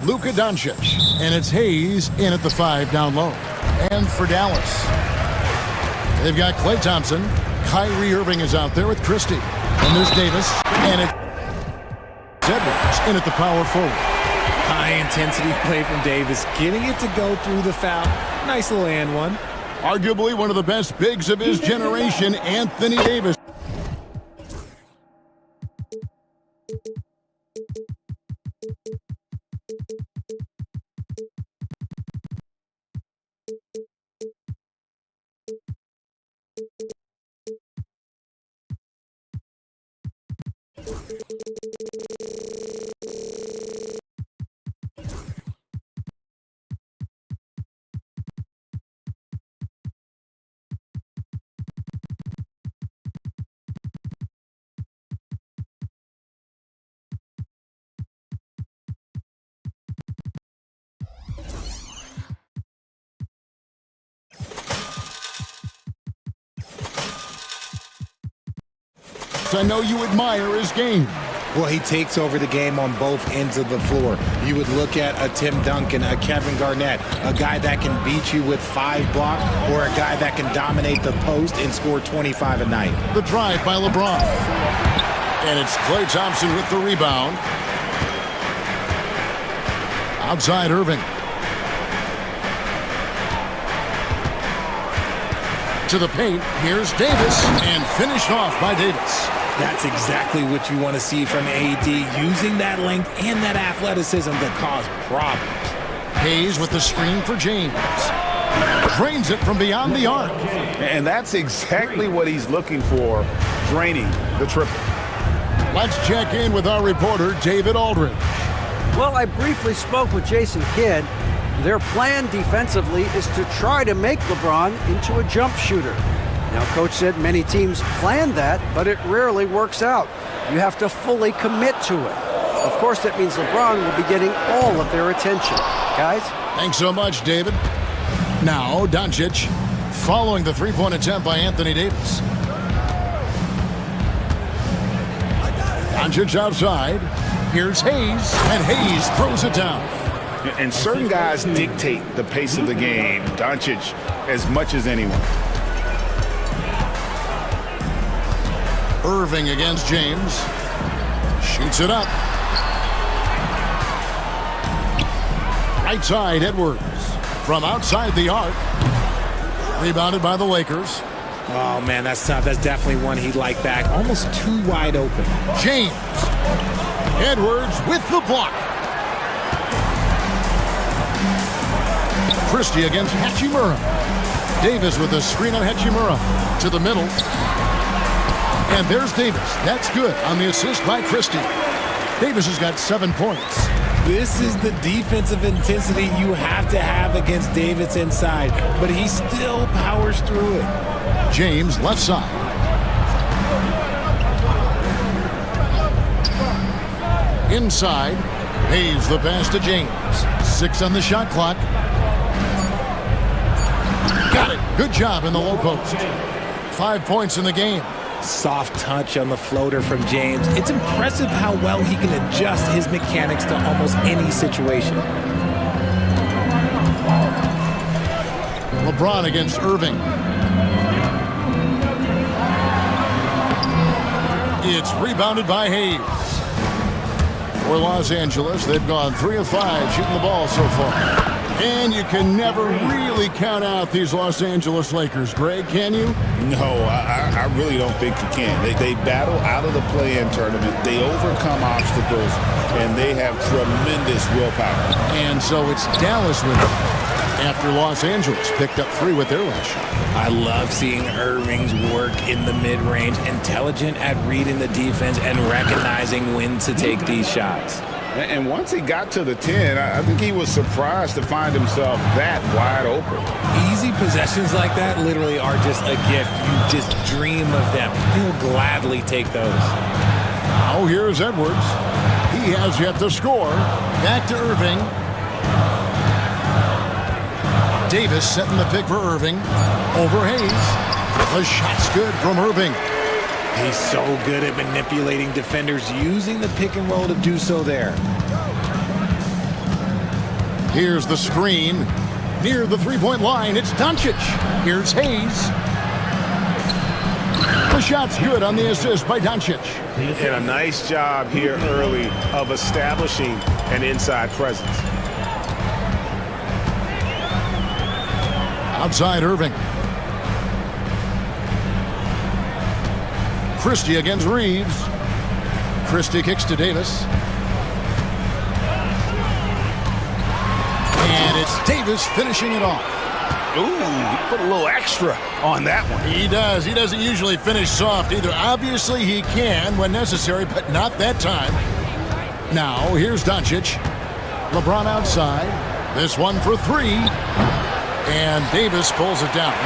Luka Doncic. And it's Hayes in at the 5 down low. And for Dallas, they've got Klay Thompson. Kyrie Irving is out there with Christie. And there's Davis. And it's Edwards in at the power forward. High-intensity play from Davis, getting it to go through the foul. Nice little and one. Arguably one of the best bigs of his generation, Anthony Davis. I know you admire his game. Well, he takes over the game on both ends of the floor. You would look at a Tim Duncan, a Kevin Garnett, a guy that can beat you with 5 blocks, or a guy that can dominate the post and score 25 a night. The drive by LeBron. And it's Klay Thompson with the rebound. Outside Irving. To the paint, here's Davis, and finished off by Davis. That's exactly what you want to see from AD, using that length and that athleticism to cause problems. Hayes with the screen for James. Drains it from beyond the arc. And that's exactly what he's looking for, draining the triple. Let's check in with our reporter, David Aldridge. Well, I briefly spoke with Jason Kidd. Their plan defensively is to try to make LeBron into a jump shooter. Now, Coach said many teams plan that, but it rarely works out. You have to fully commit to it. Of course, that means LeBron will be getting all of their attention. Guys? Thanks so much, David. Now, Doncic, following the three-point attempt by Anthony Davis. Doncic outside. Here's Hayes, and Hayes throws it down. And certain guys dictate the pace of the game, Doncic as much as anyone. Irving against James. Shoots it up. Right side, Edwards. From outside the arc. Rebounded by the Lakers. Oh, man, that's tough. That's definitely one he'd like back. Almost too wide open. James. Edwards with the block. Christie against Hachimura. Davis with a screen on Hachimura. To the middle. And there's Davis. That's good on the assist by Christie. Davis has got 7 points. This is the defensive intensity you have to have against Davis inside, but he still powers through it. James left side. Inside. Hayes the pass to James. 6 on the shot clock. Got it. Good job in the low post. 5 points in the game. Soft touch on the floater from James. It's impressive how well he can adjust his mechanics to almost any situation. LeBron against Irving. It's rebounded by Hayes. For Los Angeles, they've gone 3 of 5 shooting the ball so far. And you can never really count out these Los Angeles Lakers. Greg, can you? No, I really don't think you can. They battle out of the play-in tournament. They overcome obstacles, and they have tremendous willpower. And so it's Dallas with it after Los Angeles picked up 3 with their last shot. I love seeing Irving's work in the mid-range, intelligent at reading the defense and recognizing when to take these shots. And once he got to the 10, I think he was surprised to find himself that wide open. Easy possessions like that literally are just a gift. You just dream of them. He'll gladly take those. Now here's Edwards. He has yet to score. Back to Irving. Davis setting the pick for Irving. Over Hayes. The shot's good from Irving. He's so good at manipulating defenders, using the pick and roll to do so there. Here's the screen. Near the three-point line, it's Doncic. Here's Hayes. The shot's good on the assist by Doncic. And a nice job here early of establishing an inside presence. Outside Irving. Christie against Reeves. Christie kicks to Davis. And it's Davis finishing it off. Ooh, he put a little extra on that one. He does. He doesn't usually finish soft either. Obviously, he can when necessary, but not that time. Now, here's Doncic. LeBron outside. This one for three. And Davis pulls it down.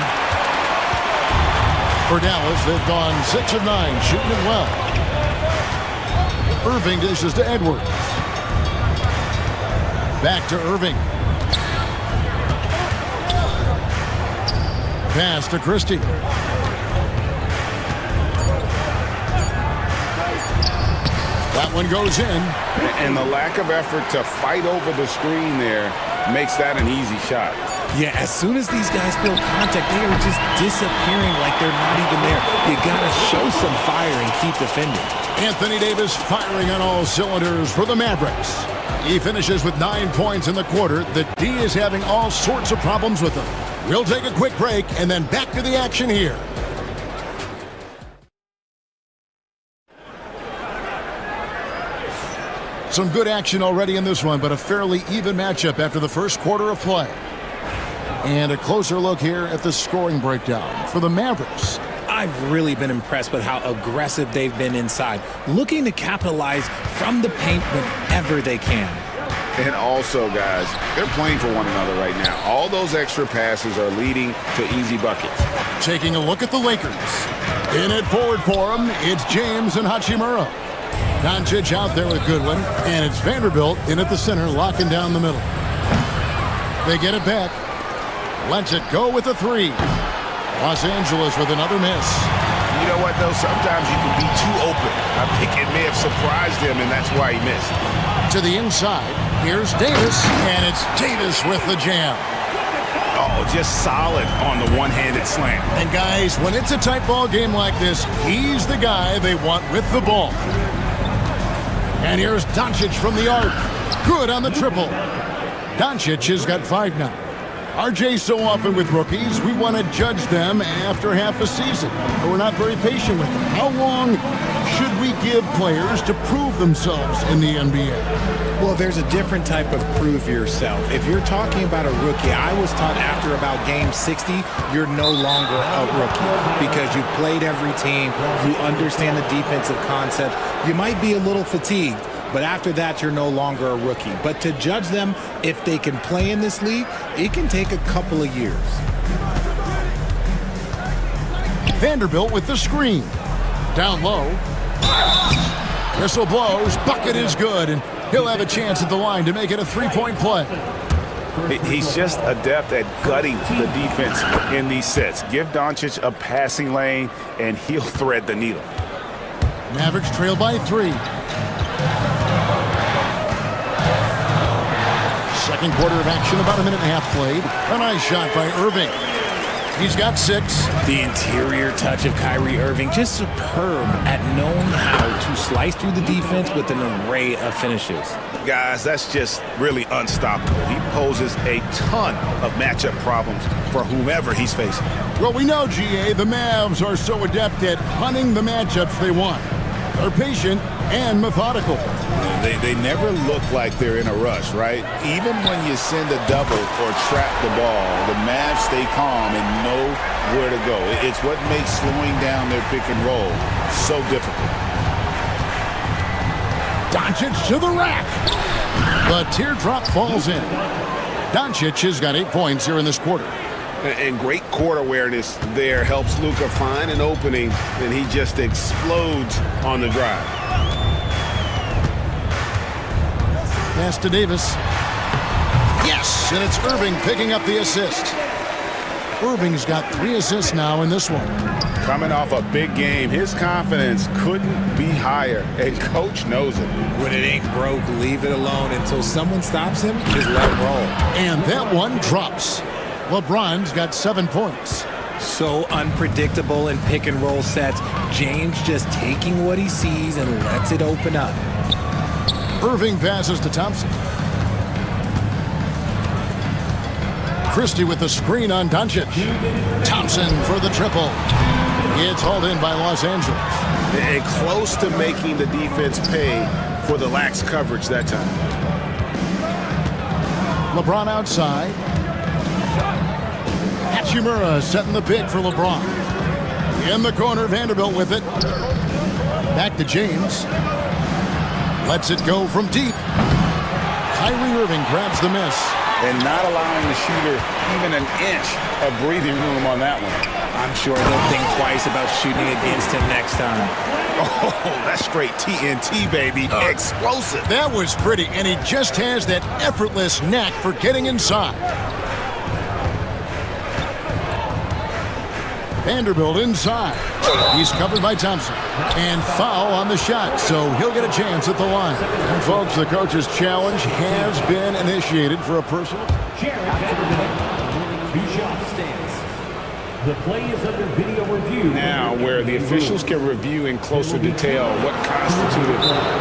For Dallas, they've gone 6 of 9, shooting it well. Irving dishes to Edwards. Back to Irving. Pass to Christie. That one goes in. And the lack of effort to fight over the screen there makes that an easy shot. Yeah, as soon as these guys feel contact, they are just disappearing like they're not even there. You gotta show some fire and keep defending. Anthony Davis firing on all cylinders for the Mavericks. He finishes with 9 points in the quarter. The D is having all sorts of problems with him. We'll take a quick break and then back to the action here. Some good action already in this one, but a fairly even matchup after the first quarter of play. And a closer look here at the scoring breakdown for the Mavericks. I've really been impressed with how aggressive they've been inside, looking to capitalize from the paint whenever they can. And also, guys, they're playing for one another right now. All those extra passes are leading to easy buckets. Taking a look at the Lakers. In it forward for them, it's James and Hachimura. Doncic out there with Goodwin, and it's Vanderbilt in at the center, locking down the middle. They get it back. Lets it go with a three. Los Angeles with another miss. You know what, though? Sometimes you can be too open. I think it may have surprised him, and that's why he missed. To the inside, here's Davis, and it's Davis with the jam. Oh, just solid on the one-handed slam. And guys, when it's a tight ball game like this, he's the guy they want with the ball. And here's Doncic from the arc. Good on the triple. Doncic has got 5 now. RJ, so often with rookies, we want to judge them after half a season. But we're not very patient with them. How long should we give players to prove themselves in the NBA? Well, there's a different type of prove yourself. If you're talking about a rookie, I was taught after about game 60, you're no longer a rookie because you played every team, you understand the defensive concept. You might be a little fatigued, but after that, you're no longer a rookie. But to judge them, if they can play in this league, it can take a couple of years. Vanderbilt with the screen. Down low. Whistle blows. Bucket is good, and he'll have a chance at the line to make it a three-point play. He's just adept at gutting the defense in these sets. Give Doncic a passing lane, and he'll thread the needle. Mavericks trail by 3. Second quarter of action, about a minute and a half played. A nice shot by Irving. He's got 6. The interior touch of Kyrie Irving, just superb at knowing how to slice through the defense with an array of finishes. Guys, that's just really unstoppable. He poses a ton of matchup problems for whomever he's facing. Well, we know, GA, the Mavs are so adept at hunting the matchups they want. They're patient and methodical. They never look like they're in a rush, right? Even when you send a double or trap the ball, the Mavs stay calm and know where to go. It's what makes slowing down their pick and roll so difficult. Doncic to the rack. The teardrop falls in. Doncic has got 8 points here in this quarter. And great court awareness there helps Luka find an opening, and he just explodes on the drive. Pass to Davis. Yes, and it's Irving picking up the assist. Irving's got 3 assists now in this one. Coming off a big game, his confidence couldn't be higher, and coach knows it. When it ain't broke, leave it alone until someone stops him. Just let him roll. And that one drops. LeBron's got 7 points. So unpredictable in pick and roll sets. James just taking what he sees and lets it open up. Irving passes to Thompson. Christie with the screen on Doncic. Thompson for the triple. It's hauled in by Los Angeles. And close to making the defense pay for the lax coverage that time. LeBron outside. Hachimura setting the pick for LeBron. In the corner, Vanderbilt with it. Back to James. Lets it go from deep. Kyrie Irving grabs the miss. And not allowing the shooter even an inch of breathing room on that one. I'm sure they'll think twice about shooting against him next time. Oh, that's straight TNT, baby. Explosive. That was pretty, and he just has that effortless knack for getting inside. Vanderbilt inside. He's covered by Thompson. And foul on the shot, so he'll get a chance at the line. And folks, the coach's challenge has been initiated for a personal. The play is under video review. Now, where the officials can review in closer detail what constituted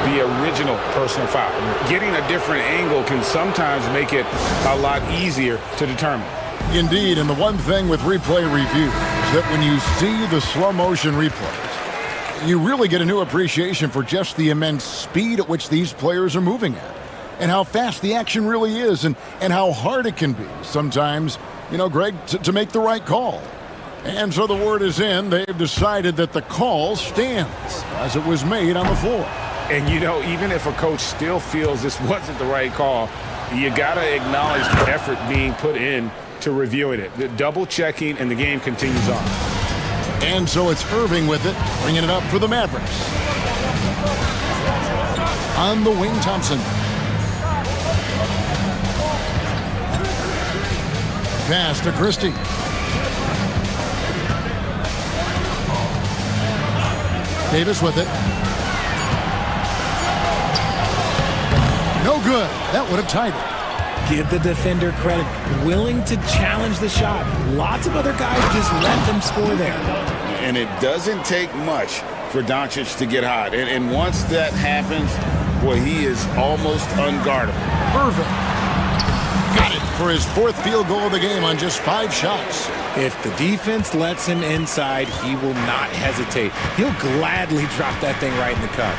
the original personal foul. Getting a different angle can sometimes make it a lot easier to determine. Indeed, and the one thing with replay review is that when you see the slow motion replays, you really get a new appreciation for just the immense speed at which these players are moving at, and how fast the action really is, and how hard it can be sometimes, you know, Greg, to make the right call. And so the word is in. They've decided that the call stands as it was made on the floor. And, you know, even if a coach still feels this wasn't the right call, you got to acknowledge the effort being put in to reviewing it. The double checking, and the game continues on. And so it's Irving with it, bringing it up for the Mavericks. On the wing, Thompson. Pass to Christie. Davis with it. No good. That would have tied it. Give the defender credit. Willing to challenge the shot. Lots of other guys just let them score there. And it doesn't take much for Doncic to get hot. And once that happens, boy, he is almost unguardable. Irving got it for his 4th field goal of the game on just 5 shots. If the defense lets him inside, he will not hesitate. He'll gladly drop that thing right in the cup.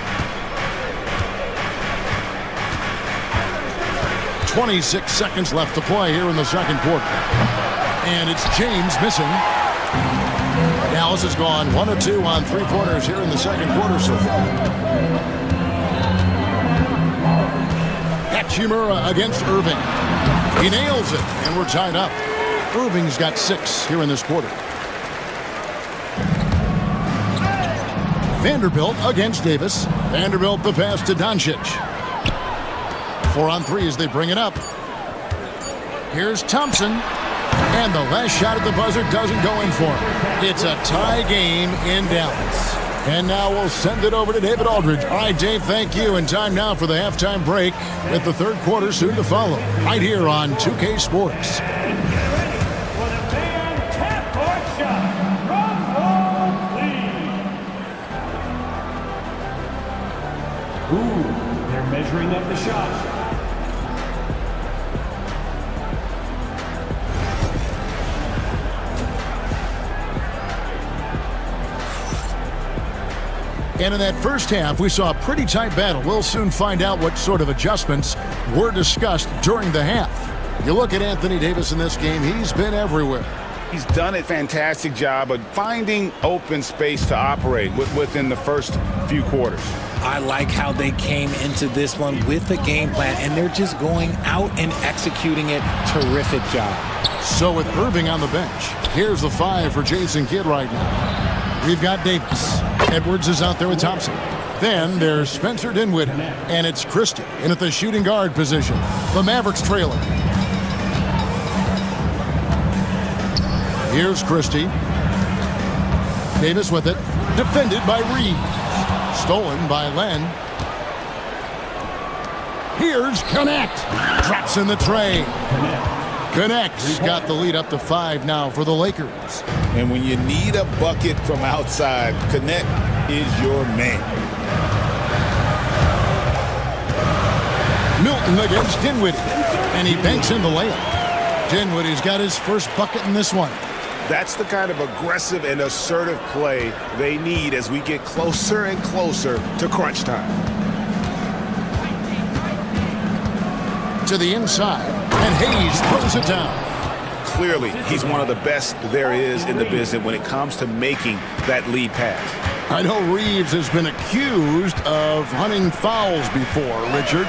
26 seconds left to play here in the second quarter. And it's James missing. Dallas has gone 1 of 2 on 3-pointers here in the second quarter so far. Hachimura against Irving. He nails it, and we're tied up. Irving's got 6 here in this quarter. Vanderbilt against Davis. Vanderbilt the pass to Doncic. 4 on 3 as they bring it up. Here's Thompson. And the last shot at the buzzer doesn't go in for him. It's a tie game in Dallas. And now we'll send it over to David Aldridge. All right, Dave, thank you. And time now for the halftime break with the third quarter soon to follow. Right here on 2K Sports. They're measuring up the shot. And in that first half, we saw a pretty tight battle. We'll soon find out what sort of adjustments were discussed during the half. You look at Anthony Davis in this game, he's been everywhere. He's done a fantastic job of finding open space to operate within the first few quarters. I like how they came into this one with a game plan, and they're just going out and executing it. Terrific job. So with Irving on the bench, here's the 5 for Jason Kidd right now. We've got Davis. Edwards is out there with Thompson. Then there's Spencer Dinwiddie, and it's Christie in at the shooting guard position. The Mavericks trailing. Here's Christie. Davis with it. Defended by Reeves. Stolen by Len. Here's Connect. Drops in the tray. Connect's got the lead up to 5 now for the Lakers. And when you need a bucket from outside, Connect is your man. Milton against Dinwiddie. And he banks in the layup. Dinwiddie's got his first bucket in this one. That's the kind of aggressive and assertive play they need as we get closer and closer to crunch time. To the inside, and Hayes throws it down. Clearly, he's one of the best there is in the business when it comes to making that lead pass. I know Reeves has been accused of hunting fouls before. Richard,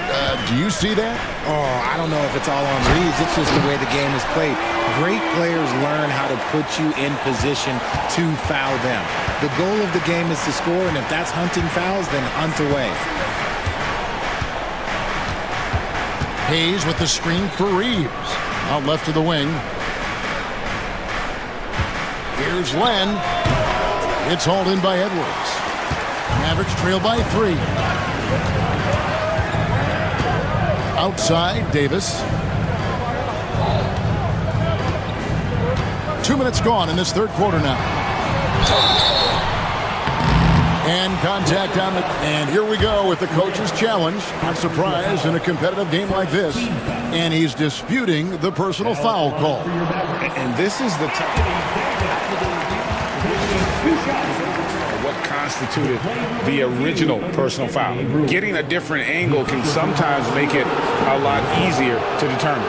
do you see that? Oh, I don't know if it's all on Reeves. It's just the way the game is played. Great players learn how to put you in position to foul them. The goal of the game is to score, and if that's hunting fouls, then hunt away. Hayes with the screen for Reeves. Out left to the wing. Here's Len. It's hauled in by Edwards. Mavericks trail by 3. Outside, Davis. 2 minutes gone in this third quarter now. And contact on the... And here we go with the coach's challenge. Not surprised in a competitive game like this. And he's disputing the personal foul call. And this is the what constituted the original personal foul. Getting a different angle can sometimes make it a lot easier to determine.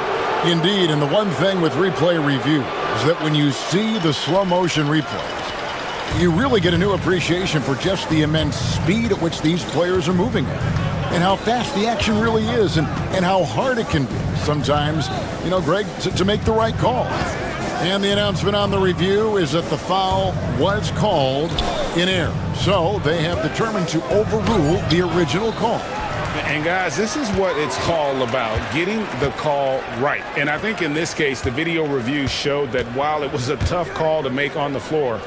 Indeed, and the one thing with replay review is that when you see the slow motion replays, you really get a new appreciation for just the immense speed at which these players are moving at, and how fast the action really is, and how hard it can be sometimes, you know, Greg, to make the right call. And the announcement on the review is that the foul was called in error. So they have determined to overrule the original call. And guys, this is what it's all about, getting the call right. And I think in this case, the video review showed that while it was a tough call to make on the floor,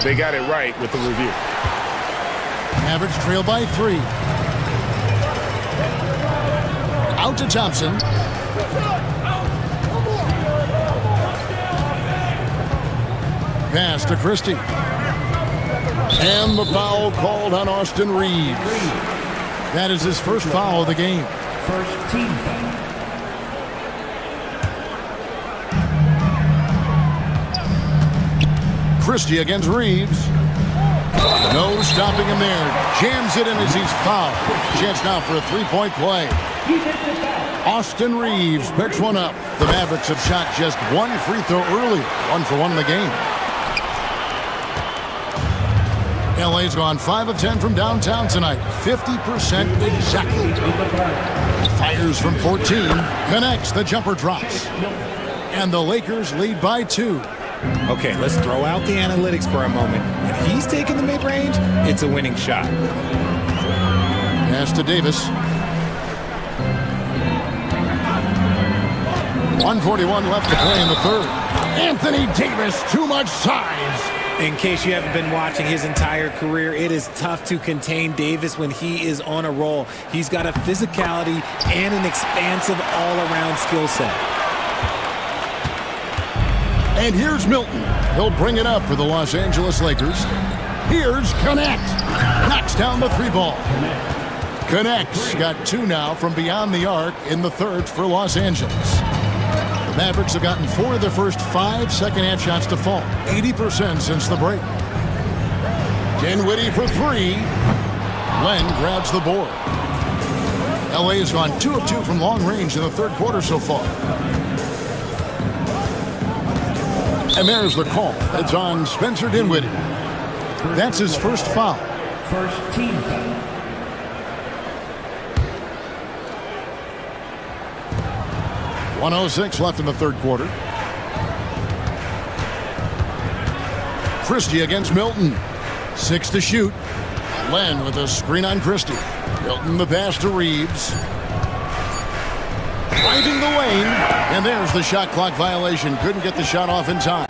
they got it right with the review. Mavericks trail by 3. Out to Thompson. Pass to Christie. And the foul called on Austin Reeves. That is his first foul of the game. First team foul. Christie against Reeves. No stopping him there. Jams it in as he's fouled. Chance now for a three-point play. Austin Reeves picks one up. The Mavericks have shot just one free throw earlier. 1 for 1 in the game. LA's gone 5 of 10 from downtown tonight. 50% exactly. Fires from 14. Connects. The jumper drops. And the Lakers lead by 2. Okay, let's throw out the analytics for a moment. When he's taking the mid-range, it's a winning shot. Pass to Davis. 1:41 left to play in the third. Anthony Davis, too much size. In case you haven't been watching his entire career, it is tough to contain Davis when he is on a roll. He's got a physicality and an expansive all-around skill set. And here's Milton. He'll bring it up for the Los Angeles Lakers. Here's Connect. Knocks down the 3 ball. Connect's got 2 now from beyond the arc in the third for Los Angeles. The Mavericks have gotten 4 of their first 5 second-half shots to fall. 80% since the break. Dinwiddie for 3. Len grabs the board. LA has gone 2 of 2 from long range in the third quarter so far. And there's the call. It's on Spencer Dinwiddie. That's his first foul. First team foul. .106 left in the third quarter. Christie against Milton. 6 to shoot. Len with a screen on Christie. Milton the pass to Reeves. Driving the lane. And there's the shot clock violation. Couldn't get the shot off in time.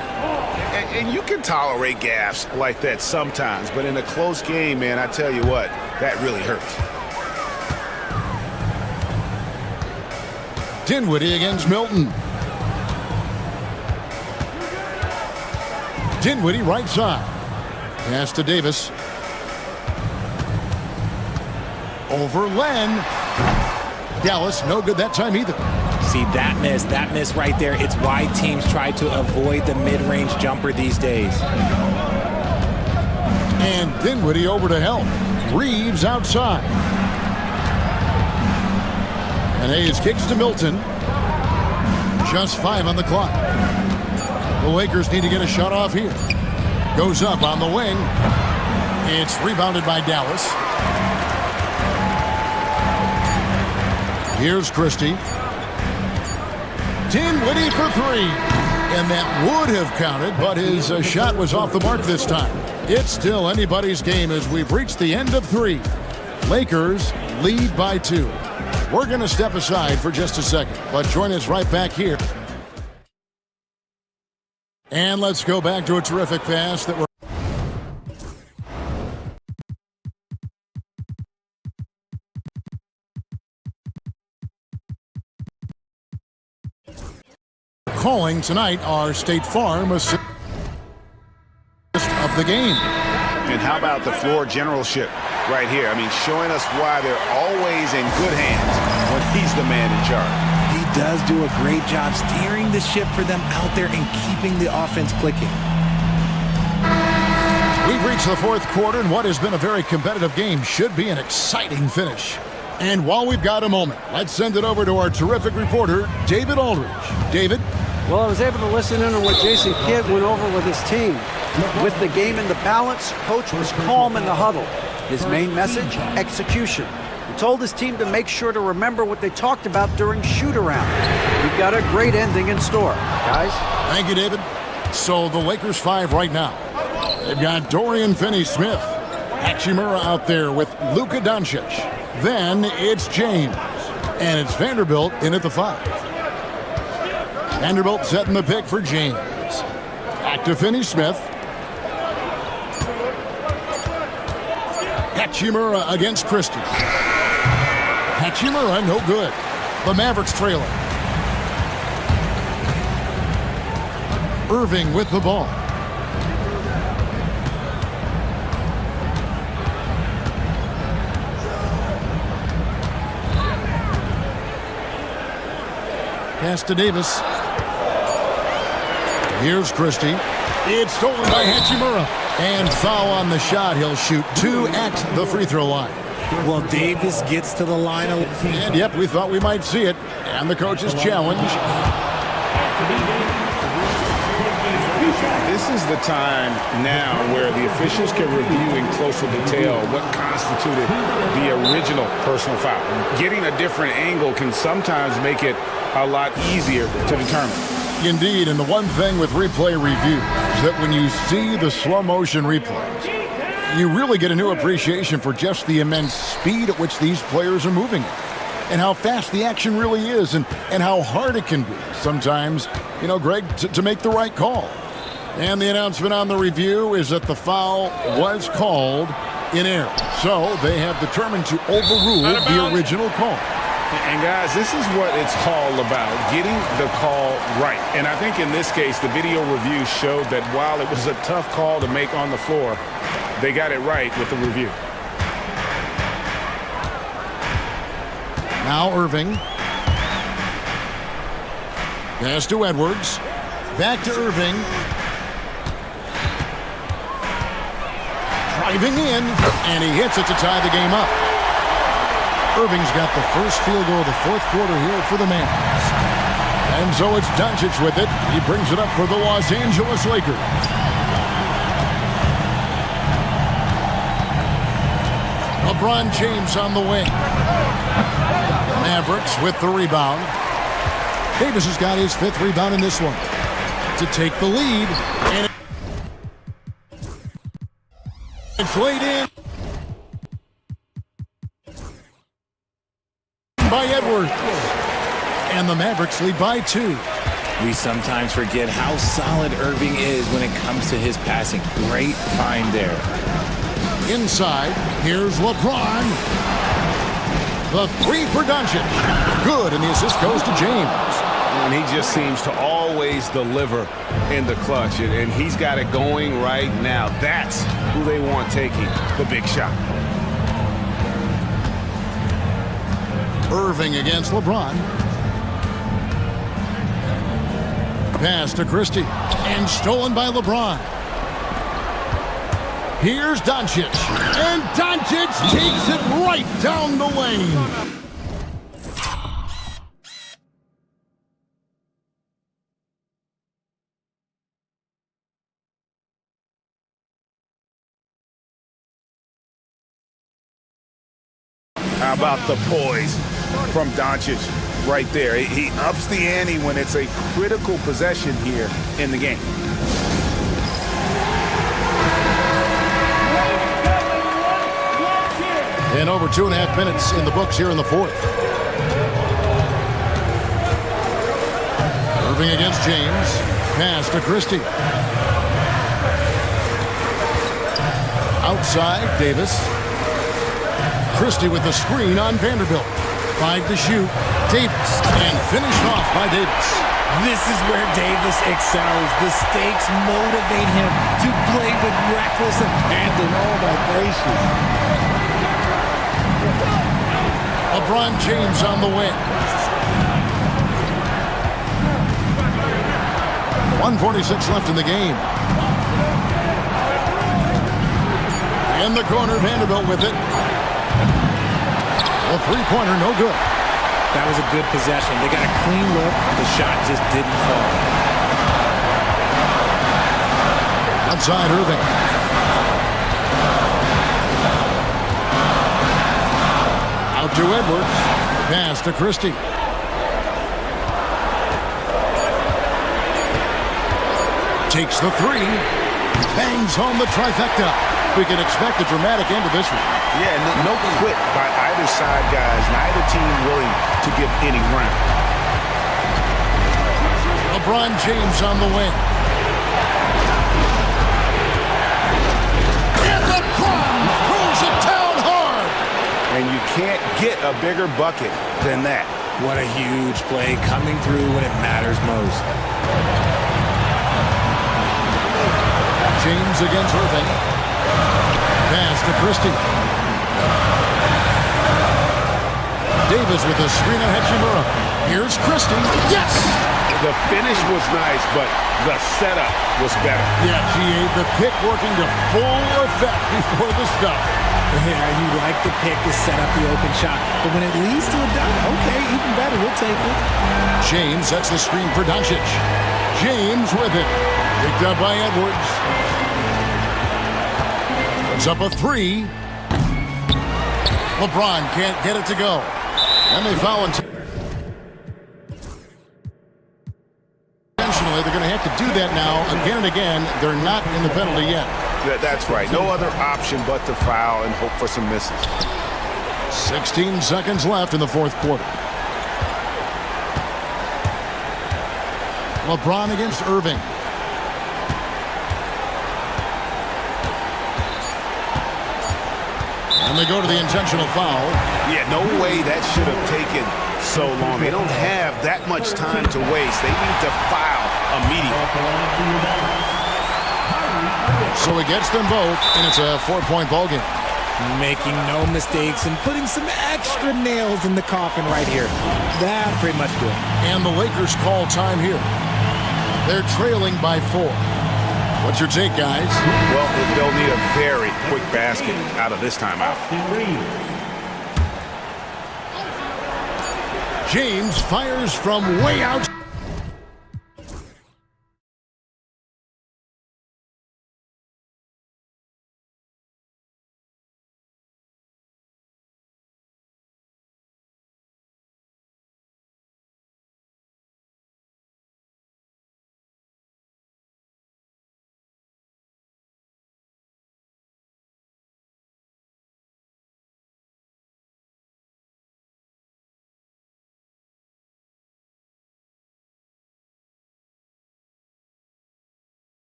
And you can tolerate gaffes like that sometimes, but in a close game, man, I tell you what, that really hurts. Dinwiddie against Milton. Dinwiddie right side. Pass to Davis. Over Len. Dallas, no good that time either. See, that miss right there, it's why teams try to avoid the mid-range jumper these days. And Dinwiddie over to help. Reeves outside. And Hayes kicks to Milton. Just 5 on the clock. The Lakers need to get a shot off here. Goes up on the wing. It's rebounded by Dallas. Here's Christie. Dinwiddie for 3. And that would have counted, but his shot was off the mark this time. It's still anybody's game as we've reached the end of 3. Lakers lead by 2. We're going to step aside for just a second, but join us right back here. And let's go back to a terrific pass that we're calling tonight our State Farm assist of the game. And how about the floor generalship right here? I mean, showing us why they're always in good hands when he's the man in charge. He does do a great job steering the ship for them out there and keeping the offense clicking. We've reached the 4th quarter, and what has been a very competitive game should be an exciting finish. And while we've got a moment, let's send it over to our terrific reporter, David Aldridge. David? Well, I was able to listen in on what Jason Kidd went over with his team. With the game in the balance, Coach was calm in the huddle. His main message, execution. He told his team to make sure to remember what they talked about during shoot-around. We've got a great ending in store, guys. Thank you, David. So the Lakers 5 right now. They've got Dorian Finney-Smith. Hachimura out there with Luka Doncic. Then it's James. And it's Vanderbilt in at the 5. Vanderbilt setting the pick for James. Back to Finney-Smith. Hachimura against Christie. Hachimura, no good. The Mavericks trailing. Irving with the ball. Pass to Davis. Here's Christie. It's stolen by Hachimura. And foul on the shot. He'll shoot 2 at the free throw line. Well, Davis gets to the line. And yep, we thought we might see it. And the coach's challenge. This is the time now where the officials can review in closer detail what constituted the original personal foul. Getting a different angle can sometimes make it a lot easier to determine. Indeed, and the one thing with replay review is that when you see the slow motion replays, you really get a new appreciation for just the immense speed at which these players are moving and how fast the action really is and how hard it can be sometimes, you know, Greg, to make the right call. And the announcement on the review is that the foul was called in error. So they have determined to overrule the original call. And guys, this is what it's all about, getting the call right. And I think in this case, the video review showed that while it was a tough call to make on the floor, they got it right with the review. Now Irving. Pass to Edwards. Back to Irving. Driving in, and he hits it to tie the game up. Irving's got the first field goal of the 4th quarter here for the Mavs. And so it's Doncic with it. He brings it up for the Los Angeles Lakers. LeBron James on the wing. Mavericks with the rebound. Davis has got his 5th rebound in this one to take the lead. And it's laid in by Edwards. And the Mavericks lead by 2. We sometimes forget how solid Irving is when it comes to his passing. Great find there. Inside, here's LeBron. The three for Doncic. Good, and the assist goes to James. And he just seems to always deliver in the clutch, and he's got it going right now. That's who they want taking the big shot. Irving against LeBron. Pass to Christie, and stolen by LeBron. Here's Doncic, and Doncic takes it right down the lane. How about the poise from Doncic right there? He ups the ante when it's a critical possession here in the game. And over 2.5 minutes in the books here in the fourth. Irving against James. Pass to Christie. Outside, Davis. Christie with the screen on Vanderbilt. 5 to shoot. Davis, and finished off by Davis. This is where Davis excels. The stakes motivate him to play with reckless abandon. Oh, my gracious. LeBron James on the win. 1:46 left in the game. In the corner, Vanderbilt with it. A three-pointer, no good. That was a good possession. They got a clean look. The shot just didn't fall. Outside Irving. Out to Edwards. Pass to Christie. Takes the three. Bangs home the trifecta. We can expect a dramatic end to this one. Yeah, no quit by either side, guys. Neither team willing to give any ground. LeBron James on the win. And LeBron throws it down hard. And you can't get a bigger bucket than that. What a huge play coming through when it matters most. James against Irving. Pass to Christie. Davis with a screen on Hachimura. Here's Christie. Yes! The finish was nice, but the setup was better. Yeah, GA, the pick working to full effect before the stuff. Yeah, you like the pick to set up the open shot, but when it leads to a dunk, okay, even better, we'll take it. James sets the screen for Doncic. James with it. Picked up by Edwards. Puts up a three. LeBron can't get it to go. And they foul intentionally. They're going to have to do that now again and again. They're not in the penalty yet. That's right. No other option but to foul and hope for some misses. 16 seconds left in the fourth quarter. LeBron against Irving. And they go to the intentional foul. Yeah, no way that should have taken so long. They don't have that much time to waste. They need to foul immediately. So he gets them both, and it's a 4-point ball game. Making no mistakes and putting some extra nails in the coffin right here. That pretty much do it. And the Lakers call time here. They're trailing by 4. What's your take, guys? Well, they'll need a very quick basket out of this timeout. James fires from way out.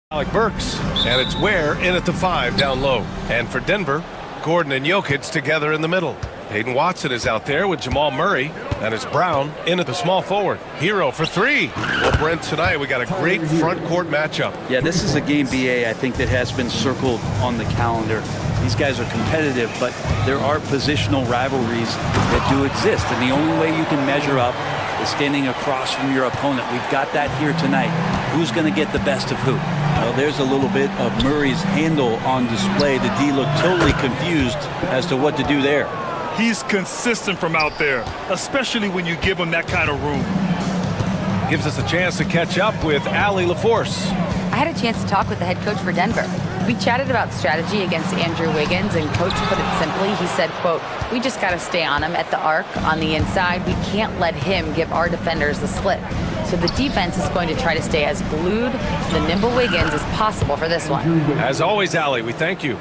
Alec Burks, and it's Ware in at the 5 down low. And for Denver, Gordon and Jokic together in the middle. Hayden Watson is out there with Jamal Murray, and it's Brown in at the small forward. Hero for 3. Well, Brent, tonight we got a great front court matchup. Yeah, this is a game, BA, I think that has been circled on the calendar. These guys are competitive, but there are positional rivalries that do exist, and the only way you can measure up is standing across from your opponent. We've got that here tonight. Who's going to get the best of who? Well, there's a little bit of Murray's handle on display. The D looked totally confused as to what to do there. He's consistent from out there, especially when you give him that kind of room. Gives us a chance to catch up with Allie LaForce. I had a chance to talk with the head coach for Denver. We chatted about strategy against Andrew Wiggins, and coach put it simply. He said, quote, "We just got to stay on him at the arc, on the inside. We can't let him give our defenders the slip." So the defense is going to try to stay as glued to the nimble Wiggins as possible for this one. As always, Allie, we thank you.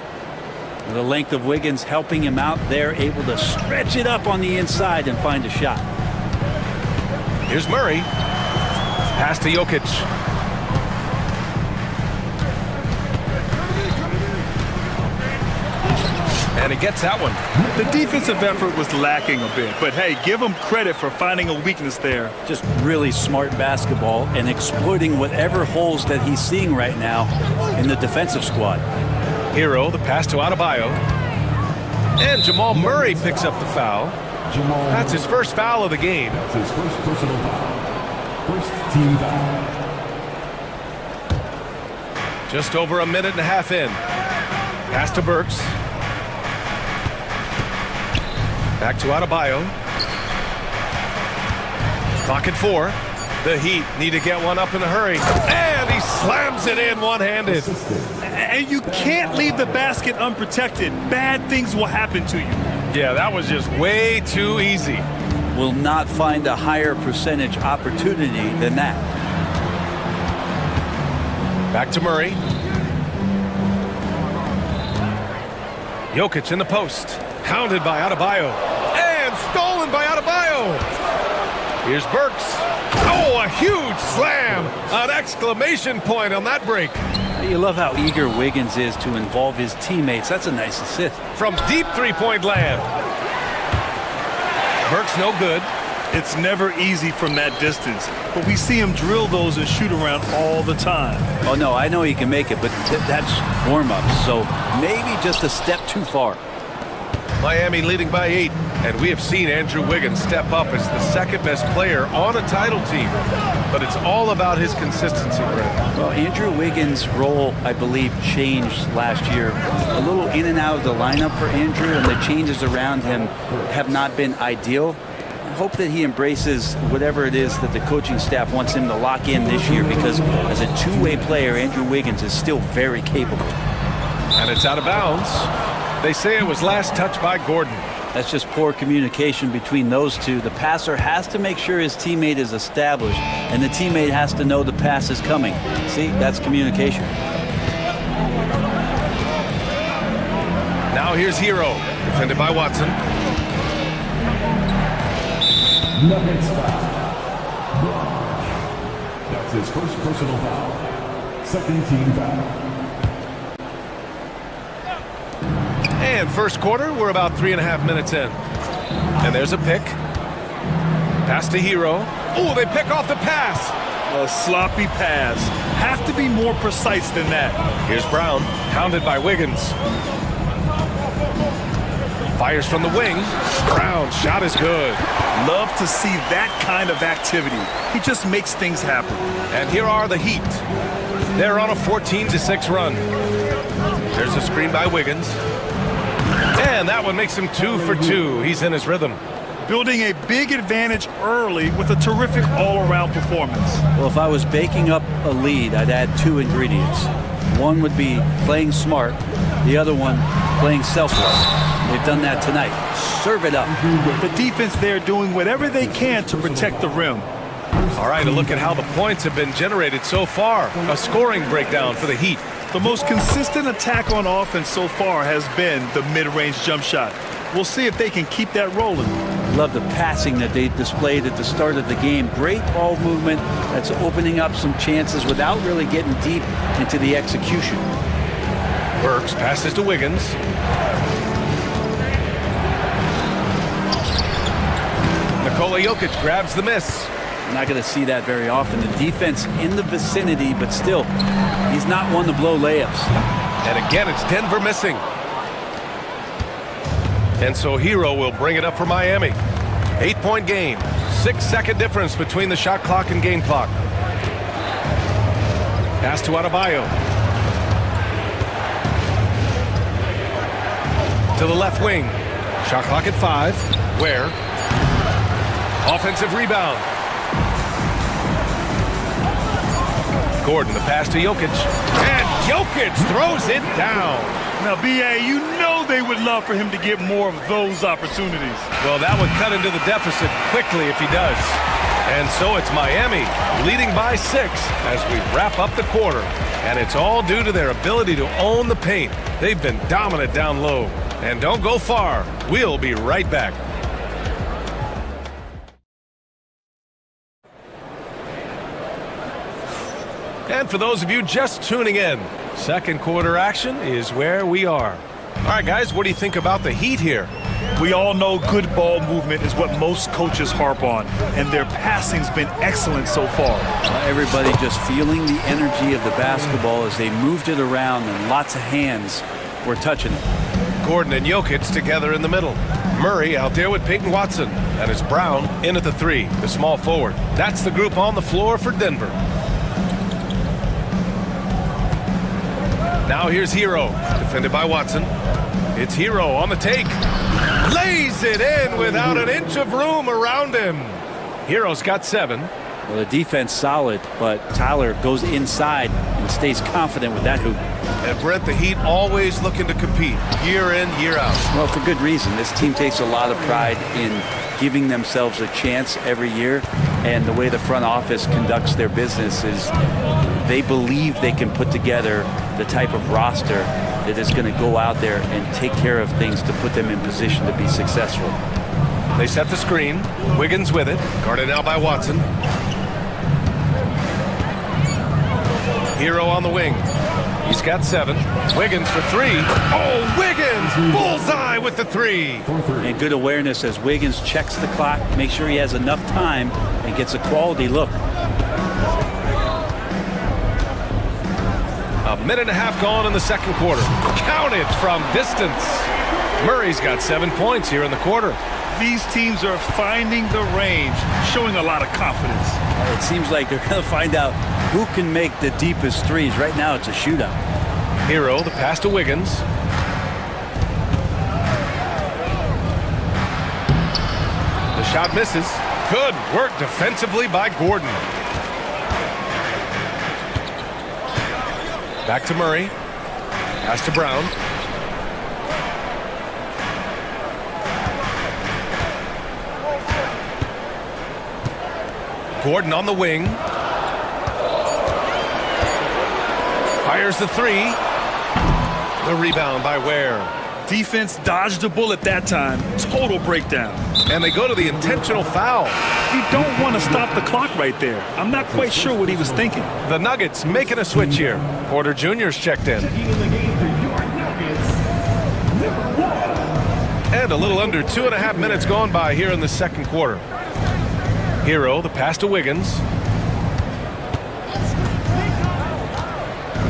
The length of Wiggins helping him out there, able to stretch it up on the inside and find a shot. Here's Murray. Pass to Jokic. And he gets that one. The defensive effort was lacking a bit, but hey, give him credit for finding a weakness there. Just really smart basketball and exploiting whatever holes that he's seeing right now in the defensive squad. Hero, the pass to Adebayo. And Jamal Murray picks up the foul. That's his first foul of the game. That's his first personal foul. First team foul. Just over a minute and a half in. Pass to Burks. Back to Adebayo. Clock at 4. The Heat need to get one up in a hurry. And he slams it in one-handed. And you can't leave the basket unprotected. Bad things will happen to you. Yeah, that was just way too easy. Will not find a higher percentage opportunity than that. Back to Murray. Jokic in the post. Hounded by Adebayo. And stolen by Adebayo. Here's Burks. Oh, a huge slam. An exclamation point on that break. You love how eager Wiggins is to involve his teammates. That's a nice assist. From deep three-point land. Burks no good. It's never easy from that distance, but we see him drill those and shoot around all the time. Oh, no, I know he can make it, but that's warm-up, so maybe just a step too far. Miami leading by 8, and we have seen Andrew Wiggins step up as the second-best player on a title team. But it's all about his consistency, Brent. Well, Andrew Wiggins' role, I believe, changed last year. A little in and out of the lineup for Andrew, and the changes around him have not been ideal. I hope that he embraces whatever it is that the coaching staff wants him to lock in this year, because as a two-way player, Andrew Wiggins is still very capable. And it's out of bounds. They say it was last touched by Gordon. That's just poor communication between those two. The passer has to make sure his teammate is established, and the teammate has to know the pass is coming. See, that's communication. Now here's Hero, defended by Watson. Nuggets foul. That's his first personal foul. Second team foul. And first quarter, we're about 3.5 minutes in. And there's a pick. Pass to Hero. Oh, they pick off the pass. A sloppy pass. Have to be more precise than that. Here's Brown, hounded by Wiggins. Fires from the wing. Brown, shot is good. Love to see that kind of activity. He just makes things happen. And here are the Heat. They're on a 14-6 run. There's a screen by Wiggins. And that one makes him 2 for 2. He's in his rhythm. Building a big advantage early with a terrific all-around performance. Well, if I was baking up a lead, I'd add 2 ingredients. One would be playing smart. The other one, playing selfless. They've done that tonight. Serve it up. The defense there doing whatever they can to protect the rim. All right, a look at how the points have been generated so far. A scoring breakdown for the Heat. The most consistent attack on offense so far has been the mid-range jump shot. We'll see if they can keep that rolling. love the passing that they displayed at the start of the game. Great ball movement that's opening up some chances without really getting deep into the execution. Burks passes to Wiggins. Nikola Jokic grabs the miss. You're not going to see that very often. The defense in the vicinity, but still, he's not one to blow layups. And again, it's Denver missing. And so Hero will bring it up for Miami. 8-point game. 6-second difference between the shot clock and game clock. Pass to Adebayo. To the left wing. Shot clock at 5. Where? Offensive rebound. Gordon, the pass to Jokic. And Jokic throws it down. Now, B.A., you know they would love for him to get more of those opportunities. Well, that would cut into the deficit quickly if he does. And so it's Miami leading by 6 as we wrap up the quarter. And it's all due to their ability to own the paint. They've been dominant down low. And don't go far. We'll be right back. And for those of you just tuning in, second quarter action is where we are. All right, guys, what do you think about the Heat here? We all know good ball movement is what most coaches harp on, and their passing's been excellent so far. Everybody just feeling the energy of the basketball as they moved it around, and lots of hands were touching it. Gordon and Jokic together in the middle. Murray out there with Peyton Watson. And it's Brown in at the 3, the small forward. That's the group on the floor for Denver. Now here's Hero, defended by Watson. It's Hero on the take. Lays it in without an inch of room around him. Hero's got 7. Well, the defense solid, but Tyler goes inside and stays confident with that hoop. And Brent, the Heat always looking to compete year in, year out. Well, for good reason. This team takes a lot of pride in giving themselves a chance every year, and the way the front office conducts their business is they believe they can put together the type of roster that is going to go out there and take care of things to put them in position to be successful. They set the screen. Wiggins with it. Guarded now by Watson. Hero on the wing. He's got 7. Wiggins for 3. Oh, Wiggins! Bullseye with the 3. And good awareness as Wiggins checks the clock, makes sure he has enough time, and gets a quality look. A minute and a half gone in the second quarter. Counted from distance. Murray's got 7 points here in the quarter. These teams are finding the range, showing a lot of confidence. It seems like they're going to find out who can make the deepest threes. Right now, it's a shootout. Hero, the pass to Wiggins. The shot misses. Good work defensively by Gordon. Back to Murray. Pass to Brown. Gordon on the wing. Fires the 3. The rebound by Ware. Defense dodged a bullet that time. Total breakdown. And they go to the intentional foul. You don't want to stop the clock right there. I'm not quite sure what he was thinking. The Nuggets making a switch here. Porter Jr.'s checked in. And a little under 2.5 minutes gone by here in the second quarter. Hero, the pass to Wiggins.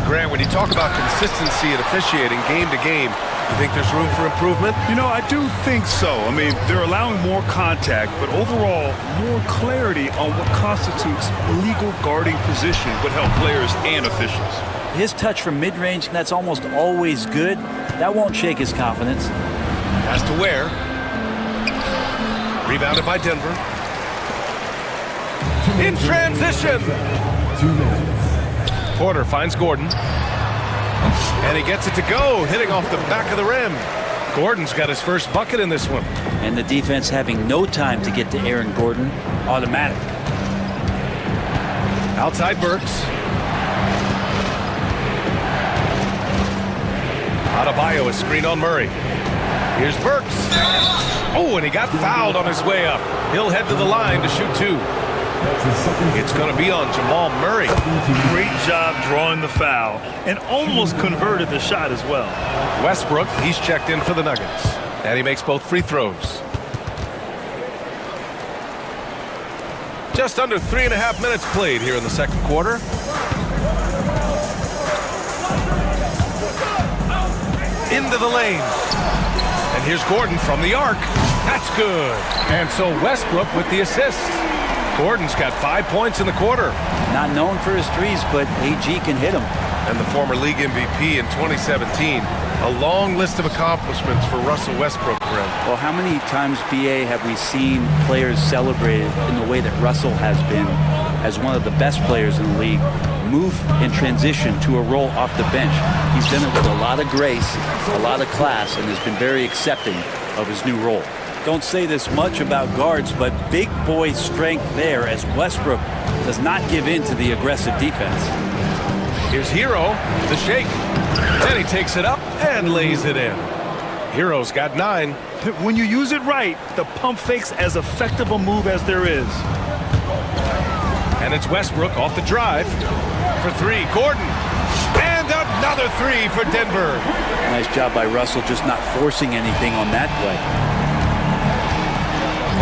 Grant, when you talk about consistency and officiating game to game, you think there's room for improvement? You know, I do think so. I mean, they're allowing more contact, but overall, more clarity on what constitutes legal guarding position would help players and officials. His touch from mid-range, that's almost always good. That won't shake his confidence. Pass to Ware. Rebounded by Denver. In transition. 2 minutes. Porter finds Gordon. And he gets it to go, hitting off the back of the rim. Gordon's got his first bucket in this one. And the defense having no time to get to Aaron Gordon. Automatic. Outside Burks. Adebayo is screened on Murray. Here's Burks. Oh, and he got fouled on his way up. He'll head to the line to shoot two. It's going to be on Jamal Murray. Great job drawing the foul and almost converted the shot as well. Westbrook, he's checked in for the Nuggets. And he makes both free throws. Just under 3.5 minutes played here in the second quarter. Into the lane. And here's Gordon from the arc. That's good. And so Westbrook with the assist. Gordon's got 5 points in the quarter. Not known for his threes, but AG can hit them. And the former league MVP in 2017. A long list of accomplishments for Russell Westbrook, Brent. Well, how many times, BA, have we seen players celebrated in the way that Russell has been as one of the best players in the league, move and transition to a role off the bench? He's done it with a lot of grace, a lot of class, and has been very accepting of his new role. Don't say this much about guards, but big boy strength there as Westbrook does not give in to the aggressive defense. Here's Hero, the shake. Then he takes it up and lays it in. Hero's got 9. When you use it right, the pump fake's as effective a move as there is. And it's Westbrook off the drive for 3. Gordon. And another 3 for Denver. Nice job by Russell just not forcing anything on that play.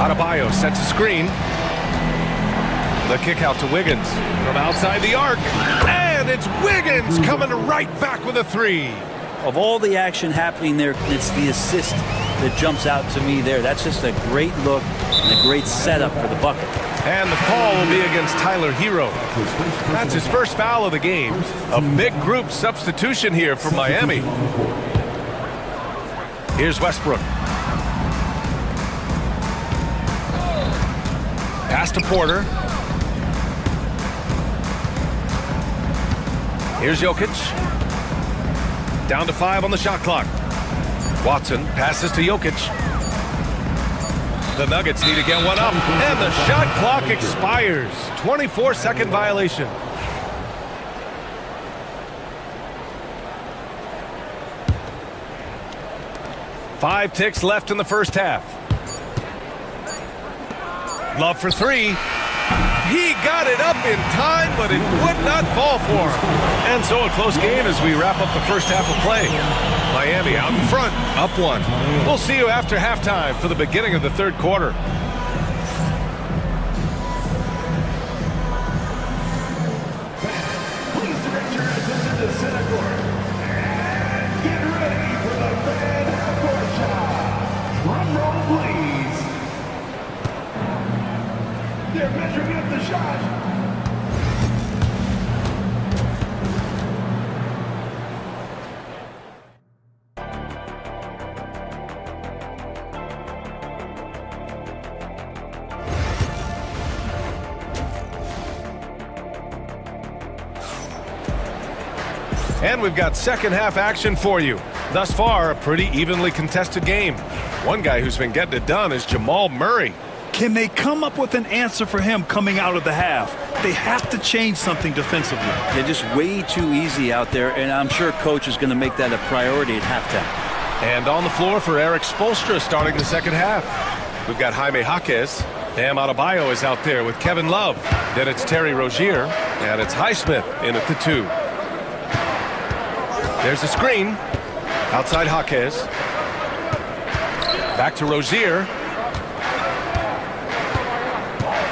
Adebayo sets a screen. The kick out to Wiggins from outside the arc. And it's Wiggins coming right back with a 3. Of all the action happening there, it's the assist that jumps out to me there. That's just a great look and a great setup for the bucket. And the call will be against Tyler Hero. That's his first foul of the game. A big group substitution here for Miami. Here's Westbrook. Pass to Porter. Here's Jokic. Down to 5 on the shot clock. Watson passes to Jokic. The Nuggets need to get one up, and the shot clock expires. 24-second violation. Five ticks left in the first half. Love for 3. He got it up in time, but it would not fall for him. And so a close game as we wrap up the first half of play. Miami out in front, up 1. We'll see you after halftime for the beginning of the third quarter. Please direct your attention to center court. And get ready for the fan half-court shot. Drum roll, please. They're measuring up the shot. And we've got second half action for you. Thus far, a pretty evenly contested game. One guy who's been getting it done is Jamal Murray. Can they come up with an answer for him coming out of the half? They have to change something defensively. They're just way too easy out there, and I'm sure coach is going to make that a priority at halftime. And on the floor for Eric Spoelstra starting the second half. We've got Jaime Jaquez. Bam Adebayo is out there with Kevin Love. Then it's Terry Rozier, and it's Highsmith in at the 2. There's a screen. Outside Jaquez. Back to Rozier.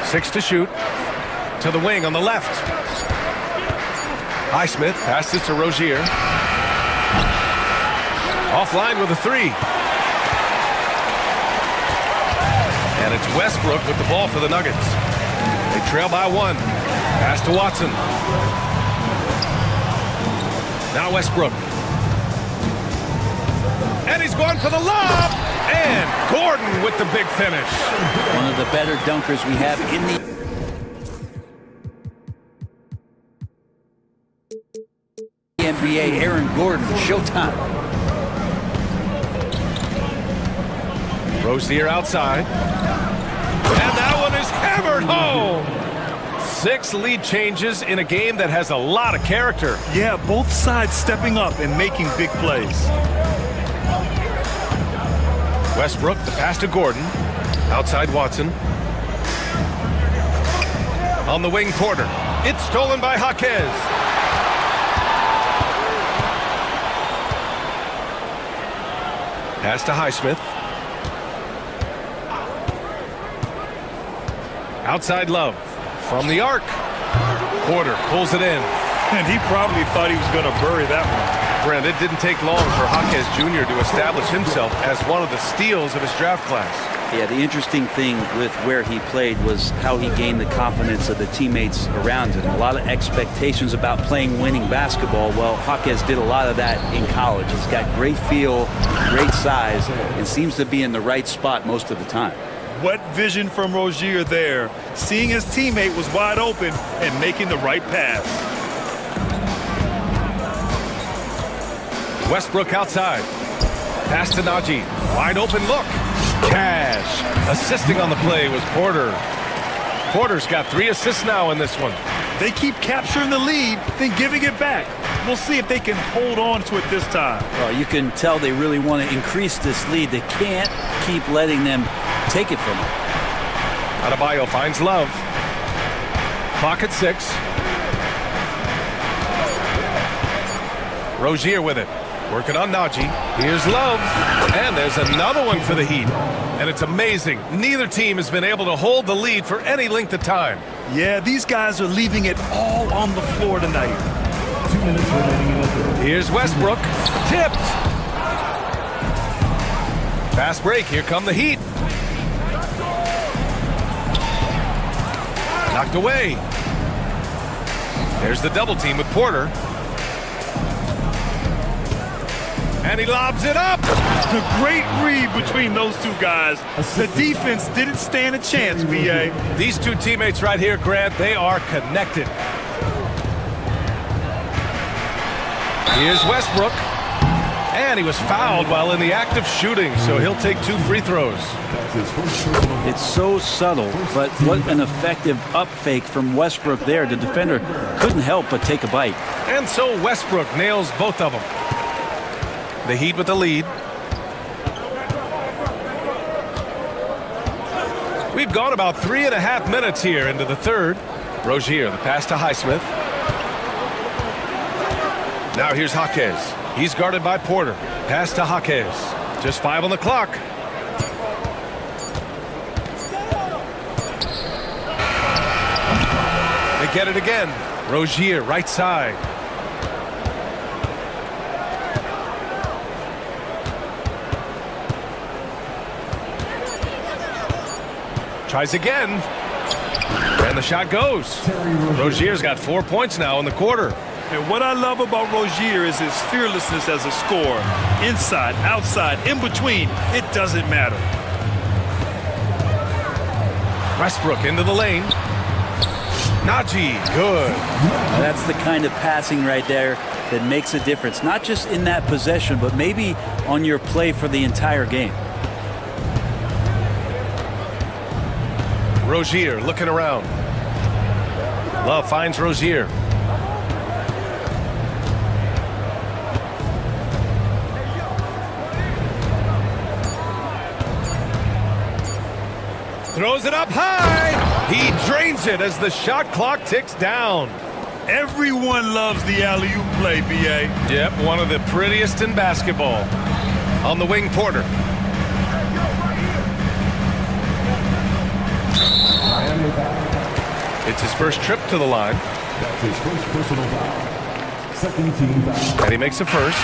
6 to shoot. To the wing on the left. Highsmith passes to Rozier. Offline with a 3. And it's Westbrook with the ball for the Nuggets. They trail by 1. Pass to Watson. Now Westbrook. And he's going for the lob. And Gordon with the big finish. One of the better dunkers we have in the... NBA, Aaron Gordon, showtime. Rozier outside. And that one is hammered home. 6 lead changes in a game that has a lot of character. Yeah, both sides stepping up and making big plays. Westbrook, the pass to Gordon. Outside Watson. On the wing, Porter. It's stolen by Jaquez. Pass to Highsmith. Outside Love. From the arc. Porter pulls it in. And he probably thought he was going to bury that one. Brent, it didn't take long for Jaquez Jr. to establish himself as one of the steals of his draft class. Yeah, the interesting thing with where he played was how he gained the confidence of the teammates around him. A lot of expectations about playing winning basketball. Well, Jaquez did a lot of that in college. He's got great feel, great size, and seems to be in the right spot most of the time. What vision from Rozier there, seeing his teammate was wide open and making the right pass. Westbrook outside. Pass to Najee. Wide open look. Cash. Assisting on the play was Porter. Porter's got 3 assists now in this one. They keep capturing the lead, then giving it back. We'll see if they can hold on to it this time. Well, you can tell they really want to increase this lead. They can't keep letting them take it from them. Adebayo finds Love. Clock at 6. Rozier with it. Working on Najee. Here's Love. And there's another one for the Heat. And it's amazing. Neither team has been able to hold the lead for any length of time. Yeah, these guys are leaving it all on the floor tonight. 2 minutes remaining in the third. Here's Westbrook. Tipped. Fast break. Here come the Heat. Knocked away. There's the double team with Porter. And he lobs it up. The great read between those two guys. The defense didn't stand a chance, B.A. These two teammates right here, Grant, they are connected. Here's Westbrook. And he was fouled while in the act of shooting, so he'll take 2 free throws. It's so subtle, but what an effective up fake from Westbrook there. The defender couldn't help but take a bite. And so Westbrook nails both of them. The Heat with the lead. We've gone about 3.5 minutes here into the third. Rozier, the pass to Highsmith. Now here's Jaquez. He's guarded by Porter. Pass to Jaquez. Just 5 on the clock. They get it again. Rozier, right side. Tries again. And the shot goes. Rozier's got 4 points now in the quarter. And what I love about Rozier is his fearlessness as a scorer. Inside, outside, in between, it doesn't matter. Westbrook into the lane. Najee, good. That's the kind of passing right there that makes a difference. Not just in that possession, but maybe on your play for the entire game. Rozier looking around. Love finds Rozier. Throws it up high. He drains it as the shot clock ticks down. Everyone loves the alley-oop play, B.A. Yep, one of the prettiest in basketball. On the wing, Porter. It's his first trip to the line. That's his first personal foul. Second team foul. And he makes a first.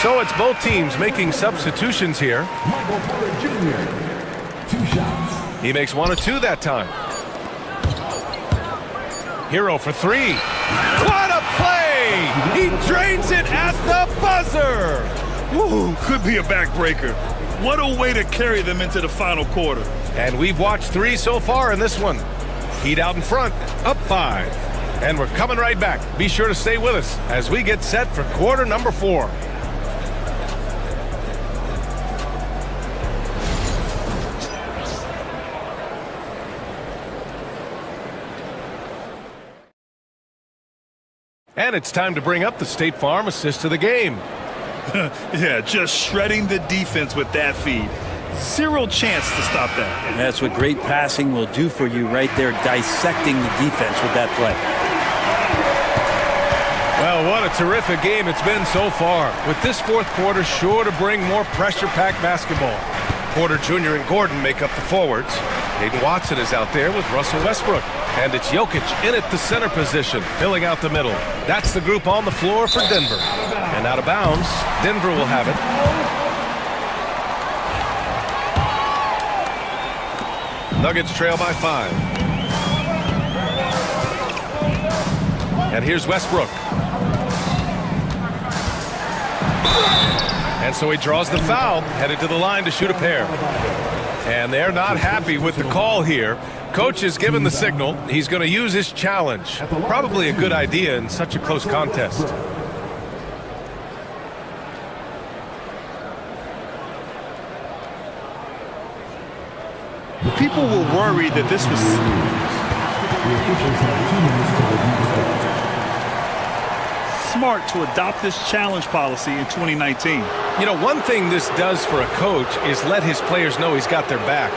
So it's both teams making substitutions here. Michael Porter Jr. 2 shots. He makes 1 or 2 that time. Hero for 3. What a play! He drains it at the buzzer! Woo, could be a backbreaker. What a way to carry them into the final quarter. And we've watched 3 so far in this one. Heat out in front, up 5. And we're coming right back. Be sure to stay with us as we get set for quarter number 4. And it's time to bring up the State Farm assist of the game. Yeah, just shredding the defense with that feed. Zero chance to stop that. And that's what great passing will do for you right there, dissecting the defense with that play. Well, what a terrific game it's been so far. With this fourth quarter sure to bring more pressure-packed basketball. Porter Jr. and Gordon make up the forwards. Hayden Watson is out there with Russell Westbrook. And it's Jokic in at the center position, filling out the middle. That's the group on the floor for Denver. And out of bounds, Denver will have it. Nuggets trail by 5. And here's Westbrook. And so he draws the foul, headed to the line to shoot a pair. And they're not happy with the call here. Coach has given the signal. He's going to use his challenge. Probably a good idea in such a close contest. People were worried that this was smart to adopt this challenge policy in 2019. You know, one thing this does for a coach is let his players know he's got their back.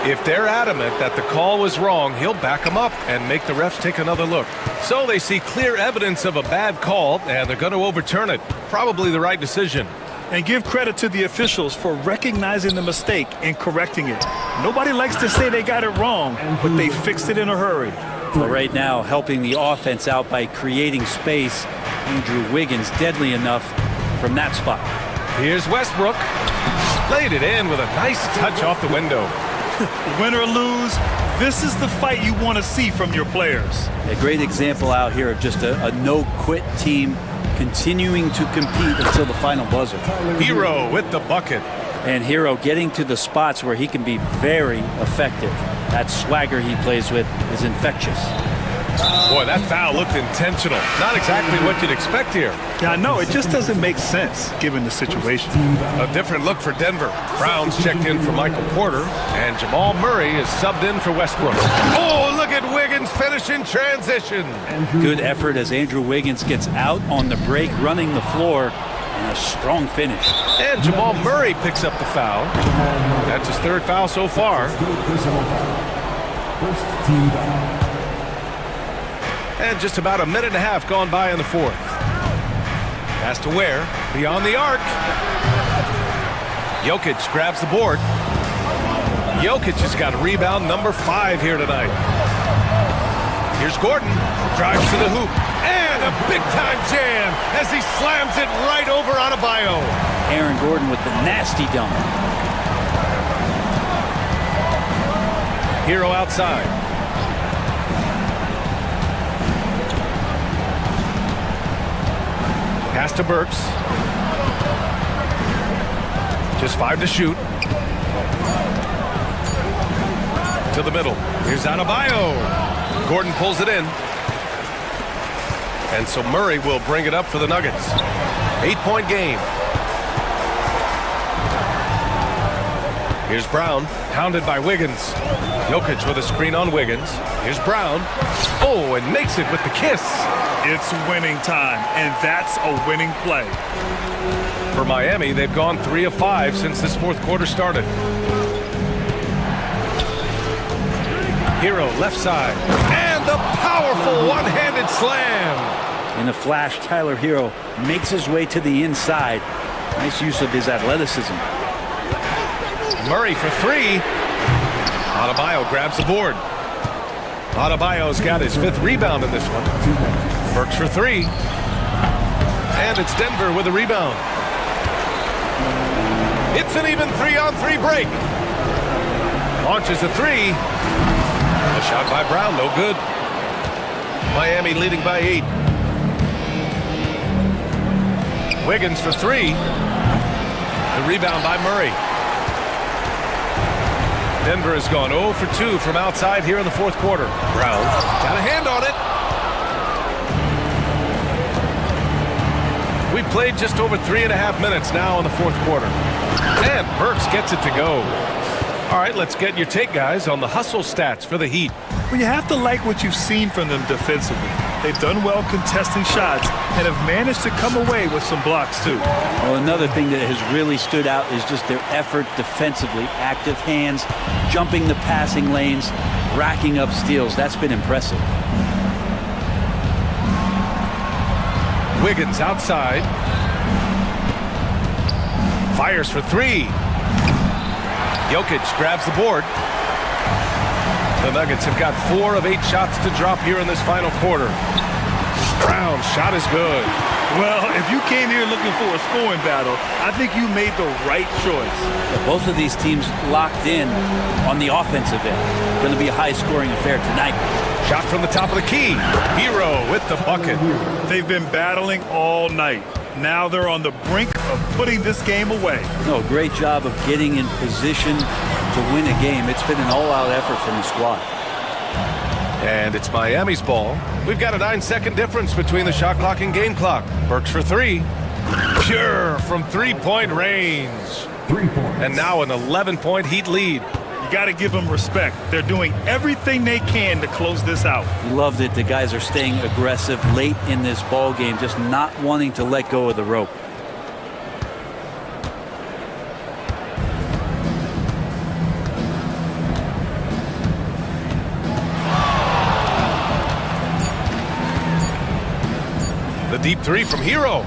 If they're adamant that the call was wrong, he'll back them up and make the refs take another look. So they see clear evidence of a bad call, and they're going to overturn it. Probably the right decision. And give credit to the officials for recognizing the mistake and correcting it. Nobody likes to say they got it wrong, but they fixed it in a hurry. Well, right now, helping the offense out by creating space. Andrew Wiggins deadly enough from that spot. Here's Westbrook. Laid it in with a nice touch off the window. Win or lose, this is the fight you want to see from your players. A great example out here of just a no-quit team continuing to compete until the final buzzer. Hero with the bucket. And Hero getting to the spots where he can be very effective. That swagger he plays with is infectious. Boy, that foul looked intentional. Not exactly what you'd expect here. Yeah, I know. It just doesn't make sense given the situation. A different look for Denver. Brown's checked in for Michael Porter, and Jamal Murray is subbed in for Westbrook. Oh, look at Wiggins finishing transition. Good effort as Andrew Wiggins gets out on the break, running the floor, and a strong finish. And Jamal Murray picks up the foul. That's his third foul so far. First team foul. And just about a minute and a half gone by in the fourth. Pass to Ware, beyond the arc. Jokic grabs the board. Jokic has got rebound number 5 here tonight. Here's Gordon, drives to the hoop, and a big-time jam as he slams it right over Adebayo. Aaron Gordon with the nasty dunk. Hero outside. Pass to Burks. Just 5 to shoot. To the middle. Here's Adebayo. Gordon pulls it in. And so Murray will bring it up for the Nuggets. 8-point game. Here's Brown, hounded by Wiggins. Jokic with a screen on Wiggins. Here's Brown. Oh, and makes it with the kiss. It's winning time, and that's a winning play. For Miami, they've gone 3 of 5 since this fourth quarter started. Hero left side. And the powerful one-handed slam. In a flash, Tyler Hero makes his way to the inside. Nice use of his athleticism. Murray for 3. Adebayo grabs the board. Adebayo's got his 5th rebound in this one. Burks for 3. And it's Denver with a rebound. It's an even 3-on-3 break. Launches a 3. A shot by Brown, no good. Miami leading by 8. Wiggins for 3. The rebound by Murray. Denver has gone 0 for 2 from outside here in the fourth quarter. Brown got a hand on it. We played just over 3.5 minutes now in the fourth quarter. And Burks gets it to go. All right, let's get your take, guys, on the hustle stats for the Heat. Well, you have to like what you've seen from them defensively. They've done well contesting shots and have managed to come away with some blocks too. Well, another thing that has really stood out is just their effort defensively. Active hands, jumping the passing lanes, racking up steals. That's been impressive. Wiggins outside. Fires for three. Jokic grabs the board. The Nuggets have got 4 of 8 shots to drop here in this final quarter. Brown's shot is good. Well, if you came here looking for a scoring battle, I think you made the right choice. Both of these teams locked in on the offensive end. Going to be a high-scoring affair tonight. Shot from the top of the key. Hero with the bucket. They've been battling all night. Now they're on the brink of putting this game away. No, great job of getting in position to win a game. It's been an all-out effort from the squad. And it's Miami's ball. We've got a 9-second difference between the shot clock and game clock. Burks for three. Pure from three-point range. 3 points. And now an 11-point Heat lead. You got to give them respect. They're doing everything they can to close this out. Love that the guys are staying aggressive late in this ball game, just not wanting to let go of the rope. The deep three from Hero.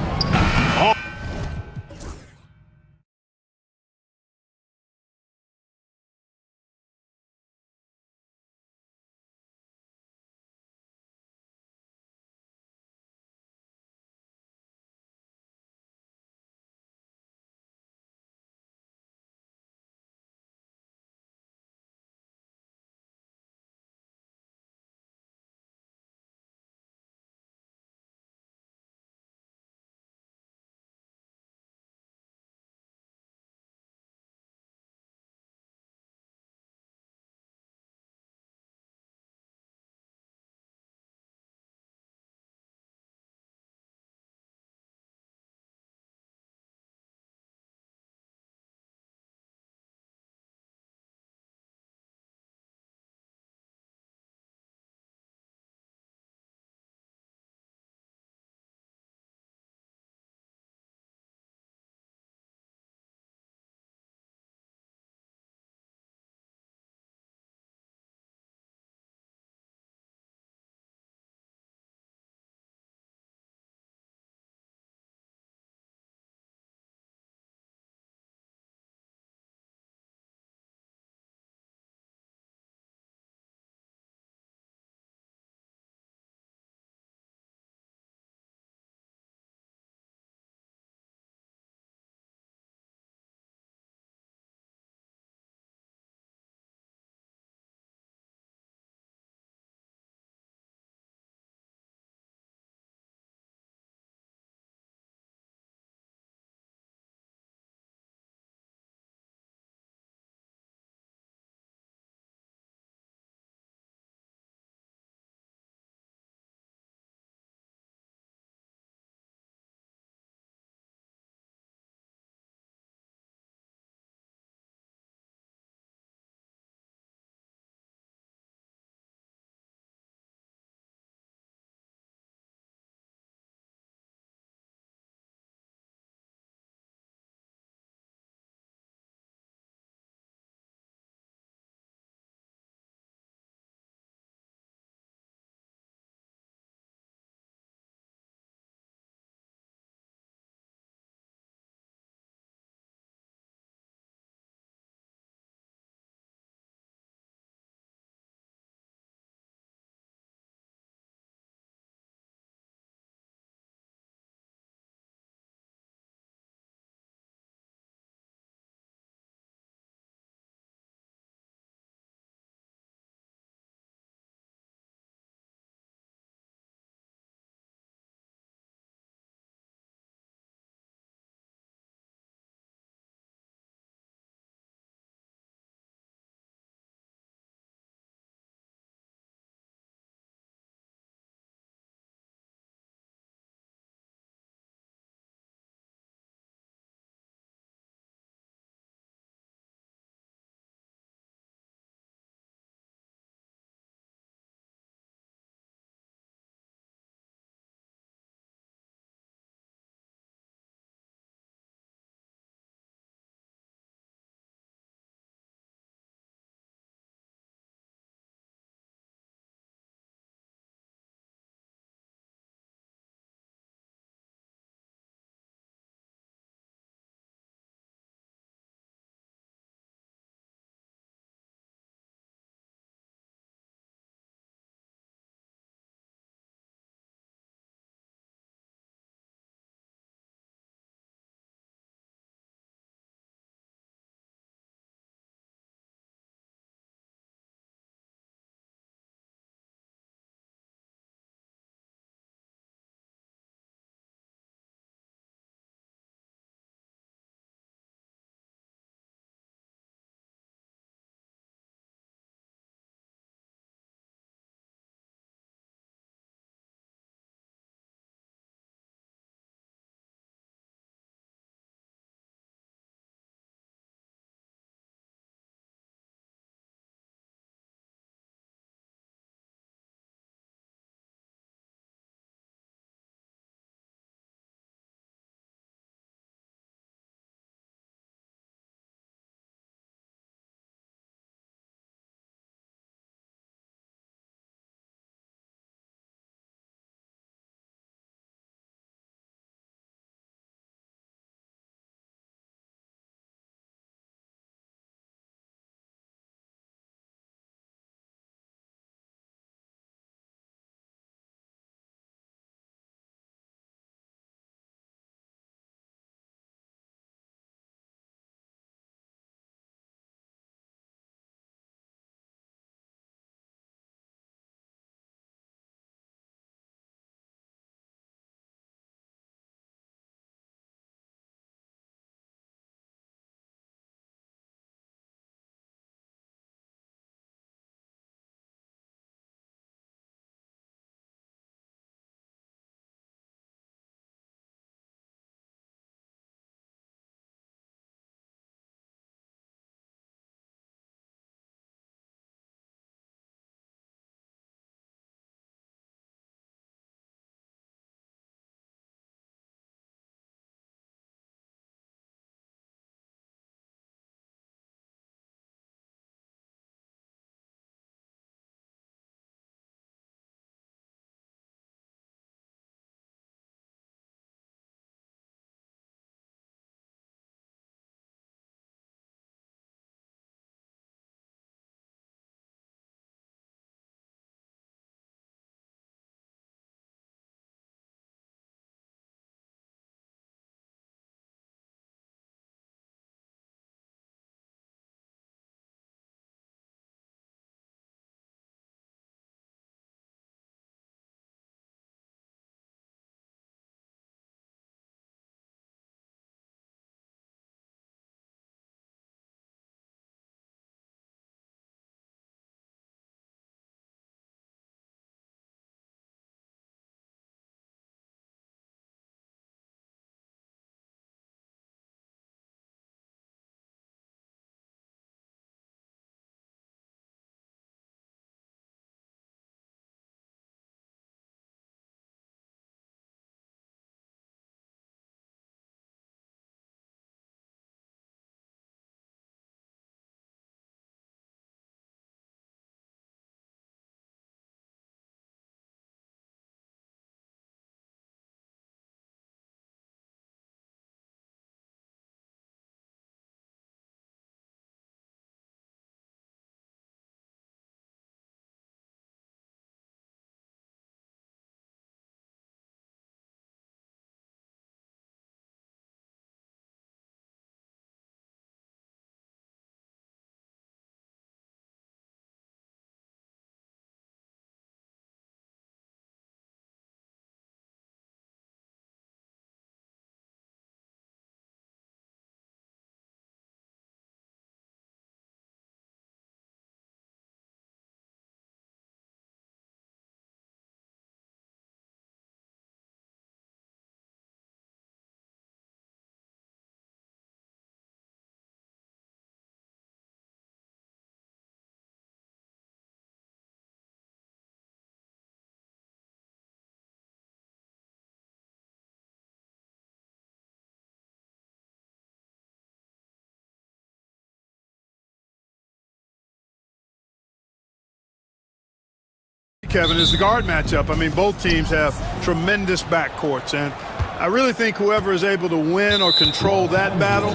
Kevin, is the guard matchup. I mean, both teams have tremendous backcourts, and I really think whoever is able to win or control that battle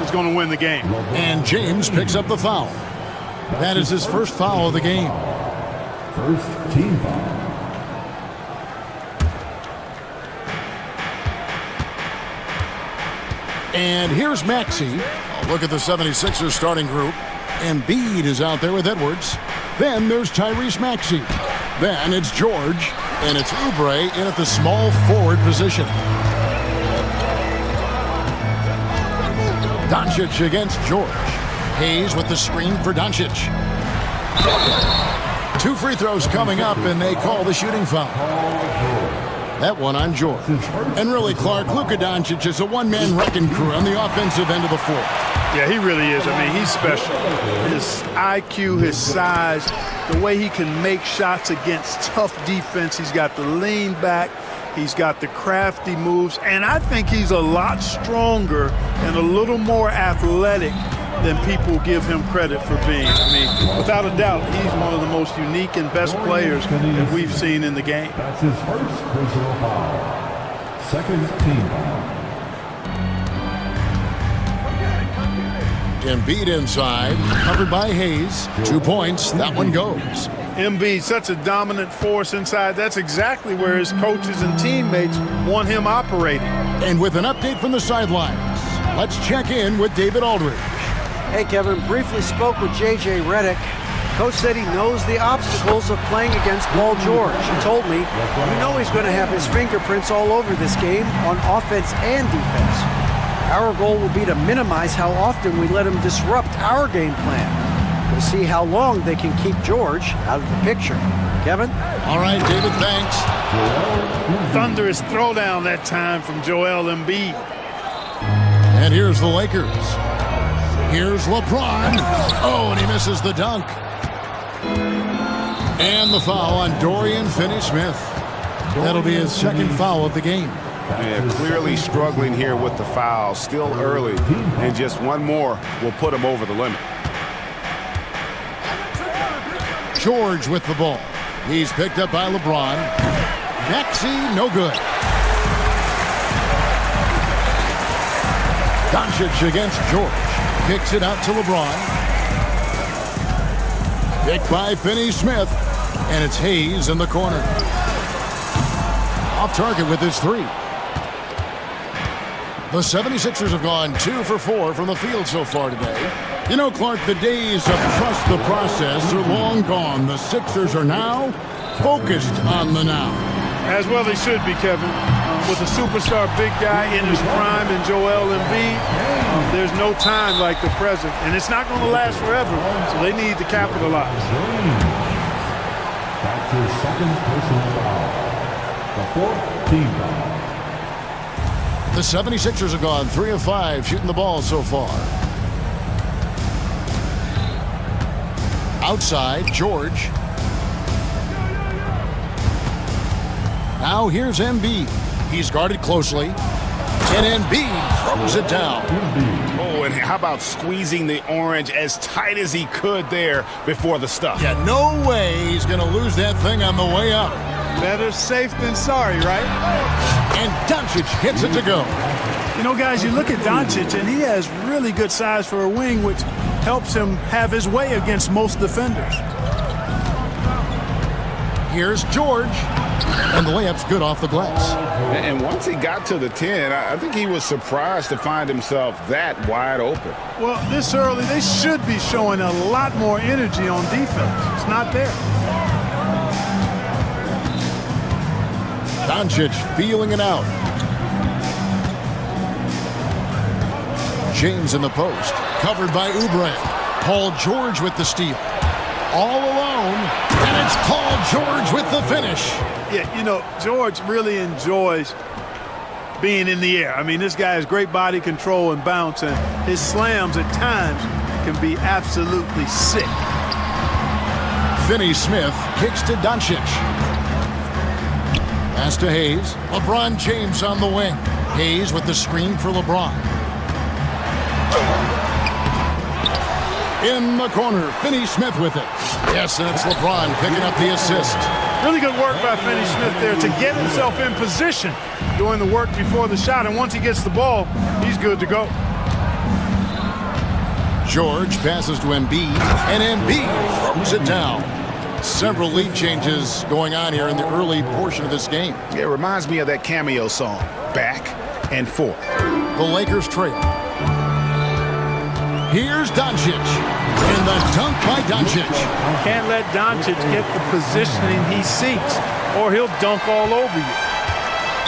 is going to win the game. And James picks up the foul. That is his first foul of the game. First team foul. And here's Maxey. Oh, look at the 76ers starting group. Embiid is out there with Edwards. Then there's Tyrese Maxey. Then it's George. And it's Oubre in at the small forward position. Doncic against George. Hayes with the screen for Doncic. 2 free throws coming up, and they call the shooting foul. That one on George. And really, Clark, Luka Doncic is a one-man wrecking crew on the offensive end of the floor. Yeah, he really is. I mean, he's special. His IQ, his size, the way he can make shots against tough defense. He's got the lean back. He's got the crafty moves. And I think he's a lot stronger and a little more athletic than people give him credit for being. I mean, without a doubt, he's one of the most unique and best players that we've seen in the game. That's his first personal foul. Second team foul. Embiid inside, covered by Hayes. 2 points, that one goes. Embiid, such a dominant force inside. That's exactly where his coaches and teammates want him operating. And with an update from the sidelines, let's check in with David Aldridge. Hey, Kevin, briefly spoke with J.J. Redick. Coach said he knows the obstacles of playing against Paul George. He told me, we know he's going to have his fingerprints all over this game on offense and defense. Our goal will be to minimize how often we let him disrupt our game plan. We'll see how long they can keep George out of the picture. Kevin? All right, David, thanks. Thunderous throwdown that time from Joel Embiid. And here's the Lakers. Here's LeBron. Oh, and he misses the dunk. And the foul on Dorian Finney-Smith. That'll be his second foul of the game. Yeah, clearly struggling here with the foul. Still early. And just one more will put him over the limit. George with the ball. He's picked up by LeBron. Maxey, no good. Doncic against George. Kicks it out to LeBron. Picked by Finney-Smith. And it's Hayes in the corner. Off target with his 3. The 76ers have gone 2 for 4 from the field so far today. You know, Clark, the days of trust the process are long gone. The Sixers are now focused on the now. As well they should be, Kevin. With a superstar big guy in his prime in Joel Embiid, there's no time like the present. And it's not going to last forever, so they need to capitalize. That's his second personal foul. The fourth team foul. The 76ers have gone 3 of 5 shooting the ball so far. Outside, George. Now here's Embiid. He's guarded closely. And Embiid throws it down. Oh, and how about squeezing the orange as tight as he could there before the stuff? Yeah, no way he's going to lose that thing on the way up. Better safe than sorry, right? And Doncic hits it to go. You know, guys, you look at Doncic, and he has really good size for a wing, which helps him have his way against most defenders. Here's George. And the layup's good off the glass. And once he got to the 10, I think he was surprised to find himself that wide open. Well, this early, they should be showing a lot more energy on defense. It's not there. Doncic feeling it out. James in the post. Covered by Oubre. Paul George with the steal. All alone. And it's Paul George with the finish. Yeah, you know, George really enjoys being in the air. I mean, this guy has great body control and bounce, and his slams at times can be absolutely sick. Finney-Smith kicks to Doncic. Pass to Hayes. LeBron James on the wing. Hayes with the screen for LeBron. In the corner, Finney Smith with it. Yes, and it's LeBron picking up the assist. Really good work by Finney Smith there to get himself in position, doing the work before the shot. And once he gets the ball, he's good to go. George passes to Embiid, and Embiid throws it down. Several lead changes going on here in the early portion of this game. It reminds me of that cameo song, Back and Forth. The Lakers trail. Here's Doncic, and the dunk by Doncic. Can't let Doncic get the positioning he seeks, or he'll dunk all over you.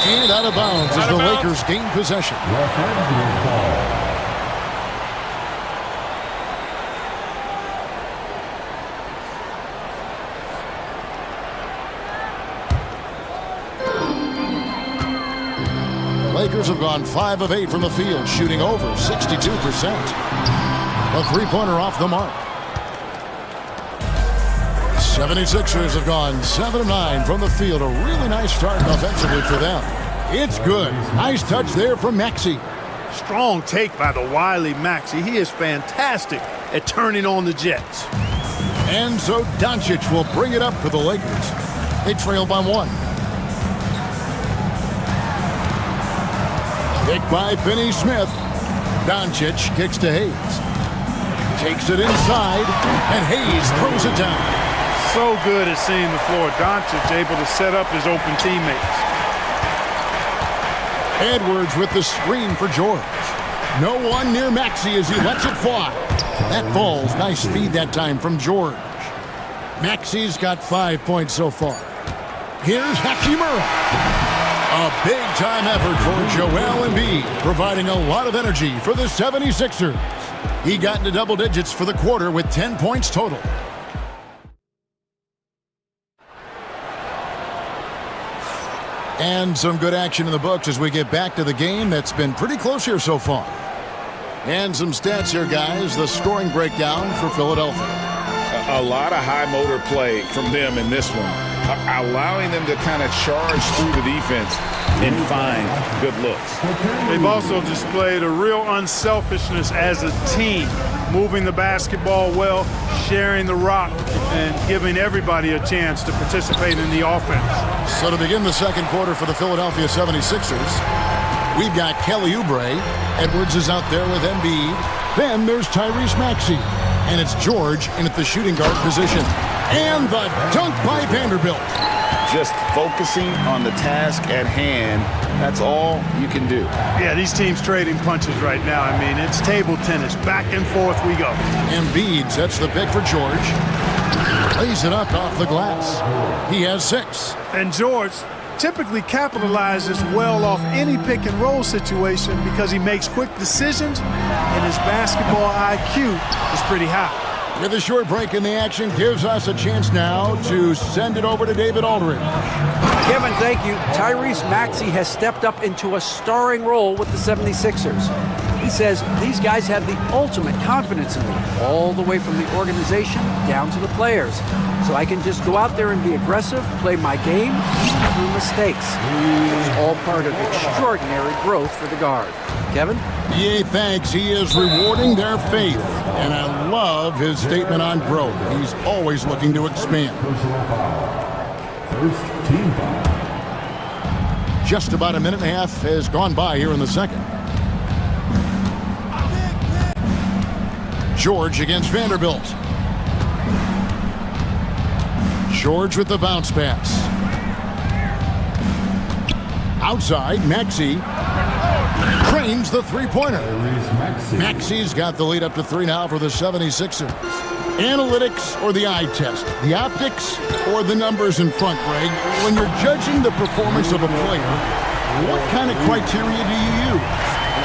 And out of bounds as the Lakers gain possession. The Lakers have gone 5 of 8 from the field, shooting over 62%. A three-pointer off the mark. 76ers have gone 7 of 9 from the field. A really nice start offensively for them. It's good. Nice touch there from Maxey. Strong take by the wily Maxey. He is fantastic at turning on the Jets. And so Doncic will bring it up for the Lakers. They trail by 1. Picked by Finney Smith. Doncic kicks to Hayes. Takes it inside, and Hayes throws it down. So good at seeing the floor. Doncic able to set up his open teammates. Edwards with the screen for George. No one near Maxey as he lets it fly. That falls. Nice feed that time from George. Maxey's got 5 points so far. Here's Hachimura. A big-time effort for Joel Embiid, providing a lot of energy for the 76ers. He got into double digits for the quarter with 10 points total. And some good action in the books as we get back to the game that's been pretty close here so far. And some stats here, guys. The scoring breakdown for Philadelphia. A lot of high motor play from them in this one, allowing them to kind of charge through the defense and find good looks. They've also displayed a real unselfishness as a team, moving the basketball well, sharing the rock, and giving everybody a chance to participate in the offense. So to begin the second quarter for the Philadelphia 76ers, we've got Kelly Oubre. Edwards is out there with Embiid. Then there's Tyrese Maxey. And it's George in at the shooting guard position. And the dunk by Vanderbilt. Just focusing on the task at hand, that's all you can do. Yeah, these teams trading punches right now. I mean, it's table tennis. Back and forth we go. Embiid sets the pick for George. Lays it up off the glass. He has 6. And George typically capitalizes well off any pick and roll situation because he makes quick decisions and his basketball IQ is pretty high. With a short break in the action, gives us a chance now to send it over to David Aldridge. Kevin, thank you. Tyrese Maxey has stepped up into a starring role with the 76ers. He says these guys have the ultimate confidence in me, all the way from the organization down to the players. So I can just go out there and be aggressive, play my game, through mistakes. It's all part of extraordinary growth for the guard. Kevin? Yeah, thanks. He is rewarding their faith. And I love his statement on growth. He's always looking to expand. First team foul. Just about a minute and a half has gone by here in the second. George against Vanderbilt. George with the bounce pass. Outside, Maxey trains the three-pointer. Maxey's got the lead up to 3 now for the 76ers. Analytics or the eye test? The optics or the numbers in front, Greg? When you're judging the performance of a player, what kind of criteria do you use?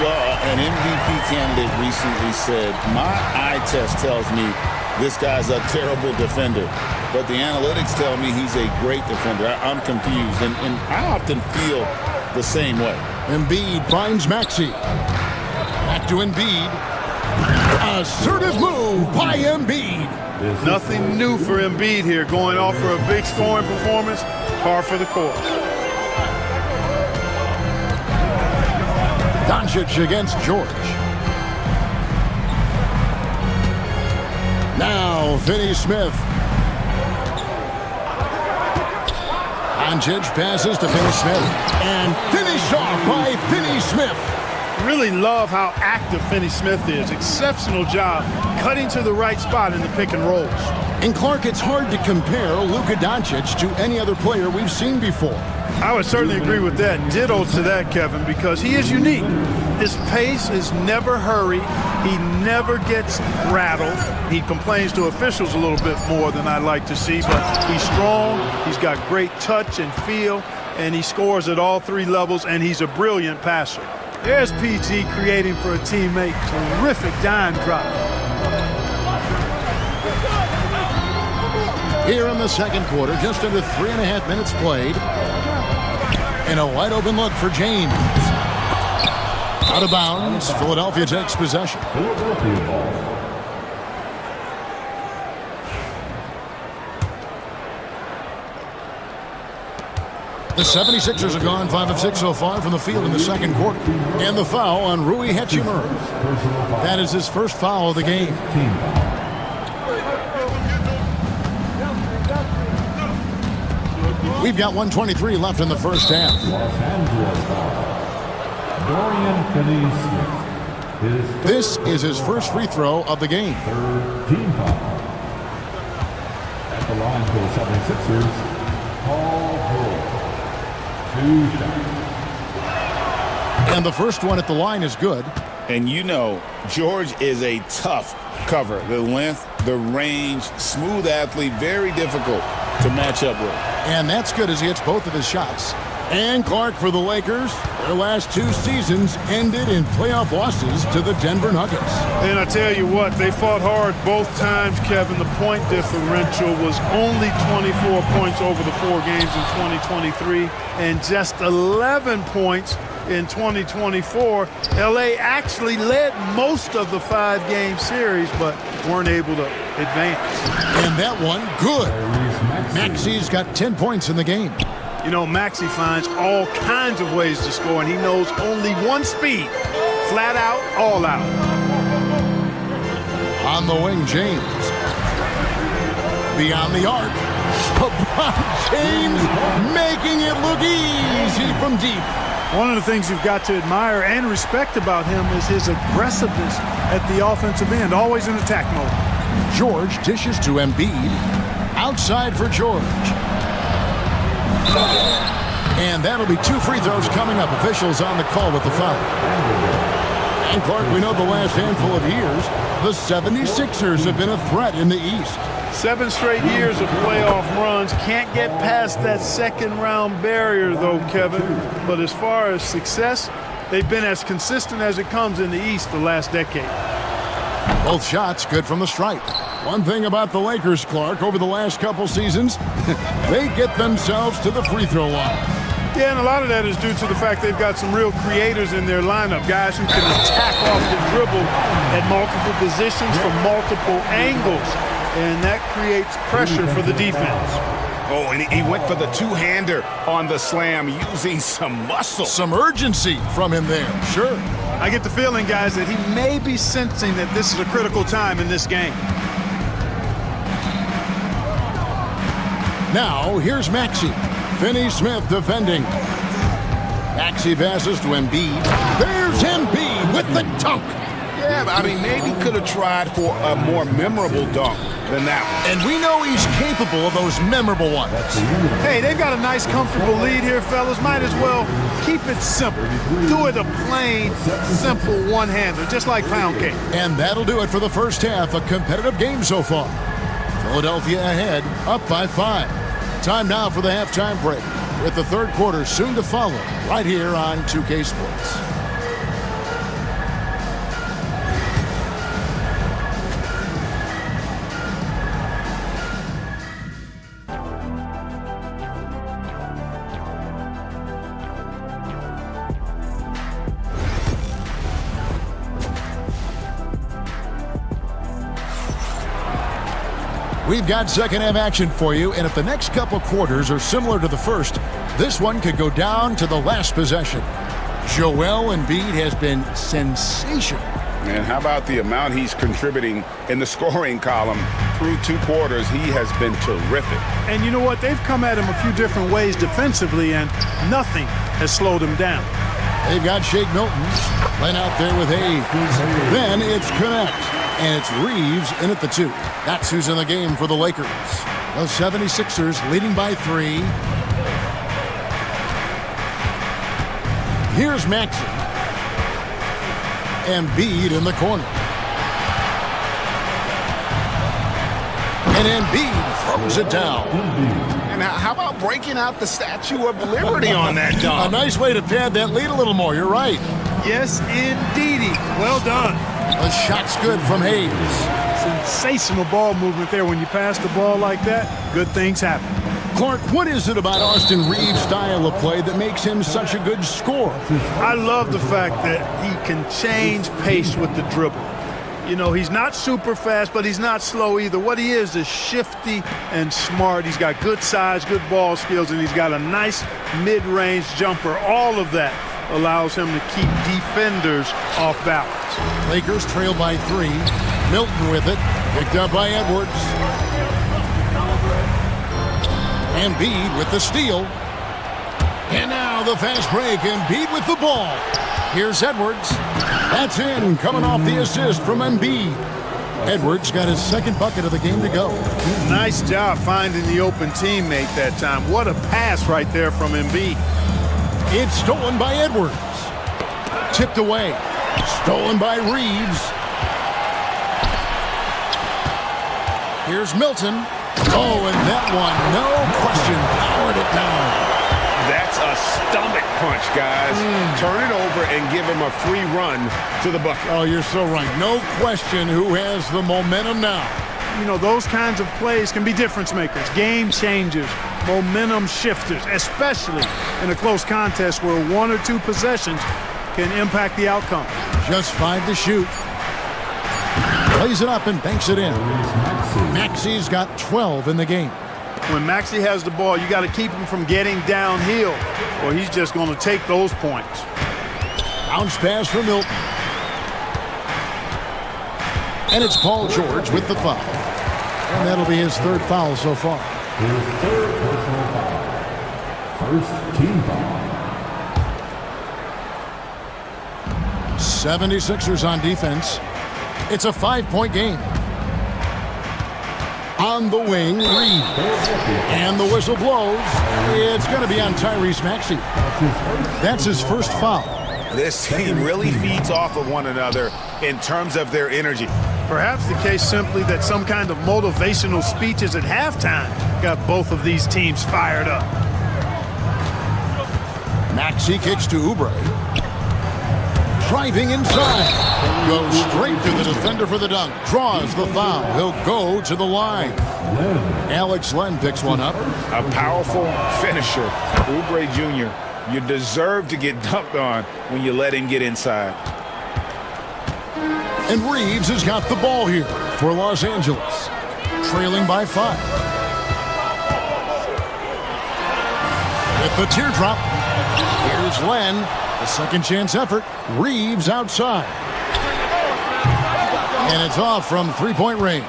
Well, an MVP candidate recently said, my eye test tells me this guy's a terrible defender, but the analytics tell me he's a great defender. I'm confused, and I often feel the same way. Embiid finds Maxey. Back to Embiid. Assertive move by Embiid. Nothing new for Embiid here, going off for a big scoring performance, par for the course. Doncic against George. Now, Finney Smith. Doncic passes to Finney Smith. And finished off by Finney Smith. Really love how active Finney Smith is. Exceptional job cutting to the right spot in the pick and rolls. And Clark, it's hard to compare Luka Doncic to any other player we've seen before. I would certainly agree with that. Ditto to that, Kevin, because he is unique. His pace is never hurried. He never gets rattled. He complains to officials a little bit more than I'd like to see, but he's strong. He's got great touch and feel, and he scores at all three levels, and he's a brilliant passer. There's PG creating for a teammate. Terrific dime drop. Here in the second quarter, just under 3.5 minutes played. And a wide open look for James. Out of bounds, Philadelphia takes possession. The 76ers have gone 5 of 6 so far from the field in the second quarter. And the foul on Rui Hachimura. That is his first foul of the game. We've got 1:23 left in the first half. This is his first free throw of the game. Team foul. At the line for the 76ers, Paul George. 2 shots. And the first one at the line is good. And you know, George is a tough cover. The length, the range, smooth athlete, very difficult to match up with. And that's good as he hits both of his shots. And Clark for the Lakers. Their last 2 seasons ended in playoff losses to the Denver Nuggets. And I tell you what, they fought hard both times, Kevin. The point differential was only 24 points over the 4 games in 2023 and just 11 points in 2024. LA actually led most of the 5-game series, but weren't able to advance. And that one, good. Maxi's got 10 points in the game. You know, Maxey finds all kinds of ways to score, and he knows only one speed. Flat out, all out. On the wing, James. Beyond the arc. LeBron James making it look easy from deep. One of the things you've got to admire and respect about him is his aggressiveness at the offensive end, always in attack mode. George dishes to Embiid. Outside for George. And that'll be 2 free throws coming up. Officials on the call with the foul. And Clark, we know the last handful of years, the 76ers have been a threat in the East. 7 straight years of playoff runs. Can't get past that second-round barrier, though, Kevin. But as far as success, they've been as consistent as it comes in the East the last decade. Both shots good from the stripe. One thing about the Lakers, Clark, over the last couple seasons, they get themselves to the free throw line. Yeah, and a lot of that is due to the fact they've got some real creators in their lineup, guys who can attack off the dribble at multiple positions from multiple angles, and that creates pressure for the defense. Oh, and he went for the two-hander on the slam, using some muscle. Some urgency from him there, sure. I get the feeling, guys, that he may be sensing that this is a critical time in this game. Now, here's Maxey. Finney Smith defending. Maxey passes to Embiid. There's Embiid with the dunk. Yeah, I mean, maybe could have tried for a more memorable dunk than that one. And we know he's capable of those memorable ones. Hey, they've got a nice, comfortable lead here, fellas. Might as well keep it simple. Do it a plain, simple one-hander, just like pound cake. And that'll do it for the first half. A competitive game so far. Philadelphia ahead, up by 5. Time now for the halftime break, with the third quarter soon to follow, right here on 2K Sports. We've got second half action for you, and if the next couple quarters are similar to the first, this one could go down to the last possession. Joel Embiid has been sensational And how about the amount he's contributing in the scoring column through 2 quarters? He has been terrific. And you know what? They've come at him a few different ways defensively, and nothing has slowed him down. They've got Shake Milton laying out there with Hayes. Then it's Connect, and it's Reeves in at the 2. That's who's in the game for the Lakers. The 76ers leading by 3. Here's Maxey. Embiid in the corner. And Embiid throws it down. And how about breaking out the Statue of Liberty on that A dunk? nice way to pad that lead a little more. You're right. Yes, indeedy. Well done. The shot's good from Hayes. Sensational ball movement there. When you pass the ball like that, good things happen. Clark, what is it about Austin Reeves' style of play that makes him such a good scorer? I love the fact that he can change pace with the dribble. You know, he's not super fast, but he's not slow either. What he is shifty and smart. He's got good size, good ball skills, and he's got a nice mid-range jumper. All of that allows him to keep defenders off balance. Lakers trail by 3. Milton with it. Picked up by Edwards. Embiid with the steal. And now the fast break. Embiid with the ball. Here's Edwards. That's in, coming off the assist from Embiid. Edwards got his 2nd bucket of the game to go. Nice job finding the open teammate that time. What a pass right there from Embiid. It's stolen by Edwards. Tipped away. Stolen by Reeves. Here's Milton. Oh, and that one, no question, powered it down. That's a stomach punch, guys. Turn it over and give him a free run to the bucket. Oh, you're so right. No question who has the momentum now. You know, those kinds of plays can be difference makers, game changers, momentum shifters, especially in a close contest where 1 or 2 possessions can impact the outcome. Just 5 to shoot. Plays it up and banks it in. Maxey's got 12 in the game. When Maxey has the ball, you got to keep him from getting downhill, or he's just going to take those points. Bounce pass for Milton. And it's Paul George with the foul. And that'll be his 3rd foul so far. His 3rd personal foul. First team foul. 76ers on defense. It's a 5-point game. On the wing, Reed. And the whistle blows. It's going to be on Tyrese Maxey. That's his 1st foul. This team really feeds off of one another in terms of their energy. Perhaps the case simply that some kind of motivational speeches at halftime got both of these teams fired up. Maxey kicks to Oubre. Driving inside. Goes straight to the defender for the dunk. Draws the foul. He'll go to the line. Alex Len picks one up. A powerful finisher. Oubre Jr., you deserve to get dunked on when you let him get inside. And Reeves has got the ball here for Los Angeles. Trailing by 5. With the teardrop. Here's Len. A 2nd chance effort. Reeves outside. And it's off from 3-point range.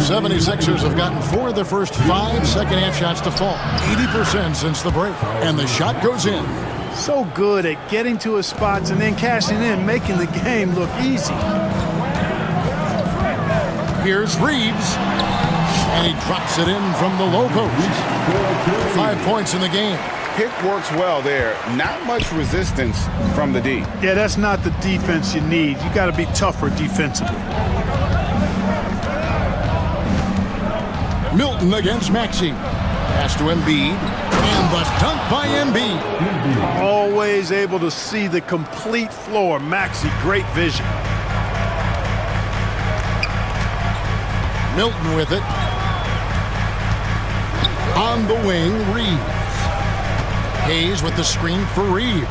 76ers have gotten 4 of their first 5 second-half shots to fall. 80% since the break. And the shot goes in. So good at getting to his spots and then cashing in, making the game look easy. Here's Reeves. And he drops it in from the low post. 5 points in the game. Pick works well there. Not much resistance from the D. Yeah, that's not the defense you need. You got to be tougher defensively. Milton against Maxey. Pass to Embiid. And the dunk by Embiid. Always able to see the complete floor. Maxey, great vision. Milton with it. On the wing, Reeves. Hayes with the screen for Reeves.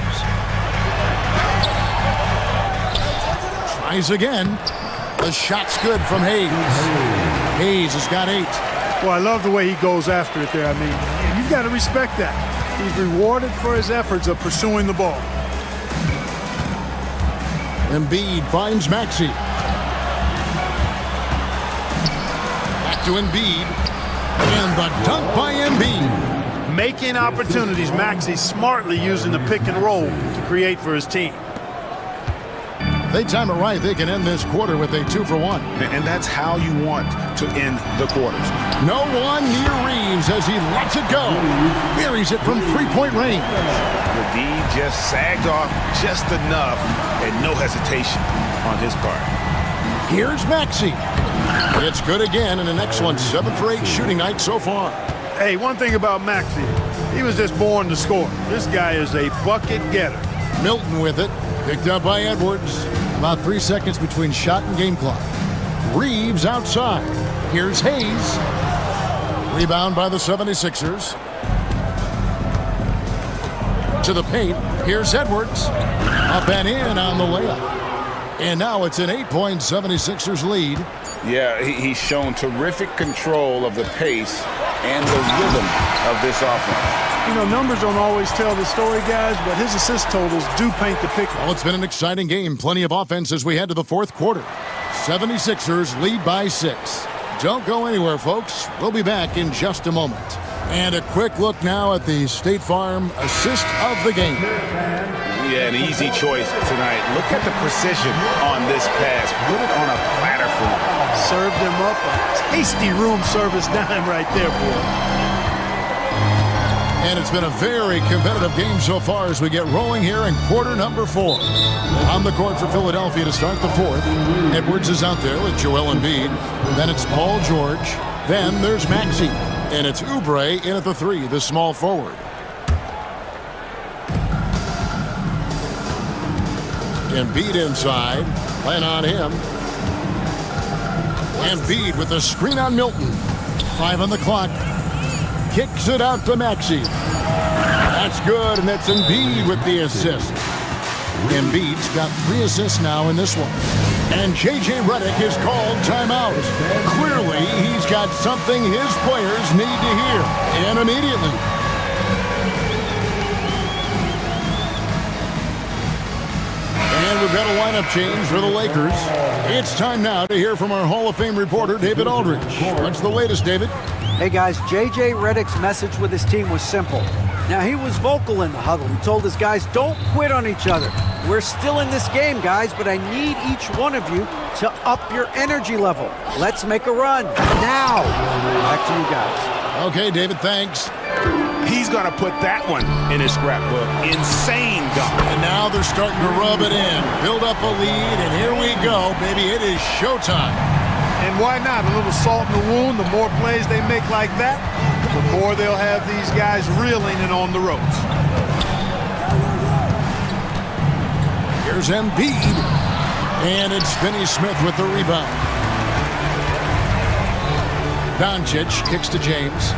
Tries again. The shot's good from Hayes. Hayes has got 8. Well, I love the way he goes after it there. I mean, you've got to respect that. He's rewarded for his efforts of pursuing the ball. Embiid finds Maxey. Back to Embiid. And the dunk by Embiid. Making opportunities. Maxey smartly using the pick and roll to create for his team. They time it right. They can end this quarter with a 2-for-1. And that's how you want to end the quarters. No one near Reeves as he lets it go. Buries it from three-point range. The D just sagged off just enough and no hesitation on his part. Here's Maxey. It's good again in an excellent 7-for-8 shooting night so far. Hey, one thing about Maxey, he was just born to score. This guy is a bucket getter. Milton with it. Picked up by Edwards. About 3 seconds between shot and game clock. Reeves outside. Here's Hayes. Rebound by the 76ers. To the paint. Here's Edwards. Up and in on the layup. And now it's an 8-point 76ers lead. Yeah, he's shown terrific control of the pace and the rhythm of this offense. You know, numbers don't always tell the story, guys, but his assist totals do paint the picture. Well, it's been an exciting game. Plenty of offense as we head to the fourth quarter. 76ers lead by 6. Don't go anywhere, folks. We'll be back in just a moment. And a quick look now at the State Farm assist of the game. Yeah, an easy choice tonight. Look at the precision on this pass. Put it on a platter for him. Served him up a tasty room service dime right there, boy. And it's been a very competitive game so far as we get rolling here in quarter number 4. On the court for Philadelphia to start the fourth. Edwards is out there with Joel Embiid. Then it's Paul George. Then there's Maxey. And it's Oubre in at the 3, the small forward. Embiid inside. Playing on him. Embiid with the screen on Milton. 5 on the clock. Kicks it out to Maxey. That's good, and that's Embiid with the assist. Embiid's got 3 assists now in this one. And J.J. Redick is called timeout. Clearly, he's got something his players need to hear, and immediately. And we've got a lineup change for the Lakers. It's time now to hear from our Hall of Fame reporter, David Aldridge. What's the latest, David? Hey guys, J.J. Redick's message with his team was simple. Now, he was vocal in the huddle. He told his guys, don't quit on each other. We're still in this game, guys, but I need each one of you to up your energy level. Let's make a run. Now. Back to you guys. Okay, David, thanks. He's going to put that one in his scrapbook. Insane dunk. And now they're starting to rub it in. Build up a lead, and here we go, baby. It is showtime. And why not? A little salt in the wound. The more plays they make like that, the more they'll have these guys reeling and on the ropes. Here's Embiid. And it's Finney Smith with the rebound. Doncic kicks to James.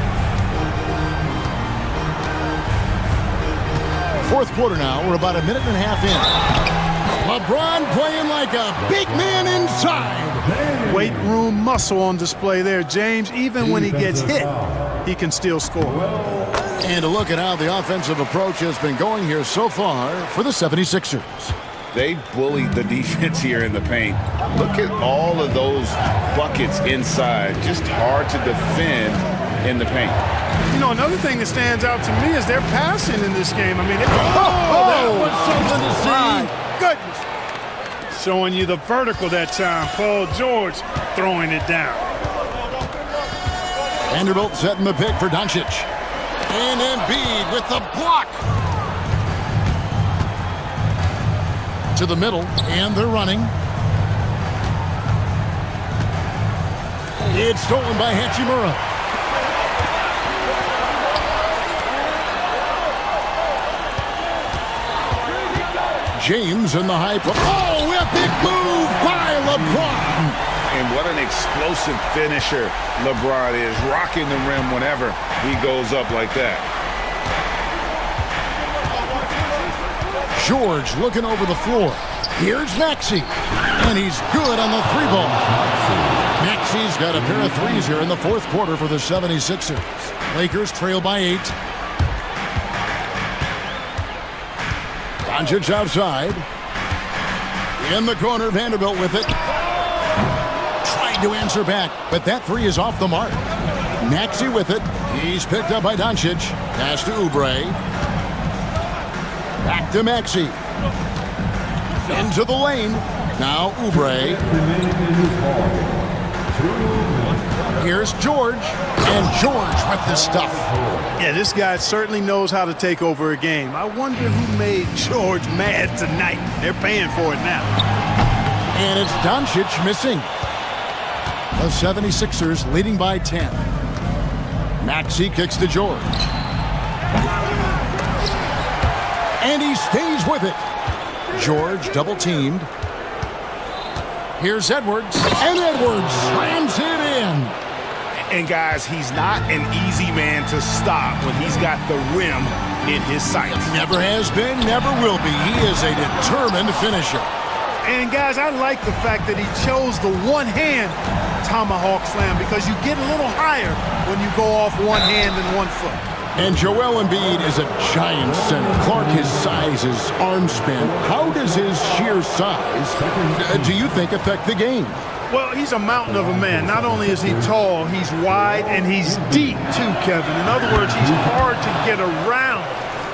Fourth quarter now. We're about a minute and a half in. LeBron playing like a big man inside. Weight room muscle on display there, James. Even when he gets hit, he can still score. And a look at how the offensive approach has been going here so far for the 76ers. They bullied the defense here in the paint. Look at all of those buckets inside. Just hard to defend in the paint. You know, another thing that stands out to me is their passing in this game. I mean, that was something to see. My goodness. Showing you the vertical that time. Paul George throwing it down. Vanderbilt setting the pick for Doncic. And Embiid with the block. To the middle, and they're running. It's stolen by Hachimura. James in the high post. Oh, a big move by LeBron. And what an explosive finisher LeBron is. Rocking the rim whenever he goes up like that. George looking over the floor. Here's Maxey. And he's good on the 3-ball. Maxey's got a pair of threes here in the fourth quarter for the 76ers. Lakers trail by 8. Doncic outside. In the corner, Vanderbilt with it. Trying to answer back, but that three is off the mark. Maxey with it. He's picked up by Doncic. Pass to Oubre. Back to Maxey. Into the lane. Now Oubre. Here's George. And George with the stuff. Yeah, this guy certainly knows how to take over a game. I wonder who made George mad tonight. They're paying for it now. And it's Doncic missing. The 76ers leading by 10. Maxey kicks to George. And he stays with it. George double teamed. Here's Edwards. And Edwards slams it in. And guys, he's not an easy man to stop when he's got the rim in his sights. Never has been, never will be. He is a determined finisher. And guys, I like the fact that he chose the one-hand tomahawk slam because you get a little higher when you go off one hand and one foot. And Joel Embiid is a giant center. Clark, his size, his arm span. How does his sheer size, do you think, affect the game? Well, he's a mountain of a man. Not only is he tall, he's wide, and he's deep too, Kevin. In other words, he's hard to get around.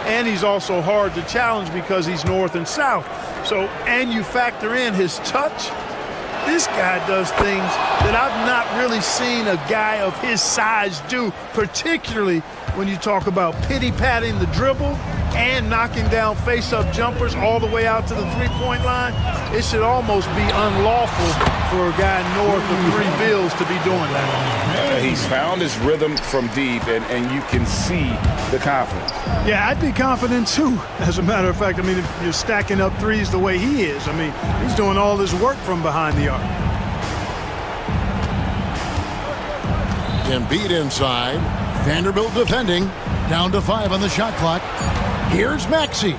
And he's also hard to challenge because he's north and south. So, and you factor in his touch, this guy does things that I've not really seen a guy of his size do, particularly when you talk about pity-patting the dribble and knocking down face-up jumpers all the way out to the three-point line. It should almost be unlawful for a guy north of 3 bills to be doing that. He's found his rhythm from deep, and you can see the confidence. Yeah, I'd be confident too. As a matter of fact, I mean, if you're stacking up threes the way he is, I mean, he's doing all this work from behind the arc. Embiid inside. Vanderbilt defending. Down to 5 on the shot clock. Here's Maxey.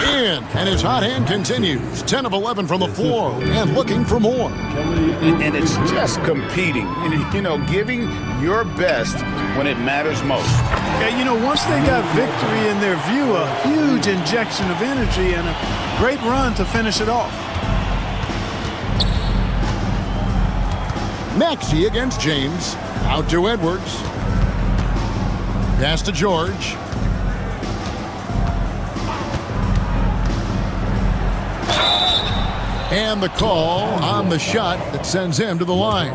In, and his hot hand continues. 10 of 11 from the floor, and looking for more. And it's just competing, you know, giving your best when it matters most. Yeah, you know, once they got victory in their view, a huge injection of energy and a great run to finish it off. Maxey against James. Out to Edwards. Pass to George. And the call on the shot that sends him to the line.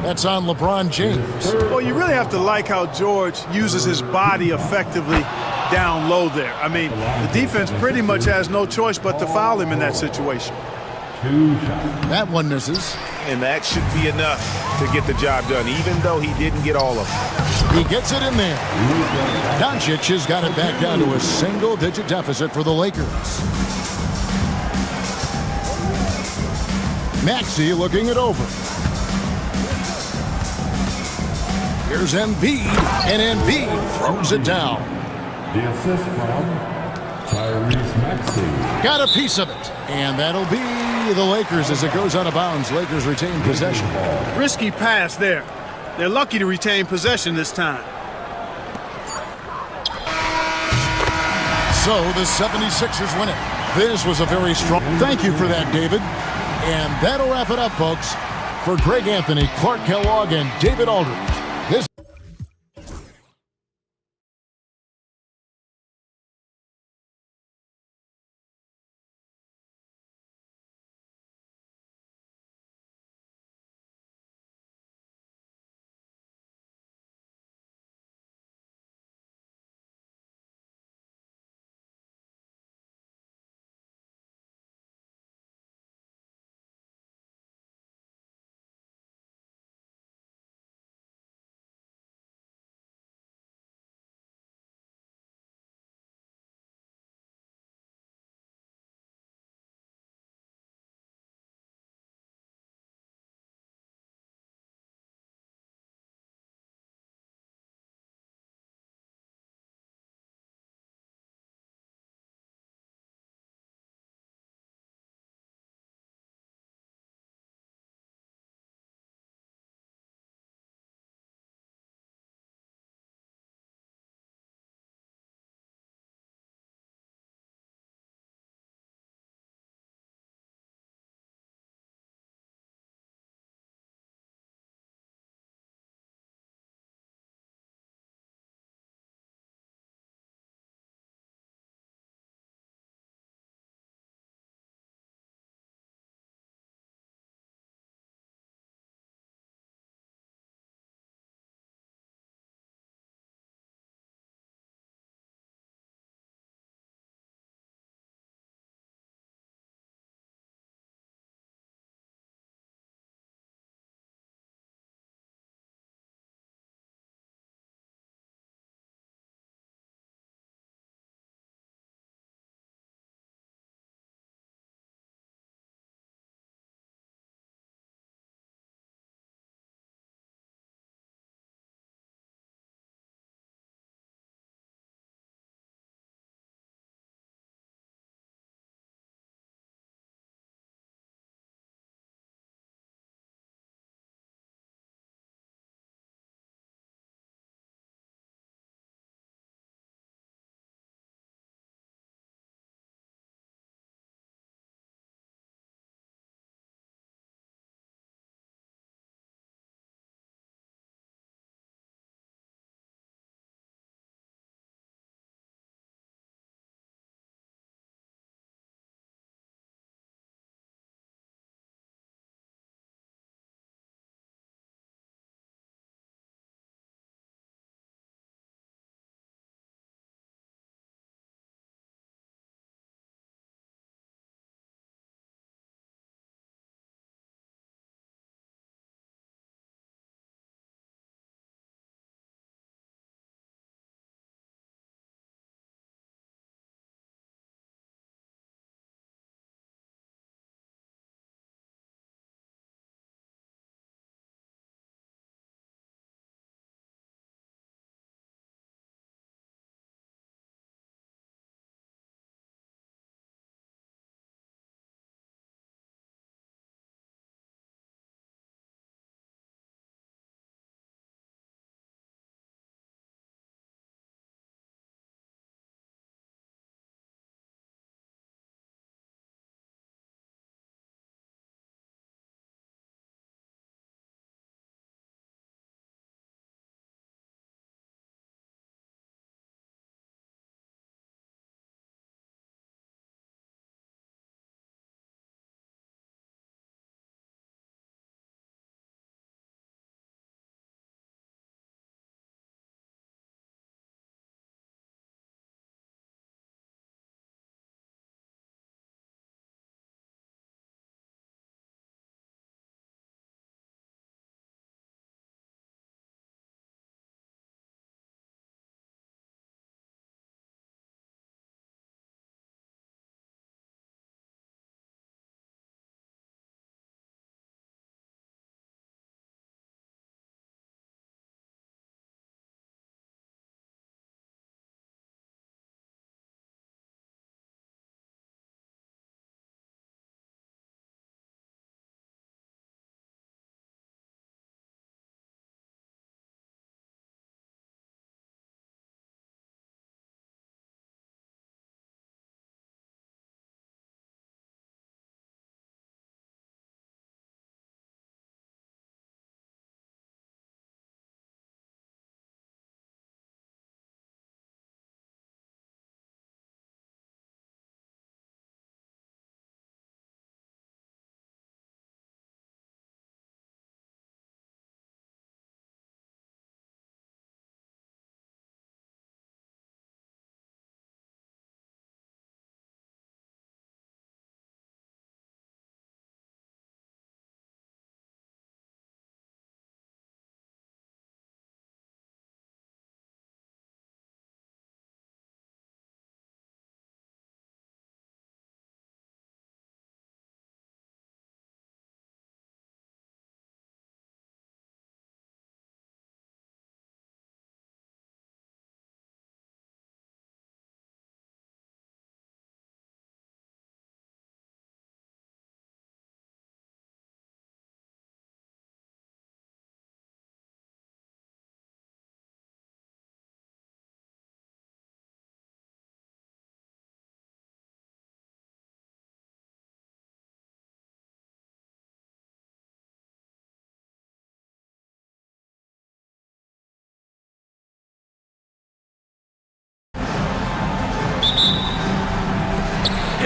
That's on LeBron James. Well, you really have to like how George uses his body effectively down low there. I mean, the defense pretty much has no choice but to foul him in that situation. That one misses. And that should be enough to get the job done, even though he didn't get all of it. He gets it in there. Doncic has got it back down to a single-digit deficit for the Lakers. Maxey looking it over. Here's Embiid, and Embiid throws it down. The assist from Tyrese Maxey. Got a piece of it, and that'll be the Lakers as it goes out of bounds. Lakers retain possession. Risky pass there. They're lucky to retain possession this time. So the 76ers win it. This was a very strong... Thank you for that, David. And that'll wrap it up, folks. For Greg Anthony, Clark Kellogg, and David Aldridge.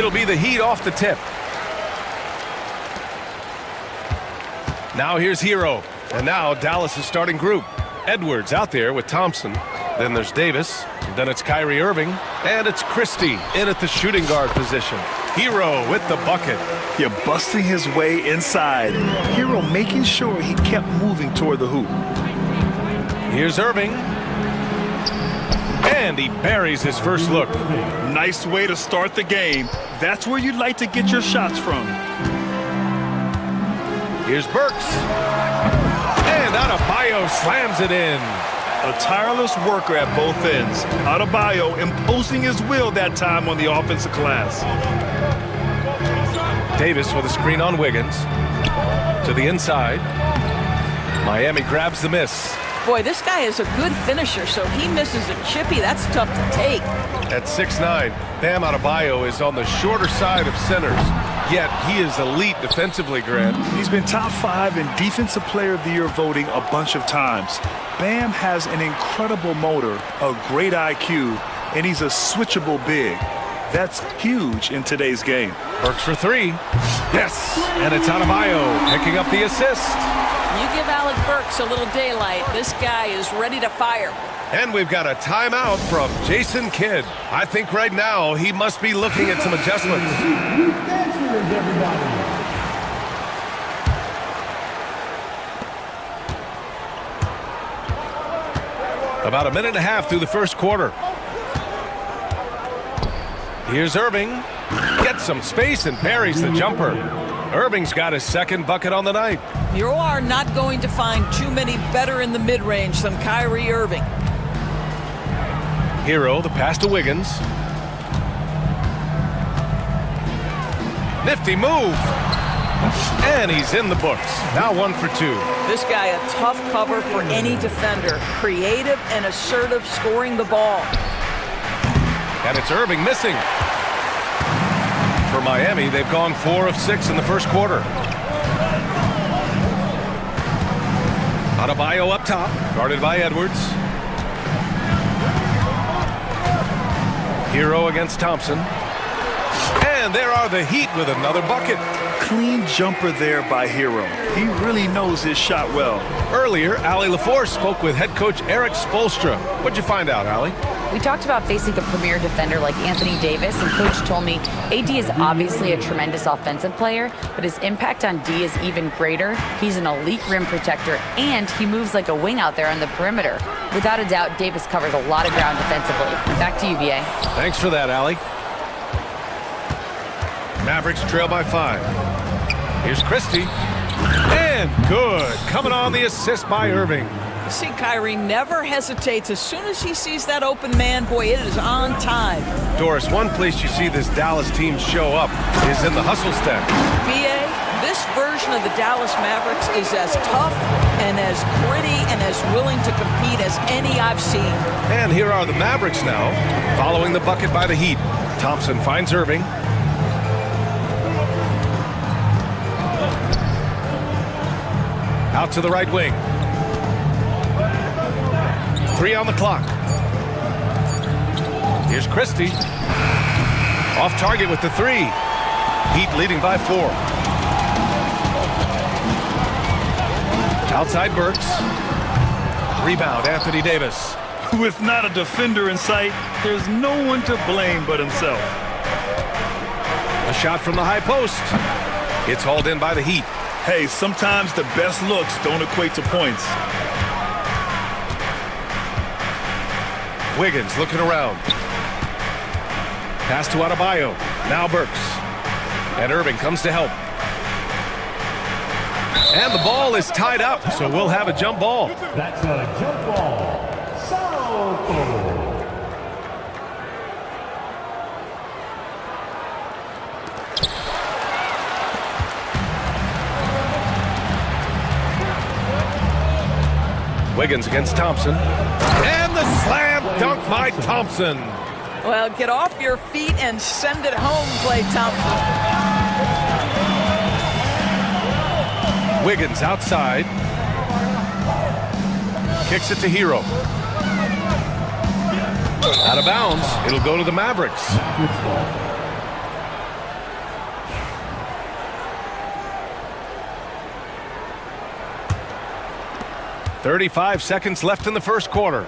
It'll be the Heat off the tip. Now here's Hero. And now Dallas' starting group. Edwards out there with Thompson. Then there's Davis. Then it's Kyrie Irving. And it's Christie in at the shooting guard position. Hero with the bucket. Yeah, busting his way inside. Hero making sure he kept moving toward the hoop. Here's Irving. And he buries his first look. Nice way to start the game. That's where you'd like to get your shots from. Here's Burks. And Adebayo slams it in. A tireless worker at both ends. Adebayo imposing his will that time on the offensive glass. Davis with a screen on Wiggins. To the inside. Miami grabs the miss. Boy, this guy is a good finisher, so he misses a chippy. That's tough to take. At 6'9", Bam Adebayo is on the shorter side of centers. Yet he is elite defensively, Grant. He's been top 5 in Defensive Player of the Year voting a bunch of times. Bam has an incredible motor, a great IQ, and he's a switchable big. That's huge in today's game. Burks for 3. Yes! And it's Adebayo picking up the assist. You give Alec Burks a little daylight, this guy is ready to fire. And we've got a timeout from Jason Kidd. I think right now he must be looking at some adjustments. About a minute and a half through the first quarter. Here's Irving. Gets some space and buries the jumper. Irving's got his second bucket on the night. You are not going to find too many better in the mid-range than Kyrie Irving. Hero, the pass to Wiggins. Nifty move. And he's in the books. Now 1 for 2. This guy a tough cover for any defender. Creative and assertive scoring the ball. And it's Irving missing. For Miami, they've gone 4 of 6 in the first quarter. Adebayo up top, guarded by Edwards. Hero against Thompson. And there are the Heat with another bucket. Clean jumper there by Hero. He really knows his shot well. Earlier, Allie LaForce spoke with head coach Eric Spoelstra. What'd you find out, Allie? We talked about facing a premier defender like Anthony Davis, and Coach told me AD is obviously a tremendous offensive player, but his impact on D is even greater. He's an elite rim protector, and he moves like a wing out there on the perimeter. Without a doubt, Davis covers a lot of ground defensively. Back to you, BA. Thanks for that, Allie. Mavericks trail by 5. Here's Christie. And good. Coming on the assist by Irving. You see, Kyrie never hesitates. As soon as he sees that open man, boy, it is on time. Doris, one place you see this Dallas team show up is in the hustle step. BA, this version of the Dallas Mavericks is as tough and as gritty and as willing to compete as any I've seen. And here are the Mavericks now, following the bucket by the Heat. Thompson finds Irving. Out to the right wing. 3 on the clock. Here's Christie. Off target with the 3. Heat leading by 4. Outside Burks. Rebound, Anthony Davis. With not a defender in sight, there's no one to blame but himself. A shot from the high post. It's hauled in by the Heat. Hey, sometimes the best looks don't equate to points. Wiggins looking around. Pass to Adebayo. Now Burks. And Irving comes to help. And the ball is tied up, so we'll have a jump ball. That's a jump ball. South. Wiggins against Thompson. And the slam dunk by Thompson. Well, get off your feet and send it home, Klay Thompson. Wiggins outside. Kicks it to Hero. Out of bounds. It'll go to the Mavericks. 35 seconds left in the first quarter.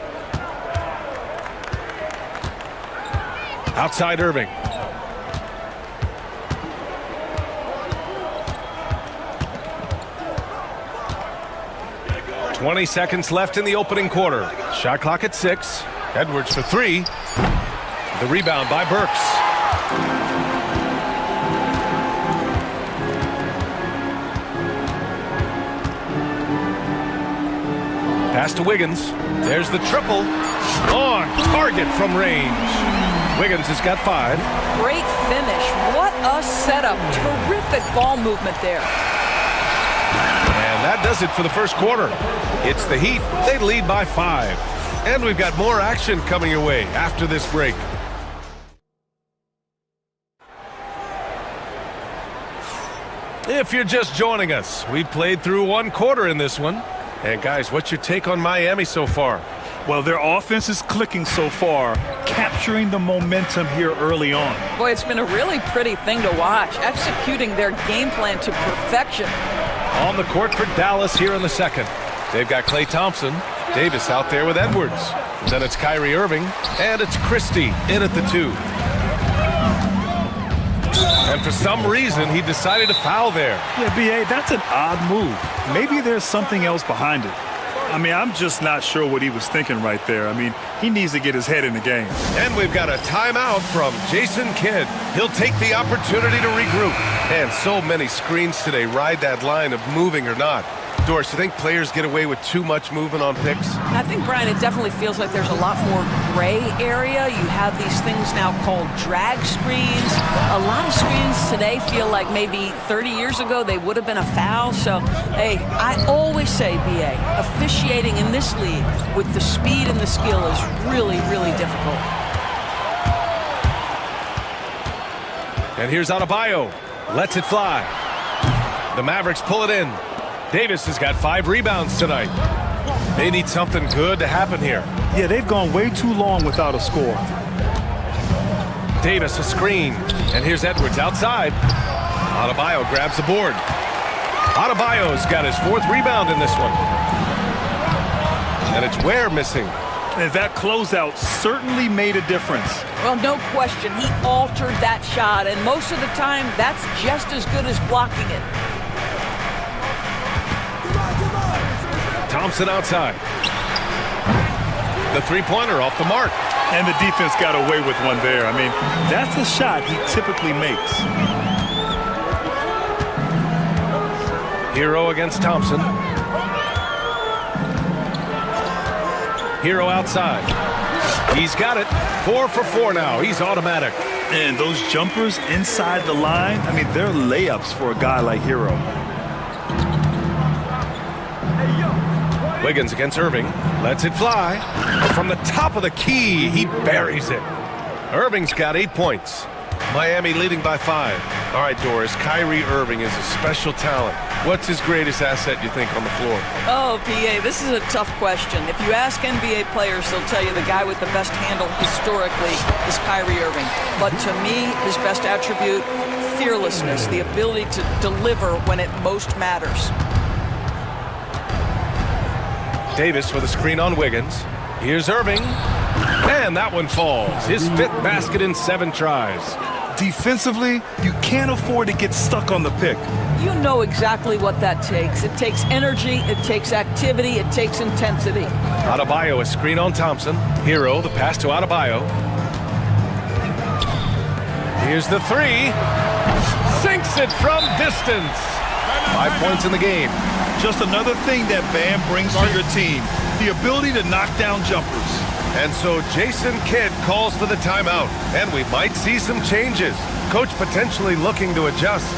Outside Irving. "20 seconds left in the opening quarter. Shot clock at 6. Edwards for 3. The rebound by Burks. Pass to Wiggins. There's the triple. On target from range. Wiggins has got 5. Great finish. What a setup. Terrific ball movement there. And that does it for the first quarter. It's the Heat. They lead by 5. And we've got more action coming your way after this break. If you're just joining us, we played through one quarter in this one. And guys, what's your take on Miami so far? Well, their offense is clicking so far, capturing the momentum here early on. Boy, it's been a really pretty thing to watch, executing their game plan to perfection. On the court for Dallas here in the second. They've got Klay Thompson. Davis out there with Edwards. Then it's Kyrie Irving, and it's Christie in at the 2. And for some reason, he decided to foul there. Yeah, B.A., that's an odd move. Maybe there's something else behind it. I mean, I'm just not sure what he was thinking right there. I mean, he needs to get his head in the game. And we've got a timeout from Jason Kidd. He'll take the opportunity to regroup. And so many screens today ride that line of moving or not. Doris, you think players get away with too much movement on picks? I think, Brian, it definitely feels like there's a lot more gray area. You have these things now called drag screens. A lot of screens today feel like maybe 30 years ago they would have been a foul. So, hey, I always say, B.A., officiating in this league with the speed and the skill is really, really difficult. And here's Adebayo. Lets it fly. The Mavericks pull it in. Davis has got 5 rebounds tonight. They need something good to happen here. Yeah, they've gone way too long without a score. Davis a screen. And here's Edwards outside. Adebayo grabs the board. Adebayo's got his 4th rebound in this one. And it's Ware missing. And that closeout certainly made a difference. Well, no question. He altered that shot. And most of the time, that's just as good as blocking it. Thompson outside. The three-pointer off the mark. And the defense got away with one there. I mean, that's a shot he typically makes. Hero against Thompson. Hero outside. He's got it. 4 for 4 now. He's automatic. And those jumpers inside the line, I mean, they're layups for a guy like Hero. Wiggins against Irving. Lets it fly. From the top of the key, he buries it. Irving's got 8 points. Miami leading by 5. All right, Doris, Kyrie Irving is a special talent. What's his greatest asset, you think, on the floor? Oh, PA, this is a tough question. If you ask NBA players, they'll tell you the guy with the best handle historically is Kyrie Irving. But to me, his best attribute, fearlessness, the ability to deliver when it most matters. Davis with a screen on Wiggins. Here's Irving. And that one falls. His 5th basket in 7 tries. Defensively, you can't afford to get stuck on the pick. You know exactly what that takes. It takes energy, it takes activity, it takes intensity. Adebayo a screen on Thompson. Hero, the pass to Adebayo. Here's the 3. Sinks it from distance. 5 points in the game. Just another thing that Bam brings to your team, the ability to knock down jumpers. And so Jason Kidd calls for the timeout, and we might see some changes. Coach potentially looking to adjust.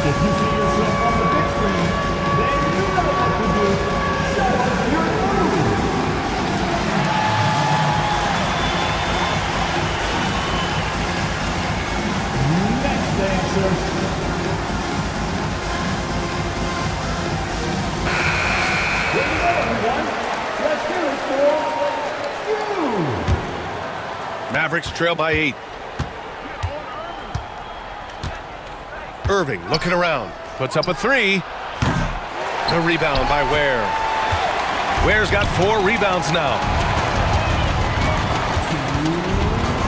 If you see yourself on the big screen, then you know what to do. Shut up, you're moving. Next answer. Here we go, everyone. Let's do it for you. Mavericks trail by 8. Irving looking around. Puts up a three. The rebound by Ware. Ware's got 4 rebounds now.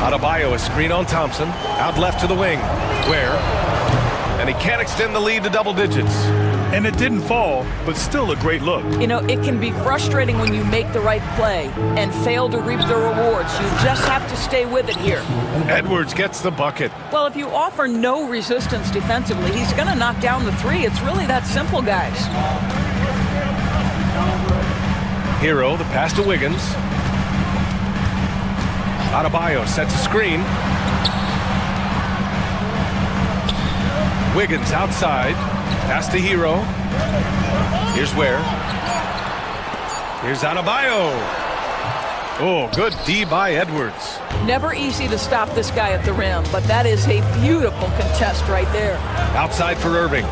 Adebayo, a screen on Thompson. Out left to the wing. Ware. And he can't extend the lead to double digits. And it didn't fall, but still a great look. You know, it can be frustrating when you make the right play and fail to reap the rewards. You just have to stay with it here. Edwards gets the bucket. Well, if you offer no resistance defensively, he's going to knock down the three. It's really that simple, guys. Hero, the pass to Wiggins. Adebayo sets a screen. Wiggins outside. Pass to Hero. Here's Ware. Here's Adebayo. Oh, good D by Edwards. Never easy to stop this guy at the rim, but that is a beautiful contest right there. Outside for Irving.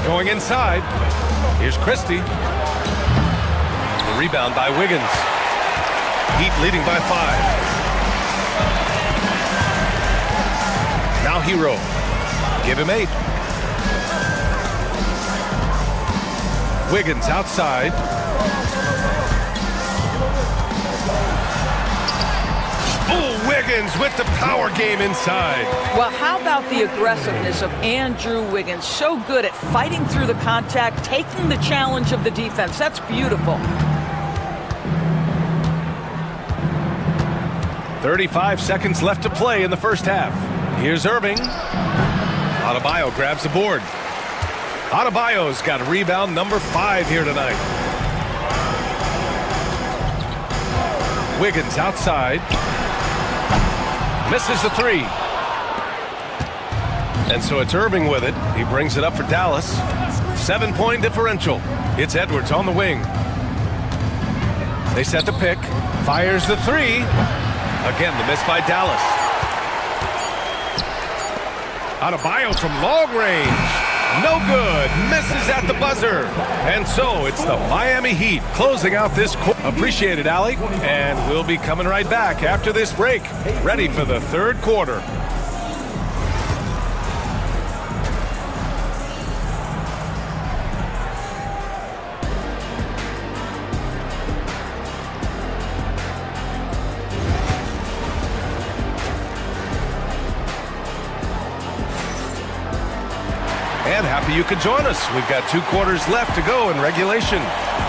Going inside. Here's Christie. The rebound by Wiggins. Heat leading by 5. Now Hero. Give him 8. Wiggins outside. Oh, Wiggins with the power game inside. Well, how about the aggressiveness of Andrew Wiggins? So good at fighting through the contact, taking the challenge of the defense. That's beautiful. 35 seconds left to play in the first half. Here's Irving. Adebayo grabs the board. Adebayo's got rebound number 5 here tonight. Wiggins outside. Misses the 3. And so it's Irving with it. He brings it up for Dallas. 7-point differential. It's Edwards on the wing. They set the pick. Fires the 3. Again, the miss by Dallas. Adebayo from long range. No good. Misses at the buzzer. And so it's the Miami Heat closing out this quarter. Appreciate it, Allie. And we'll be coming right back after this break. Ready for the third quarter. And happy you could join us. We've got 2 quarters left to go in regulation.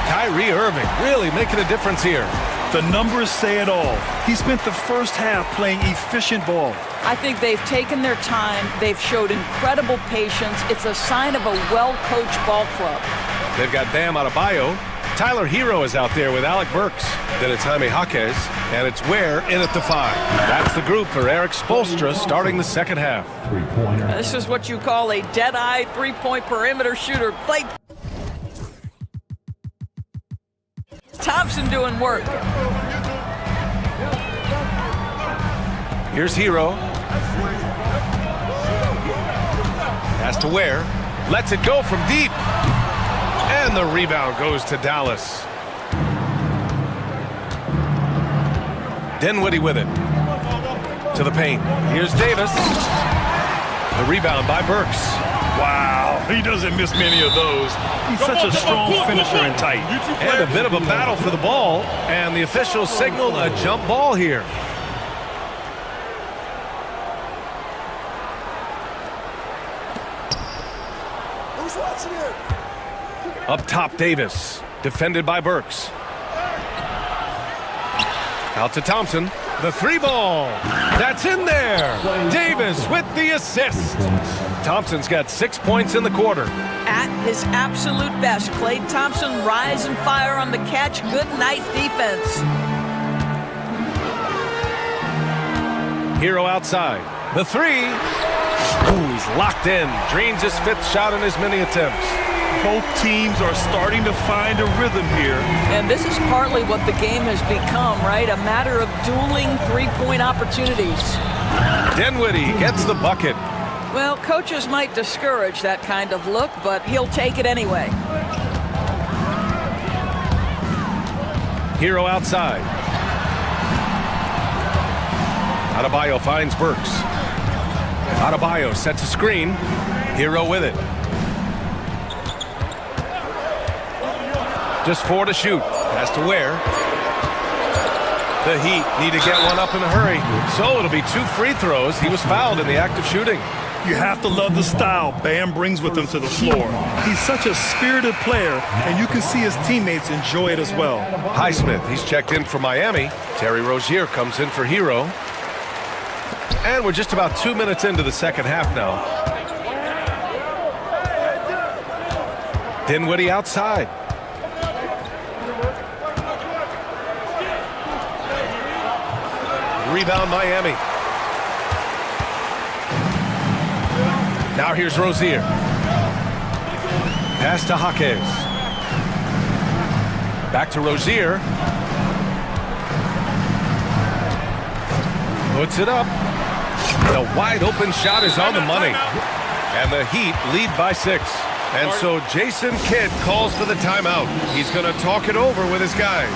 Kyrie Irving really making a difference here. The numbers say it all. He spent the first half playing efficient ball. I think they've taken their time. They've showed incredible patience. It's a sign of a well-coached ball club. They've got Bam Adebayo. Tyler Hero is out there with Alec Burks. Then it's Jaime Jaquez. And it's Ware in at the 5. That's the group for Eric Spoelstra starting the second half. This is what you call a dead-eye three-point perimeter shooter. Klay Thompson doing work. Here's Hero. Has to Ware. Lets it go from deep. And the rebound goes to Dallas. Dinwiddie with it. To the paint. Here's Davis. The rebound by Burks. Wow, he doesn't miss many of those. He's such a strong finisher and tight. And a bit of a battle for the ball. And the officials signal a jump ball here. Who's watching here? Up top, Davis. Defended by Burks. Out to Thompson. The 3 ball. That's in there. Davis with the assist. Thompson's got 6 points in the quarter. At his absolute best, Klay Thompson rise and fire on the catch. Good night defense. Hero outside. The 3. Ooh, he's locked in. Drains his 5th shot in as many attempts. Both teams are starting to find a rhythm here. And this is partly what the game has become, right? A matter of dueling three-point opportunities. Dinwiddie gets the bucket. Well, coaches might discourage that kind of look, but he'll take it anyway. Hero outside. Adebayo finds Burks. Adebayo sets a screen. Hero with it. Just 4 to shoot. Has to wear. The Heat need to get one up in a hurry. So it'll be 2 free throws. He was fouled in the act of shooting. You have to love the style Bam brings with him to the floor. He's such a spirited player, and you can see his teammates enjoy it as well. Highsmith, he's checked in for Miami. Terry Rozier comes in for Hero. And we're just about 2 minutes into the second half now. Dinwiddie outside. Rebound Miami. Now here's Rozier. Pass to Hawkes. Back to Rozier. Puts it up. The wide open shot is on the money. And the Heat lead by 6. And so Jason Kidd calls for the timeout. He's going to talk it over with his guys.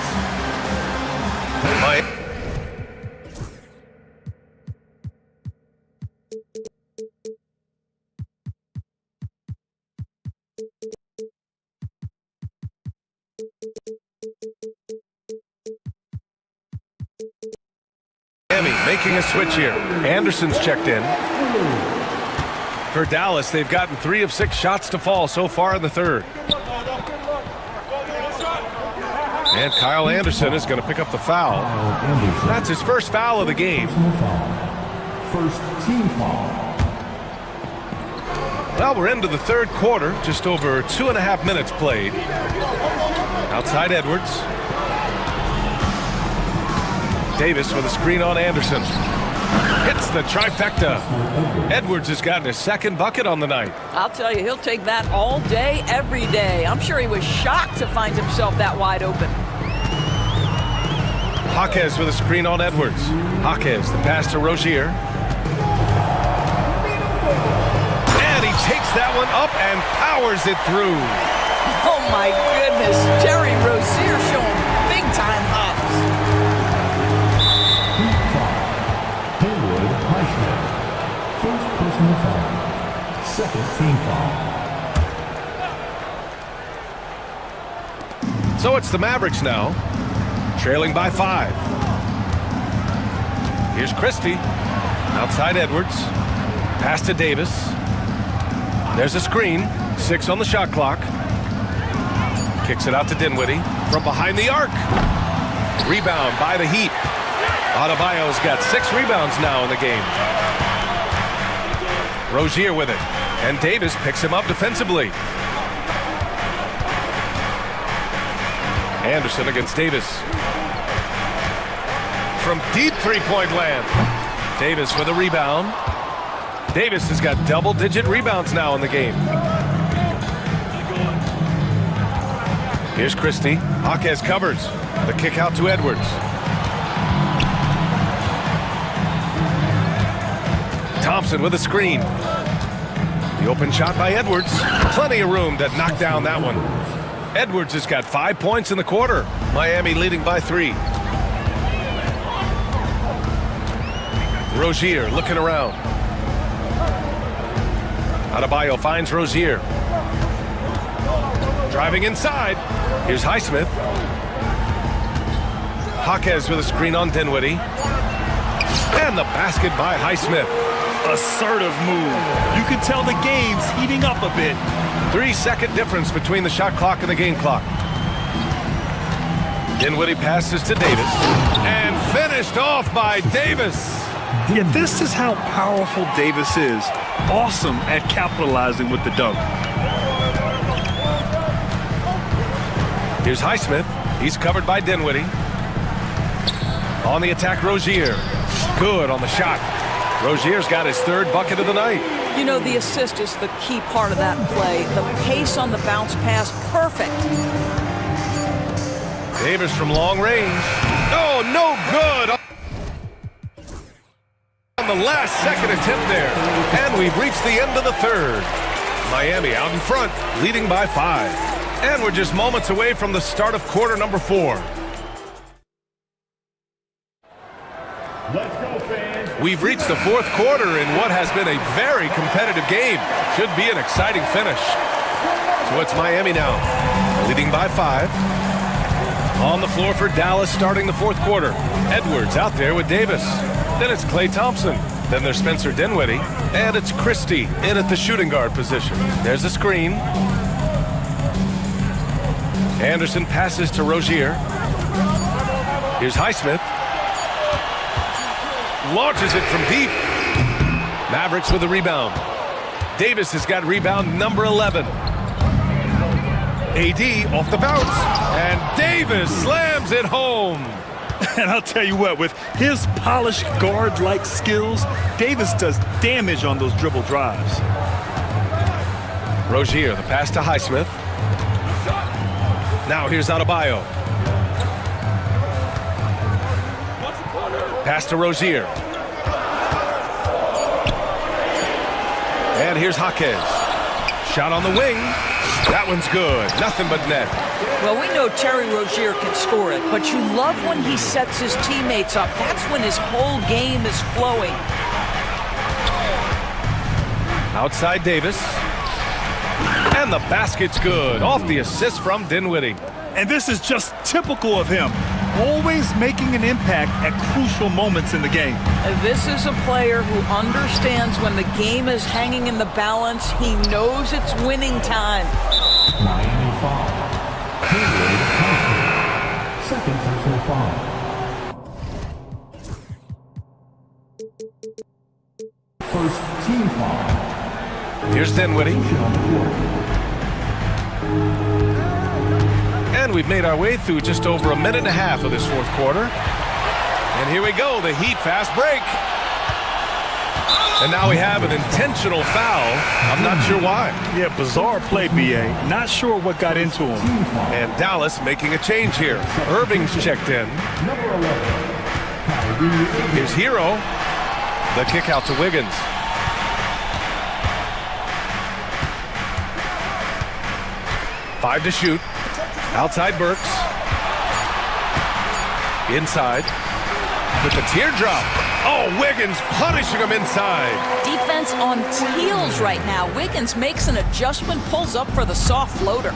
Making a switch here. Anderson's checked in. For Dallas, they've gotten 3 of 6 shots to fall so far in the third. And Kyle Anderson is going to pick up the foul. That's his first foul of the game. First team foul. Well, we're into the third quarter. Just over 2.5 minutes played. Outside Edwards. Davis with a screen on Anderson. Hits the trifecta. Edwards has gotten his second bucket on the night. I'll tell you, he'll take that all day, every day. I'm sure he was shocked to find himself that wide open. Hawkes with a screen on Edwards. Hawkes, the pass to Rozier. And he takes that one up and powers it through. Oh my goodness, Terry Rozier showing big time hops. First personal foul. Second team foul. So it's the Mavericks now, trailing by 5. Here's Christie. Outside Edwards. Pass to Davis. There's a screen. 6 on the shot clock. Kicks it out to Dinwiddie from behind the arc. Rebound by the Heat. Adebayo's got 6 rebounds now in the game. Rozier with it. And Davis picks him up defensively. Anderson against Davis. From deep three-point land. Davis with a rebound. Davis has got double-digit rebounds now in the game. Here's Christie. Hawkes covers. The kick out to Edwards. Thompson with a screen. The open shot by Edwards. Plenty of room to knock down that one. Edwards has got 5 points in the quarter. Miami leading by 3. Rozier looking around. Adebayo finds Rozier. Driving inside. Here's Highsmith. Hawkes with a screen on Dinwiddie. And the basket by Highsmith. Assertive move. You can tell the game's heating up a bit. 3-second difference between the shot clock and the game clock. Dinwiddie passes to Davis. And finished off by Davis. Yeah, this is how powerful Davis is. Awesome at capitalizing with the dunk. Here's Highsmith. He's covered by Dinwiddie. On the attack, Rozier. Good on the shot. Rozier's got his 3rd bucket of the night. You know, the assist is the key part of that play. The pace on the bounce pass, perfect. Davis from long range. Oh, no good. On the last second attempt there. And we've reached the end of the third. Miami out in front, leading by 5. And we're just moments away from the start of quarter number 4. Let's go, fans. We've reached the fourth quarter in what has been a very competitive game. Should be an exciting finish. So it's Miami now, leading by 5. On the floor for Dallas starting the fourth quarter. Edwards out there with Davis. Then it's Klay Thompson. Then there's Spencer Dinwiddie. And it's Christie in at the shooting guard position. There's a screen. Anderson passes to Rozier. Here's Highsmith. Launches it from deep. Mavericks with a rebound. Davis has got rebound number 11. AD off the bounce. And Davis slams it home. And I'll tell you what, with his polished guard-like skills, Davis does damage on those dribble drives. Rozier, the pass to Highsmith. Now here's Adebayo. Pass to Rozier. And here's Jaquez. Shot on the wing. That one's good. Nothing but net. Well, we know Terry Rozier can score it, but you love when he sets his teammates up. That's when his whole game is flowing. Outside Davis. And the basket's good. Off the assist from Dinwiddie. And this is just typical of him. Always making an impact at crucial moments in the game. And this is a player who understands when the game is hanging in the balance. He knows it's winning time. Miami foul. Second personal foul. First team foul. Here's Dinwiddie. And we've made our way through just over a minute and a half of this fourth quarter. And here we go, the Heat fast break. And now we have an intentional foul. I'm not sure why. Yeah, bizarre play, B.A. Not sure what got into him. And Dallas making a change here. Irving's checked in. Here's Hero. The kick out to Wiggins. Five to shoot. Outside Burks. Inside. With the teardrop. Oh, Wiggins punishing him inside. Defense on its heels right now. Wiggins makes an adjustment, pulls up for the soft floater.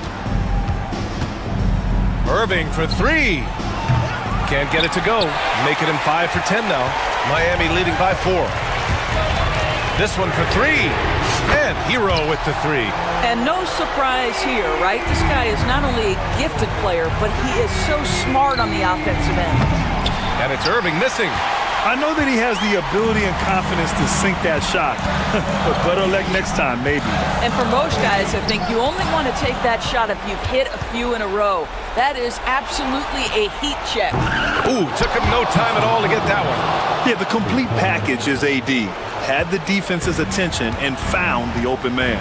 Irving for 3. Can't get it to go. Making him 5 for 10 now. Miami leading by 4. This one for 3. And Hero with the 3. And no surprise here, right? This guy is not only a gifted player, but he is so smart on the offensive end. And it's Irving missing. I know that he has the ability and confidence to sink that shot. But better luck next time, maybe. And for most guys, I think you only want to take that shot if you've hit a few in a row. That is absolutely a heat check. Ooh, took him no time at all to get that one. Yeah, the complete package is AD. Had the defense's attention and found the open man.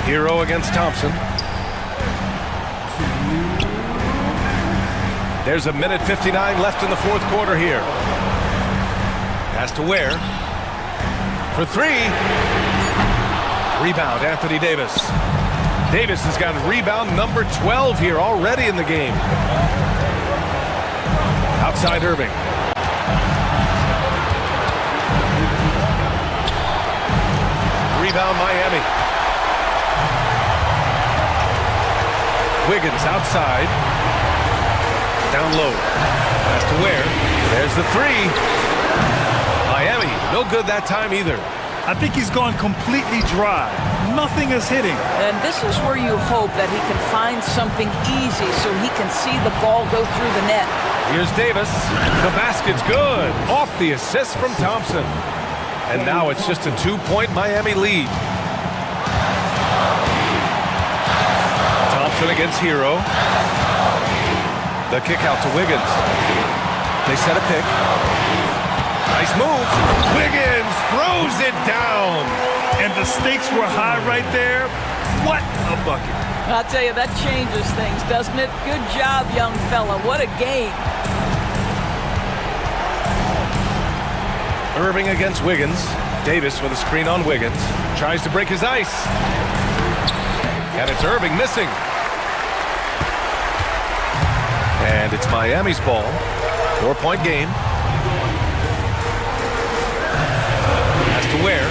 Hero against Thompson. There's a minute 59 left in the fourth quarter here. Pass to Ware. For 3. Rebound, Anthony Davis. Davis has got rebound number 12 here already in the game. Outside Irving. Rebound Miami. Wiggins outside. Down low. Pass to Ware. There's the 3. Miami, no good that time either. I think he's gone completely dry. Nothing is hitting. And this is where you hope that he can find something easy so he can see the ball go through the net. Here's Davis. The basket's good. Off the assist from Thompson. And now it's just a 2-point Miami lead. Thompson against Hero. The kick out to Wiggins. They set a pick. Nice move. Wiggins throws it down. And the stakes were high right there. What a bucket. I'll tell you, that changes things, doesn't it? Good job, young fella. What a game. Irving against Wiggins. Davis with a screen on Wiggins. Tries to break his ice. And it's Irving missing. And it's Miami's ball. 4-point game. Has to Ware.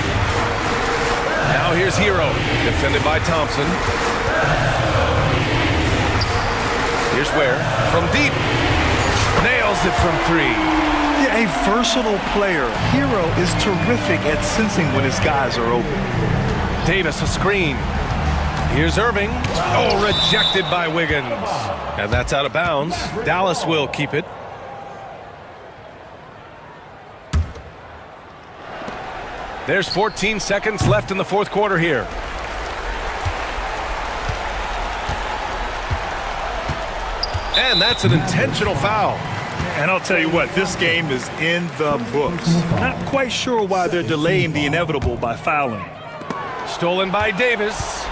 Now here's Hero, defended by Thompson. Here's Ware from deep. Nails it from 3. Yeah, a versatile player. Hero is terrific at sensing when his guys are open. Davis a screen. Here's Irving. Oh, rejected by Wiggins. And that's out of bounds. Dallas will keep it. There's 14 seconds left in the fourth quarter here. And that's an intentional foul. And I'll tell you what, this game is in the books. Not quite sure why they're delaying the inevitable by fouling. Stolen by Davis.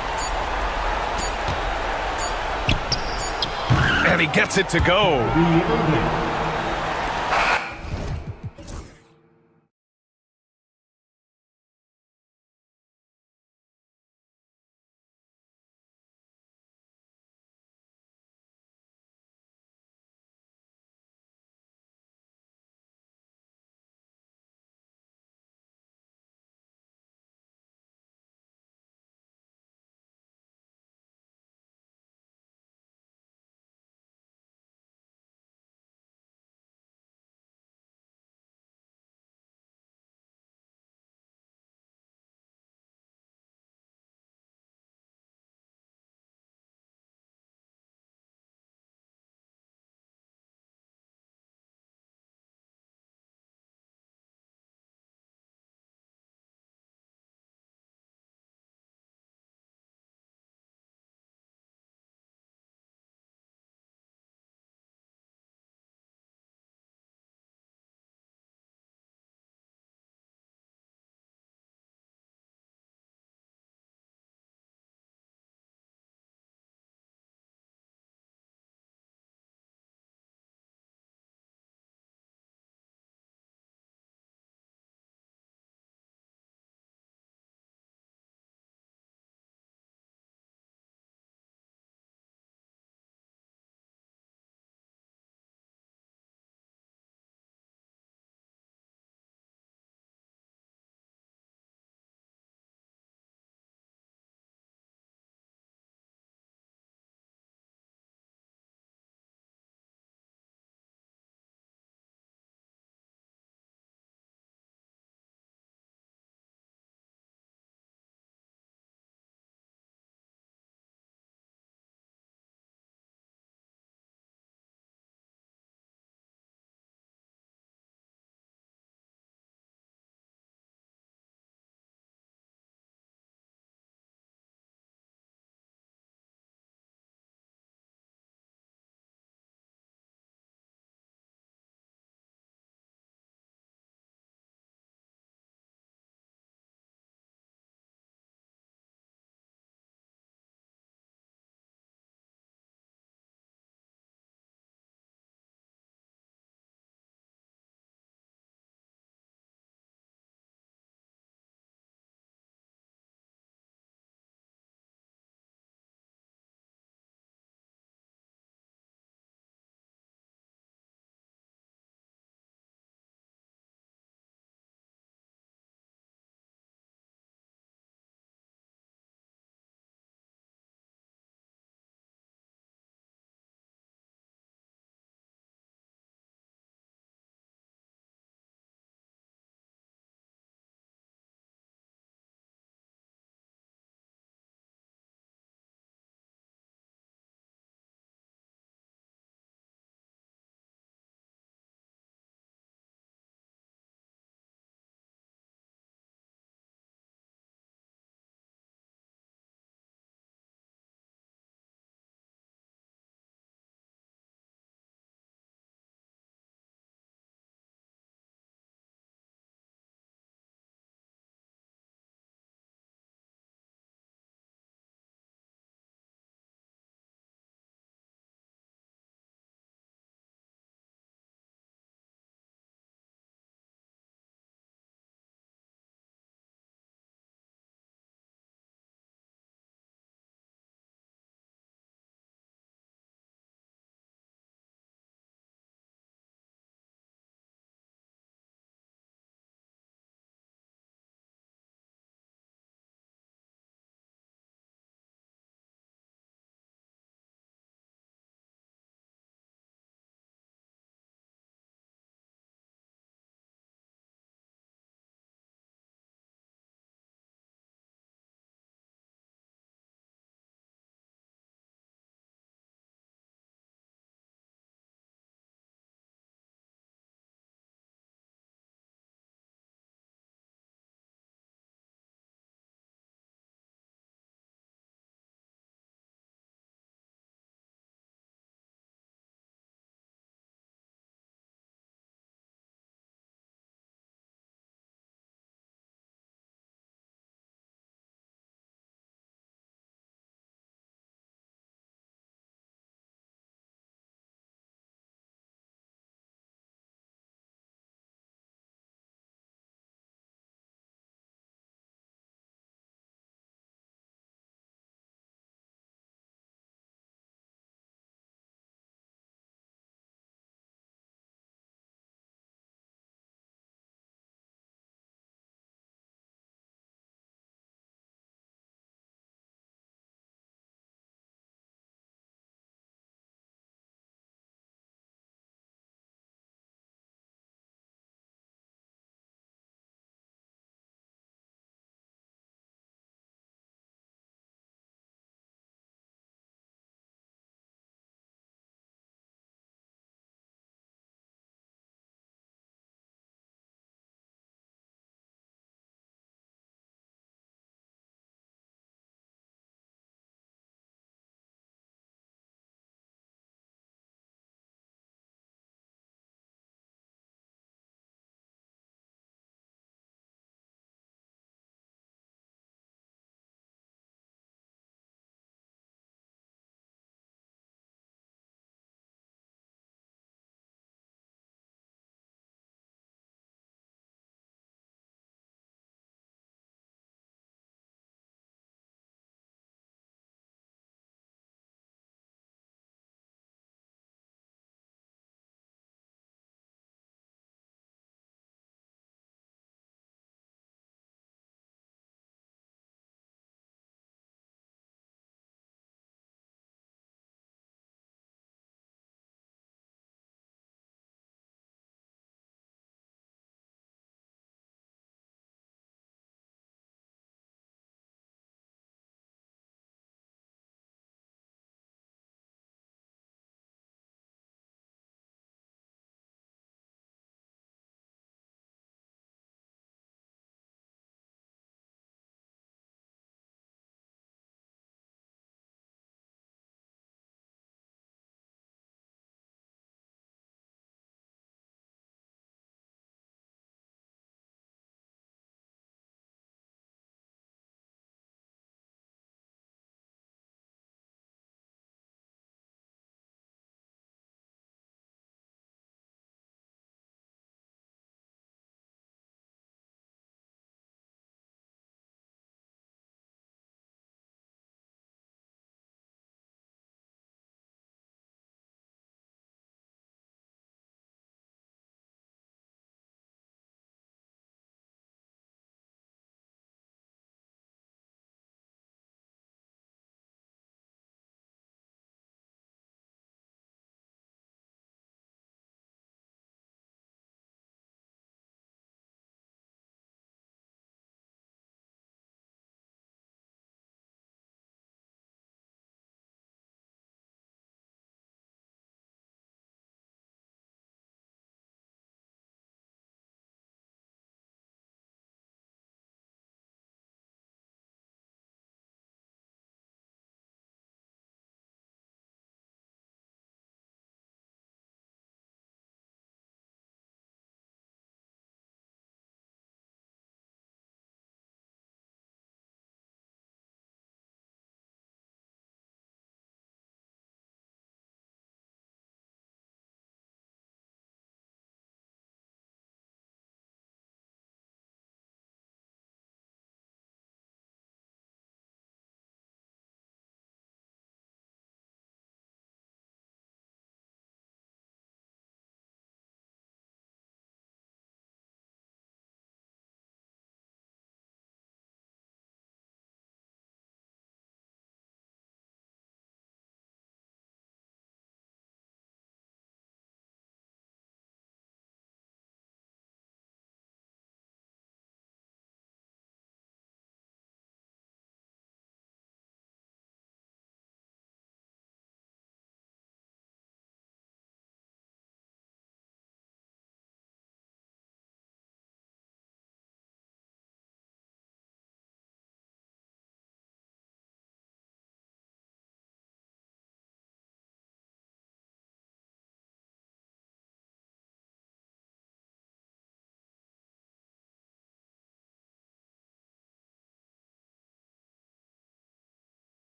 And he gets it to go.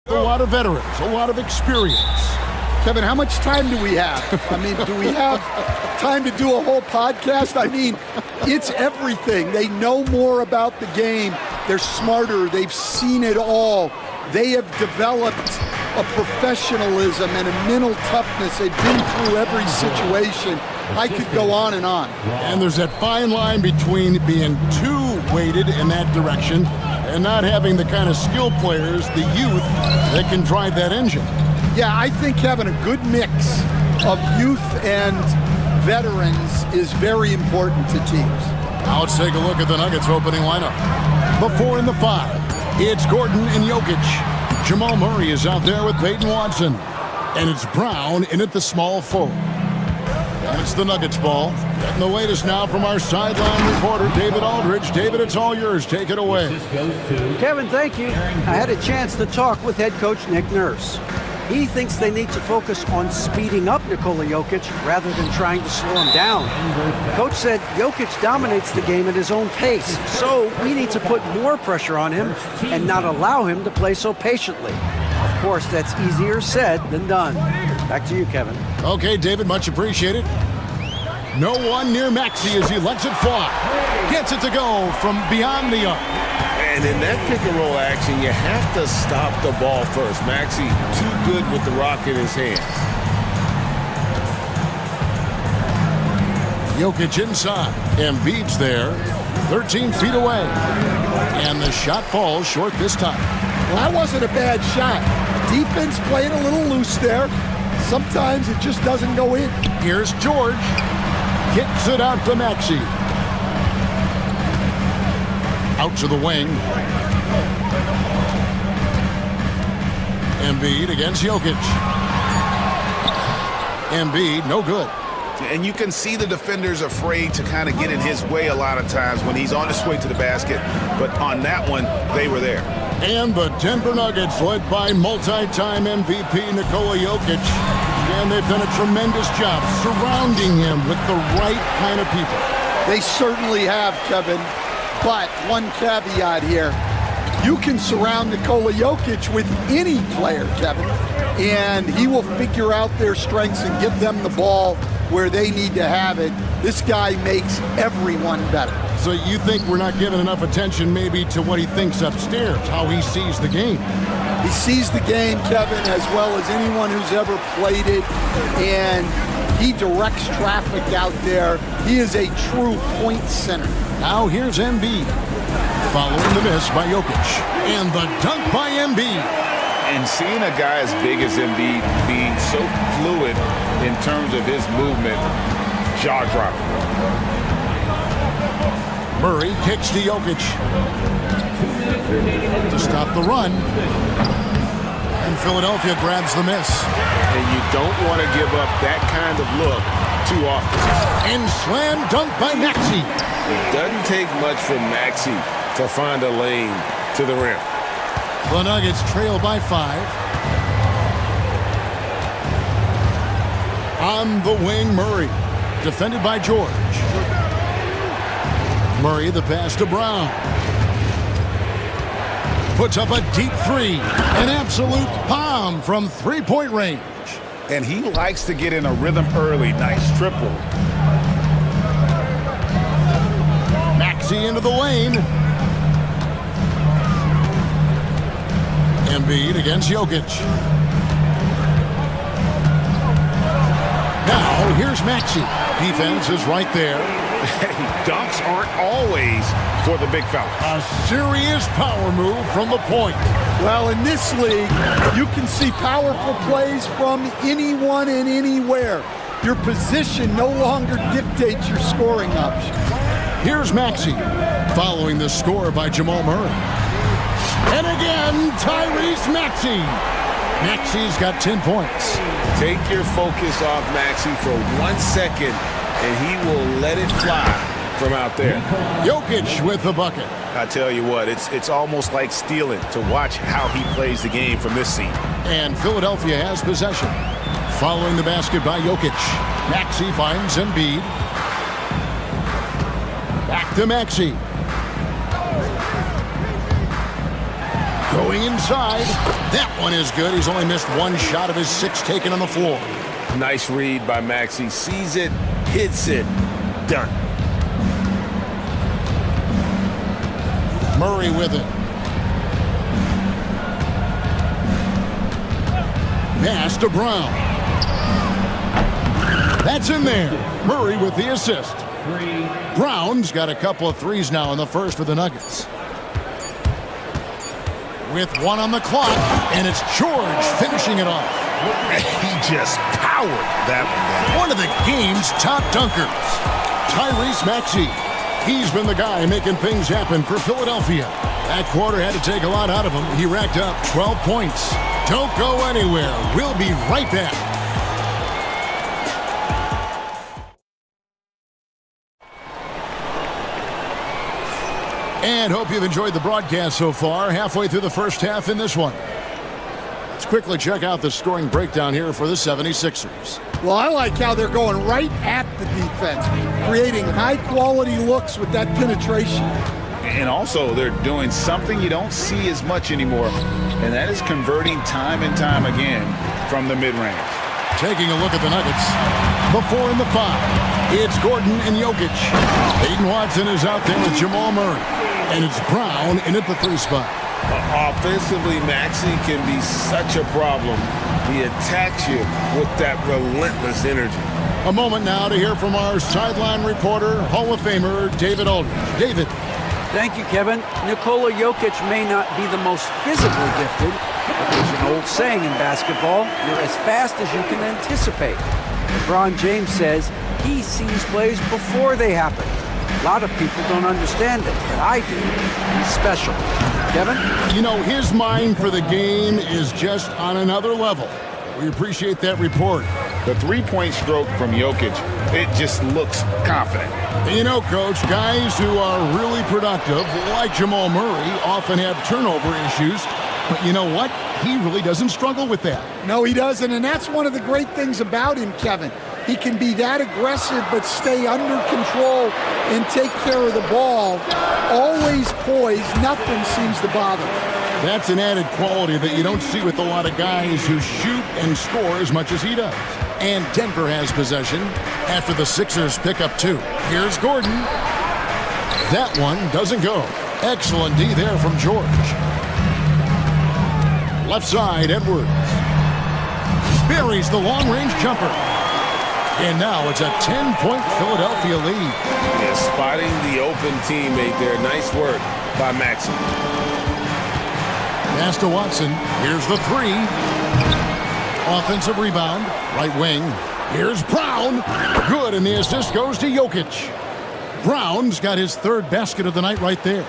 A lot of veterans, a lot of experience. Kevin, how much time do we have? I mean, do we have time to do a whole podcast? I mean, it's everything. They know more about the game. They're smarter. They've seen it all. They have developed a professionalism and a mental toughness. They've been through every situation. I could go on and on. And there's that fine line between being too weighted in that direction and not having the kind of skilled players, the youth, that can drive that engine. Yeah, I think having a good mix of youth and veterans is very important to teams. Now let's take a look at the Nuggets opening lineup. The 4 and the 5. It's Gordon and Jokic. Jamal Murray is out there with Peyton Watson. And it's Brown in at the small forward. And it's the Nuggets ball. Getting the latest now from our sideline reporter, David Aldridge. David, it's all yours. Take it away. Kevin, thank you. I had a chance to talk with head coach Nick Nurse. He thinks they need to focus on speeding up Nikola Jokic rather than trying to slow him down. Coach said Jokic dominates the game at his own pace, so we need to put more pressure on him and not allow him to play so patiently. Of course, that's easier said than done. Back to you, Kevin. Okay, David, much appreciated. No one near Maxey as he lets it fly. Gets it to go from beyond the arc. And in that pick-and-roll action, you have to stop the ball first. Maxey too good with the rock in his hands. Jokic inside. Embiid's there, 13 feet away. And the shot falls short this time. Well, that wasn't a bad shot. Defense playing a little loose there. Sometimes it just doesn't go in. Here's George. Kicks it out to Maxey. Out to the wing. Embiid against Jokic. Embiid, no good. And you can see the defenders afraid to kind of get in his way a lot of times when he's on his way to the basket. But on that one, they were there. And the Denver Nuggets, led by multi-time MVP Nikola Jokic. And they've done a tremendous job surrounding him with the right kind of people. They certainly have, Kevin. But one caveat here. You can surround Nikola Jokic with any player, Kevin, and he will figure out their strengths and get them the ball where they need to have it. This guy makes everyone better. So you think we're not giving enough attention maybe to what he thinks upstairs, how he sees the game? He sees the game, Kevin, as well as anyone who's ever played it, and he directs traffic out there. He is a true point center. Now here's Embiid, following the miss by Jokic, and the dunk by Embiid. And seeing a guy as big as Embiid being so fluid in terms of his movement, jaw-dropping. Murray kicks to Jokic to stop the run, and Philadelphia grabs the miss. And you don't want to give up that kind of look too often. And slam dunk by Maxey. It doesn't take much for Maxey to find a lane to the rim. The Nuggets trail by 5. On the wing, Murray, defended by George. Murray, the pass to Brown. Puts up a deep 3. An absolute bomb from three-point range. And he likes to get in a rhythm early. Nice triple. Maxey into the lane. Embiid against Jokic. Now, here's Maxey. Defense is right there. Dunks aren't always for the big fella. A serious power move from the point. Well, in this league, you can see powerful plays from anyone and anywhere. Your position no longer dictates your scoring option. Here's Maxey, following the score by Jamal Murray. And again, Tyrese Maxey. Maxey's got 10 points. Take your focus off Maxey for 1 second, and he will let it fly from out there. Jokic with the bucket. I tell you what, it's almost like stealing to watch how he plays the game from this seat. And Philadelphia has possession. Following the basket by Jokic. Maxey finds Embiid. Back to Maxey. Going inside. That one is good. He's only missed one shot of his 6 taken on the floor. Nice read by Maxey. Sees it, hits it, done. Murray with it. Pass to Brown. That's in there. Murray with the assist. Brown's got a couple of threes now in the first for the Nuggets. With 1 on the clock, and it's George finishing it off. He just powered that one. One of the game's top dunkers, Tyrese Maxey. He's been the guy making things happen for Philadelphia. That quarter had to take a lot out of him. He racked up 12 points. Don't go anywhere. We'll be right back. And hope you've enjoyed the broadcast so far. Halfway through the first half in this one. Let's quickly check out the scoring breakdown here for the 76ers. Well, I like how they're going right at the defense, creating high-quality looks with that penetration. And also, they're doing something you don't see as much anymore, and that is converting time and time again from the mid-range. Taking a look at the Nuggets. The 4 and the 5. It's Gordon and Jokic. Peyton Watson is out there with Jamal Murray. And it's Brown in at the 3 spot. Offensively, Maxey can be such a problem. He attacks you with that relentless energy. A moment now to hear from our sideline reporter, Hall of Famer David Aldridge. David. Thank you, Kevin. Nikola Jokic may not be the most physically gifted, but there's an old saying in basketball, you're as fast as you can anticipate. LeBron James says he sees plays before they happen. A lot of people don't understand it, but I do. He's special. Kevin? You know, his mind for the game is just on another level. We appreciate that report. The three-point stroke from Jokic, it just looks confident. You know, Coach, guys who are really productive, like Jamal Murray, often have turnover issues. But you know what? He really doesn't struggle with that. No, he doesn't, and that's one of the great things about him, Kevin. He can be that aggressive but stay under control and take care of the ball. Always poised, nothing seems to bother him. That's an added quality that you don't see with a lot of guys who shoot and score as much as he does. And Denver has possession after the Sixers pick up 2. Here's Gordon. That one doesn't go. Excellent D there from George. Left side, Edwards. Buries the long-range jumper. And now it's a 10-point Philadelphia lead. Yeah, spotting the open teammate there. Nice work by Maxey. Pass to Watson. Here's the 3. Offensive rebound. Right wing. Here's Brown. Good, and the assist goes to Jokic. Brown's got his 3rd basket of the night right there.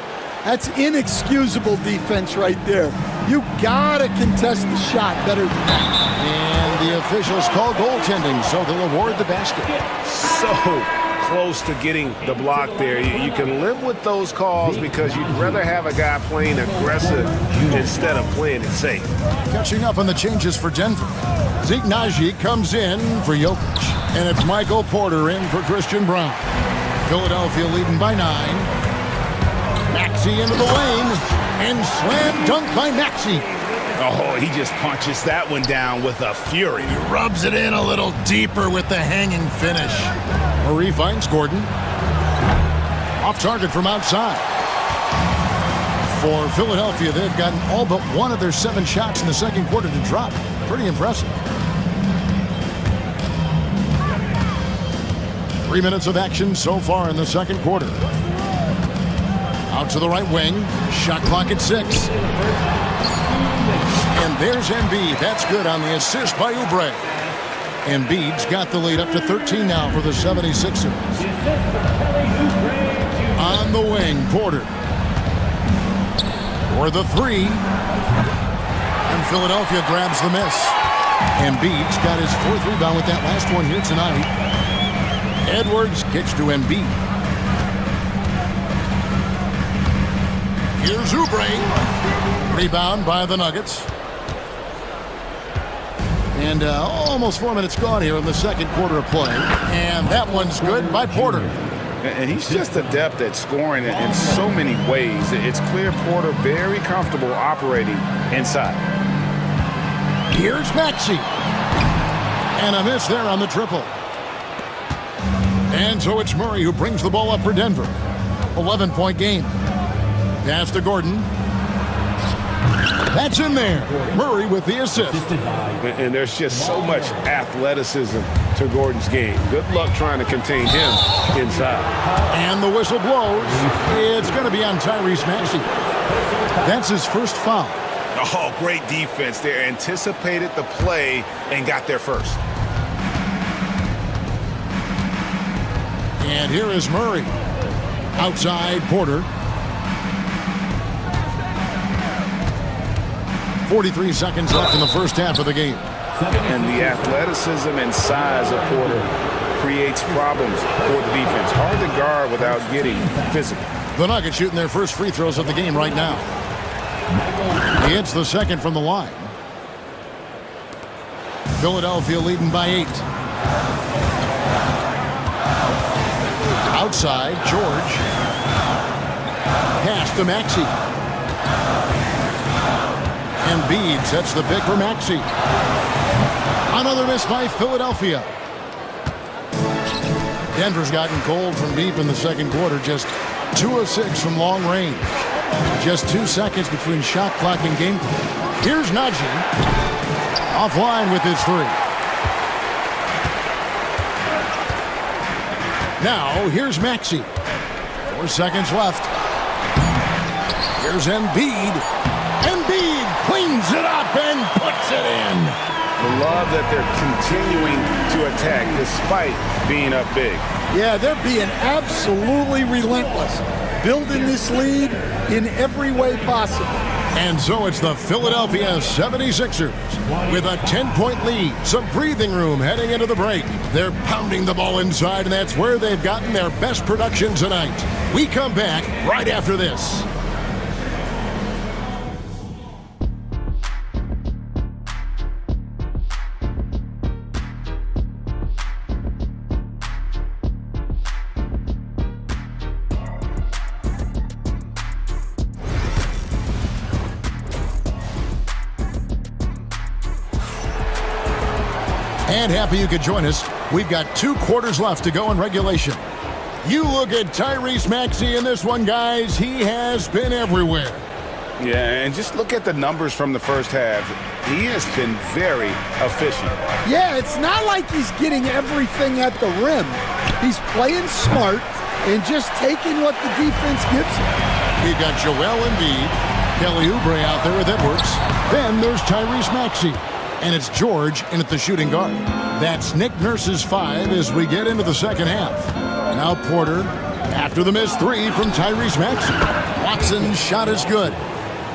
That's inexcusable defense right there. You gotta contest the shot better than that. And the officials call goaltending, so they'll award the basket. So close to getting the block there. You can live with those calls because you'd rather have a guy playing aggressive instead of playing it safe. Catching up on the changes for Denver. Zeke Naji comes in for Jokic. And it's Michael Porter in for Christian Brown. Philadelphia leading by 9. Maxey into the lane, and slam dunk by Maxey. Oh, he just punches that one down with a fury. He rubs it in a little deeper with the hanging finish. Murray finds Gordon. Off target from outside. For Philadelphia, they've gotten all but 1 of their 7 shots in the second quarter to drop. Pretty impressive. 3 minutes of action so far in the second quarter. Out to the right wing. Shot clock at 6. And there's Embiid. That's good on the assist by Oubre. Embiid's got the lead up to 13 now for the 76ers. On the wing, Porter. For the 3. And Philadelphia grabs the miss. Embiid's got his 4th rebound with that last one here tonight. Edwards kicks to Embiid. Here's Oubre. Rebound by the Nuggets. And almost 4 minutes gone here in the second quarter of play. And that one's good by Porter. And he's just adept at scoring in so many ways. It's clear Porter very comfortable operating inside. Here's Maxey. And a miss there on the triple. And so it's Murray who brings the ball up for Denver. 11-point game. Pass to Gordon. That's in there. Murray with the assist. And there's just so much athleticism to Gordon's game. Good luck trying to contain him inside. And the whistle blows. It's going to be on Tyrese Maxey. That's his first foul. Oh, great defense there. Anticipated the play and got there first. And here is Murray. Outside Porter. 43 seconds left in the first half of the game. And the athleticism and size of Porter creates problems for the defense. Hard to guard without getting physical. The Nuggets shooting their first free throws of the game right now. He hits the second from the line. Philadelphia leading by 8. Outside, George. Pass to Maxey. Embiid sets the pick for Maxey. Another miss by Philadelphia. Denver's gotten cold from deep in the second quarter. Just 2 of 6 from long range. Just 2 seconds between shot clock and game clock. Here's Najee. Offline with his 3. Now, here's Maxey. 4 seconds left. Here's Embiid. Embiid cleans it up and puts it in. I love that they're continuing to attack despite being up big. Yeah, they're being absolutely relentless, building this lead in every way possible. And so it's the Philadelphia 76ers with a 10-point lead. Some breathing room heading into the break. They're pounding the ball inside, and that's where they've gotten their best production tonight. We come back right after this. And happy you could join us. We've got 2 quarters left to go in regulation. You look at Tyrese Maxey in this one, guys. He has been everywhere. Yeah, and just look at the numbers from the first half. He has been very efficient. Yeah, it's not like he's getting everything at the rim. He's playing smart and just taking what the defense gives him. We've got Joel Embiid, Kelly Oubre out there with Edwards. Then there's Tyrese Maxey. And it's George in at the shooting guard. That's Nick Nurse's 5 as we get into the second half. Now Porter after the missed 3 from Tyrese Maxey. Watson's shot is good.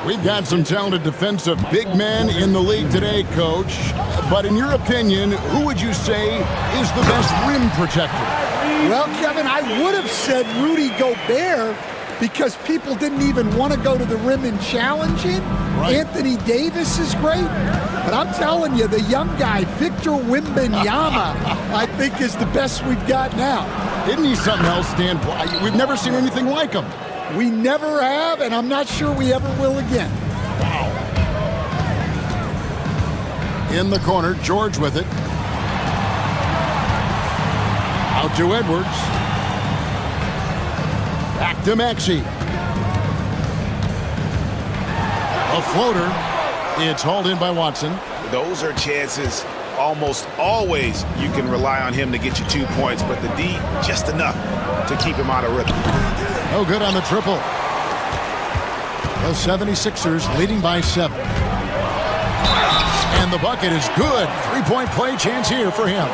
We've got some talented defensive big men in the league today, Coach. But in your opinion, who would you say is the best rim protector? Well, Kevin, I would have said Rudy Gobert because people didn't even want to go to the rim and challenge him. Right. Anthony Davis is great. But I'm telling you, the young guy, Victor Wembanyama, I think is the best we've got now. Isn't he something else, Dan? We've never seen anything like him. We never have, and I'm not sure we ever will again. Wow. In the corner, George with it. Out to Edwards. Back to Maxey. A floater. It's hauled in by Watson. Those are chances almost always you can rely on him to get you 2 points, but the D just enough to keep him out of rhythm. No good on the triple. The 76ers leading by 7. And the bucket is good. 3-point play chance here for him.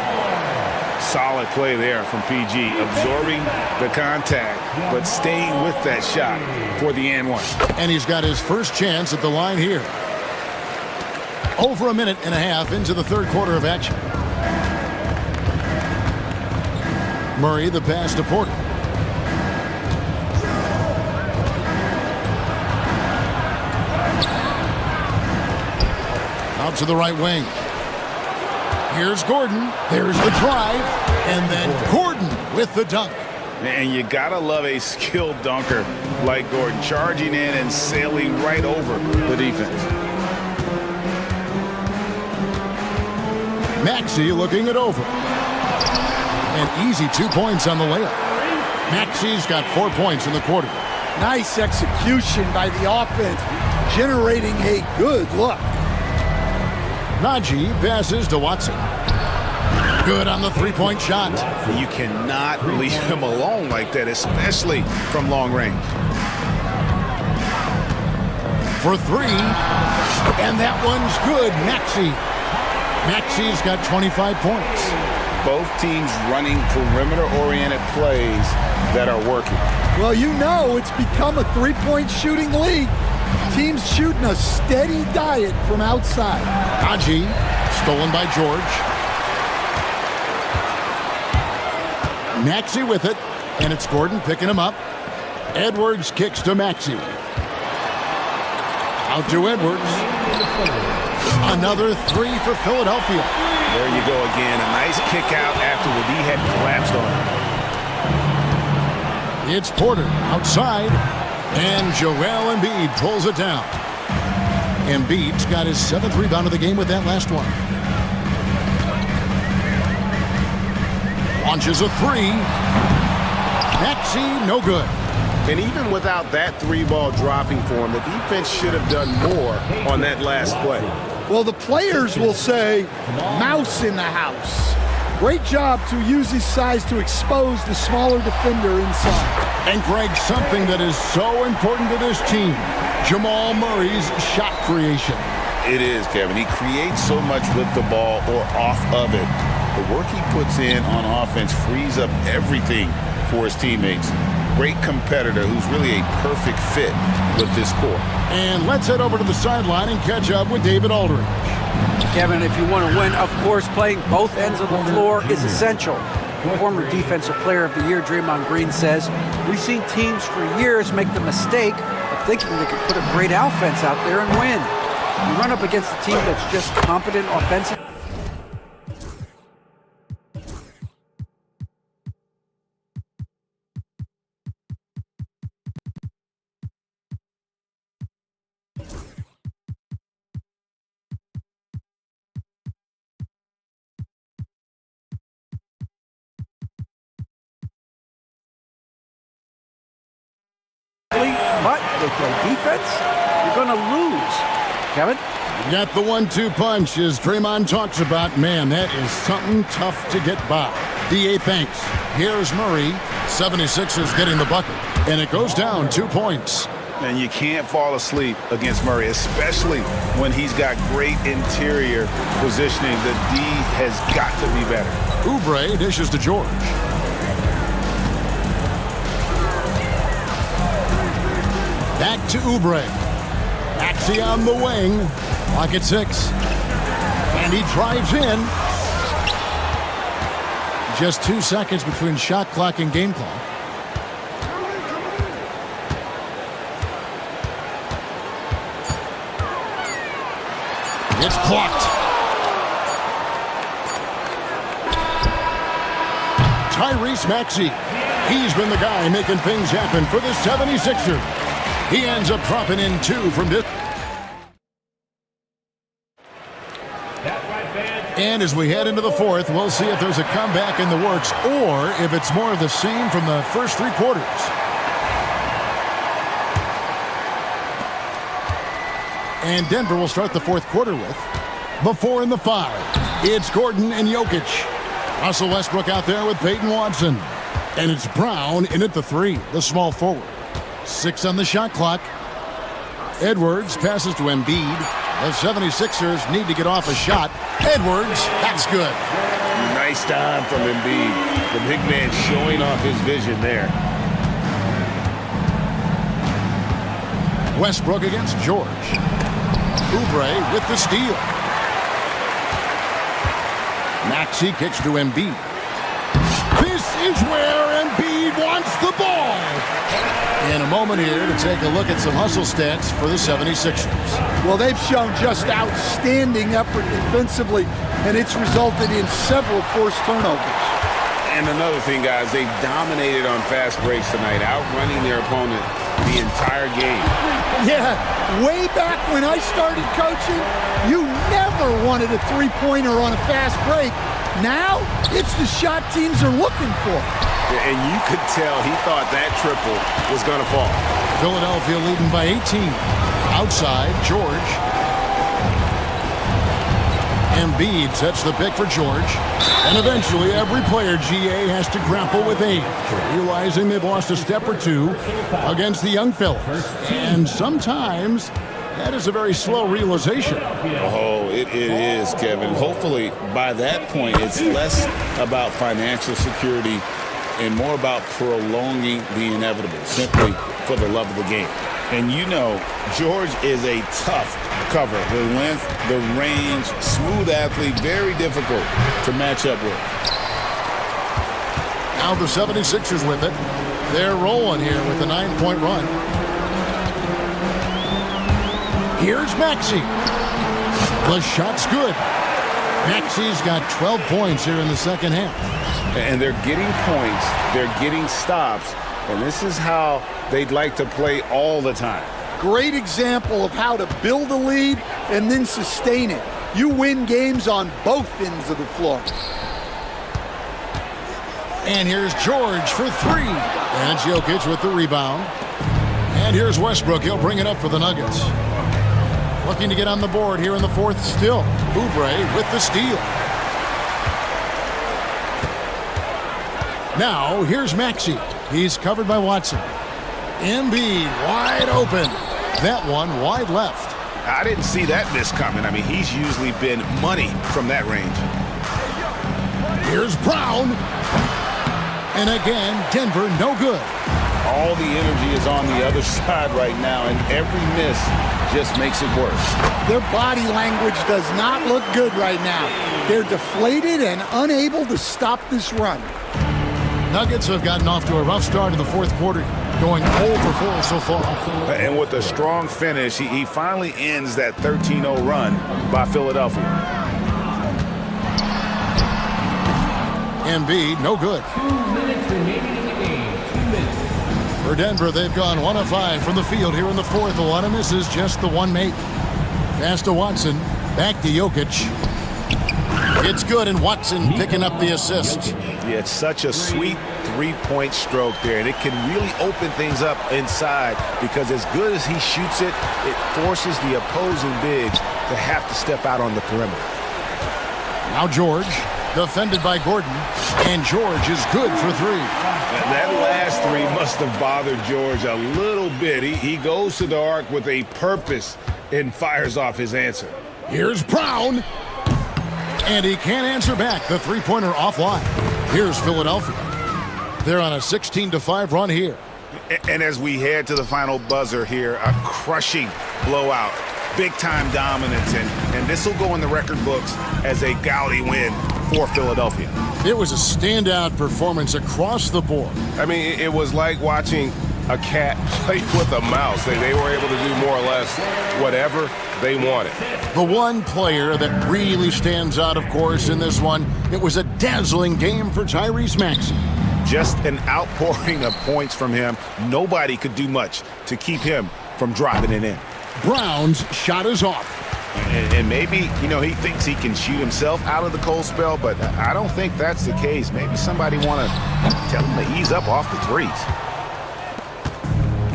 Solid play there from PG, absorbing the contact, but staying with that shot for the and 1. And he's got his first chance at the line here. Over a minute and a half into the third quarter of action. Murray, the pass to Porter. Out to the right wing. Here's Gordon. There's the drive. And then Gordon with the dunk. And you gotta love a skilled dunker like Gordon, charging in and sailing right over the defense. Maxey looking it over. An easy 2 points on the layup. Maxey's got 4 points in the quarter. Nice execution by the offense, generating a good look. Najee passes to Watson. Good on the three-point shot. You cannot leave him alone like that, especially from long range. For three, and that one's good. Maxey's got 25 points. Both teams running perimeter-oriented plays that are working. Well, you know it's become a three-point shooting league. Teams shooting a steady diet from outside. Najee, stolen by George. Maxey with it, and it's Gordon picking him up. Edwards kicks to Maxey. Out to Edwards. Another three for Philadelphia. There you go again. A nice kick out after the D had collapsed on him. It's Porter outside, and Joel Embiid pulls it down. Embiid's got his 7th rebound of the game with that last one. Launches a three. Maxey, no good. And even without that three ball dropping for him, the defense should have done more on that last play. Well, the players will say, mouse in the house. Great job to use his size to expose the smaller defender inside. And Greg, something that is so important to this team, Jamal Murray's shot creation. It is, Kevin. He creates so much with the ball or off of it. The work he puts in on offense frees up everything for his teammates. Great competitor who's really a perfect fit with this core. And let's head over to the sideline and catch up with David Aldridge. Kevin, if you want to win, of course, playing both ends of the floor is essential. Former Defensive Player of the Year Draymond Green says, we've seen teams for years make the mistake of thinking they could put a great offense out there and win. You run up against a team that's just competent offensively. But they play defense, you're going to lose. Kevin? Got the 1-2 punch, as Draymond talks about. Man, that is something tough to get by. D.A. thanks. Here's Murray. 76ers getting the bucket. And it goes down 2 points. And you can't fall asleep against Murray, especially when he's got great interior positioning. The D has got to be better. Oubre dishes to George. Back to Oubre. Maxey on the wing. Clock at 6. And he drives in. Just 2 seconds between shot clock and game clock. It's blocked. Tyrese Maxey. He's been the guy making things happen for the 76ers. He ends up dropping in 2 from this. And as we head into the fourth, we'll see if there's a comeback in the works or if it's more of the same from the first 3 quarters. And Denver will start the fourth quarter with the 4 and the 5. It's Gordon and Jokic. Russell Westbrook out there with Peyton Watson. And it's Brown in at the 3, the small forward. 6 on the shot clock. Edwards passes to Embiid. The 76ers need to get off a shot. Edwards, that's good. Nice time from Embiid. The big man showing off his vision there. Westbrook against George. Oubre with the steal. Maxey kicks to Embiid. This is where Embiid wants the ball. In a moment here to take a look at some hustle stats for the 76ers. Well, they've shown just outstanding effort defensively, and it's resulted in several forced turnovers. And another thing, guys, they've dominated on fast breaks tonight, outrunning their opponent the entire game. Yeah, way back when I started coaching, you never wanted a three-pointer on a fast break. Now, it's the shot teams are looking for. And you could tell he thought that triple was going to fall. Philadelphia leading by 18. Outside, George. Embiid sets the pick for George. And eventually, every player, GA, has to grapple with age, realizing they've lost a step or two against the young fellas. And sometimes, that is a very slow realization. Oh, it is, Kevin. Hopefully, by that point, it's less about financial security and more about prolonging the inevitable, simply for the love of the game. And you know, George is a tough cover. The length, the range, smooth athlete, very difficult to match up with. Now the 76ers with it. They're rolling here with a 9-point run. Here's Maxey. The shot's good. Maxey's got 12 points here in the second half. And they're getting points, they're getting stops, and this is how they'd like to play all the time. Great example of how to build a lead and then sustain it. You win games on both ends of the floor. And here's George for three. And it's Jokic with the rebound. And here's Westbrook. He'll bring it up for the Nuggets. Looking to get on the board here in the fourth still. Oubre with the steal. Now, here's Maxey. He's covered by Watson. Embiid wide open. That one wide left. I didn't see that miss coming. I mean, he's usually been money from that range. Here's Brown. And again, Denver no good. All the energy is on the other side right now, and every miss just makes it worse. Their body language does not look good right now. They're deflated and unable to stop this run. Nuggets have gotten off to a rough start in the fourth quarter, going 0 for 4 so far. And with a strong finish, he finally ends that 13-0 run by Philadelphia. Embiid, no good. 2 minutes remaining in the game. 2 minutes. For Denver, they've gone 1 of 5 from the field here in the fourth. A lot of misses, just the one make. Pass to Watson, back to Jokic. It's good, and Watson picking up the assist. Yeah, it's such a sweet three-point stroke there, and it can really open things up inside because as good as he shoots it, it forces the opposing bigs to have to step out on the perimeter. Now George, defended by Gordon, and George is good for three. That last three must have bothered George a little bit. He goes to the arc with a purpose and fires off his answer. Here's Brown. And he can't answer back. The three-pointer offline. Here's Philadelphia. They're on a 16-5 run here. And as we head to the final buzzer here, a crushing blowout. Big-time dominance, and this will go in the record books as a gaudy win for Philadelphia. It was a standout performance across the board. I mean, it was like watching a cat play with a mouse. They were able to do more or less whatever they wanted. The one player that really stands out, of course, in this one, it was a dazzling game for Tyrese Maxey. Just an outpouring of points from him. Nobody could do much to keep him from dropping it in. Brown's shot is off. And maybe, you know, he thinks he can shoot himself out of the cold spell, but I don't think that's the case. Maybe somebody want to tell him to ease up off the threes.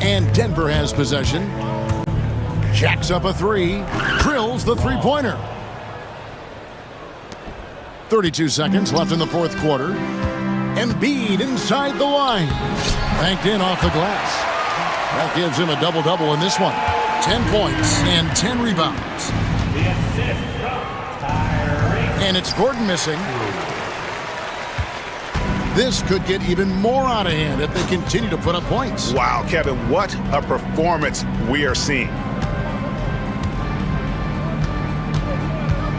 And Denver has possession. Jacks up a three. Drills the three-pointer. 32 seconds left in the fourth quarter. Embiid inside the line. Banked in off the glass. That gives him a double-double in this one. 10 points and 10 rebounds. And it's Gordon missing. This could get even more out of hand if they continue to put up points. Wow, Kevin, what a performance we are seeing.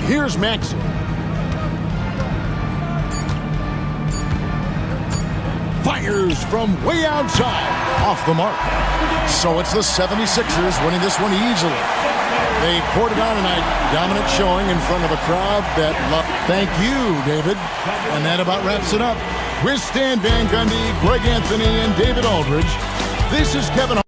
Here's Maxey. Fires from way outside. Off the mark. So it's the 76ers winning this one easily. They poured it on tonight. Dominant showing in front of a crowd that loved. Thank you, David. And that about wraps it up. With Stan Van Gundy, Greg Anthony, and David Aldridge, this is Kevin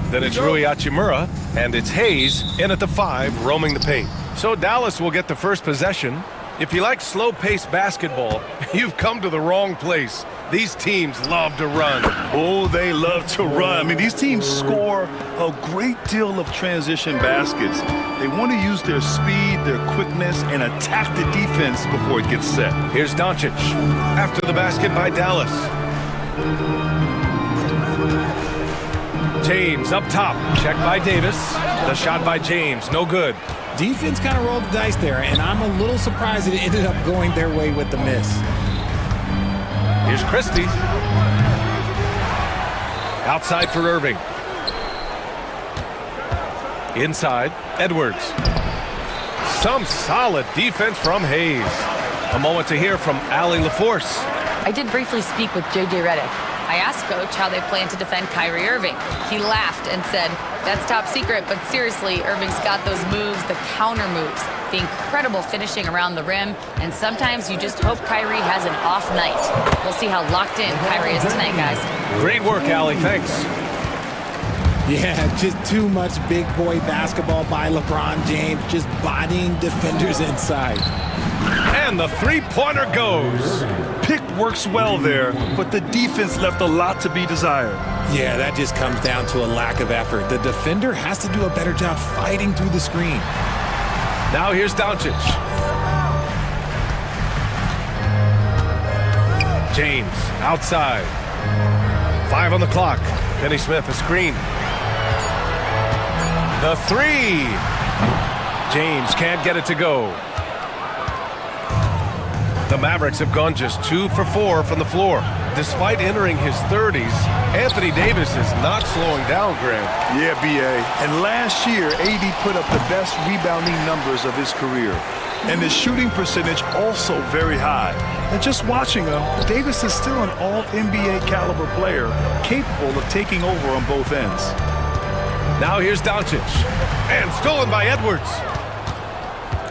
Then it's Rui Hachimura, and it's Hayes in at the 5, roaming the paint. So Dallas will get the first possession. If you like slow-paced basketball, you've come to the wrong place. These teams love to run. Oh, they love to run. I mean, these teams score a great deal of transition baskets. They want to use their speed, their quickness, and attack the defense before it gets set. Here's Doncic after the basket by Dallas. James up top, checked by Davis. The shot by James, no good. Defense kind of rolled the dice there, and I'm a little surprised it ended up going their way with the miss. Here's Christie. Outside for Irving. Inside, Edwards. Some solid defense from Hayes. A moment to hear from Allie LaForce. I did briefly speak with J.J. Redick. I asked Coach how they plan to defend Kyrie Irving. He laughed and said, "That's top secret, but seriously, Irving's got those moves, the counter moves, the incredible finishing around the rim, and sometimes you just hope Kyrie has an off night." We'll see how locked in Kyrie is tonight, guys. Great work, Allie. Thanks. Yeah, just too much big boy basketball by LeBron James, just bodying defenders inside. And the three-pointer goes. Pick works well there, but the defense left a lot to be desired. Yeah, that just comes down to a lack of effort. The defender has to do a better job fighting through the screen. Now here's Doncic. James outside. 5 on the clock. Finney Smith a screen. The 3. James can't get it to go. The Mavericks have gone just 2 for 4 from the floor. Despite entering his 30s, Anthony Davis is not slowing down, Greg. Yeah, B.A. And last year, AD put up the best rebounding numbers of his career. And his shooting percentage also very high. And just watching him, Davis is still an all-NBA caliber player, capable of taking over on both ends. Now here's Doncic. And stolen by Edwards.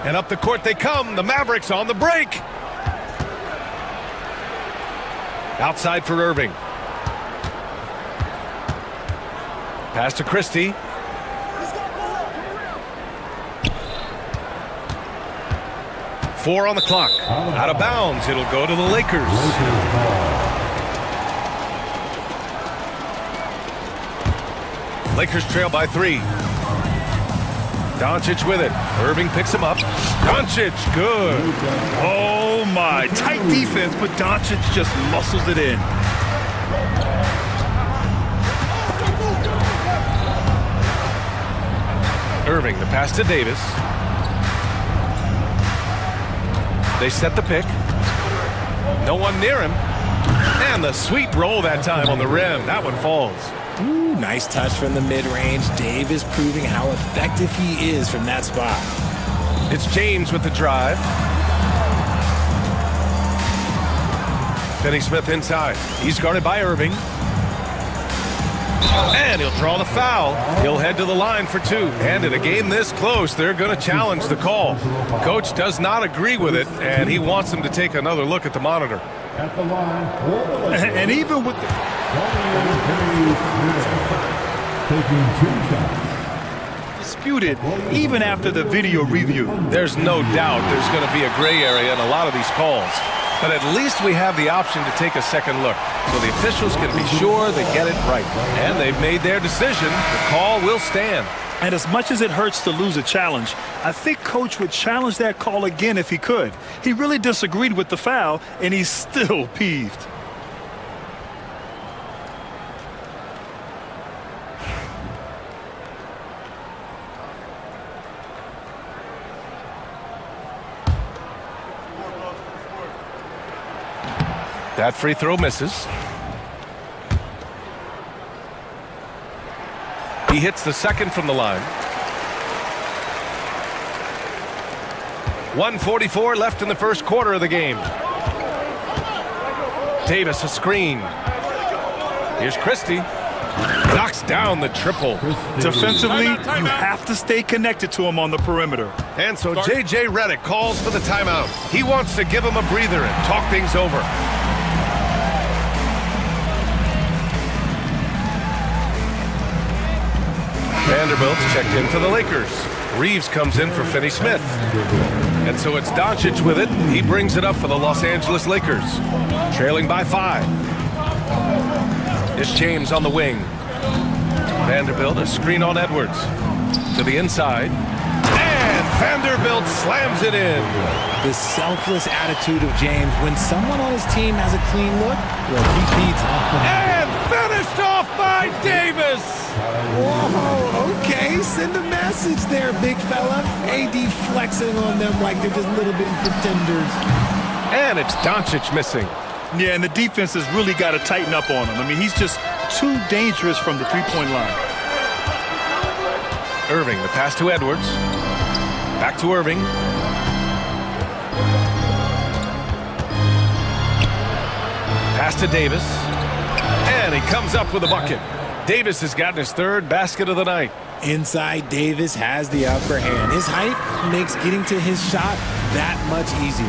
And up the court they come. The Mavericks on the break. Outside for Irving. Pass to Christie. Four on the clock. Out of bounds. It'll go to the Lakers. Lakers trail by 3. Doncic with it. Irving picks him up. Doncic, good. Oh my, tight defense, but Doncic just muscles it in. Irving, the pass to Davis. They set the pick. No one near him. And the sweet roll that time on the rim. That one falls. Ooh, nice touch from the mid-range. Davis proving how effective he is from that spot. It's James with the drive. Finney Smith inside. He's guarded by Irving. And he'll draw the foul. He'll head to the line for 2. And in a game this close, they're going to challenge the call. Coach does not agree with it, and he wants them to take another look at the monitor. At the line for the And even with the... taking 2 shots. disputed even after the video review. There's no doubt there's going to be a gray area in a lot of these calls. But at least we have the option to take a second look, so the officials can be sure they get it right. And they've made their decision. The call will stand. And as much as it hurts to lose a challenge, I think Coach would challenge that call again if he could. He really disagreed with the foul, and he's still peeved. That free throw misses. He hits the second from the line. 1:44 left in the first quarter of the game. Davis a screen. Here's Christie. Knocks down the triple. Defensively, you have to stay connected to him on the perimeter. And so J.J. Redick calls for the timeout. He wants to give him a breather and talk things over. Vanderbilt's checked in for the Lakers. Reeves comes in for Finney Smith. And so it's Doncic with it. He brings it up for the Los Angeles Lakers. Trailing by 5. It's James on the wing. Vanderbilt, a screen on Edwards. To the inside. And Vanderbilt slams it in. The selfless attitude of James. When someone on his team has a clean look, well, he feeds off. And finished off by Davis. Whoa, okay. Send a message there, big fella. AD flexing on them like they're just little bitty pretenders. And it's Doncic missing. Yeah, and the defense has really got to tighten up on him. I mean, he's just too dangerous from the three-point line. Irving, the pass to Edwards. Back to Irving. Pass to Davis. And he comes up with a bucket. Davis has gotten his 3rd basket of the night. Inside, Davis has the upper hand. His height makes getting to his shot that much easier.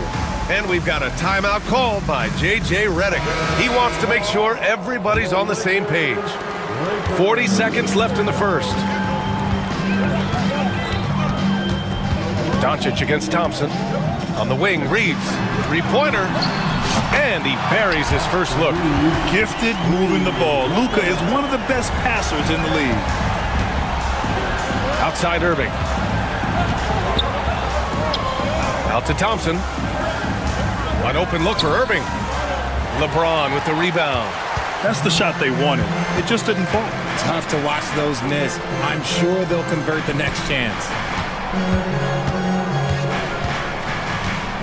And we've got a timeout called by J.J. Redick. He wants to make sure everybody's on the same page. 40 seconds left in the first. Doncic against Thompson. On the wing, Reeves. 3-pointer. And he buries his first look. Gifted moving the ball. Luka is one of the best passers in the league. Outside Irving. Out to Thompson. An open look for Irving. LeBron with the rebound. That's the shot they wanted. It just didn't fall. Tough to watch those miss. I'm sure they'll convert the next chance.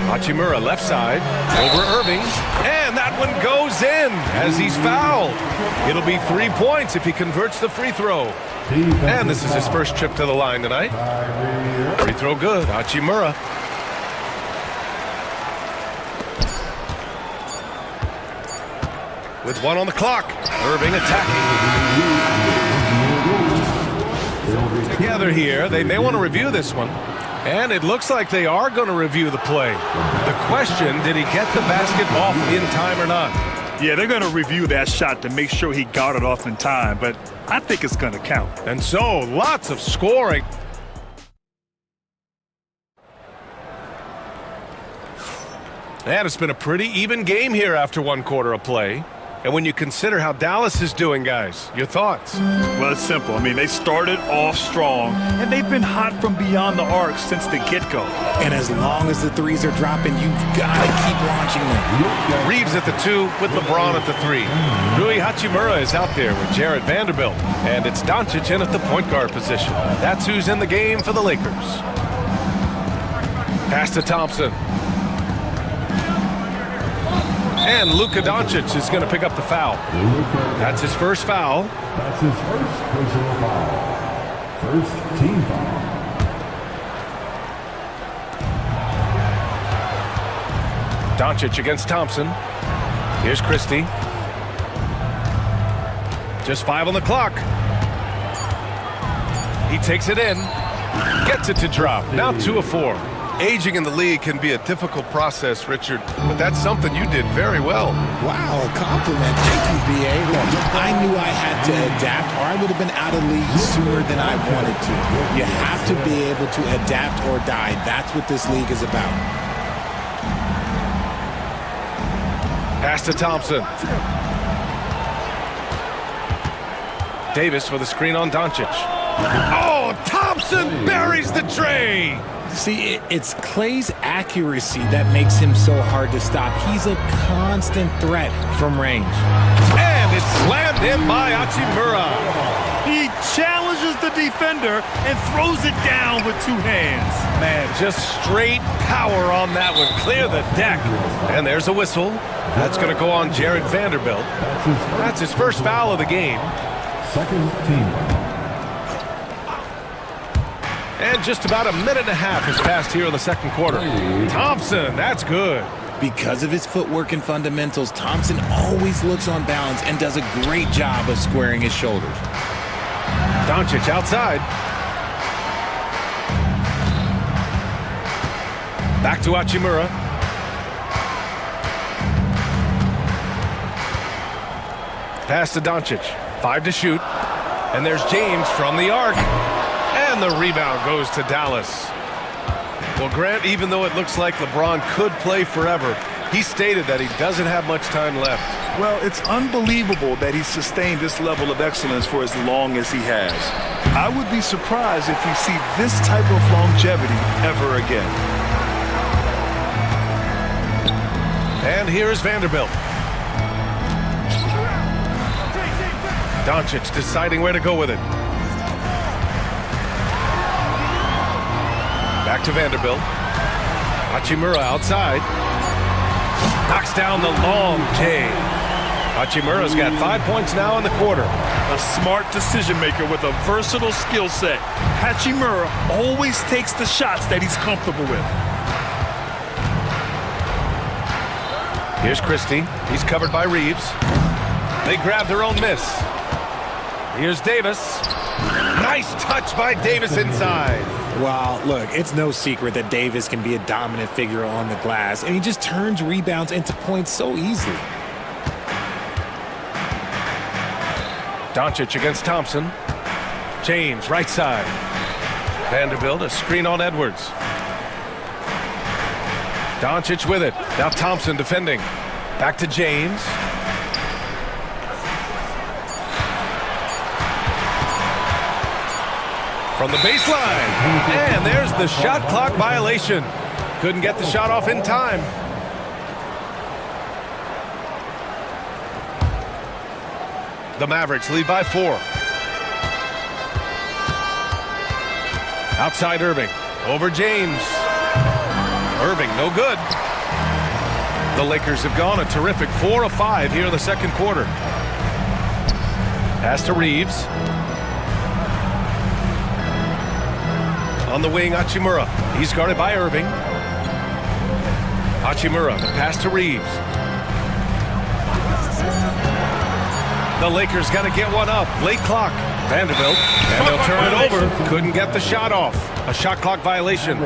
Hachimura left side, over Irving, and that one goes in as he's fouled. It'll be 3 points if he converts the free throw. And this is his first trip to the line tonight. Free throw good, Hachimura. With 1 on the clock, Irving attacking. Together here, they may want to review this one. And it looks like they are going to review the play. The question, did he get the basket off in time or not? Yeah, they're going to review that shot to make sure he got it off in time, but I think it's going to count. And so, lots of scoring. And it's been a pretty even game here after 1 quarter of play. And when you consider how Dallas is doing, guys, your thoughts? Well, it's simple. I mean, they started off strong, and they've been hot from beyond the arc since the get-go. And as long as the threes are dropping, you've got to keep launching them. Reeves at the 2 with LeBron at the 3. Rui Hachimura is out there with Jared Vanderbilt. And it's Doncic in at the point guard position. That's who's in the game for the Lakers. Pass to Thompson. And Luka Doncic is going to pick up the foul. That's his first foul. That's his first personal foul. First team foul. Doncic against Thompson. Here's Christie. Just 5 on the clock. He takes it in. Gets it to drop. Now 2 of 4. Aging in the league can be a difficult process, Richard, but that's something you did very well. Wow, a compliment. Thank you, B.A. Look, I knew I had to adapt or I would have been out of league sooner than I wanted to. You have to be able to adapt or die. That's what this league is about. Pass to Thompson. Davis with a screen on Doncic. Oh, Thompson buries the tray! See, it's Clay's accuracy that makes him so hard to stop. He's a constant threat from range. And it's slammed in by Hachimura. He challenges the defender and throws it down with 2 hands. Man, just straight power on that one. Clear the deck. And there's a whistle. That's going to go on Jared Vanderbilt. That's his first foul of the game. Second team foul. And just about a minute and a half has passed here in the second quarter. Thompson, that's good. Because of his footwork and fundamentals, Thompson always looks on balance and does a great job of squaring his shoulders. Doncic outside. Back to Hachimura. Pass to Doncic. 5 to shoot. And there's James from the arc. And the rebound goes to Dallas. Well, Grant, even though it looks like LeBron could play forever, he stated that he doesn't have much time left. Well, it's unbelievable that he's sustained this level of excellence for as long as he has. I would be surprised if we see this type of longevity ever again. And here's Vanderbilt. Doncic deciding where to go with it. Back to Vanderbilt. Hachimura outside. Knocks down the long J. Hachimura's got 5 points now in the quarter. A smart decision maker with a versatile skill set. Hachimura always takes the shots that he's comfortable with. Here's Christie. He's covered by Reeves. They grab their own miss. Here's Davis. Nice touch by Davis inside. Well, look, it's no secret that Davis can be a dominant figure on the glass, and he just turns rebounds into points so easily. Doncic against Thompson. James, right side. Vanderbilt, a screen on Edwards. Doncic with it. Now Thompson defending. Back to James. From the baseline. And there's the shot clock violation. Couldn't get the shot off in time. The Mavericks lead by 4. Outside Irving. Over James. Irving, no good. The Lakers have gone a terrific 4 of 5 here in the second quarter. Pass to Reeves. On the wing, Hachimura. He's guarded by Irving. Hachimura, the pass to Reeves. The Lakers got to get one up. Late clock. Vanderbilt. And they'll turn it over. Couldn't get the shot off. A shot clock violation.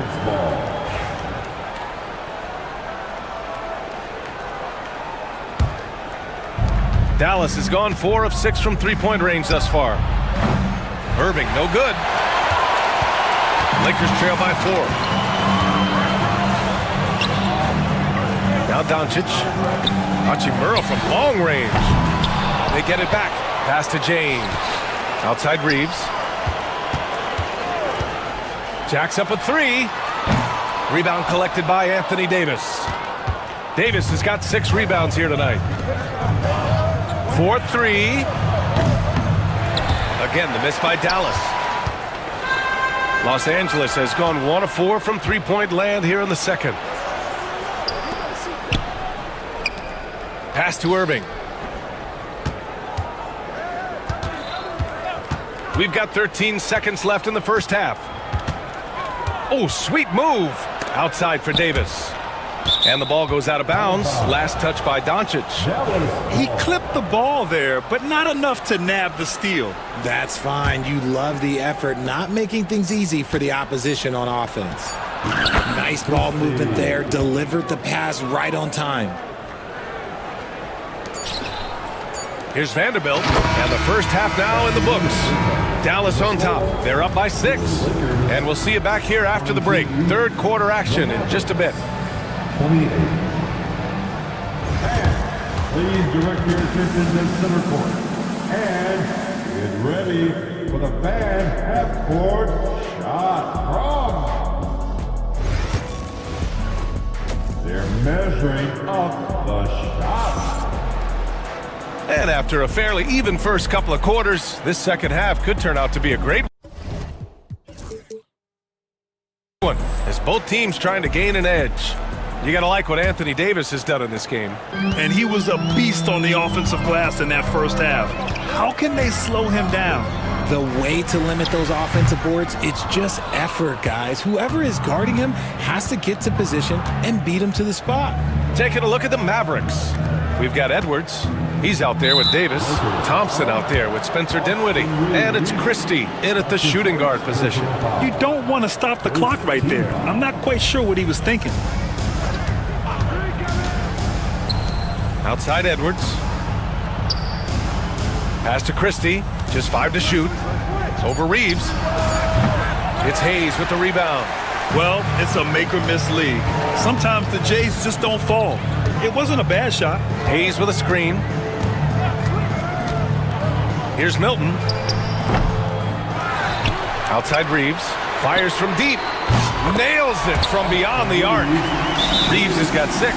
Dallas has gone 4 of 6 from three-point range thus far. Irving, no good. Lakers trail by 4. Now Doncic. Hachimura from long range. They get it back. Pass to James. Outside Reeves. Jacks up a 3. Rebound collected by Anthony Davis. Davis has got 6 rebounds here tonight. 4-3. Again, the miss by Dallas. Los Angeles has gone 1 of 4 from three-point land here in the second. Pass to Irving. We've got 13 seconds left in the first half. Oh, sweet move. Outside for Davis. And the ball goes out of bounds. Last touch by Doncic. He clipped the ball there, but not enough to nab the steal. That's fine. You love the effort, not making things easy for the opposition on offense. Nice ball movement there. Delivered the pass right on time. Here's Vanderbilt, and the first half now in the books. Dallas on top. They're up by 6. And we'll see you back here after the break. Third quarter action in just a bit. 28. Please direct your attention to center court. And get ready for the fan half-court shot from. They're measuring up the shot. And after a fairly even first couple of quarters, this second half could turn out to be a great one, as both teams trying to gain an edge. You got to like what Anthony Davis has done in this game. And he was a beast on the offensive glass in that first half. How can they slow him down? The way to limit those offensive boards, it's just effort, guys. Whoever is guarding him has to get to position and beat him to the spot. Taking a look at the Mavericks. We've got Edwards. He's out there with Davis. Thompson out there with Spencer Dinwiddie. And it's Christie in at the shooting guard position. You don't want to stop the clock right there. I'm not quite sure what he was thinking. Outside Edwards. Pass to Christie. Just 5 to shoot. Over Reeves. It's Hayes with the rebound. Well, it's a make-or-miss league. Sometimes the Jays just don't fall. It wasn't a bad shot. Hayes with a screen. Here's Milton. Outside Reeves. Fires from deep. Nails it from beyond the arc. Reeves has got 6.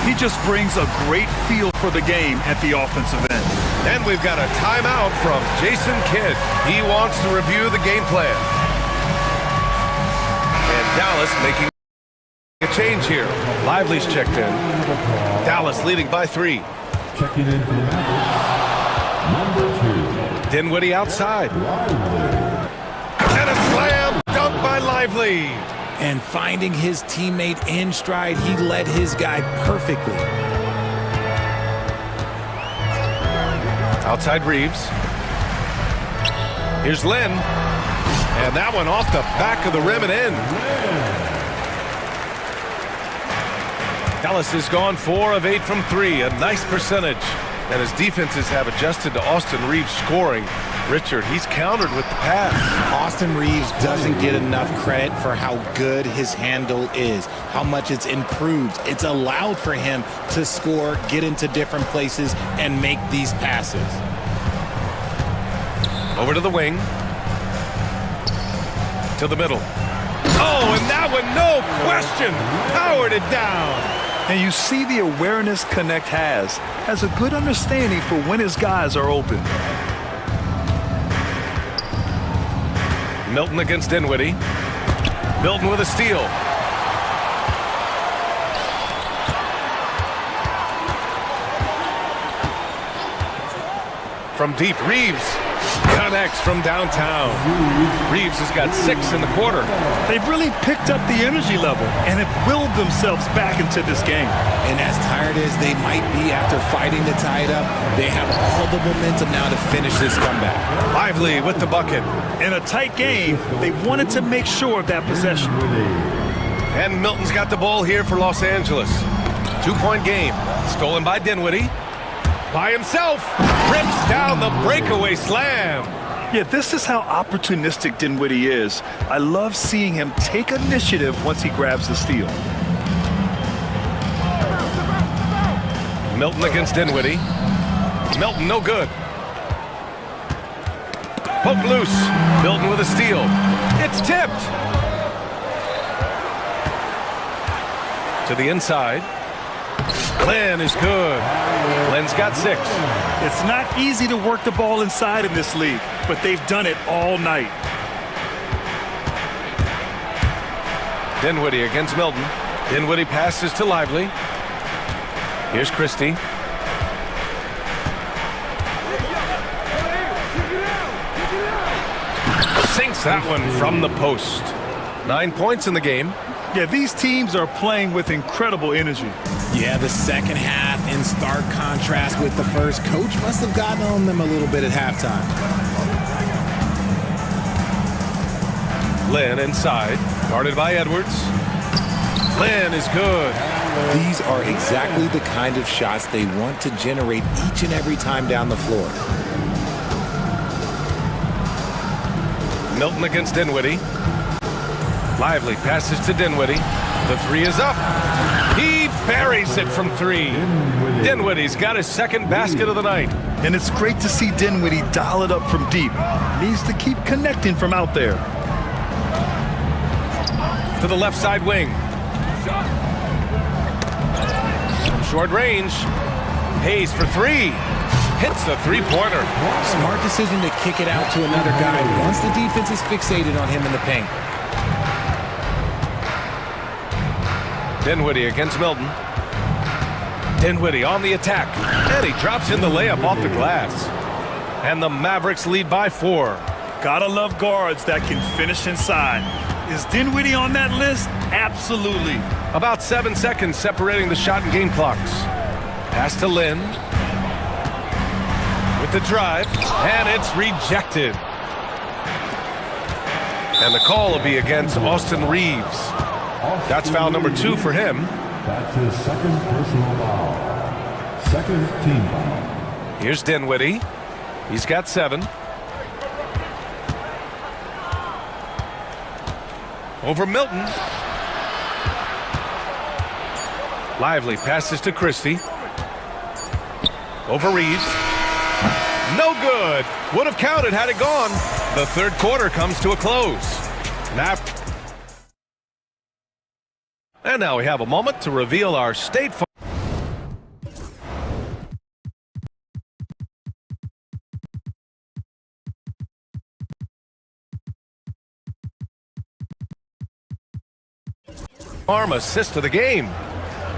He just brings a great feel for the game at the offensive end. And we've got a timeout from Jason Kidd. He wants to review the game plan. And Dallas making a change here. Lively's checked in. Dallas leading by 3. Checking in for the Mavericks, number 2. Dinwiddie outside. And a slam dunk by Lively. And finding his teammate in stride, he led his guy perfectly. Outside Reeves. Here's Lynn. And that one off the back of the rim and in. Dallas has gone 4 of 8 from 3. A nice percentage. And his defenses have adjusted to Austin Reeves scoring. Richard, he's countered with the pass. Austin Reeves doesn't get enough credit for how good his handle is, how much it's improved. It's allowed for him to score, get into different places, and make these passes. Over to the wing. To the middle. Oh, and that one, no question, powered it down. And you see the awareness Connect has a good understanding for when his guys are open. Milton against Dinwiddie. Milton with a steal. From deep, Reeves connects from downtown. Reeves has got 6 in the quarter. They've really picked up the energy level and have willed themselves back into this game. And as tired as they might be after fighting to tie it up, they have all the momentum now to finish this comeback. Lively with the bucket. In a tight game, they wanted to make sure of that possession. And Milton's got the ball here for Los Angeles. 2-point game. Stolen by Dinwiddie. By himself. Rips down the breakaway slam. Yeah, this is how opportunistic Dinwiddie is. I love seeing him take initiative once he grabs the steal. Milton against Dinwiddie. Milton no good. Poke loose. Milton with a steal. It's tipped. To the inside. Lynn is good. Lynn's got 6. It's not easy to work the ball inside in this league, but they've done it all night. Dinwiddie against Milton. Dinwiddie passes to Lively. Here's Christie. Sinks that one from the post. 9 points in the game. Yeah, these teams are playing with incredible energy. Yeah, the second half in stark contrast with the first. Coach must have gotten on them a little bit at halftime. Lynn inside, guarded by Edwards. Lynn is good. These are exactly the kind of shots they want to generate each and every time down the floor. Milton against Dinwiddie. Lively passes to Dinwiddie. The 3 is up. He buries it from 3. Dinwiddie's got his second basket of the night. And it's great to see Dinwiddie dial it up from deep. Needs to keep connecting from out there. To the left side wing. From short range. Hayes for 3. Hits the 3-pointer. Smart decision to kick it out to another guy once the defense is fixated on him in the paint. Dinwiddie against Milton. Dinwiddie on the attack. And he drops in the layup off the glass. And the Mavericks lead by 4. Gotta love guards that can finish inside. Is Dinwiddie on that list? Absolutely. About 7 seconds separating the shot and game clocks. Pass to Lynn. With the drive. And it's rejected. And the call will be against Austin Reeves. That's foul number 2 for him. That's his second personal foul. Second team foul. Here's Dinwiddie. He's got 7. over Milton. Lively passes to Christie. Over Reeves. No good. Would have counted had it gone. The third quarter comes to a close. And now we have a moment to reveal our State Farm assist to the game.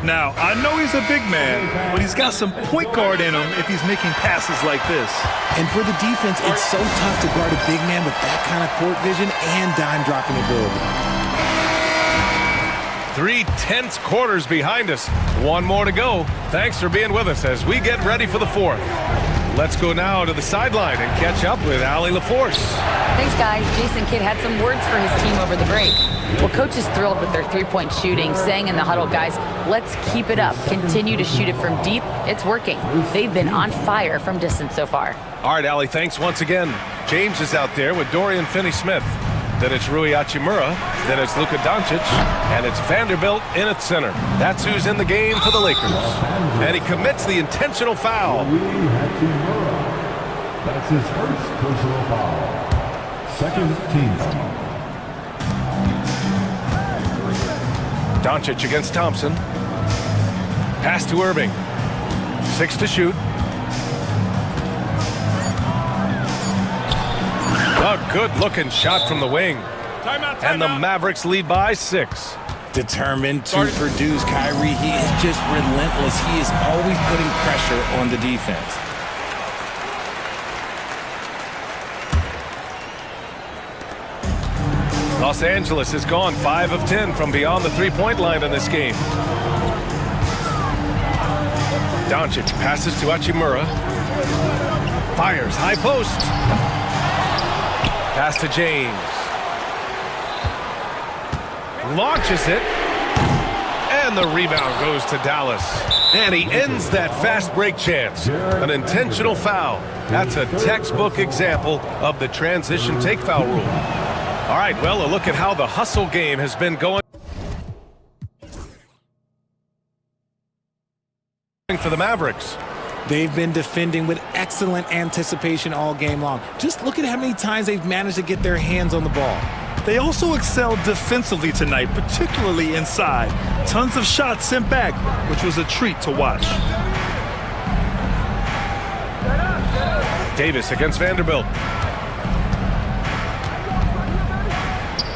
Now, I know he's a big man, but he's got some point guard in him if he's making passes like this. And for the defense, it's so tough to guard a big man with that kind of court vision and dime dropping ability. 3 tense quarters behind us. One more to go. Thanks for being with us as we get ready for the fourth. Let's go now to the sideline and catch up with Allie LaForce. Thanks, guys. Jason Kidd had some words for his team over the break. Well, coach is thrilled with their three-point shooting, saying in the huddle, guys, let's keep it up. Continue to shoot it from deep. It's working. They've been on fire from distance so far. All right, Allie, thanks once again. James is out there with Dorian Finney-Smith. Then it's Rui Hachimura. Then it's Luka Doncic. And it's Vanderbilt in its center. That's who's in the game for the Lakers. And he commits the intentional foul. That's his first personal foul. Second team foul. Doncic against Thompson. Pass to Irving. 6 to shoot. A good-looking shot from the wing. And the Mavericks lead by 6. Determined to produce. Kyrie, he is just relentless. He is always putting pressure on the defense. Los Angeles has gone 5 of 10 from beyond the three-point line in this game. Doncic passes to Hachimura. Fires, high post. Pass to James. Launches it. And the rebound goes to Dallas. And he ends that fast break chance. An intentional foul. That's a textbook example of the transition take foul rule. All right, well, a look at how the hustle game has been going for the Mavericks. They've been defending with excellent anticipation all game long. Just look at how many times they've managed to get their hands on the ball. They also excelled defensively tonight, particularly inside. Tons of shots sent back, which was a treat to watch. Davis against Vanderbilt.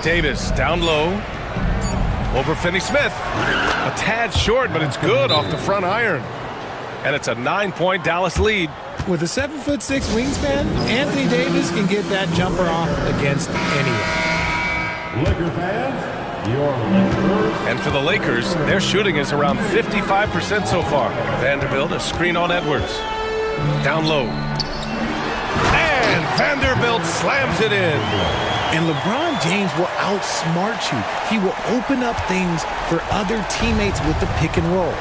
Davis down low. Over Finney-Smith. A tad short, but it's good off the front iron. And it's a 9-point Dallas lead. With a 7'6" wingspan, Anthony Davis can get that jumper off against anyone. Laker fans, your Lakers. And for the Lakers, their shooting is around 55% so far. Vanderbilt, a screen on Edwards. Down low. And Vanderbilt slams it in. And LeBron James will outsmart you. He will open up things for other teammates with the pick and roll.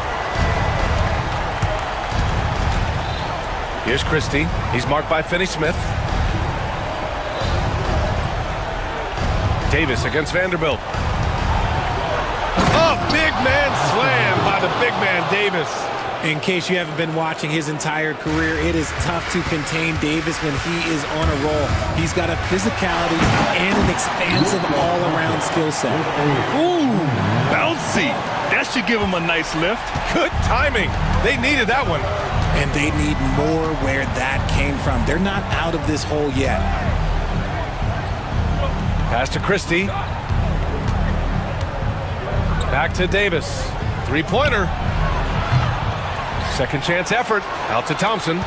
Here's Christie. He's marked by Finney-Smith. Davis against Vanderbilt. A big man slam by the big man Davis. In case you haven't been watching his entire career, it is tough to contain Davis when he is on a roll. He's got a physicality and an expansive all-around skill set. Ooh, bouncy. That should give him a nice lift. Good timing. They needed that one. And they need more where that came from. They're not out of this hole yet. Pass to Christie. Back to Davis. Three-pointer. Second chance effort. Out to Thompson.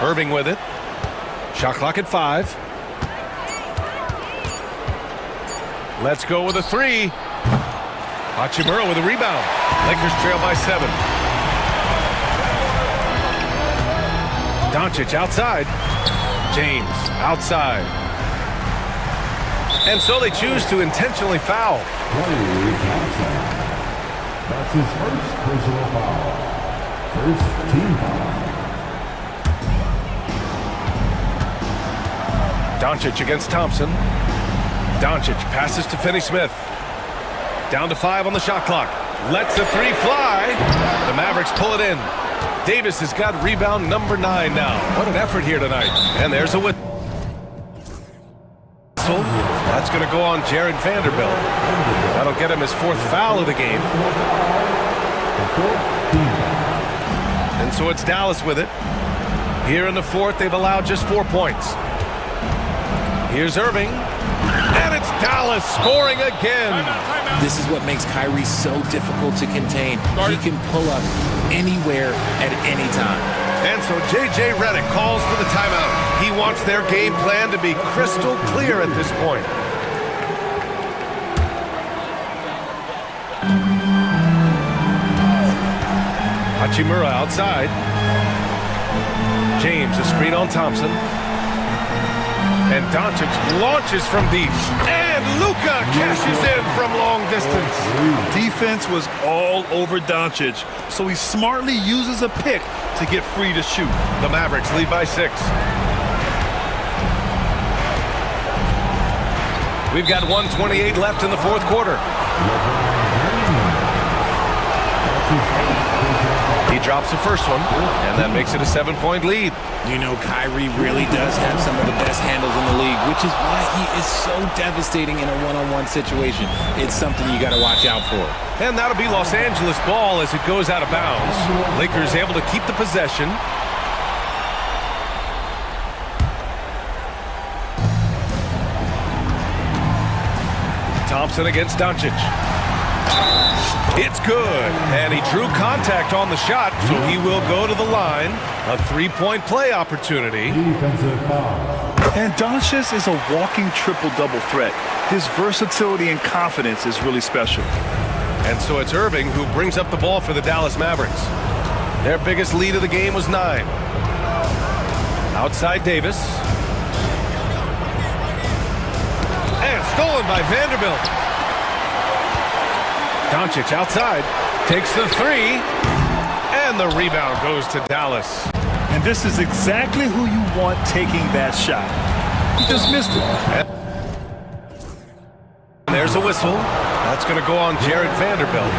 Irving with it. Shot clock at 5. Let's go with a 3. Hachimura with a rebound. Lakers trail by 7. Doncic outside. James outside. And so they choose to intentionally foul. That's his first personal foul. First team foul. Doncic against Thompson. Doncic passes to Finney-Smith. Down to 5 on the shot clock. Lets the three fly. The Mavericks pull it in. Davis has got rebound number 9 now. What an effort here tonight. And there's a whistle. That's going to go on Jared Vanderbilt. That'll get him his 4th foul of the game. And so it's Dallas with it. Here in the 4th, they've allowed just 4 points. Here's Irving. And it's Dallas scoring again. This is what makes Kyrie so difficult to contain. He can pull up anywhere at any time. And so J.J. Redick calls for the timeout. He wants their game plan to be crystal clear at this point. Hachimura outside. James, a screen on Thompson. And Doncic launches from deep. And Luka cashes in from long distance. Defense was all over Doncic, so he smartly uses a pick to get free to shoot. The Mavericks lead by 6. We've got 1:28 left in the 4th quarter. He drops the first one, and that makes it a 7-point lead. You know, Kyrie really does have some of the best handles in the league, which is why he is so devastating in a one-on-one situation. It's something you got to watch out for. And that'll be Los Angeles ball as it goes out of bounds. Lakers able to keep the possession. Thompson against Doncic. It's good, and he drew contact on the shot, so he will go to the line. A 3-point play opportunity. And Doncic is a walking triple-double threat. His versatility and confidence is really special. And so it's Irving who brings up the ball for the Dallas Mavericks. Their biggest lead of the game was 9. Outside Davis. And stolen by Vanderbilt. Doncic outside, takes the 3, and the rebound goes to Dallas. And this is exactly who you want taking that shot. He just missed it. And there's a whistle. That's going to go on Jared Vanderbilt.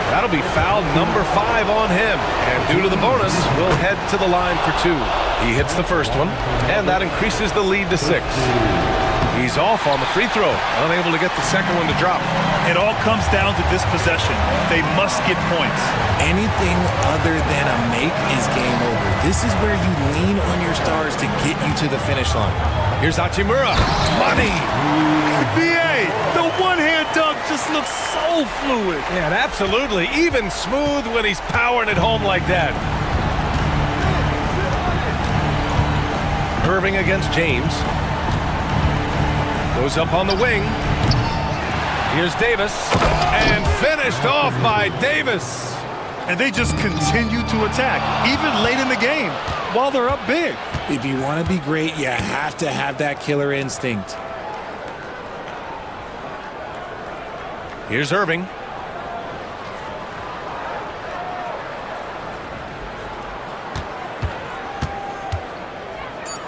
That'll be foul number 5 on him. And due to the bonus, we'll head to the line for 2. He hits the first one, and that increases the lead to 6. He's off on the free throw, unable to get the second one to drop. It all comes down to this possession. They must get points. Anything other than a make is game over. This is where you lean on your stars to get you to the finish line. Here's Hachimura. Money! BA, the one-hand dunk just looks so fluid. Yeah, absolutely. Even smooth when he's powering it home like that. Irving against James. Goes up on the wing. Here's Davis. And finished off by Davis. And they just continue to attack, even late in the game, while they're up big. If you want to be great, you have to have that killer instinct. Here's Irving.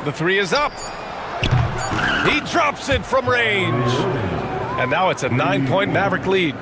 The 3 is up. He drops it from range. And now it's a 9-point Maverick lead.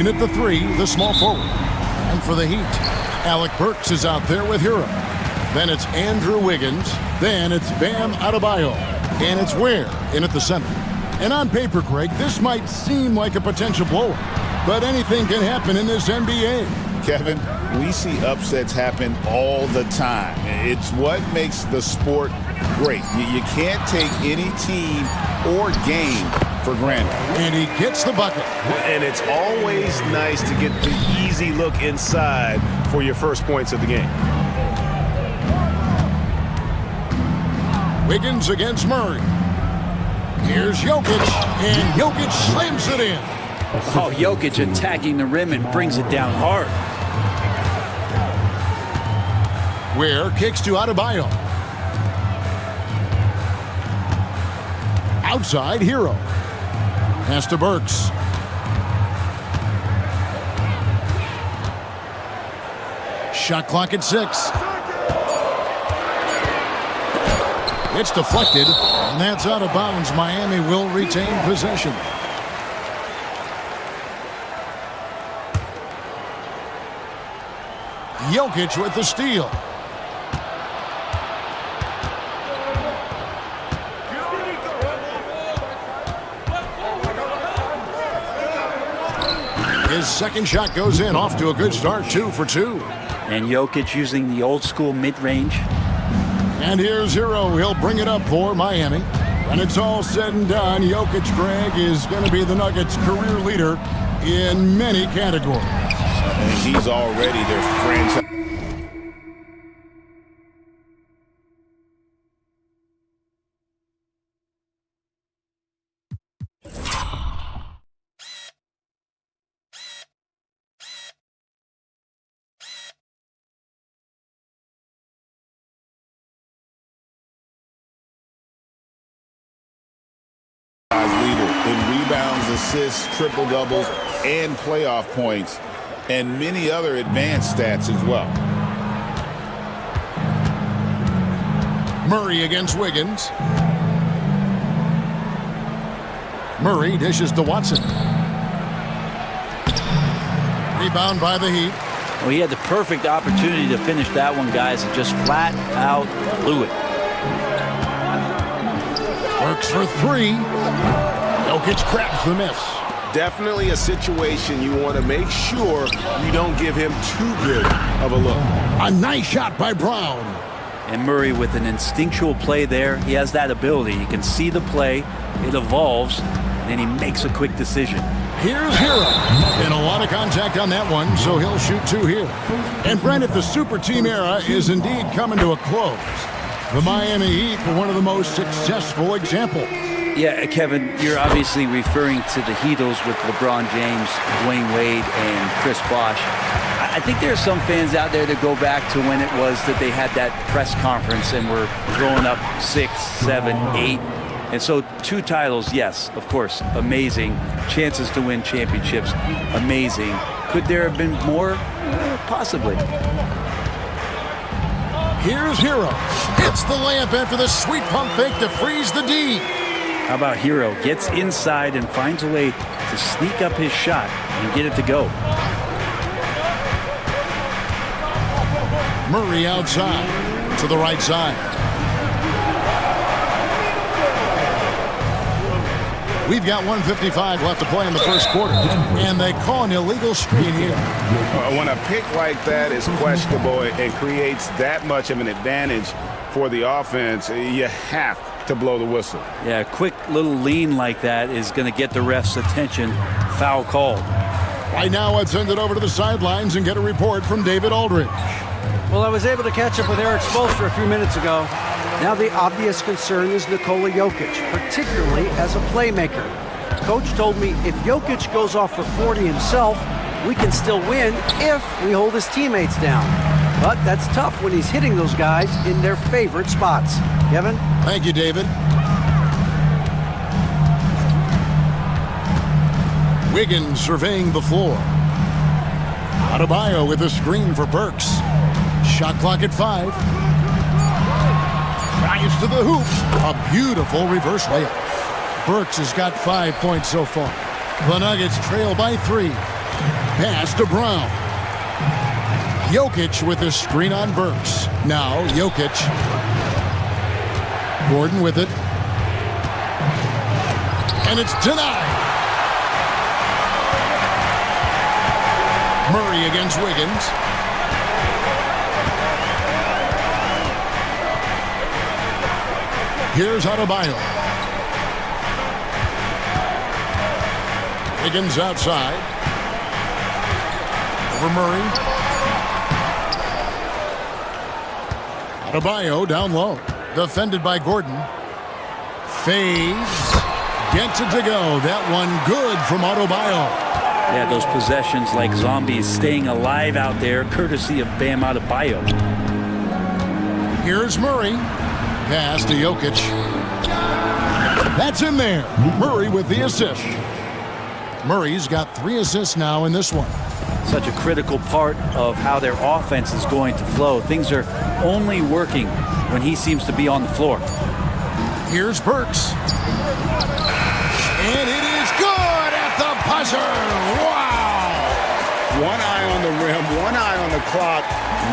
In at the 3, the small forward. And for the Heat, Alec Burks is out there with Hero. Then it's Andrew Wiggins. Then it's Bam Adebayo. And it's Ware in at the center. And on paper, Greg, this might seem like a potential blowout, but anything can happen in this NBA. Kevin, we see upsets happen all the time. It's what makes the sport great. You can't take any team or game for granted. And he gets the bucket. And it's always nice to get the easy look inside for your first points of the game. Wiggins against Murray. Here's Jokic, and Jokic slams it in. Oh, Jokic attacking the rim and brings it down hard. Ware kicks to Adebayo. Outside, Hero. Pass to Burks. Shot clock at 6. It's deflected, and that's out of bounds. Miami will retain possession. Jokic with the steal. His second shot goes in, off to a good start, 2 for 2. And Jokic using the old school mid-range. And here's Hero. He'll bring it up for Miami. When it's all said and done, Jokic, Greg, is going to be the Nuggets' career leader in many categories. And he's already their franchise. Leader in rebounds, assists, triple doubles, and playoff points, and many other advanced stats as well. Murray against Wiggins. Murray dishes to Watson. Rebound by the Heat. Well, he had the perfect opportunity to finish that one, guys, and just flat out blew it. Works for 3. Jokic grabs the miss. Definitely a situation you want to make sure you don't give him too good of a look. A nice shot by Brown. And Murray with an instinctual play there. He has that ability. You can see the play. It evolves, and then he makes a quick decision. Here's Hero. And a lot of contact on that one, so he'll shoot 2 here. And Brent, if the super team era is indeed coming to a close, the Miami Heat were one of the most successful examples. Yeah, Kevin, you're obviously referring to the Heatles with LeBron James, Dwayne Wade, and Chris Bosh. I think there are some fans out there that go back to when it was that they had that press conference and were throwing up 6, 7, 8. And so 2 titles, yes, of course, amazing. Chances to win championships, amazing. Could there have been more? Possibly. Here's Hero. It's the layup after the sweet pump fake to freeze the D. How about Hero? Gets inside and finds a way to sneak up his shot and get it to go. Murray outside to the right side. We've got 1:55 left to play in the first quarter, and they call an illegal screen here. When a pick like that is questionable and creates that much of an advantage for the offense, you have to blow the whistle. Yeah, a quick little lean like that is going to get the ref's attention. Foul call. Right now, let's send it over to the sidelines and get a report from David Aldridge. Well, I was able to catch up with Eric Spoelstra a few minutes ago. Now the obvious concern is Nikola Jokic, particularly as a playmaker. Coach told me if Jokic goes off for 40 himself, we can still win if we hold his teammates down. But that's tough when he's hitting those guys in their favorite spots. Kevin? Thank you, David. Wiggins surveying the floor. Adebayo with a screen for Burks. Shot clock at 5. Drives to the hoop. A beautiful reverse layup. Burks has got 5 points so far. The Nuggets trail by 3. Pass to Brown. Jokic with his screen on Burks. Now Jokic. Gordon with it. And it's denied. Murray against Wiggins. Here's Adebayo. Wiggins outside. Over Murray. Adebayo down low. Defended by Gordon. Fades. Gets it to go. That one good from Adebayo. Yeah, those possessions like zombies staying alive out there, courtesy of Bam Adebayo. Here's Murray. Pass to Jokic. That's in there. Murray with the assist. Murray's got 3 assists now in this one. Such a critical part of how their offense is going to flow. Things are only working when he seems to be on the floor. Here's Burks. And it is good at the buzzer. Wow! One eye on the rim, one eye on the clock.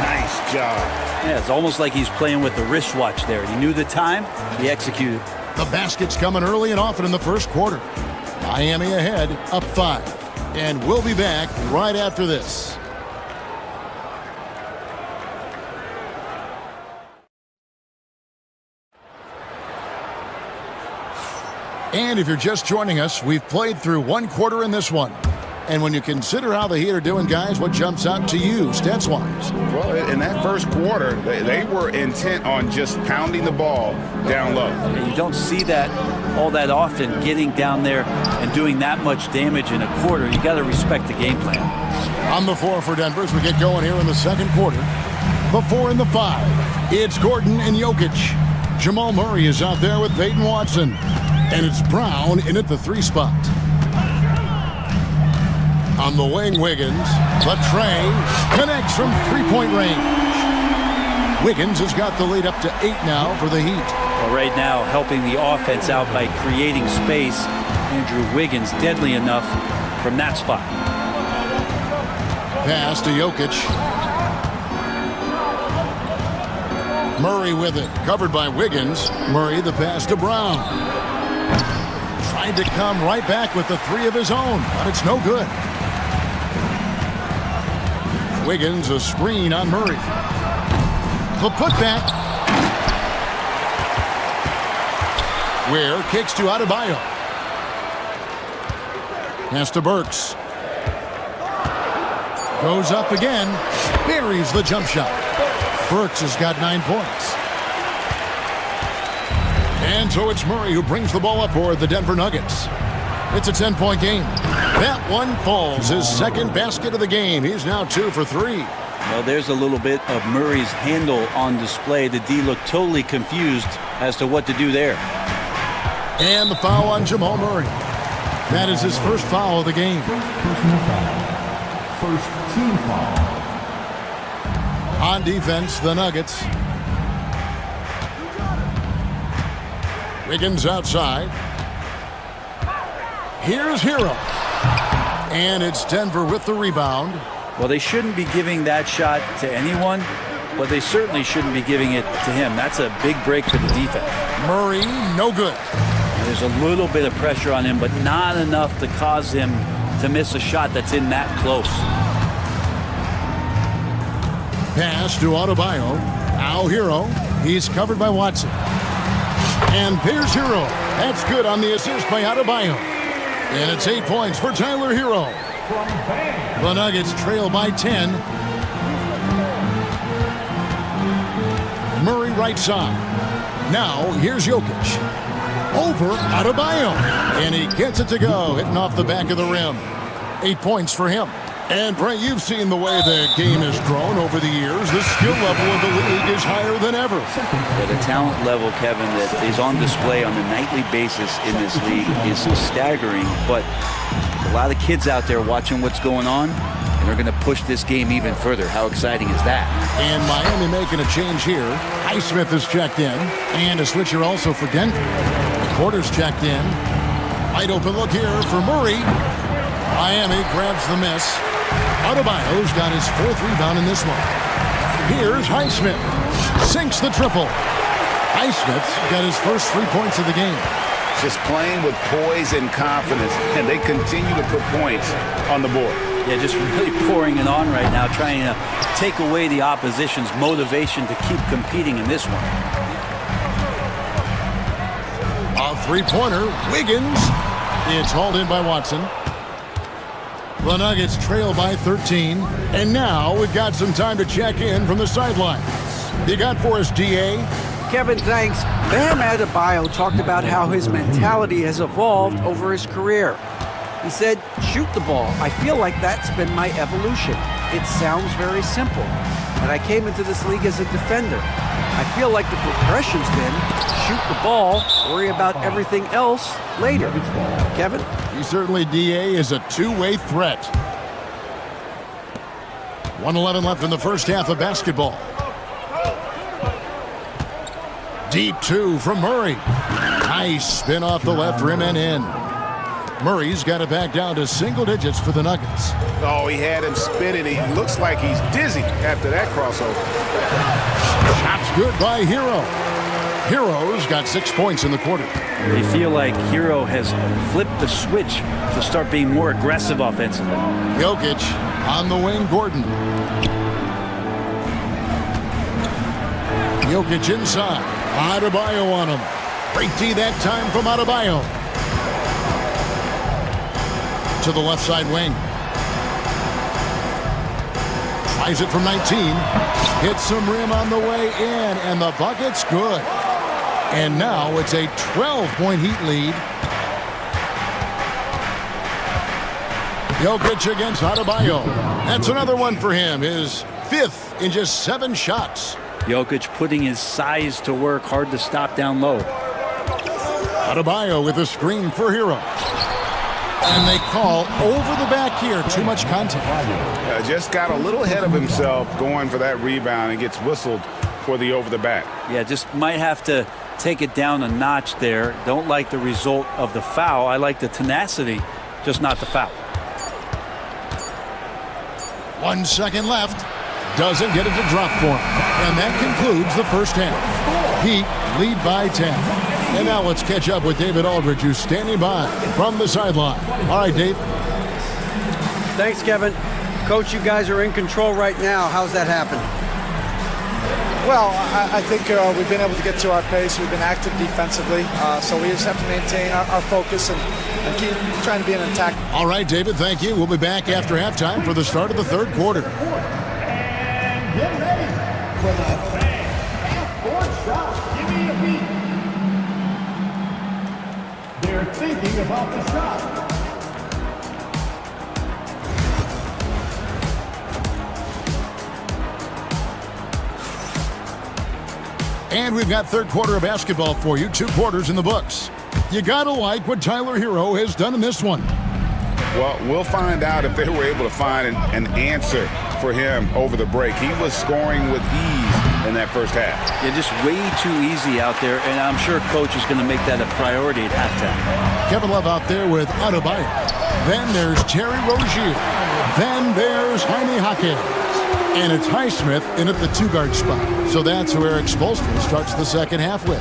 Nice job. Yeah, it's almost like he's playing with the wristwatch there. He knew the time, he executed. The basket's coming early and often in the first quarter. Miami ahead, up 5. And we'll be back right after this. And if you're just joining us, we've played through 1 quarter in this one. And when you consider how the Heat are doing, guys, what jumps out to you, stats-wise? Well, in that first quarter, they were intent on just pounding the ball down low. And you don't see that all that often, getting down there and doing that much damage in a quarter. You got to respect the game plan. On the floor for Denver as we get going here in the second quarter. The 4 and the 5. It's Gordon and Jokic. Jamal Murray is out there with Peyton Watson. And it's Brown in at the 3 spot. On the wing, Wiggins. But Trey connects from 3-point range. Wiggins has got the lead up to 8 now for the Heat. Well, right now, helping the offense out by creating space. Andrew Wiggins deadly enough from that spot. Pass to Jokic. Murray with it. Covered by Wiggins. Murray the pass to Brown. Tried to come right back with the 3 of his own, but it's no good. Wiggins a screen on Murray. The putback. Ware kicks to Adebayo. Pass to Burks. Goes up again. Buries the jump shot. Burks has got 9 points. And so it's Murray who brings the ball up for the Denver Nuggets. It's a 10-point game. That one falls. His second basket of the game. He's now 2 for 3. Well, there's a little bit of Murray's handle on display. The D looked totally confused as to what to do there. And the foul on Jamal Murray. That is his first foul of the game. First team foul. On defense, the Nuggets. Wiggins outside. Here's Hero. And it's Denver with the rebound. Well, they shouldn't be giving that shot to anyone, but they certainly shouldn't be giving it to him. That's a big break for the defense. Murray, no good. There's a little bit of pressure on him, but not enough to cause him to miss a shot that's in that close. Pass to Adebayo. Now Hero. He's covered by Watson. And there's Hero. That's good on the assist by Adebayo. And it's 8 points for Tyler Hero. The Nuggets trail by 10. Murray right side. Now here's Jokic. Over Adebayo. And he gets it to go, hitting off the back of the rim. 8 points for him. And, Brett, you've seen the way the game has grown over the years. The skill level of the league is higher than ever. Yeah, the talent level, Kevin, that is on display on a nightly basis in this league is staggering. But a lot of kids out there watching what's going on, and they're going to push this game even further. How exciting is that? And Miami making a change here. Highsmith is checked in. And a switcher also for Denver. Porter's checked in. Wide open look here for Murray. Miami grabs the miss. Adebayo's got his 4th rebound in this one. Here's Highsmith. Sinks the triple. Highsmith's got his first 3 points of the game. Just playing with poise and confidence, and they continue to put points on the board. Yeah, just really pouring it on right now, trying to take away the opposition's motivation to keep competing in this one. A 3-pointer, Wiggins. It's hauled in by Watson. The Nuggets trail by 13. And now we've got some time to check in from the sidelines. You got for us, DA? Kevin, thanks. Bam Adebayo talked about how his mentality has evolved over his career. He said, shoot the ball. I feel like that's been my evolution. It sounds very simple. And I came into this league as a defender. I feel like the progression's been shoot the ball, worry about everything else later. Kevin? He certainly, DA, is a two-way threat. 1:11 left in the first half of basketball. Deep 2 from Murray. Nice spin off the left rim and in. Murray's got it back down to single digits for the Nuggets. Oh, he had him spinning. He looks like he's dizzy after that crossover. Shot's good by Hero. Hero's got 6 points in the quarter. They feel like Hero has flipped the switch to start being more aggressive offensively. Jokic on the wing, Gordon. Jokic inside. Adebayo on him. Great D that time from Adebayo. To the left side wing. Tries it from 19. Hits some rim on the way in, and the bucket's good. And now it's a 12-point Heat lead. Jokic against Adebayo. That's another one for him. His 5th in just 7 shots. Jokic putting his size to work, hard to stop down low. Adebayo with a screen for Hero. And they call over the back here. Too much contact. Just got a little ahead of himself going for that rebound and gets whistled for the over the back. Yeah, just might have to take it down a notch there. Don't like the result of the foul. I like the tenacity, just not the foul. 1 second left. Doesn't get it to drop for him. And that concludes the first half. Heat lead by 10. And now let's catch up with David Aldridge, who's standing by from the sideline. All right, Dave. Thanks, Kevin. Coach, you guys are in control right now. How's that happen? Well, I think we've been able to get to our pace. We've been active defensively, so we just have to maintain our focus and keep trying to be an attack. All right, David, thank you. We'll be back after halftime for the start of the third quarter. And get ready for the half-court shot. Give me a beat. They're thinking about the shot. And we've got third quarter of basketball for you. 2 quarters in the books. You gotta like what Tyler Hero has done in this one. Well, we'll find out if they were able to find an answer for him over the break. He was scoring with ease in that first half. Yeah, just way too easy out there, and I'm sure Coach is going to make that a priority at halftime. Kevin Love out there with Adebayo. Then there's Terry Rozier. Then there's Jaime Jaquez. And it's Highsmith in at the 2-guard spot. So that's who Eric Spoelstra starts the second half with.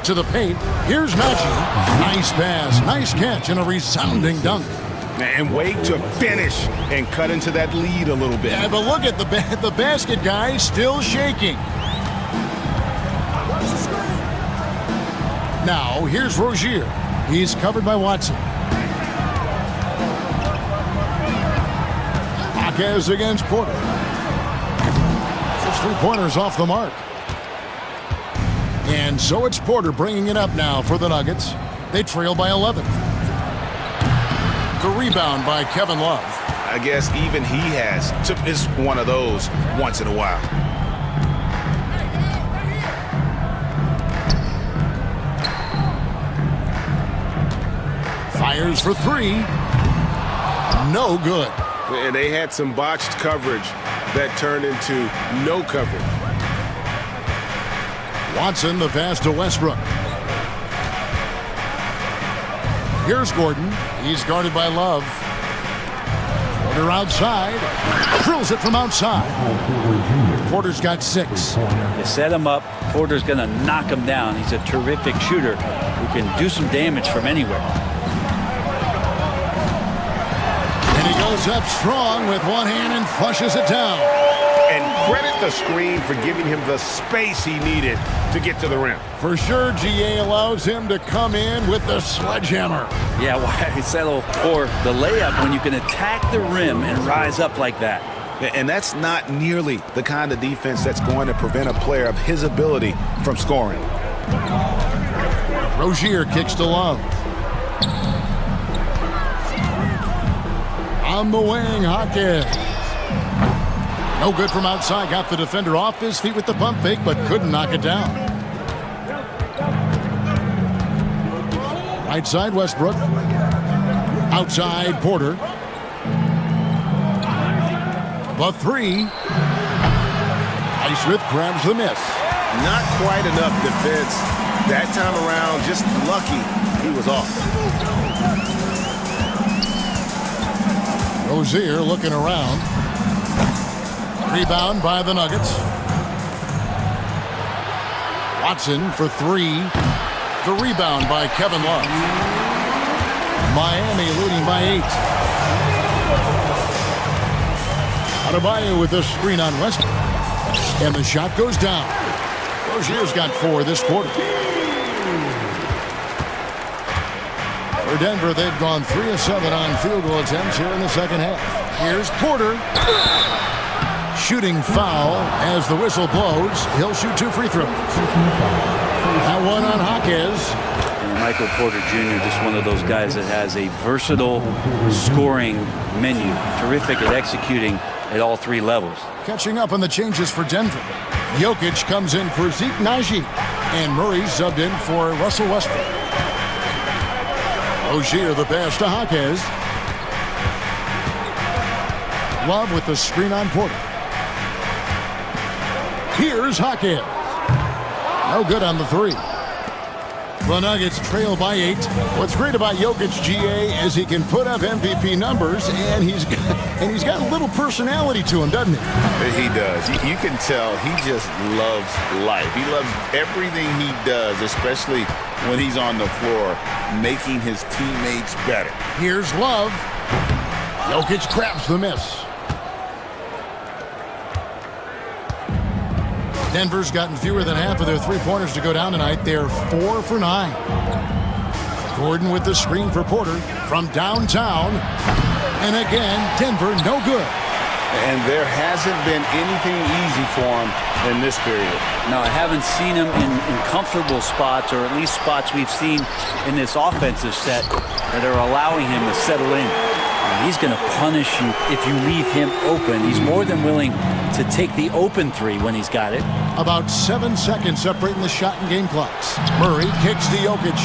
To the paint, here's Nagy. Nice pass, nice catch, and a resounding dunk. And wait to finish and cut into that lead a little bit. Yeah, but look at the basket guy still shaking. Now, here's Rozier. He's covered by Watson. Jaquez against Porter. His 3-pointers off the mark. And so it's Porter bringing it up now for the Nuggets. They trail by 11. The rebound by Kevin Love. I guess even he is one of those once in a while. Fires for 3. No good. And they had some botched coverage that turned into no coverage. Watson, the pass to Westbrook. Here's Gordon. He's guarded by Love. Porter outside. Drills it from outside. Porter's got 6. You set him up, Porter's going to knock him down. He's a terrific shooter who can do some damage from anywhere. And he goes up strong with one hand and flushes it down. And credit the screen for giving him the space he needed to get to the rim. For sure, GA allows him to come in with the sledgehammer. Yeah, why settle for the layup when you can attack the rim and rise up like that? And that's not nearly the kind of defense that's going to prevent a player of his ability from scoring. Rozier kicks to Love. On the wing, Hawkins. No good from outside. Got the defender off his feet with the pump fake, but couldn't knock it down. Right side, Westbrook. Outside, Porter. The 3. Highsmith grabs the miss. Not quite enough defense that time around. Just lucky he was off. Rozier looking around. Rebound by the Nuggets. Watson for 3. The rebound by Kevin Love. Miami leading by 8. Adebayo with the screen on Westbrook. And the shot goes down. Rozier's got 4 this quarter. For Denver, they've gone 3 of 7 on field goal attempts here in the second half. Here's Porter. Shooting foul as the whistle blows. He'll shoot 2 free throws. That one on Hawkins. And Michael Porter Jr., just one of those guys that has a versatile scoring menu. Terrific at executing at all 3 levels. Catching up on the changes for Denver. Jokic comes in for Zeke Nagy. And Murray subbed in for Russell Westbrook. Rozier the pass to Hawkins. Love with the screen on Porter. Here's Hawkins. No good on the 3. The Nuggets trail by 8. What's great about Jokic, GA, is he can put up MVP numbers, and he's got a little personality to him, doesn't he? He does. You can tell he just loves life. He loves everything he does, especially when he's on the floor, making his teammates better. Here's Love. Jokic grabs the miss. Denver's gotten fewer than half of their 3-pointers to go down tonight. They're 4 for 9. Gordon with the screen for Porter from downtown. And again, Denver no good. And there hasn't been anything easy for him in this period. No, I haven't seen him in comfortable spots, or at least spots we've seen in this offensive set that are allowing him to settle in. And he's going to punish you if you leave him open. He's more than willing to take the open 3 when he's got it. About 7 seconds separating the shot and game clocks. Murray kicks to Jokic.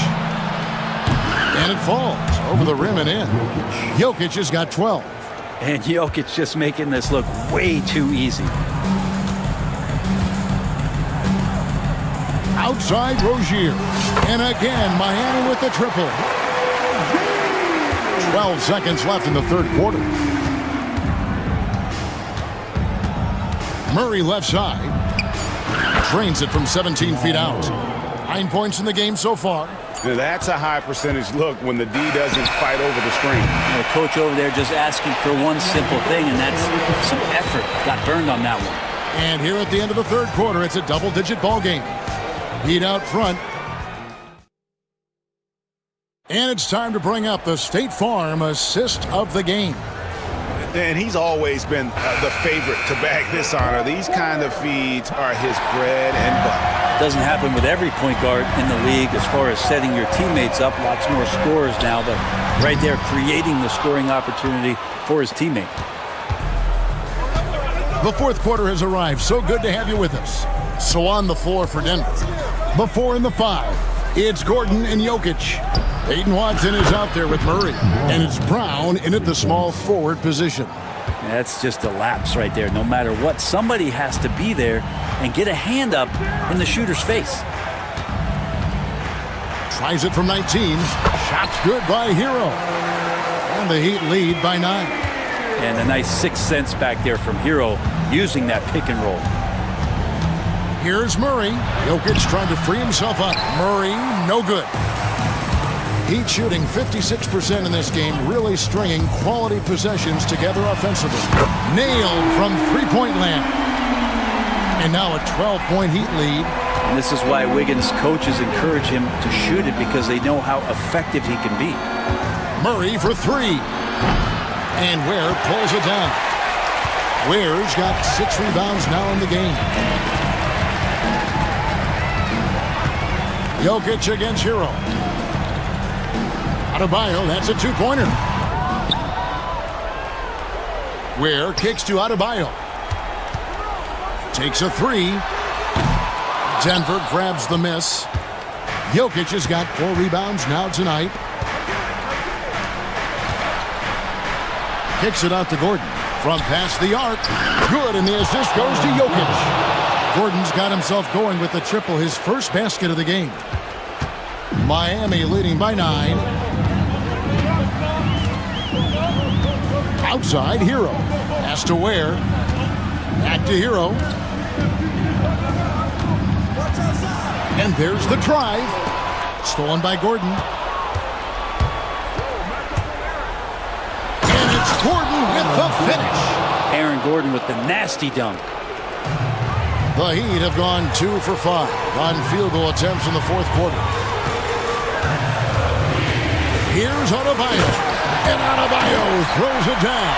And it falls over the rim and in. Jokic has got 12. And Jokic just making this look way too easy. Outside Rozier. And again, Miami with the triple. 12 seconds left in the third quarter. Murray left side. Drains it from 17 feet out. 9 points in the game so far. That's a high percentage look when the D doesn't fight over the screen. The coach over there just asking for one simple thing, and that's some effort. Got burned on that one. And here at the end of the third quarter, it's a double-digit ball game. Heat out front. And it's time to bring up the State Farm assist of the game. And he's always been the favorite to bag this honor. These kind of feeds are his bread and butter. Doesn't happen with every point guard in the league as far as setting your teammates up. Lots more scorers now, but right there creating the scoring opportunity for his teammate. The fourth quarter has arrived. So good to have you with us. So on the floor for Denver. The 4 and the 5. It's Gordon and Jokic. Peyton Watson is out there with Murray. And it's Brown in at the small forward position. That's just a lapse right there. No matter what, somebody has to be there and get a hand up in the shooter's face. Tries it from 19. Shot's good by Hero. And the Heat lead by 9. And a nice 6 cents back there from Hero using that pick and roll. Here's Murray. Jokic trying to free himself up. Murray, no good. Heat shooting 56% in this game, really stringing quality possessions together offensively. Nailed from three-point land. And now a 12-point Heat lead. And this is why Wiggins' coaches encourage him to shoot it, because they know how effective he can be. Murray for three. And Ware pulls it down. Ware's got 6 rebounds now in the game. Jokic against Hero. Adebayo, that's a two-pointer. Ware kicks to Adebayo. Takes a three. Denver grabs the miss. Jokic has got 4 rebounds now tonight. Kicks it out to Gordon. From past the arc. Good, and the assist goes to Jokic. Gordon's got himself going with the triple, his first basket of the game. Miami leading by 9. Outside, Hero. Pass to Ware. Back to Hero. And there's the drive. Stolen by Gordon. And it's Gordon with the finish. Aaron Gordon with the nasty dunk. The Heat have gone 2 for 5 on field goal attempts in the fourth quarter. Here's Adebayo. And Adebayo throws it down.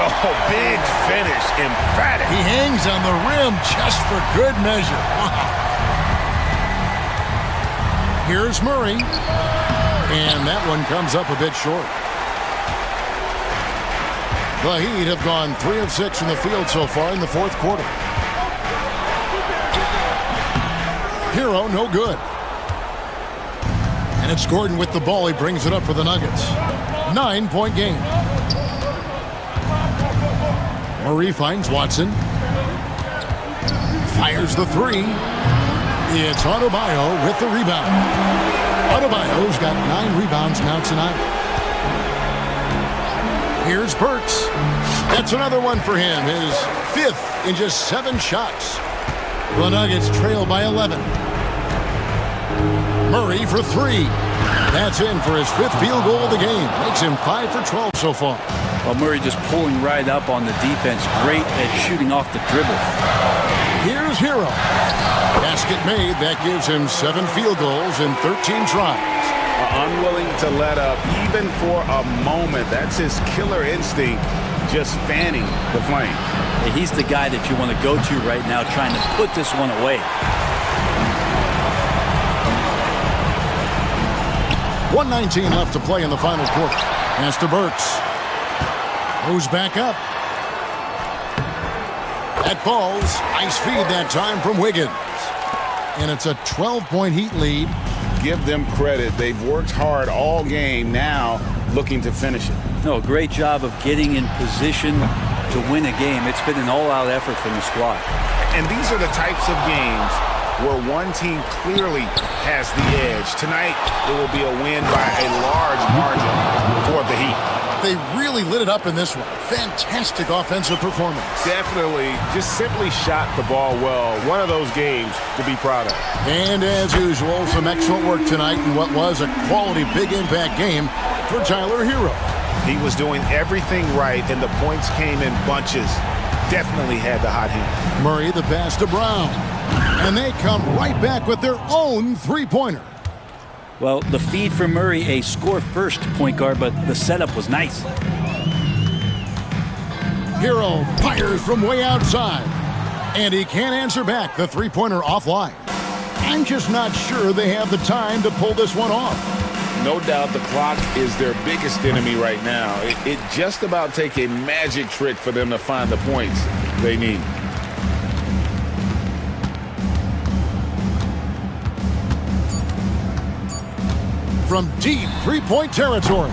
Oh, big finish, emphatic. He hangs on the rim just for good measure. Wow. Here's Murray. And that one comes up a bit short. The Heat have gone 3 of 6 from the field so far in the fourth quarter. Hero, no good. And it's Gordon with the ball. He brings it up for the Nuggets. 9-point game. Murray finds Watson. Fires the three. It's Adebayo with the rebound. Adebayo's got 9 rebounds now tonight. Here's Burks. That's another one for him. His 5th in just 7 shots. The Nuggets trail by 11. Murray for 3. That's in for his 5th field goal of the game. Makes him 5 for 12 so far. Well, Murray just pulling right up on the defense. Great at shooting off the dribble. Here's Hero. Basket made. That gives him 7 field goals in 13 tries. Unwilling to let up even for a moment. That's his killer instinct, just fanning the flame. He's the guy that you want to go to right now, trying to put this one away. 1:19 left to play in the final quarter. Pass to Burks. Moves back up. That falls. Nice feed that time from Wiggins. And it's a 12-point Heat lead. Give them credit. They've worked hard all game, now looking to finish it. No, great job of getting in position to win a game. It's been an all-out effort from the squad. And these are the types of games where one team clearly has the edge. Tonight, it will be a win by a large margin for the Heat. They really lit it up in this one. Fantastic offensive performance. Definitely, just simply shot the ball well. One of those games to be proud of. And as usual, some excellent work tonight in what was a quality big impact game for Tyler Hero. He was doing everything right, and the points came in bunches. Definitely had the hot hand. Murray the pass to Brown. And they come right back with their own three-pointer. Well, the feed from Murray, a score-first point guard, but the setup was nice. Hero fires from way outside. And he can't answer back. The three-pointer offline. I'm just not sure they have the time to pull this one off. No doubt the clock is their biggest enemy right now. It just about takes a magic trick for them to find the points they need. From deep three-point territory.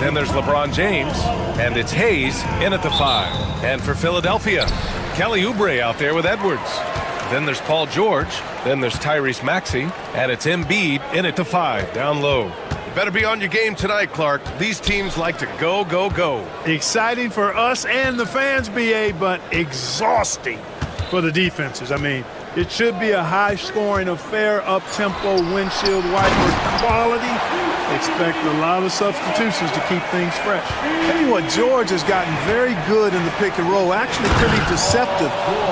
Then there's LeBron James, and it's Hayes in at the 5. And for Philadelphia, Kelly Oubre out there with Edwards. Then there's Paul George. Then there's Tyrese Maxey, and it's Embiid in at the 5, down low. Better be on your game tonight, Clark. These teams like to go, go, go. Exciting for us and the fans, BA, but exhausting for the defenses. I mean, it should be a high-scoring affair, up-tempo, windshield wiper quality. Expect a lot of substitutions to keep things fresh. Tell you what, George has gotten very good in the pick and roll, actually pretty deceptive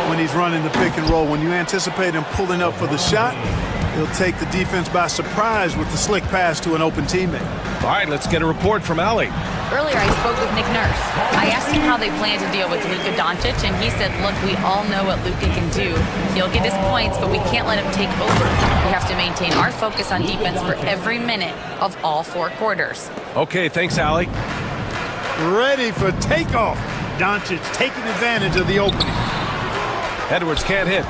when he's running the pick and roll. When you anticipate him pulling up for the shot, he'll take the defense by surprise with the slick pass to an open teammate. All right, let's get a report from Allie. Earlier, I spoke with Nick Nurse. I asked him how they plan to deal with Luka Doncic, and he said, look, we all know what Luka can do. He'll get his points, but we can't let him take over. We have to maintain our focus on defense for every minute of all 4 quarters. Okay, thanks, Allie. Ready for takeoff. Doncic taking advantage of the opening. Edwards can't hit.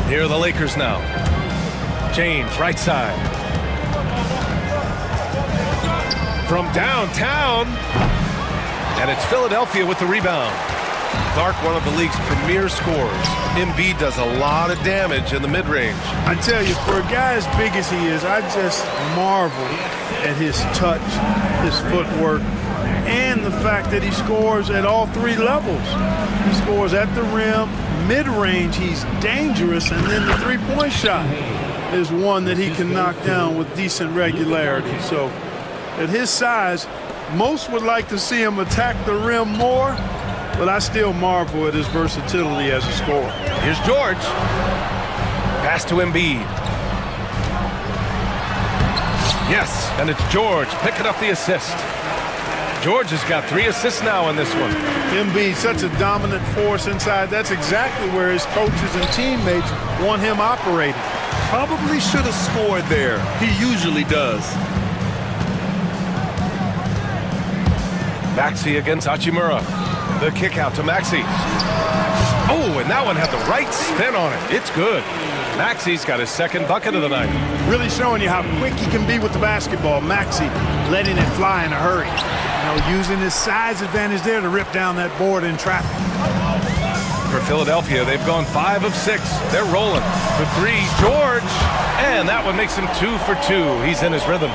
Here are the Lakers now. James, right side. From downtown. And it's Philadelphia with the rebound. Clark, one of the league's premier scorers. Embiid does a lot of damage in the mid-range. I tell you, for a guy as big as he is, I just marvel at his touch, his footwork, and the fact that he scores at all 3 levels. He scores at the rim, mid-range, he's dangerous, and then the three-point shot is one that he can knock down with decent regularity. So at his size, most would like to see him attack the rim more, but I still marvel at his versatility as a scorer. Here's George. Pass to Embiid. Yes, and it's George picking up the assist. George has got 3 assists now in this one. Embiid, such a dominant force inside. That's exactly where his coaches and teammates want him operating. Probably should have scored there. He usually does. Maxey against Hachimura. The kick out to Maxey. Oh, and that one had the right spin on it. It's good. Maxey's got his 2nd bucket of the night. Really showing you how quick he can be with the basketball. Maxey letting it fly in a hurry. You know, using his size advantage there to rip down that board in traffic. For Philadelphia, they've gone 5 of 6. They're rolling. For 3, George. And that one makes him 2 for 2. He's in his rhythm.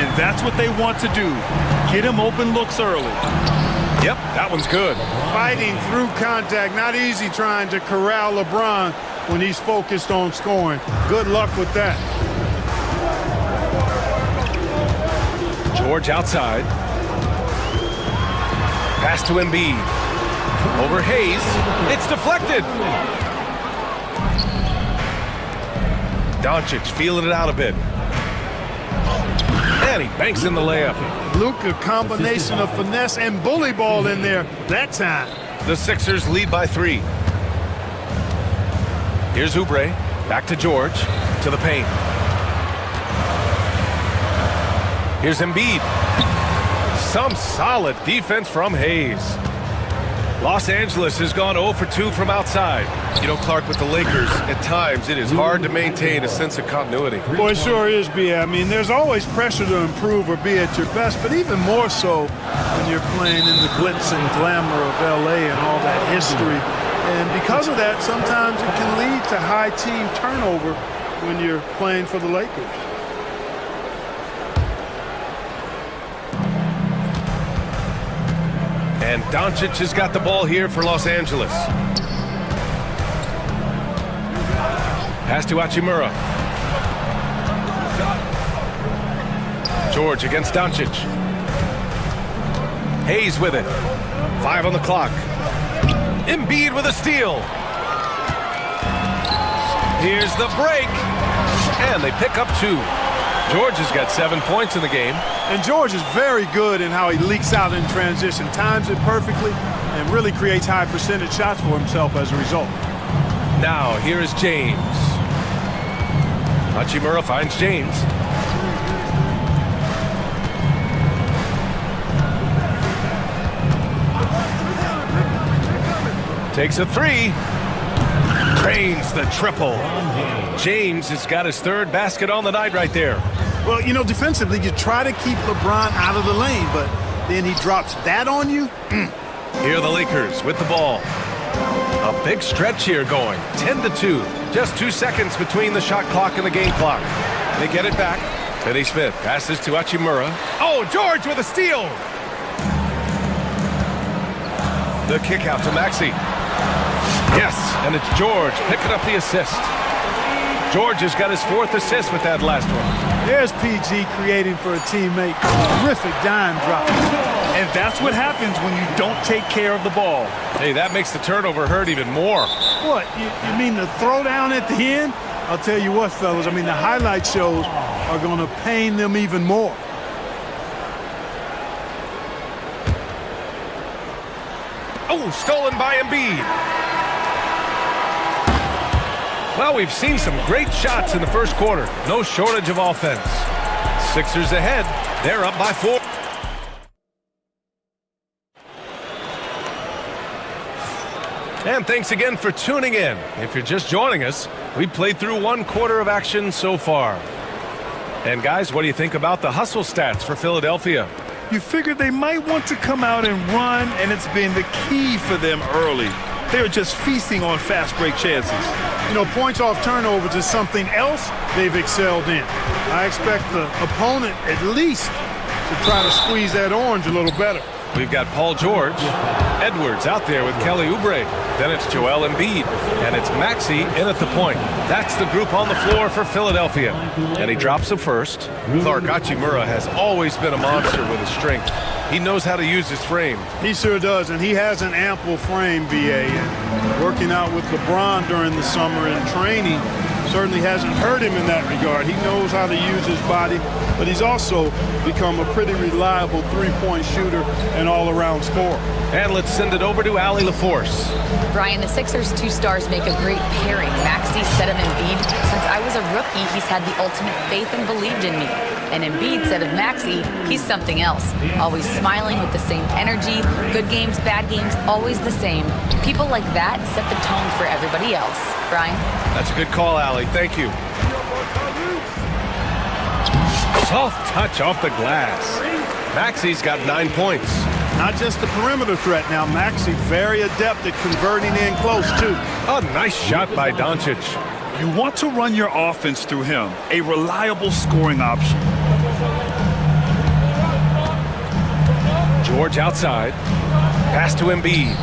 And that's what they want to do. Get him open looks early. Yep, that one's good. Fighting through contact. Not easy trying to corral LeBron when he's focused on scoring. Good luck with that. George outside. Pass to Embiid. Over Hayes. It's deflected. Doncic feeling it out a bit. And he banks in the layup. Luka, combination of finesse and bully ball in there that time. The Sixers lead by 3. Here's Oubre. Back to George. To the paint. Here's Embiid. Some solid defense from Hayes. Los Angeles has gone 0 for 2 from outside. You know, Clark, with the Lakers, at times it is hard to maintain a sense of continuity. Boy, it sure is, B. I mean, there's always pressure to improve or be at your best, but even more so when you're playing in the glitz and glamour of L.A. and all that history. And because of that, sometimes it can lead to high team turnover when you're playing for the Lakers. And Doncic has got the ball here for Los Angeles. Pass to Hachimura. George against Doncic. Hayes with it. 5 on the clock. Embiid with a steal. Here's the break. And they pick up 2. George has got 7 points in the game. And George is very good in how he leaks out in transition, times it perfectly, and really creates high percentage shots for himself as a result. Now, here is James. Hachimura finds James. Takes a 3. Drains the triple. James has got his 3rd basket on the night right there. Well, you know, defensively, you try to keep LeBron out of the lane, but then he drops that on you. Here are the Lakers with the ball. A big stretch here going, 10-2. Just 2 seconds between the shot clock and the game clock. They get it back. Finney Smith passes to Hachimura. Oh, George with a steal. The kick out to Maxey. Yes, and it's George picking up the assist. George has got his 4th assist with that last one. There's PG creating for a teammate. Terrific dime drop. And that's what happens when you don't take care of the ball. Hey, that makes the turnover hurt even more. What, you mean the throwdown at the end? I'll tell you what, fellas, I mean, the highlight shows are going to pain them even more. Oh, stolen by Embiid. Well, we've seen some great shots in the first quarter. No shortage of offense. Sixers ahead. They're up by 4. And thanks again for tuning in. If you're just joining us, we played through 1 quarter of action so far. And guys, what do you think about the hustle stats for Philadelphia? You figured they might want to come out and run, and it's been the key for them early. They're just feasting on fast break chances. You know, points off turnovers is something else they've excelled in. I expect the opponent at least to try to squeeze that orange a little better. We've got Paul George, Edwards out there with Kelly Oubre. Then it's Joel Embiid, and it's Maxey in at the point. That's the group on the floor for Philadelphia. And he drops the first. Clark Hachimura has always been a monster with his strength. He knows how to use his frame. He sure does, and he has an ample frame, BA. And working out with LeBron during the summer and training certainly hasn't hurt him in that regard. He knows how to use his body, but he's also become a pretty reliable three-point shooter and all-around scorer. And let's send it over to Allie LaForce. Brian, the Sixers' 2 stars make a great pairing. Maxey said of Embiid, since I was a rookie, he's had the ultimate faith and believed in me. And Embiid said of Maxey, he's something else. Always smiling with the same energy. Good games, bad games, always the same. People like that set the tone for everybody else. Brian? That's a good call, Allie. Thank you. Soft touch off the glass. Maxey's got 9 points. Not just the perimeter threat now. Maxey very adept at converting in close, too. A nice shot by Doncic. You want to run your offense through him, a reliable scoring option. George outside. Pass to Embiid.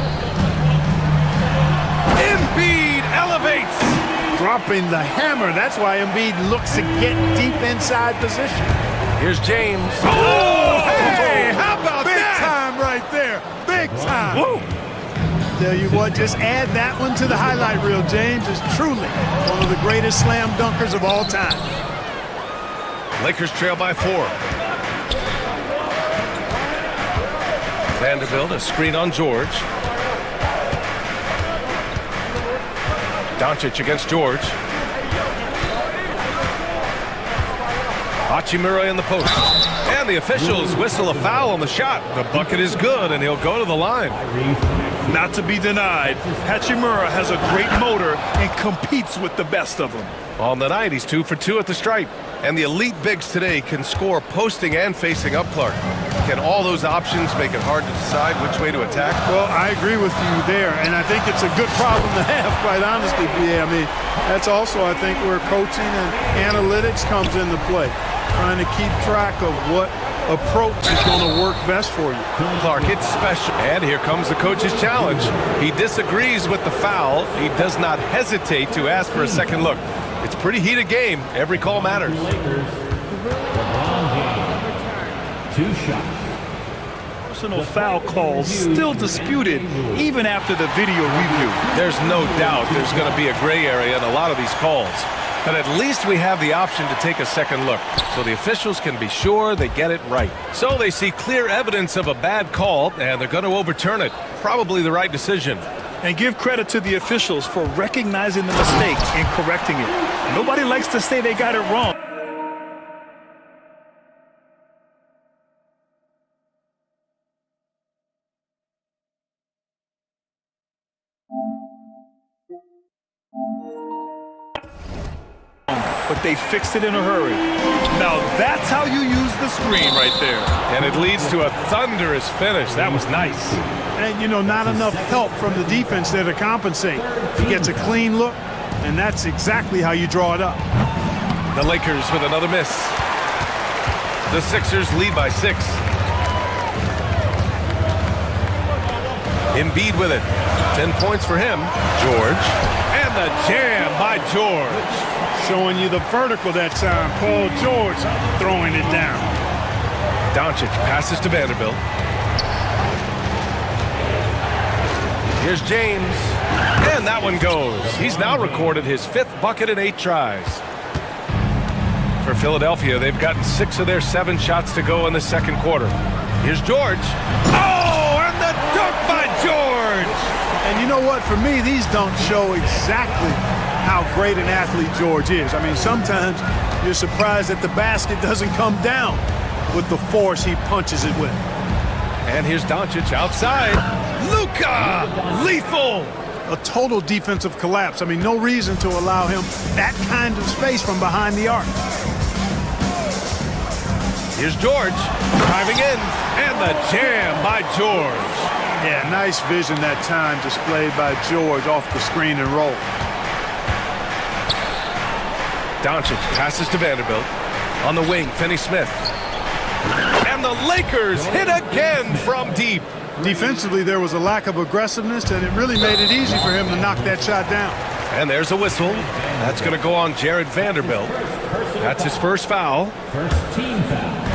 Embiid elevates. Dropping the hammer. That's why Embiid looks to get deep inside position. Here's James. Oh, hey, how about that? Big time right there. Big time. Woo. Tell you what, just add that one to the highlight reel. James is truly one of the greatest slam dunkers of all time. Lakers trail by 4. Vanderbilt, a screen on George. Doncic against George. Hachimura in the post. And the officials whistle a foul on the shot. The bucket is good, and he'll go to the line. Not to be denied, Hachimura has a great motor and competes with the best of them. On the night, he's 2 for 2 at the stripe. And the elite bigs today can score posting and facing up, Clark. Can all those options make it hard to decide which way to attack? Well, I agree with you there, and I think it's a good problem to have, quite honestly, BA. I mean, that's also, I think, where coaching and analytics comes into play. Trying to keep track of what approach is going to work best for you. Clark, it's special. And here comes the coach's challenge. He disagrees with the foul. He does not hesitate to ask for a second look. It's a pretty heated game. Every call matters. 2 shots. Personal foul calls still disputed even after the video review. There's no doubt there's going to be a gray area in a lot of these calls. But at least we have the option to take a second look, so the officials can be sure they get it right. So they see clear evidence of a bad call, and they're going to overturn it. Probably the right decision. And give credit to the officials for recognizing the mistake and correcting it. Nobody likes to say they got it wrong. but they fixed it in a hurry. Now that's how you use the screen right there. And it leads to a thunderous finish. That was nice. And, you know, not enough help from the defense there to compensate. He gets a clean look, and that's exactly how you draw it up. The Lakers with another miss. The Sixers lead by 6. Embiid with it. 10 points for him. George. And the jam by George. Showing you the vertical that time. Paul George throwing it down. Doncic passes to Vanderbilt. Here's James. And that one goes. He's now recorded his 5th bucket in 8 tries. For Philadelphia, they've gotten 6 of their 7 shots to go in the second quarter. Here's George. Oh, and the dunk by George! And you know what? For me, these don't show exactly how great an athlete George is. I mean, sometimes you're surprised that the basket doesn't come down with the force he punches it with. And here's Doncic outside. Luka! Lethal! A total defensive collapse. I mean, no reason to allow him that kind of space from behind the arc. Here's George driving in, and the jam by George. Yeah, nice vision that time displayed by George off the screen and roll. Doncic passes to Vanderbilt. On the wing, Finney-Smith. And the Lakers hit again from deep. Defensively, there was a lack of aggressiveness, and it really made it easy for him to knock that shot down. And there's a whistle. That's going to go on Jared Vanderbilt. That's his first foul. First team foul.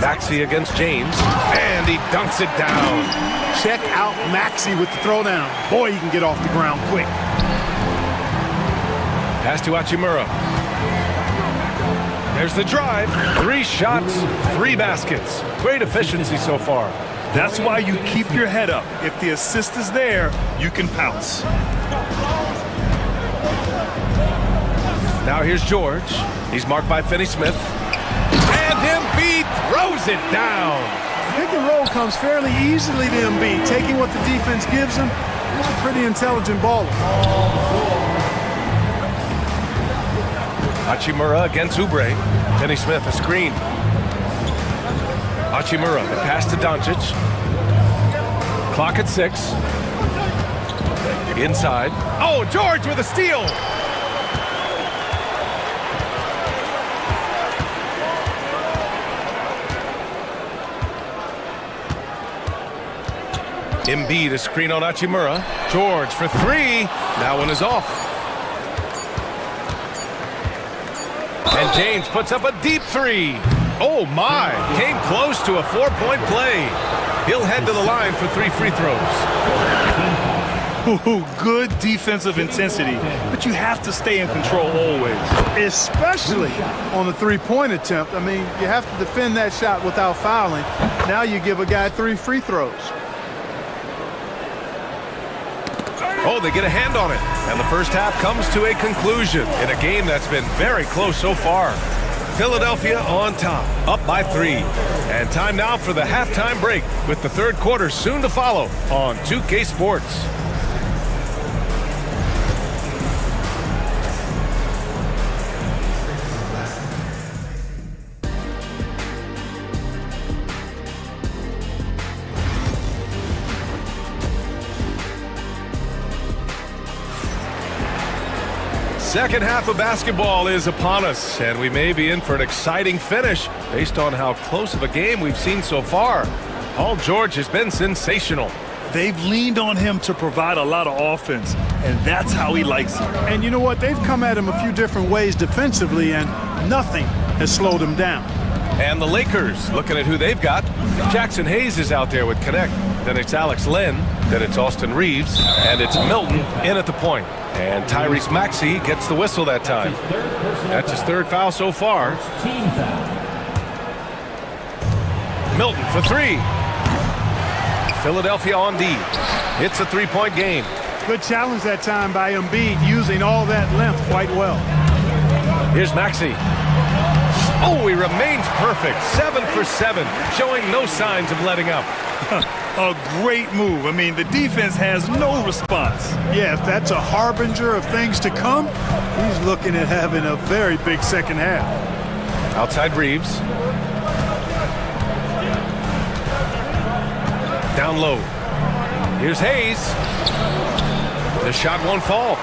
Maxey against James, and he dunks it down. Check out Maxey with the throwdown. Boy, he can get off the ground quick. Pass to Hachimura. There's the drive. 3 shots, 3 baskets. Great efficiency so far. That's why you keep your head up. If the assist is there, you can pounce. Now here's George. He's marked by Finney-Smith. And Embiid throws it down. Pick and roll comes fairly easily to Embiid, taking what the defense gives him. He's a pretty intelligent baller. Hachimura against Oubre. Finney-Smith, a screen. Hachimura, the pass to Doncic. Clock at 6. Inside. Oh, George with a steal. Embiid, a screen on Hachimura. George for 3. That one is off. And James puts up a deep 3. Oh my, came close to a 4-point play. He'll head to the line for 3 free throws. Ooh, good defensive intensity, but you have to stay in control always. Especially on the 3-point attempt. I mean, you have to defend that shot without fouling. Now you give a guy 3 free throws. Oh, they get a hand on it. And the first half comes to a conclusion in a game that's been very close so far. Philadelphia on top, up by 3. And time now for the halftime break with the third quarter soon to follow on 2K Sports. Second half of basketball is upon us, and we may be in for an exciting finish based on how close of a game we've seen so far. Paul George has been sensational. They've leaned on him to provide a lot of offense, and that's how he likes it. And you know what? They've come at him a few different ways defensively, and nothing has slowed him down. And the Lakers, looking at who they've got. Jackson Hayes is out there with Connect. Then it's Alex Len. Then it's Austin Reeves. And it's Milton in at the point. And Tyrese Maxey gets the whistle that time. That's his 3rd foul so far. Milton for 3. Philadelphia on D. It's a 3-point game. Good challenge that time by Embiid, using all that length quite well. Here's Maxey. Oh, he remains perfect. 7 for 7, showing no signs of letting up. A great move. I mean, the defense has no response. Yeah, if that's a harbinger of things to come, he's looking at having a very big second half. Outside Reeves. Down low. Here's Hayes. The shot won't fall.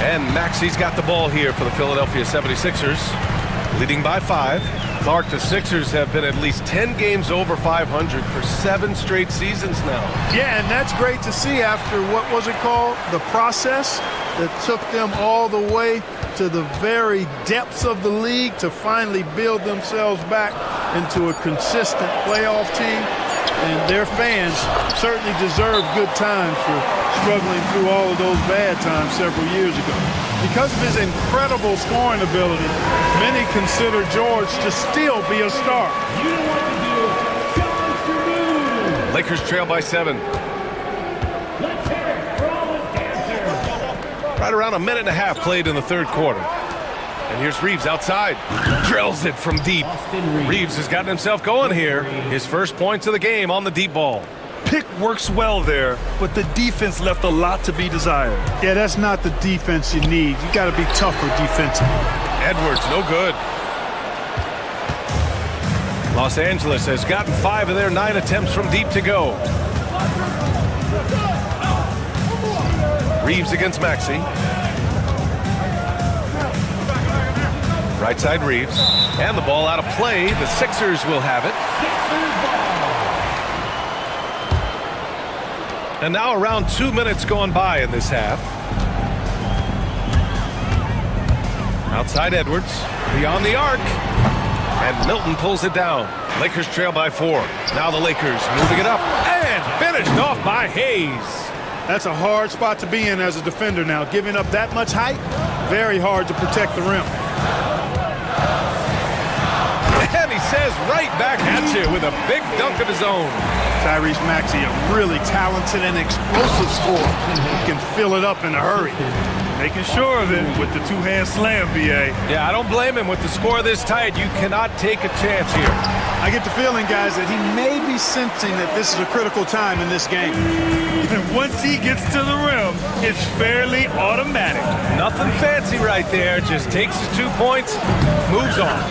And Maxey's got the ball here for the Philadelphia 76ers, leading by 5. Clark, the Sixers have been at least 10 games over 500 for 7 straight seasons now. Yeah, and that's great to see after, what was it called? The process that took them all the way to the very depths of the league to finally build themselves back into a consistent playoff team. And their fans certainly deserve good times for struggling through all of those bad times several years ago. Because of his incredible scoring ability, many consider George to still be a star. Lakers trail by 7. Right around a minute and a half played in the third quarter. And here's Reeves outside. Drills it from deep. Reeves has gotten himself going here. His first points of the game on the deep ball. Pick works well there, but the defense left a lot to be desired. Yeah, that's not the defense you need. You got to be tougher defensively. Edwards, no good. Los Angeles has gotten 5 of their 9 attempts from deep to go. Reeves against Maxey. Right side Reeves. And the ball out of play. The Sixers will have it. And now around 2 minutes gone by in this half. Outside Edwards. Beyond the arc. And Milton pulls it down. Lakers trail by 4. Now the Lakers moving it up. And finished off by Hayes. That's a hard spot to be in as a defender now. Giving up that much height, very hard to protect the rim. And he says right back at you with a big dunk of his own. Tyrese Maxey, a really talented and explosive scorer. He can fill it up in a hurry. Making sure of it with the two-hand slam, B.A. Yeah, I don't blame him. With the score this tight, you cannot take a chance here. I get the feeling, guys, that he may be sensing that this is a critical time in this game. And once he gets to the rim, it's fairly automatic. Nothing fancy right there. Just takes his 2 points, moves on.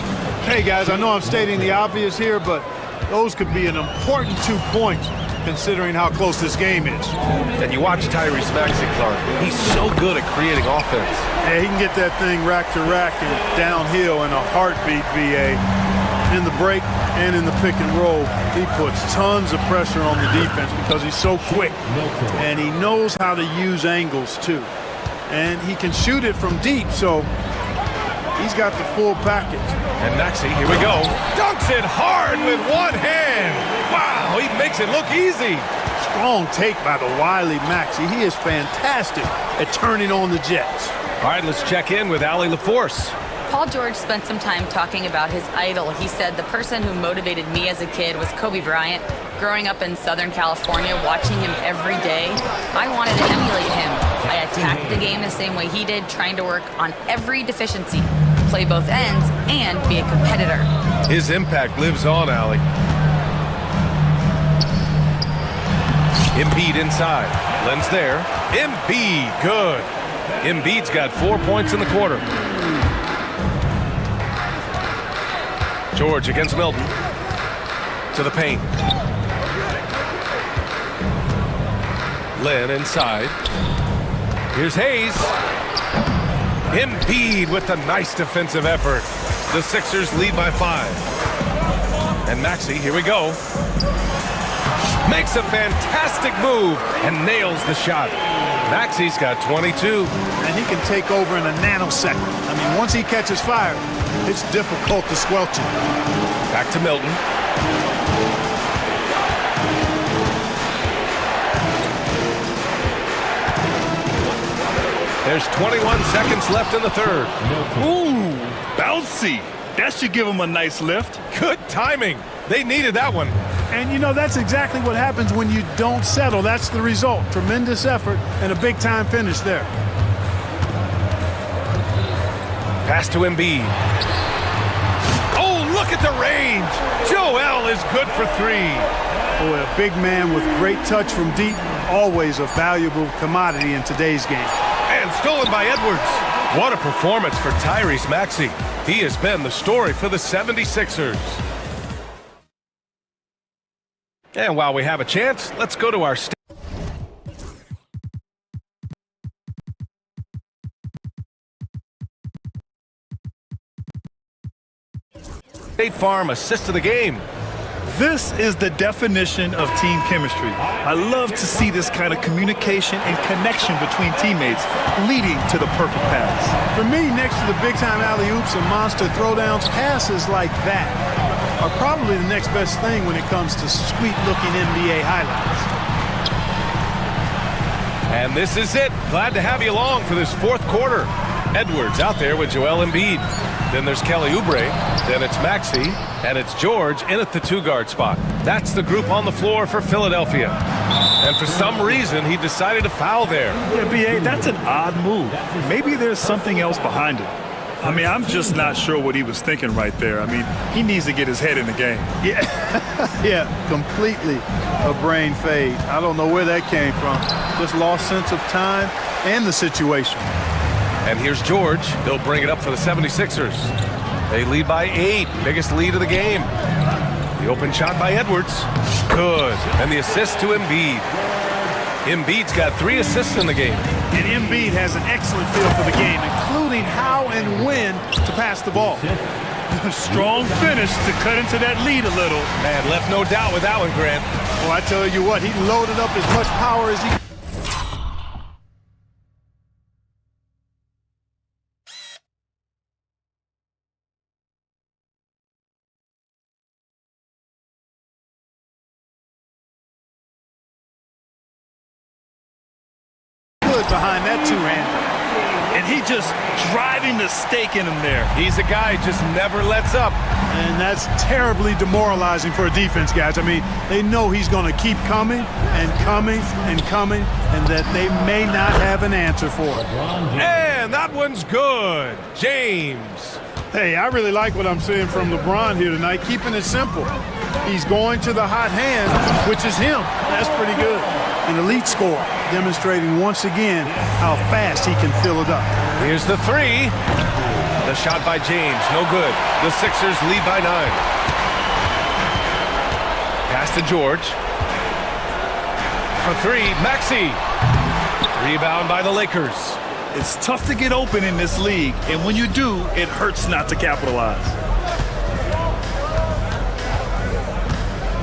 Hey, guys, I know I'm stating the obvious here, but those could be an important 2 points considering how close this game is. And you watch Tyrese Maxey, Clark. He's so good at creating offense. Yeah, he can get that thing rack to rack and downhill in a heartbeat, BA. In the break and in the pick and roll, he puts tons of pressure on the defense because he's so quick. And he knows how to use angles, too. And he can shoot it from deep, so he's got the full package. And Maxey, here we go. Dunks it hard with one hand. Wow, he makes it look easy. Strong take by the wily Maxey. He is fantastic at turning on the Jets. All right, let's check in with Allie LaForce. Paul George spent some time talking about his idol. He said, the person who motivated me as a kid was Kobe Bryant. Growing up in Southern California, watching him every day, I wanted to emulate him. I attacked the game the same way he did, trying to work on every deficiency, play both ends, and be a competitor. His impact lives on, Allie. Embiid inside. Lens there. Embiid, good. Embiid's got 4 points in the quarter. George against Milton. To the paint. Len inside. Here's Hayes. Embiid with a nice defensive effort. The Sixers lead by 5. And Maxey, here we go. Makes a fantastic move and nails the shot. Maxey's got 22. And he can take over in a nanosecond. I mean, once he catches fire, it's difficult to squelch him. Back to Milton. There's 21 seconds left in the third. Ooh, bouncy. That should give him a nice lift. Good timing. They needed that one. And, you know, that's exactly what happens when you don't settle. That's the result. Tremendous effort and a big-time finish there. Pass to Embiid. Oh, look into range. Joel is good for three. Boy, a big man with great touch from deep, always a valuable commodity in today's game. And stolen by Edwards. What a performance for Tyrese Maxey. He has been the story for the 76ers. And while we have a chance, let's go to our State Farm assist of the game. This is the definition of team chemistry. I love to see this kind of communication and connection between teammates leading to the perfect pass. For me, next to the big-time alley-oops and monster throwdowns, passes like that are probably the next best thing when it comes to sweet-looking NBA highlights. And this is it. Glad to have you along for this fourth quarter. Edwards out there with Joel Embiid. Then there's Kelly Oubre. Then it's Maxey. And it's George in at the two-guard spot. That's the group on the floor for Philadelphia. And for some reason, he decided to foul there. Yeah, B.A., that's an odd move. Maybe there's something else behind it. I mean, I'm just not sure what he was thinking right there. I mean, he needs to get his head in the game. Yeah, yeah, completely a brain fade. I don't know where that came from. Just lost sense of time and the situation. And here's George. He'll bring it up for the 76ers. They lead by 8. Biggest lead of the game. The open shot by Edwards. Good. And the assist to Embiid. Embiid's got 3 assists in the game. And Embiid has an excellent feel for the game, including how and when to pass the ball. Strong finish to cut into that lead a little. Man, left no doubt with that one, Grant. Well, I tell you what, he loaded up as much power as he... behind that two-hander. And he just driving the stake in him there. He's a guy just never lets up. And that's terribly demoralizing for a defense, guys. I mean, they know he's going to keep coming and coming and coming, and that they may not have an answer for it. And that one's good. James. Hey, I really like what I'm seeing from LeBron here tonight, keeping it simple. He's going to the hot hand, which is him. That's pretty good. An elite scorer, demonstrating once again how fast he can fill it up. Here's the 3. The shot by James, no good. The Sixers lead by 9. Pass to George. For 3, Maxey. Rebound by the Lakers. It's tough to get open in this league, and when you do, it hurts not to capitalize.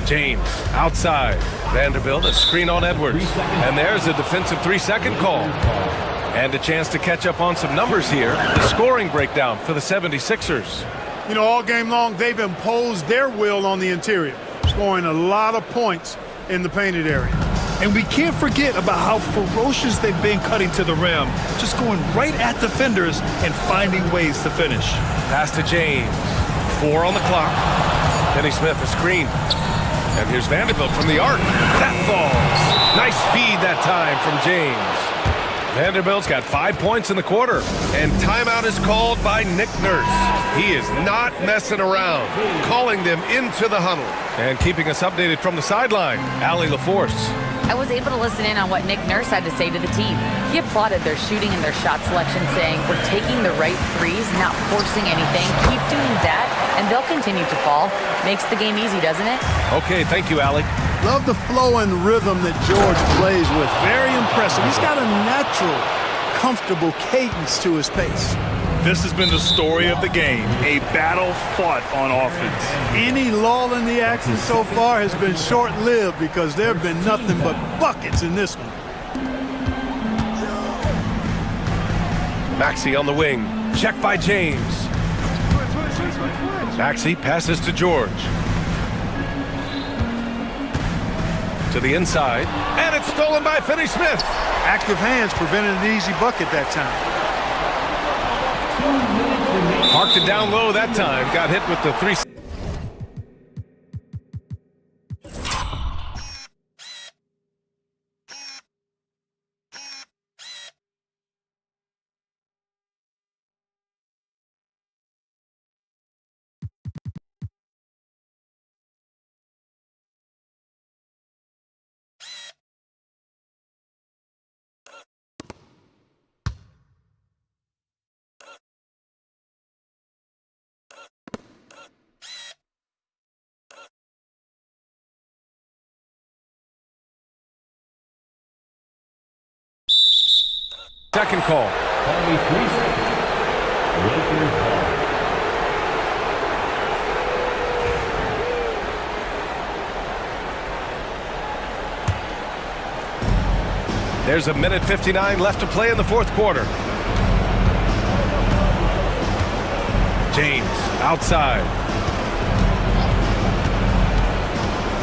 James outside. Vanderbilt, a screen on Edwards. And there's a defensive 3-second call. And a chance to catch up on some numbers here. The scoring breakdown for the 76ers. You know, all game long, they've imposed their will on the interior, scoring a lot of points in the painted area. And we can't forget about how ferocious they've been cutting to the rim, just going right at defenders and finding ways to finish. Pass to James. 4 on the clock. Kenny Smith, a screen. And here's Vanderbilt from the arc. That falls. Nice feed that time from James. Vanderbilt's got 5 points in the quarter. And timeout is called by Nick Nurse. He is not messing around, calling them into the huddle. And keeping us updated from the sideline, Allie LaForce. I was able to listen in on what Nick Nurse had to say to the team. He applauded their shooting and their shot selection, saying, "We're taking the right threes, not forcing anything. Keep doing that, and they'll continue to fall." Makes the game easy, doesn't it? Okay, thank you, Allie. Love the flow and rhythm that George plays with. Very impressive. He's got a natural, comfortable cadence to his pace. This has been the story of the game, a battle fought on offense. Any lull in the action so far has been short-lived because there have been nothing but buckets in this one. Maxey on the wing. Check by James. Maxey passes to George. To the inside. And it's stolen by Finney-Smith. Active hands prevented an easy bucket that time. Marked it down low that time. Got hit with the 3. Second call. Only 3 seconds. Lakers ball. There's a minute 59 left to play in the fourth quarter. James outside.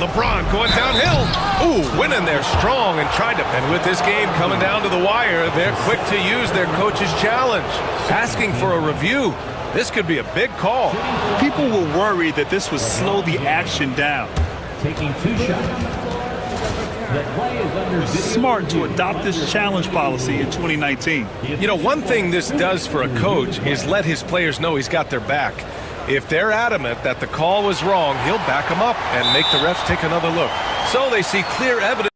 LeBron going downhill. Ooh, went in there strong and tried to. And with this game coming down to the wire, they're quick to use their coach's challenge. Asking for a review. This could be a big call. People were worried that this would slow the action down. Taking 2 shots. The play is under Smart to adopt this challenge policy in 2019. You know, one thing this does for a coach is let his players know he's got their back. If they're adamant that the call was wrong, he'll back them up and make the refs take another look. So they see clear evidence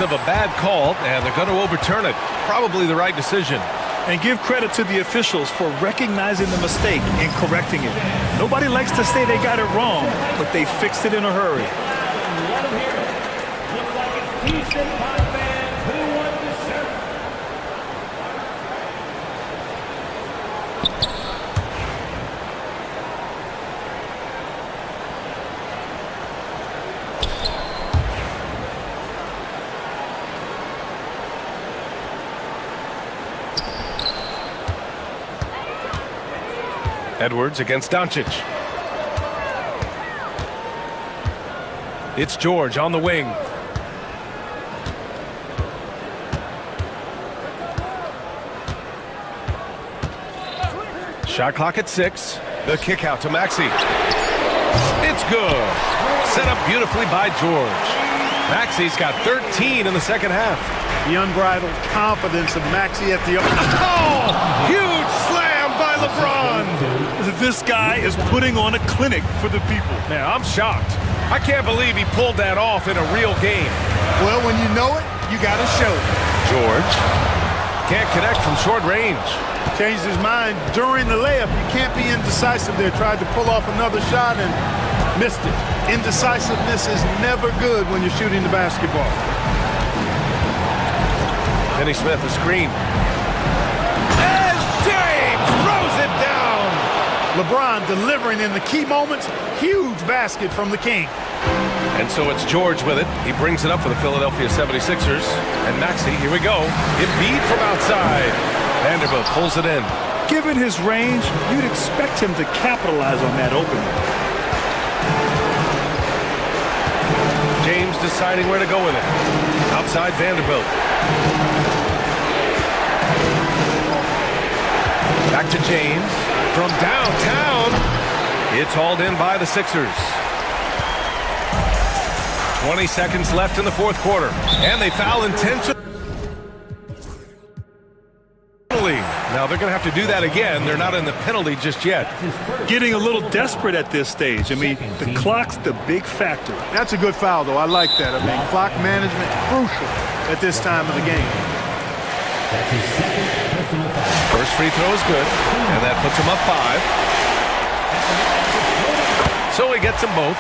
of a bad call, and they're going to overturn it. Probably the right decision. And give credit to the officials for recognizing the mistake and correcting it. Nobody likes to say they got it wrong, but they fixed it in a hurry. Let them hear it. Looks like it's Houston Pine fans who won the series. Edwards against Doncic. It's George on the wing. Shot clock at 6. The kick out to Maxey. It's good. Set up beautifully by George. Maxey's got 13 in the second half. The unbridled confidence of Maxey at the... Oh! Huge slam by LeBron! This guy is putting on a clinic for the people. Man, I'm shocked. I can't believe he pulled that off in a real game. Well, when you know it, you got to show it. George can't connect from short range. Changed his mind during the layup. You can't be indecisive there. Tried to pull off another shot and missed it. Indecisiveness is never good when you're shooting the basketball. Finney Smith, a screen. And James throws it down. LeBron delivering in the key moments. Huge basket from the King. And so it's George with it. He brings it up for the Philadelphia 76ers. And Maxey, here we go. Embiid from outside. Vanderbilt pulls it in. Given his range, you'd expect him to capitalize on that opening. James deciding where to go with it. Outside Vanderbilt. Back to James. From downtown. It's hauled in by the Sixers. 20 seconds left in the fourth quarter. And they foul intentionally. Now they're going to have to do that again. They're not in the penalty just yet. Getting a little desperate at this stage. I mean, the clock's the big factor. That's a good foul, though. I like that. I mean, clock management crucial at this time of the game. That's his second personal foul. First free throw is good, and that puts him up 5. So he gets them both,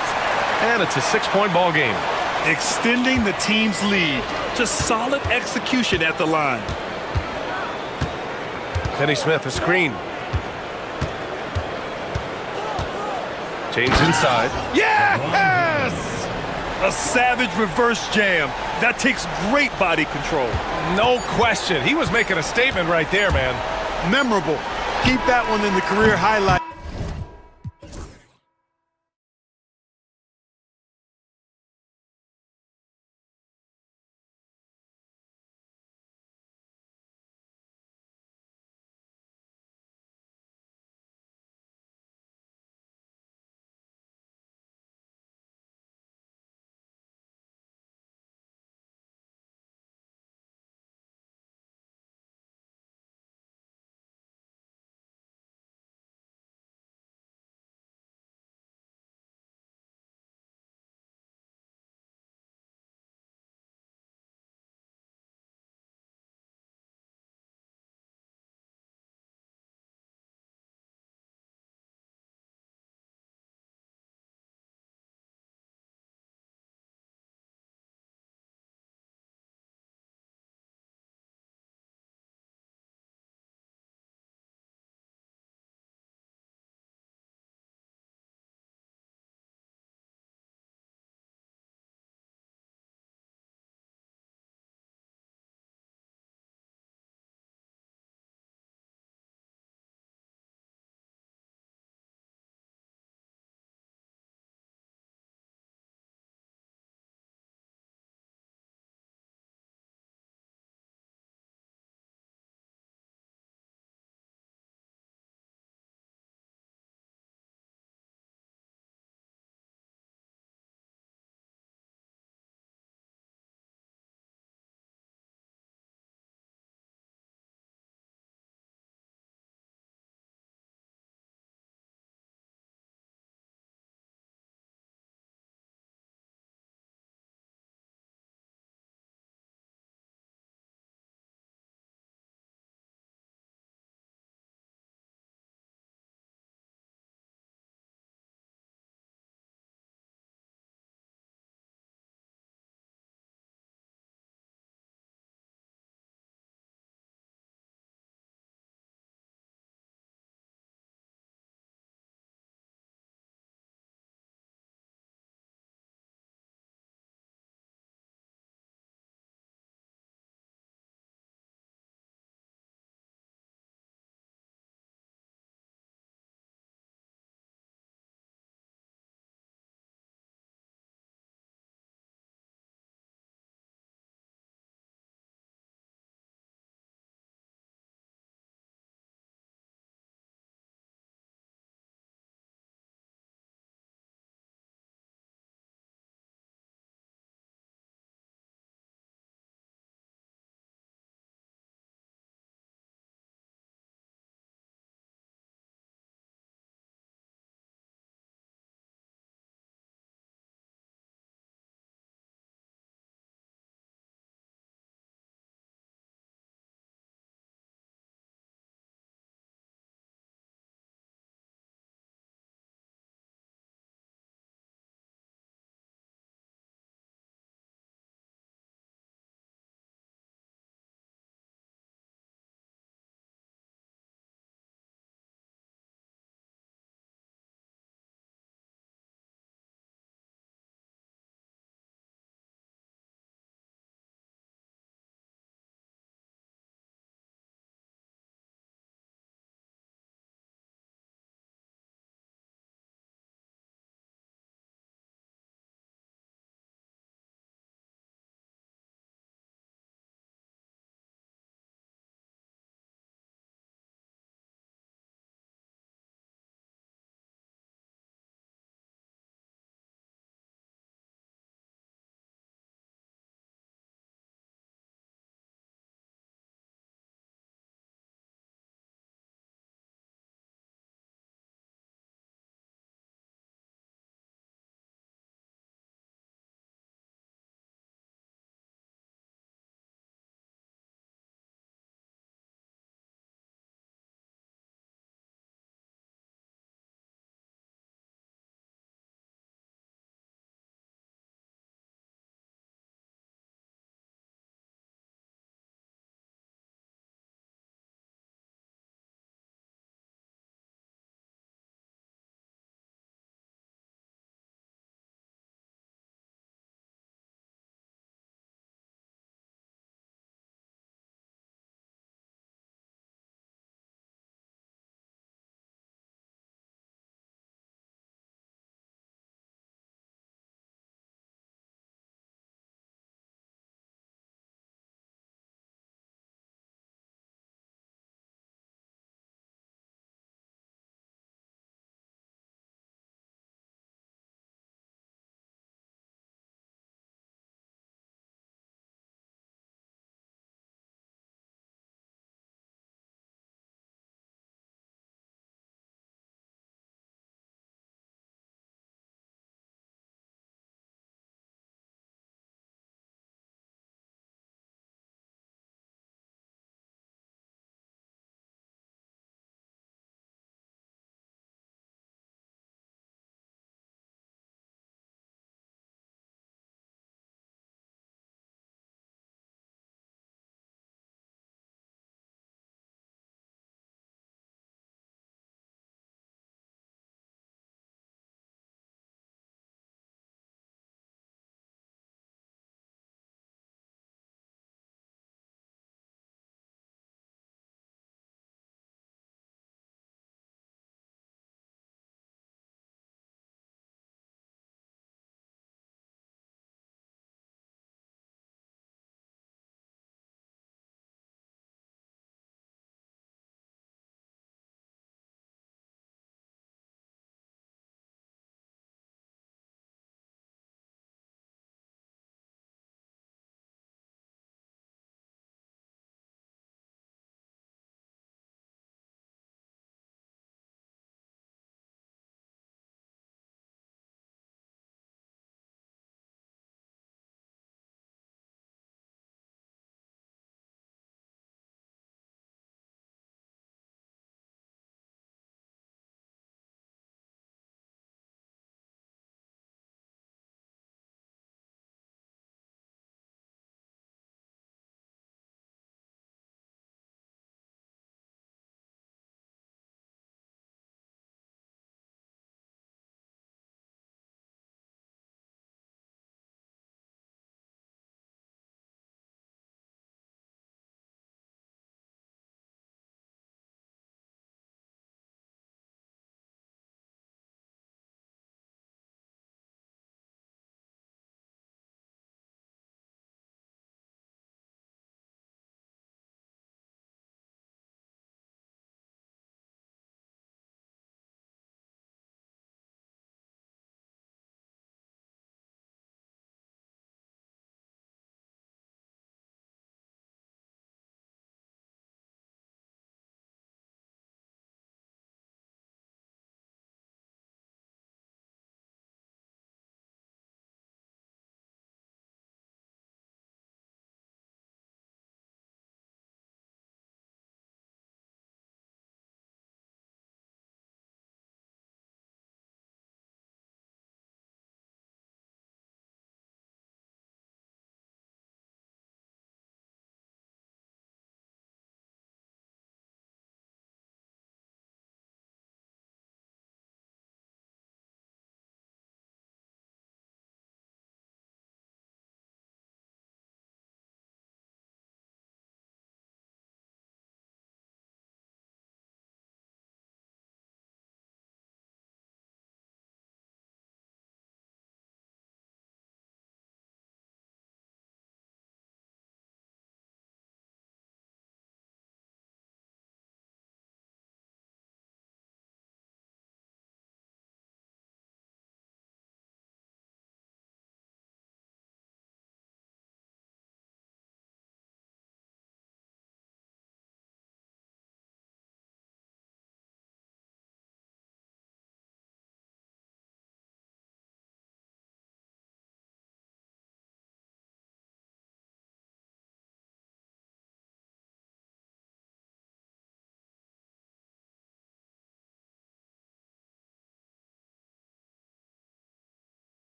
and it's a 6-point ball game. Extending the team's lead. Just solid execution at the line. Finney Smith, a screen. James inside. Yes! A savage reverse jam. That takes great body control. No question. He was making a statement right there, man. Memorable. Keep that one in the career highlight.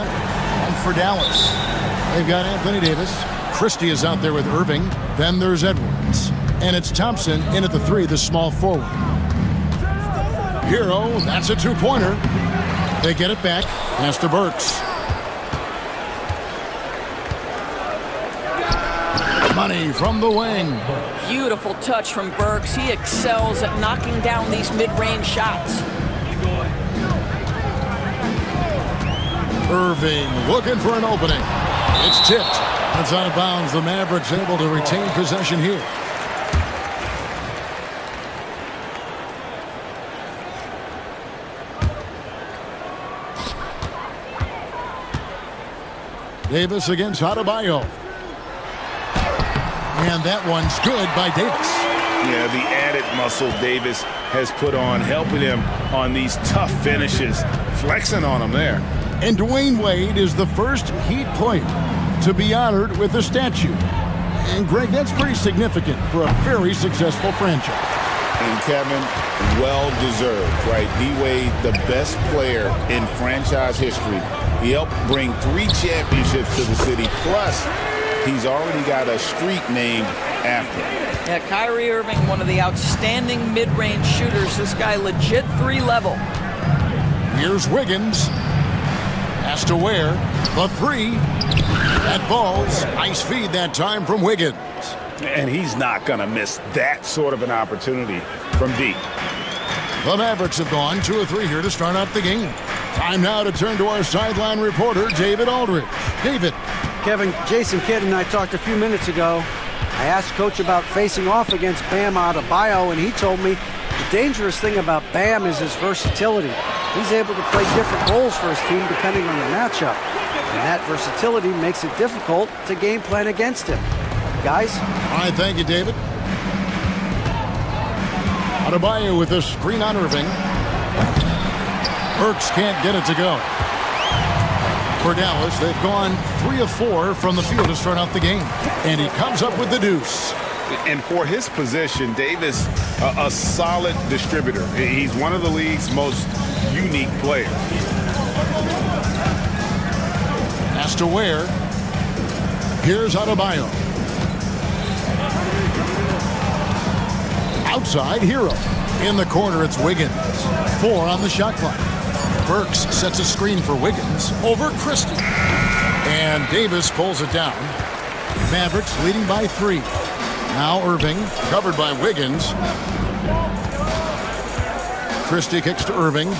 And for Dallas, they've got Anthony Davis. Christie is out there with Irving. Then there's Edwards. And it's Thompson in at the 3, the small forward. Hero, that's a two-pointer. They get it back. Pass to Burks. Money from the wing. Beautiful touch from Burks. He excels at knocking down these mid-range shots. Irving looking for an opening. It's tipped. It's out of bounds. The Mavericks able to retain possession here. Davis against Adebayo. And that one's good by Davis. Yeah, the added muscle Davis has put on, helping him on these tough finishes, flexing on him there. And Dwayne Wade is the first Heat player to be honored with a statue. And Greg, that's pretty significant for a very successful franchise. And Kevin, well-deserved, right? D-Wade, the best player in franchise history. He helped bring 3 championships to the city, plus he's already got a street named after him. Yeah, Kyrie Irving, one of the outstanding mid-range shooters. This guy legit 3-level. Here's Wiggins. Has to Ware. The 3. That falls. Nice feed that time from Wiggins. And he's not going to miss that sort of an opportunity from deep. The Mavericks have gone 2 or 3 here to start out the game. Time now to turn to our sideline reporter, David Aldridge. David. Kevin, Jason Kidd and I talked a few minutes ago. I asked Coach about facing off against Bam Adebayo, and he told me the dangerous thing about Bam is his versatility. He's able to play different roles for his team depending on the matchup. And that versatility makes it difficult to game plan against him. Guys? All right, thank you, David. Adebayo with a screen on Irving. Burks can't get it to go. For Dallas, they've gone 3 of 4 from the field to start out the game. And he comes up with the deuce. And for his position, Davis, a solid distributor. He's one of the league's most unique players. Has to Ware. Here's Adebayo. Outside, Hero. In the corner, it's Wiggins. 4 on the shot clock. Burks sets a screen for Wiggins over Christie. And Davis pulls it down. Mavericks leading by 3. Now Irving, covered by Wiggins. Christie kicks to Irving.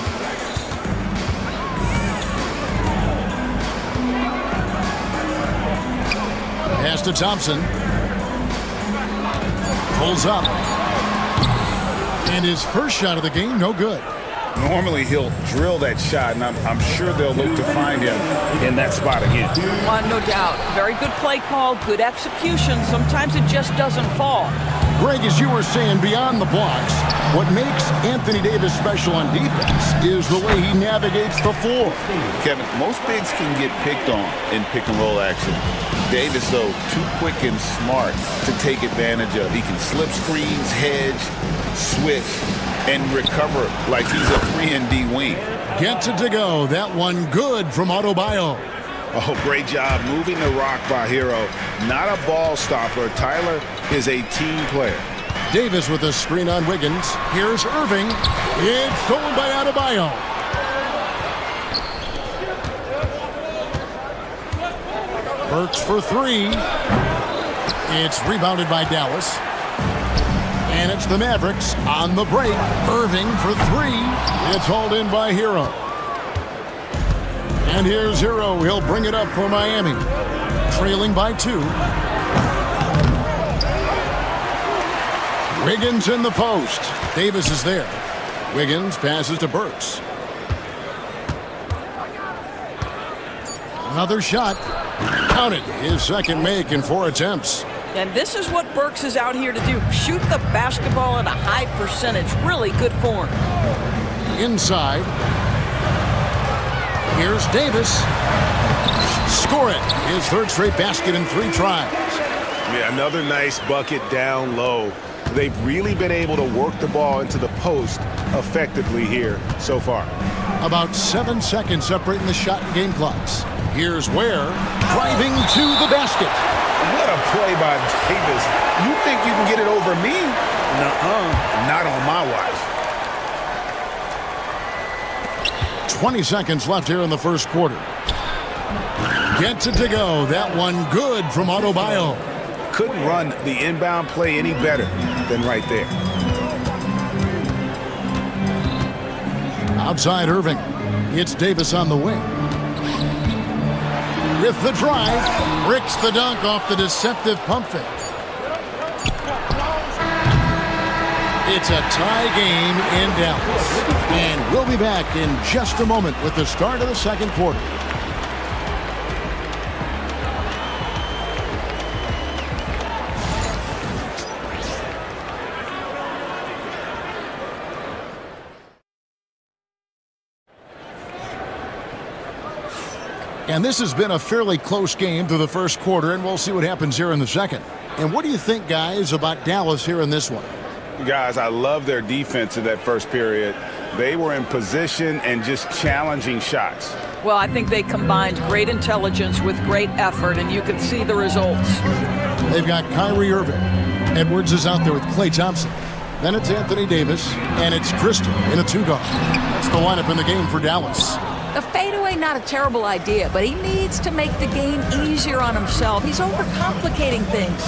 Pass to Thompson. Pulls up. And his first shot of the game, no good. Normally he'll drill that shot, and I'm sure they'll look to find him in that spot again. No doubt. Very good play call, good execution. Sometimes it just doesn't fall. Greg, as you were saying, beyond the blocks, what makes Anthony Davis special on defense is the way he navigates the floor. Kevin, most bigs can get picked on in pick-and-roll action. Davis, though, too quick and smart to take advantage of. He can slip screens, hedge, switch, and recover like he's a 3-and-D wing. Gets it to go. That one good from Adebayo. Oh, great job moving the rock by Hero. Not a ball stopper. Tyler is a team player. Davis with a screen on Wiggins. Here's Irving. It's stolen by Adebayo. Burks for 3. It's rebounded by Dallas. And it's the Mavericks on the break. Irving for 3. It's hauled in by Hero. And here's Hero. He'll bring it up for Miami. Trailing by 2. Wiggins in the post. Davis is there. Wiggins passes to Burks. Another shot. Counted. His second make in 4 attempts. And this is what Burks is out here to do. Shoot the basketball at a high percentage. Really good form. Inside. Here's Davis. Score it. His 3rd straight basket in 3 tries. Yeah, another nice bucket down low. They've really been able to work the ball into the post effectively here so far. About 7 seconds separating the shot and game clocks. Here's Ware driving to the basket. What a play by Davis. You think you can get it over me? Nuh-uh. Not on my watch. 20 seconds left here in the first quarter. Gets it to go. That one good from Adebayo. Couldn't run the inbound play any better than right there. Outside Irving. It's Davis on the wing. With the drive, bricks the dunk off the deceptive pump fake. It's a tie game in Dallas. And we'll be back in just a moment with the start of the second quarter. And this has been a fairly close game through the first quarter, and we'll see what happens here in the second. And what do you think, guys, about Dallas here in this one? Guys, I love their defense in that first period. They were in position and just challenging shots. Well, I think they combined great intelligence with great effort, and you can see the results. They've got Kyrie Irving. Edwards is out there with Klay Thompson. Then it's Anthony Davis, and it's Christie in a two-guard. That's the lineup in the game for Dallas. The fadeaway, not a terrible idea, but he needs to make the game easier on himself. He's overcomplicating things.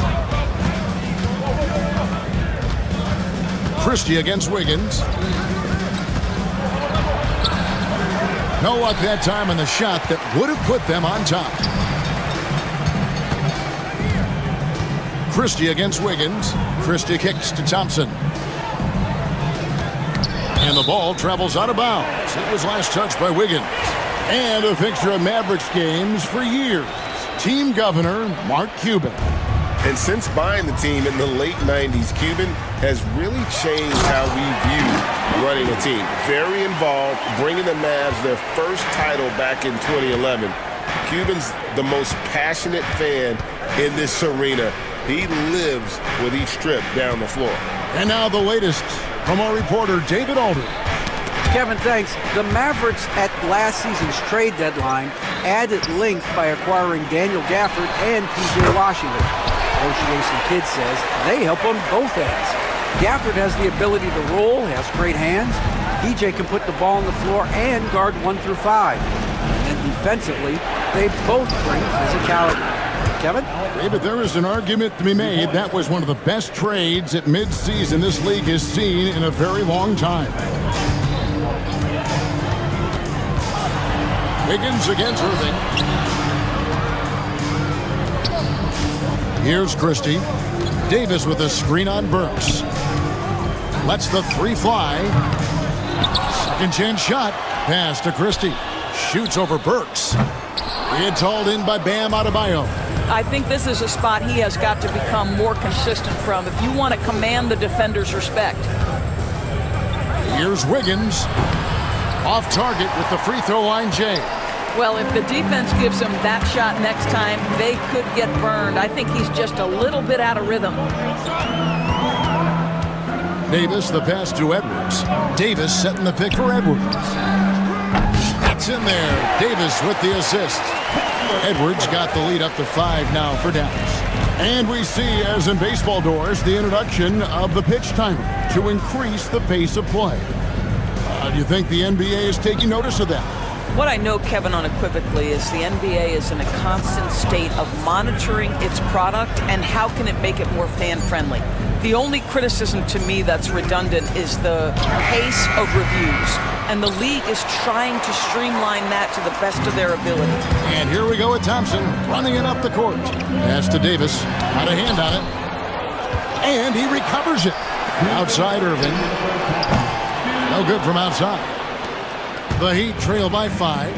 Christie against Wiggins. No luck that time on the shot that would have put them on top. Christie against Wiggins. Christie kicks to Thompson. And the ball travels out of bounds. It was last touched by Wiggins. And a fixture of Mavericks games for years. Team governor, Mark Cuban. And since buying the team in the late 90s, Cuban has really changed how we view running a team. Very involved, bringing the Mavs their first title back in 2011. Cuban's the most passionate fan in this arena. He lives with each trip down the floor. And now the latest from our reporter, David Aldridge. Kevin, thanks. The Mavericks at last season's trade deadline added length by acquiring Daniel Gafford and P.J. Washington. Coach Jason Kidd says they help on both ends. Gafford has the ability to roll, has great hands. P.J. can put the ball on the floor and guard 1 through 5. And defensively, they both bring physicality. Kevin? David, there is an argument to be made. That was one of the best trades at midseason this league has seen in a very long time. Wiggins against Irving. Here's Christie. Davis with a screen on Burks. Lets the three fly. Second chance shot. Pass to Christie. Shoots over Burks. It's hauled in by Bam Adebayo. I think this is a spot he has got to become more consistent from if you want to command the defender's respect. Here's Wiggins. Off target with the free throw line, Jay. Well, if the defense gives him that shot next time, they could get burned. I think he's just a little bit out of rhythm. Davis, the pass to Edwards. Davis setting the pick for Edwards. It's in there. Davis with the assist. Edwards got the lead up to 5 now for Dallas. And we see, as in baseball doors, the introduction of the pitch timer to increase the pace of play. Do you think the NBA is taking notice of that? What I know, Kevin, unequivocally is the NBA is in a constant state of monitoring its product and how can it make it more fan-friendly. The only criticism to me that's redundant is the pace of reviews, and the league is trying to streamline that to the best of their ability. And here we go with Thompson running it up the court. Pass to Davis, got a hand on it, and he recovers it. Outside Irving. No good from outside. The Heat trail by 5.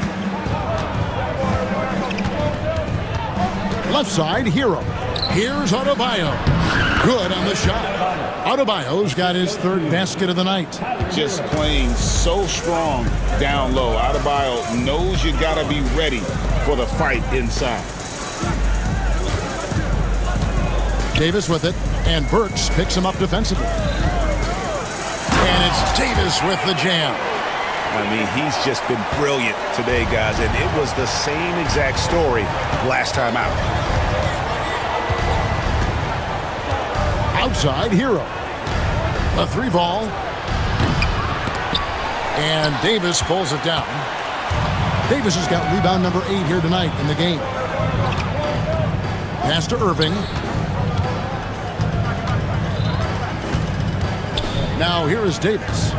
Left side, Hero. Here's Adebayo. Good on the shot. Adebayo's got his third basket of the night. Just playing so strong down low. Adebayo knows you got to be ready for the fight inside. Davis with it, and Burks picks him up defensively. And it's Davis with the jam. I mean, he's just been brilliant today, guys, and it was the same exact story last time out. Outside, Hero. A 3-ball. And Davis pulls it down. Davis has got rebound number 8 here tonight in the game. Pass to Irving. Now here is Davis.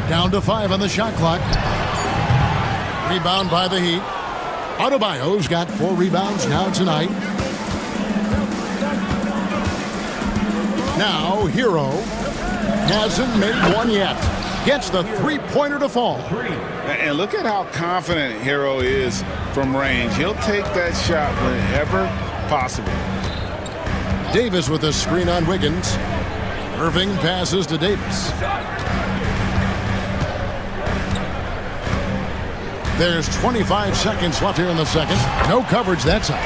Down to 5 on the shot clock. Rebound by the Heat. Adebayo's got 4 rebounds now tonight. Now Hero hasn't made one yet. Gets the 3-pointer to fall. And look at how confident Hero is from range. He'll take that shot whenever possible. Davis with a screen on Wiggins. Irving passes to Davis. There's 25 seconds left here in the second. No coverage that time.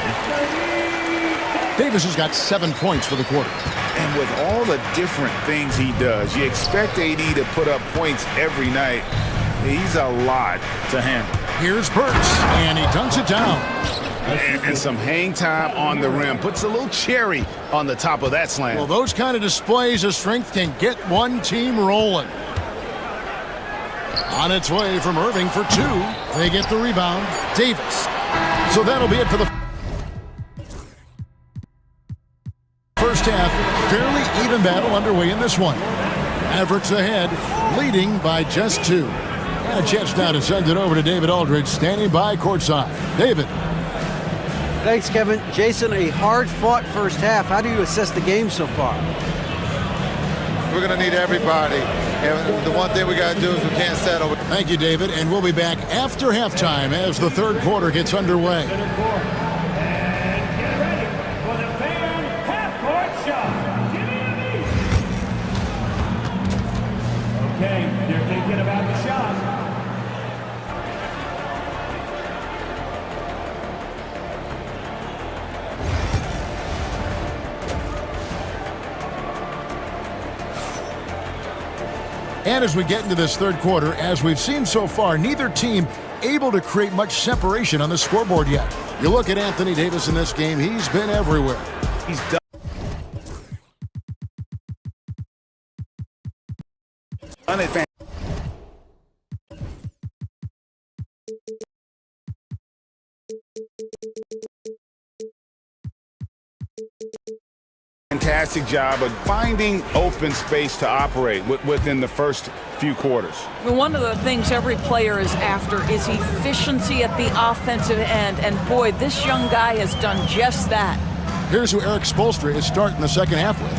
Davis has got 7 points for the quarter. And with all the different things he does, you expect AD to put up points every night. He's a lot to handle. Here's Burks, and he dunks it down. And some hang time on the rim. Puts a little cherry on the top of that slam. Well, those kind of displays of strength can get one team rolling. On its way from Irving for 2. They get the rebound. Davis. So that'll be it for the first half. Fairly even battle underway in this one. Mavericks ahead, leading by just 2. And a chance now to send it over to David Aldridge, standing by courtside. David. Thanks, Kevin. Jason, a hard-fought first half. How do you assess the game so far? We're going to need everybody. And the one thing we got to do is we can't settle. Thank you, David. And we'll be back after halftime as the third quarter gets underway. And get ready for the fan half-court shot. Okay, they're thinking about the shot. And as we get into this third quarter, as we've seen so far, neither team able to create much separation on the scoreboard yet. You look at Anthony Davis in this game, he's been everywhere. He's done it. Fantastic job of finding open space to operate within the first few quarters. One of the things every player is after is efficiency at the offensive end, and boy, this young guy has done just that. Here's who Eric Spoelstra is starting the second half with.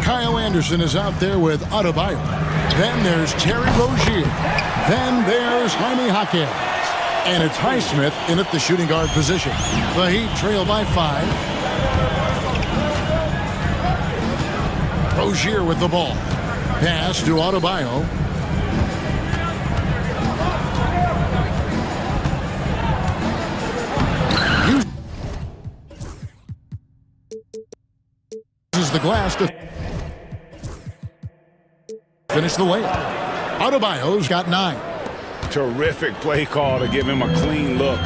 Kyle Anderson is out there with Adebayo. Then there's Terry Rozier. Then there's Jaime Jaquez. And it's Highsmith in at the shooting guard position. The Heat trail by 5. Rozier with the ball. Pass to Adebayo. Uses the glass to finish the layup. Adebayo's got 9. Terrific play call to give him a clean look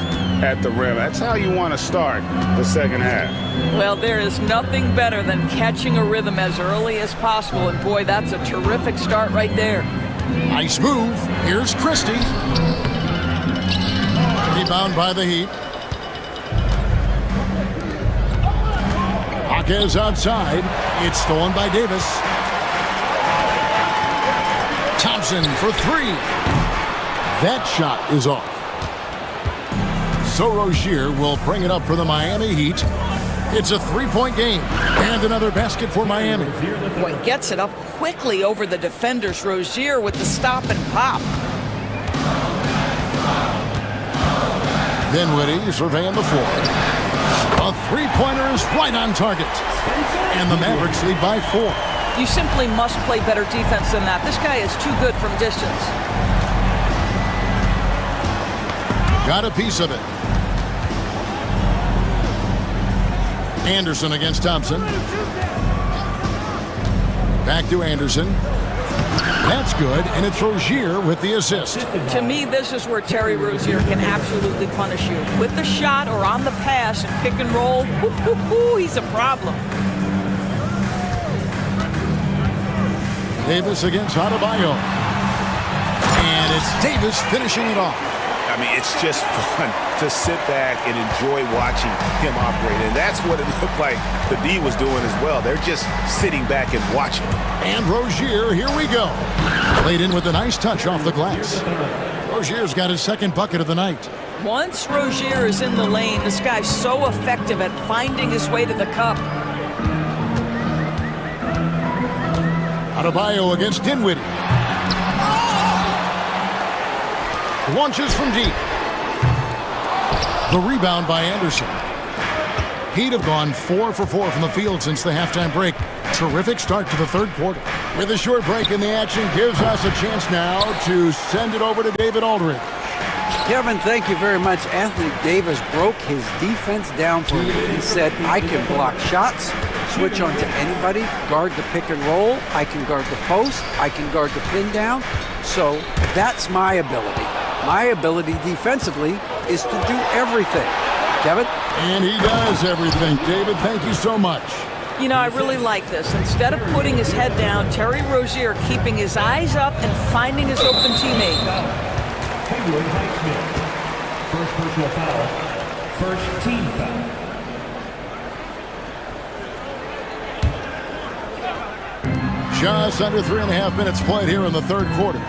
at the rim. That's how you want to start the second half. Well, there is nothing better than catching a rhythm as early as possible, and boy, that's a terrific start right there. Nice move. Here's Christie. Rebound by the Heat. Jaquez outside. It's stolen by Davis. Thompson for 3. That shot is off. So Rozier will bring it up for the Miami Heat. It's a 3-point game and another basket for Miami. Boy, gets it up quickly over the defenders. Rozier with the stop and pop. Dinwiddie surveying the floor. A 3-pointer is right on target. And the Mavericks lead by 4. You simply must play better defense than that. This guy is too good from distance. Got a piece of it. Anderson against Thompson. Back to Anderson. That's good, and it's Rozier with the assist. To me, this is where Terry Rozier can absolutely punish you. With the shot or on the pass and pick and roll, he's a problem. Davis against Adebayo. And it's Davis finishing it off. I mean, it's just fun to sit back and enjoy watching him operate. And that's what it looked like the D was doing as well. They're just sitting back and watching. And Rozier, here we go. Played in with a nice touch off the glass. Rozier's got his second bucket of the night. Once Rozier is in the lane, this guy's so effective at finding his way to the cup. Adebayo against Dinwiddie. Launches from deep. The rebound by Anderson. He'd have gone 4 for 4 from the field since the halftime break. Terrific start to the third quarter. With a short break in the action, gives us a chance now to send it over to David Aldridge. Kevin, thank you very much. Anthony Davis broke his defense down for me. He said, I can block shots, switch on to anybody, guard the pick and roll, I can guard the post, I can guard the pin down. So that's my ability. My ability defensively is to do everything. Kevin? And he does everything. David, thank you so much. You know, I really like this. Instead of putting his head down, Terry Rozier keeping his eyes up and finding his open teammate. First personal foul. First team foul. Just under 3.5 minutes played here in the third quarter.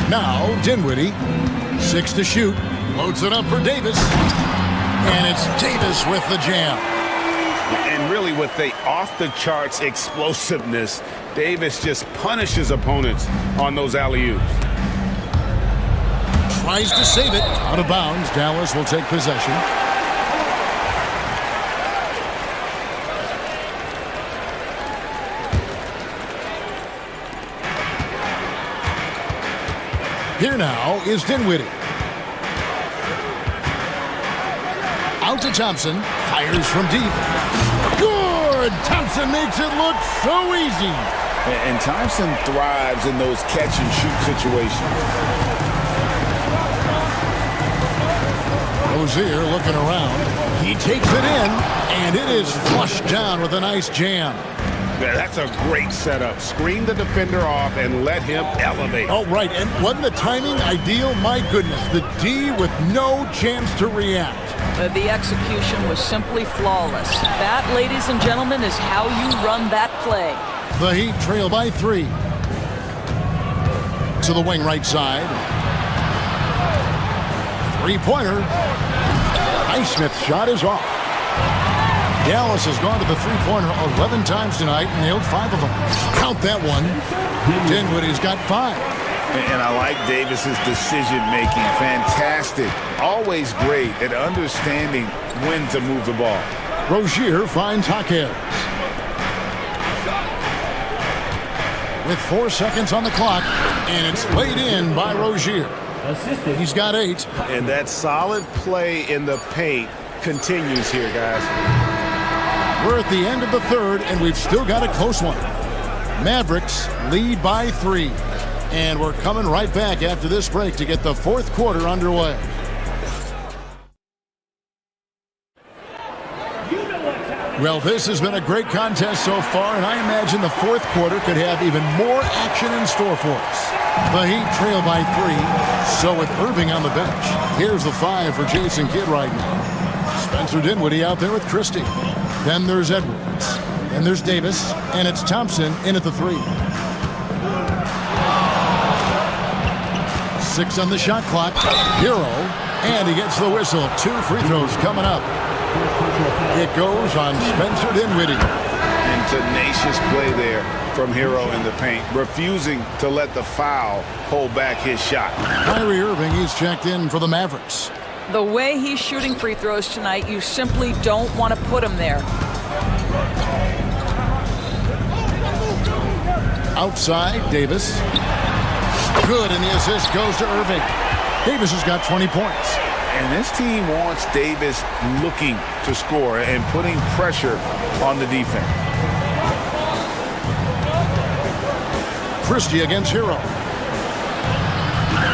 Now, Dinwiddie, 6 to shoot, loads it up for Davis, and it's Davis with the jam. And really with the off-the-charts explosiveness, Davis just punishes opponents on those alley-oops. Tries to save it, out of bounds. Dallas will take possession. Here now is Dinwiddie. Out to Thompson. Fires from deep. Good! Thompson makes it look so easy. And Thompson thrives in those catch-and-shoot situations. Rozier looking around. He takes it in, and it is flushed down with a nice jam. Yeah, that's a great setup. Screen the defender off and let him elevate. Oh, right. And wasn't the timing ideal? My goodness. The D with no chance to react. The execution was simply flawless. That, ladies and gentlemen, is how you run that play. The Heat trail by 3. To the wing right side. Three-pointer. Highsmith's shot is off. Dallas has gone to the three-pointer 11 times tonight and nailed 5 of them. Count that one. Dinwiddie's got 5. And I like Davis's decision-making. Fantastic. Always great at understanding when to move the ball. Rozier finds Hawkins. With 4 seconds on the clock, and it's laid in by Rozier. He's got 8. And that solid play in the paint continues here, guys. We're at the end of the third, and we've still got a close one. Mavericks lead by 3. And we're coming right back after this break to get the fourth quarter underway. Well, this has been a great contest so far, and I imagine the fourth quarter could have even more action in store for us. The Heat trail by 3, so with Irving on the bench. Here's the 5 for Jason Kidd right now. Spencer Dinwiddie out there with Christie. Then there's Edwards. Then there's Davis, and it's Thompson in at the 3. 6 on the shot clock. Hero, and he gets the whistle. 2 free throws coming up. It goes on Spencer Dinwiddie. And tenacious play there from Hero in the paint, refusing to let the foul hold back his shot. Kyrie Irving, he's checked in for the Mavericks. The way he's shooting free throws tonight, you simply don't want to put him there. Outside, Davis. Good, and the assist goes to Irving. Davis has got 20 points. And this team wants Davis looking to score and putting pressure on the defense. Christie against Hero.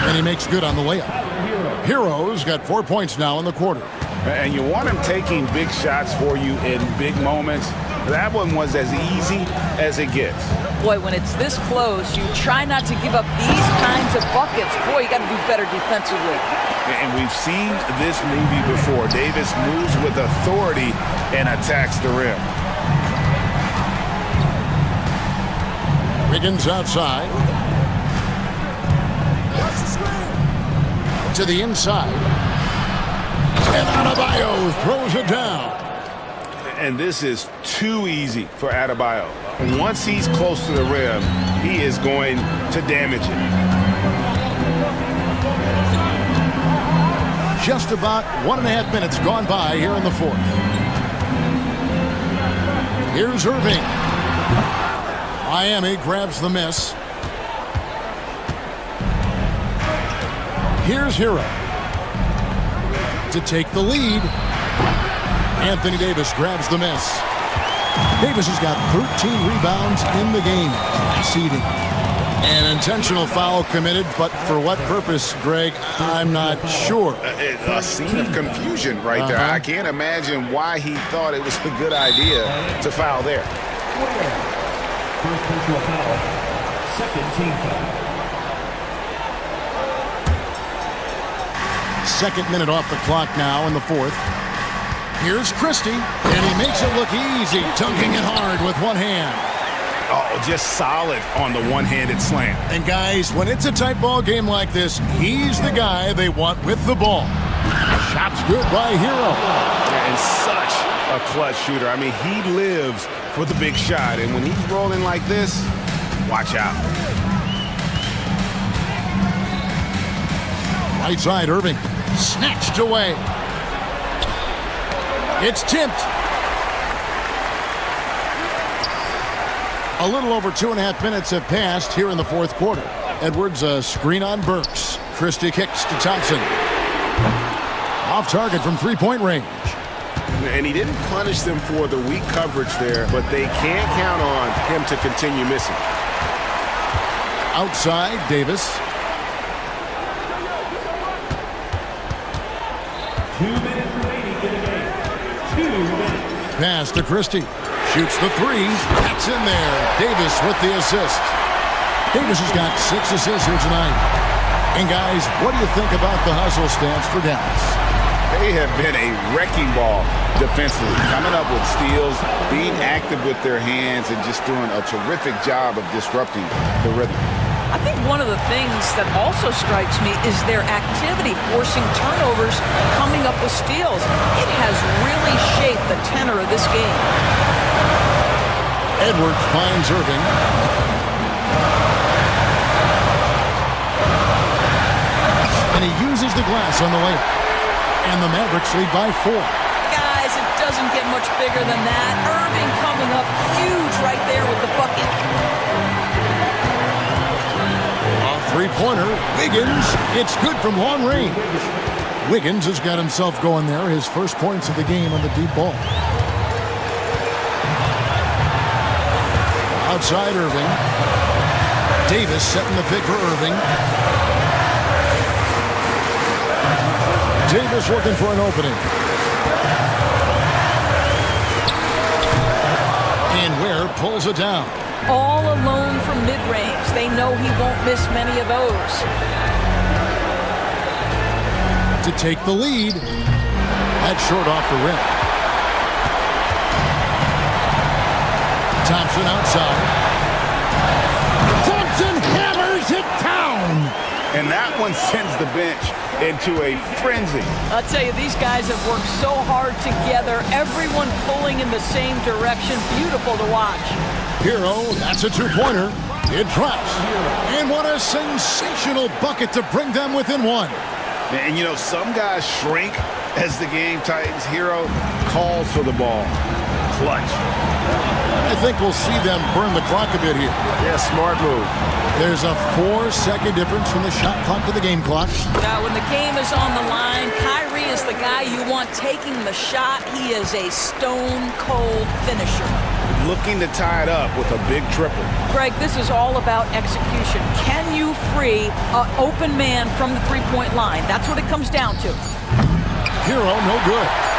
And he makes good on the layup. Hero's got 4 points now in the quarter. And you want him taking big shots for you in big moments. That one was as easy as it gets. Boy, when it's this close, you try not to give up these kinds of buckets. Boy, you got to do better defensively. And we've seen this movie before. Davis moves with authority and attacks the rim. Wiggins outside. To the inside. And Adebayo throws it down. And this is too easy for Adebayo. Once he's close to the rim, he is going to damage it. Just about 1.5 minutes gone by here in the fourth. Here's Irving. Miami grabs the miss. Here's Hero to take the lead. Anthony Davis grabs the miss. Davis has got 13 rebounds in the game. Conceding. An intentional foul committed, but for what purpose, Greg, I'm not sure. A scene of confusion right there. I can't imagine why he thought it was a good idea to foul there. First personal foul. Second team foul. Second minute off the clock now in the fourth. Here's Christie, and he makes it look easy, dunking it hard with one hand. Oh, just solid on the one-handed slam. And guys, when it's a tight ball game like this, he's the guy they want with the ball. Shot's good by Hero. And such a clutch shooter. I mean, he lives for the big shot, and when he's rolling like this, watch out. Right side, Irving. Snatched away. It's tipped. A little over 2.5 minutes have passed here in the fourth quarter. Edwards, a screen on Burks. Christie kicks to Thompson. Off target from three-point range. And he didn't punish them for the weak coverage there, but they can't count on him to continue missing. Outside, Davis. 2 minutes remaining in the game. 2 minutes. Pass to Christie. Shoots the three. That's in there. Davis with the assist. Davis has got 6 assists here tonight. And guys, what do you think about the hustle stance for Dallas? They have been a wrecking ball defensively, coming up with steals, being active with their hands, and just doing a terrific job of disrupting the rhythm. I think one of the things that also strikes me is their activity, forcing turnovers, coming up with steals. It has really shaped the tenor of this game. Edwards finds Irving. And he uses the glass on the layup. And the Mavericks lead by 4. Guys, it doesn't get much bigger than that. Irving coming up huge right there with the bucket. A three-pointer. Wiggins. It's good from long range. Wiggins has got himself going there. His first points of the game on the deep ball. Outside Irving. Davis setting the pick for Irving. Davis looking for an opening. And Ware pulls it down. All alone from mid-range. They know he won't miss many of those. To take the lead. That's short off the rim. Thompson outside. Thompson hammers it down. And that one sends the bench into a frenzy. I'll tell you, these guys have worked so hard together. Everyone pulling in the same direction. Beautiful to watch. Hero, that's a two-pointer. It drops. And what a sensational bucket to bring them within 1. And, you know, some guys shrink as the game tightens. Hero calls for the ball. Clutch. I think we'll see them burn the clock a bit here. Yeah, smart move. There's a 4-second difference from the shot clock to the game clock. Now, when the game is on the line, Kyrie is the guy you want taking the shot. He is a stone-cold finisher. Looking to tie it up with a big triple. Greg, this is all about execution. Can you free an open man from the three-point line? That's what it comes down to. Hero, no good.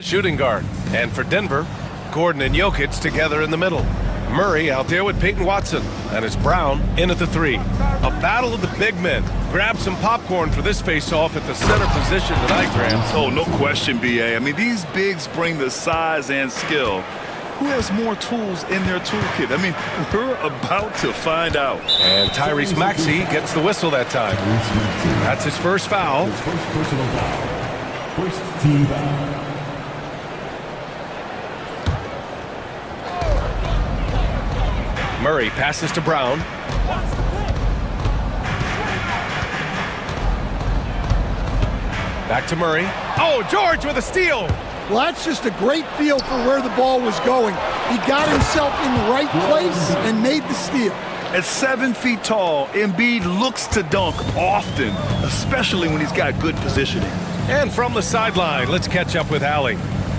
shooting guard. And for Denver, Gordon and Jokic together in the middle. Murray out there with Peyton Watson. And it's Brown in at the 3. A battle of the big men. Grab some popcorn for this face-off at the center position tonight, Graham. Oh, no question, B.A. I mean, these bigs bring the size and skill. Who has more tools in their toolkit? I mean, we're about to find out. And Tyrese Maxey gets the whistle that time. That's his first foul. His first personal foul. First team foul. Murray passes to Brown. Back to Murray. Oh, George with a steal. Well, that's just a great feel for where the ball was going. He got himself in the right place and made the steal. At 7 feet tall, Embiid looks to dunk often, especially when he's got good positioning. And from the sideline, let's catch up with Allie.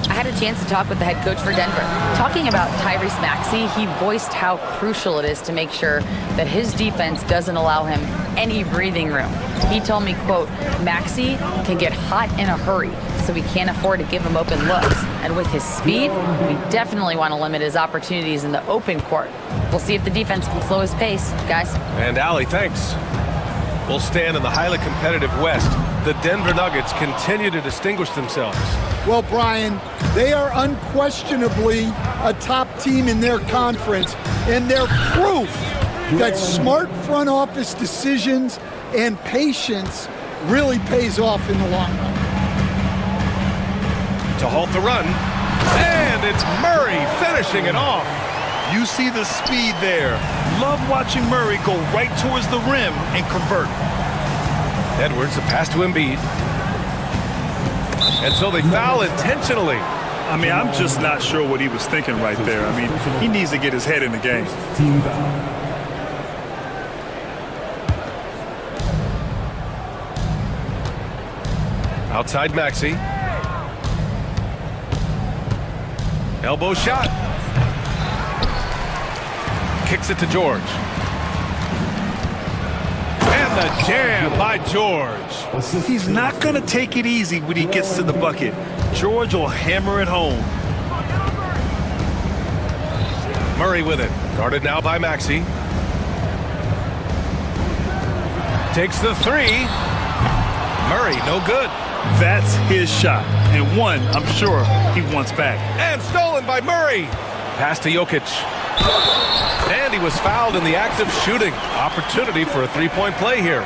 I had a chance to talk with the head coach for Denver. Talking about Tyrese Maxey, he voiced how crucial it is to make sure that his defense doesn't allow him any breathing room. He told me, quote, Maxey can get hot in a hurry, so we can't afford to give him open looks. And with his speed, we definitely want to limit his opportunities in the open court. We'll see if the defense can slow his pace, guys. And Allie, thanks. We'll stand in the highly competitive West. The Denver Nuggets continue to distinguish themselves. Well, Brian, they are unquestionably a top team in their conference, and they're proof that smart front office decisions and patience really pays off in the long run. To halt the run, and it's Murray finishing it off. You see the speed there. Love watching Murray go right towards the rim and convert. Edwards, a pass to Embiid. And so they foul intentionally. I mean, I'm just not sure what he was thinking right there. I mean, he needs to get his head in the game. Team foul. Outside Maxey. Elbow shot. Kicks it to George. And the jam by George. He's not going to take it easy when he gets to the bucket. George will hammer it home. Murray with it. Guarded now by Maxey. Takes the 3. Murray, no good. That's his shot. And one, I'm sure, he wants back. And stolen by Murray. Pass to Jokic. And he was fouled in the act of shooting. Opportunity for a three-point play here.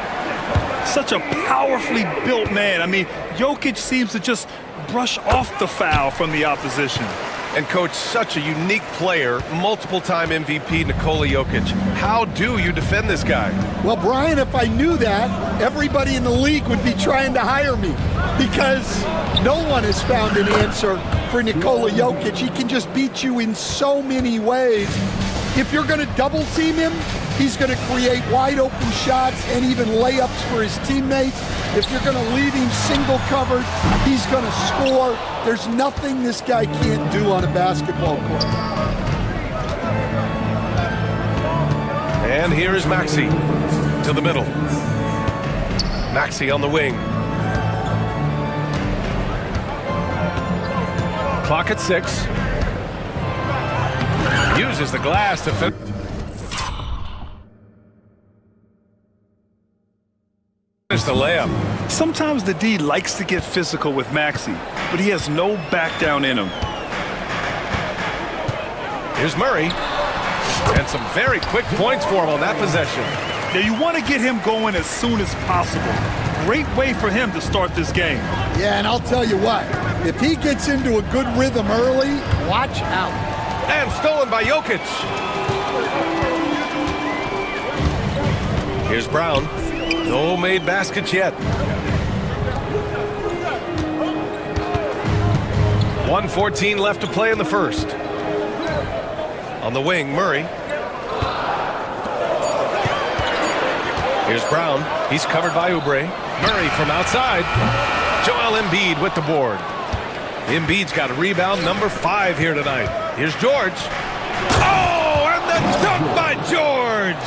Such a powerfully built man. I mean, Jokic seems to just brush off the foul from the opposition. And coach, such a unique player, multiple-time MVP Nikola Jokic. How do you defend this guy? Well, Brian, if I knew that, everybody in the league would be trying to hire me, because no one has found an answer for Nikola Jokic. He can just beat you in so many ways. If you're going to double team him, he's going to create wide open shots and even layups for his teammates. If you're going to leave him single covered, he's going to score. There's nothing this guy can't do on a basketball court. And here is Maxey to the middle. Maxey on the wing. Clock at 6. Uses the glass to finish the layup. Sometimes the D likes to get physical with Maxey, but he has no back down in him. Here's Murray. And some very quick points for him on that possession. Now you want to get him going as soon as possible. Great way for him to start this game. Yeah, and I'll tell you what, if he gets into a good rhythm early, watch out. And stolen by Jokic. Here's Brown. No made baskets yet. 1:14 left to play in the first. On the wing, Murray. Here's Brown. He's covered by Oubre. Murray from outside. Joel Embiid with the board. Embiid's got a rebound number 5 here tonight. Here's George. Oh, and the dunk by George.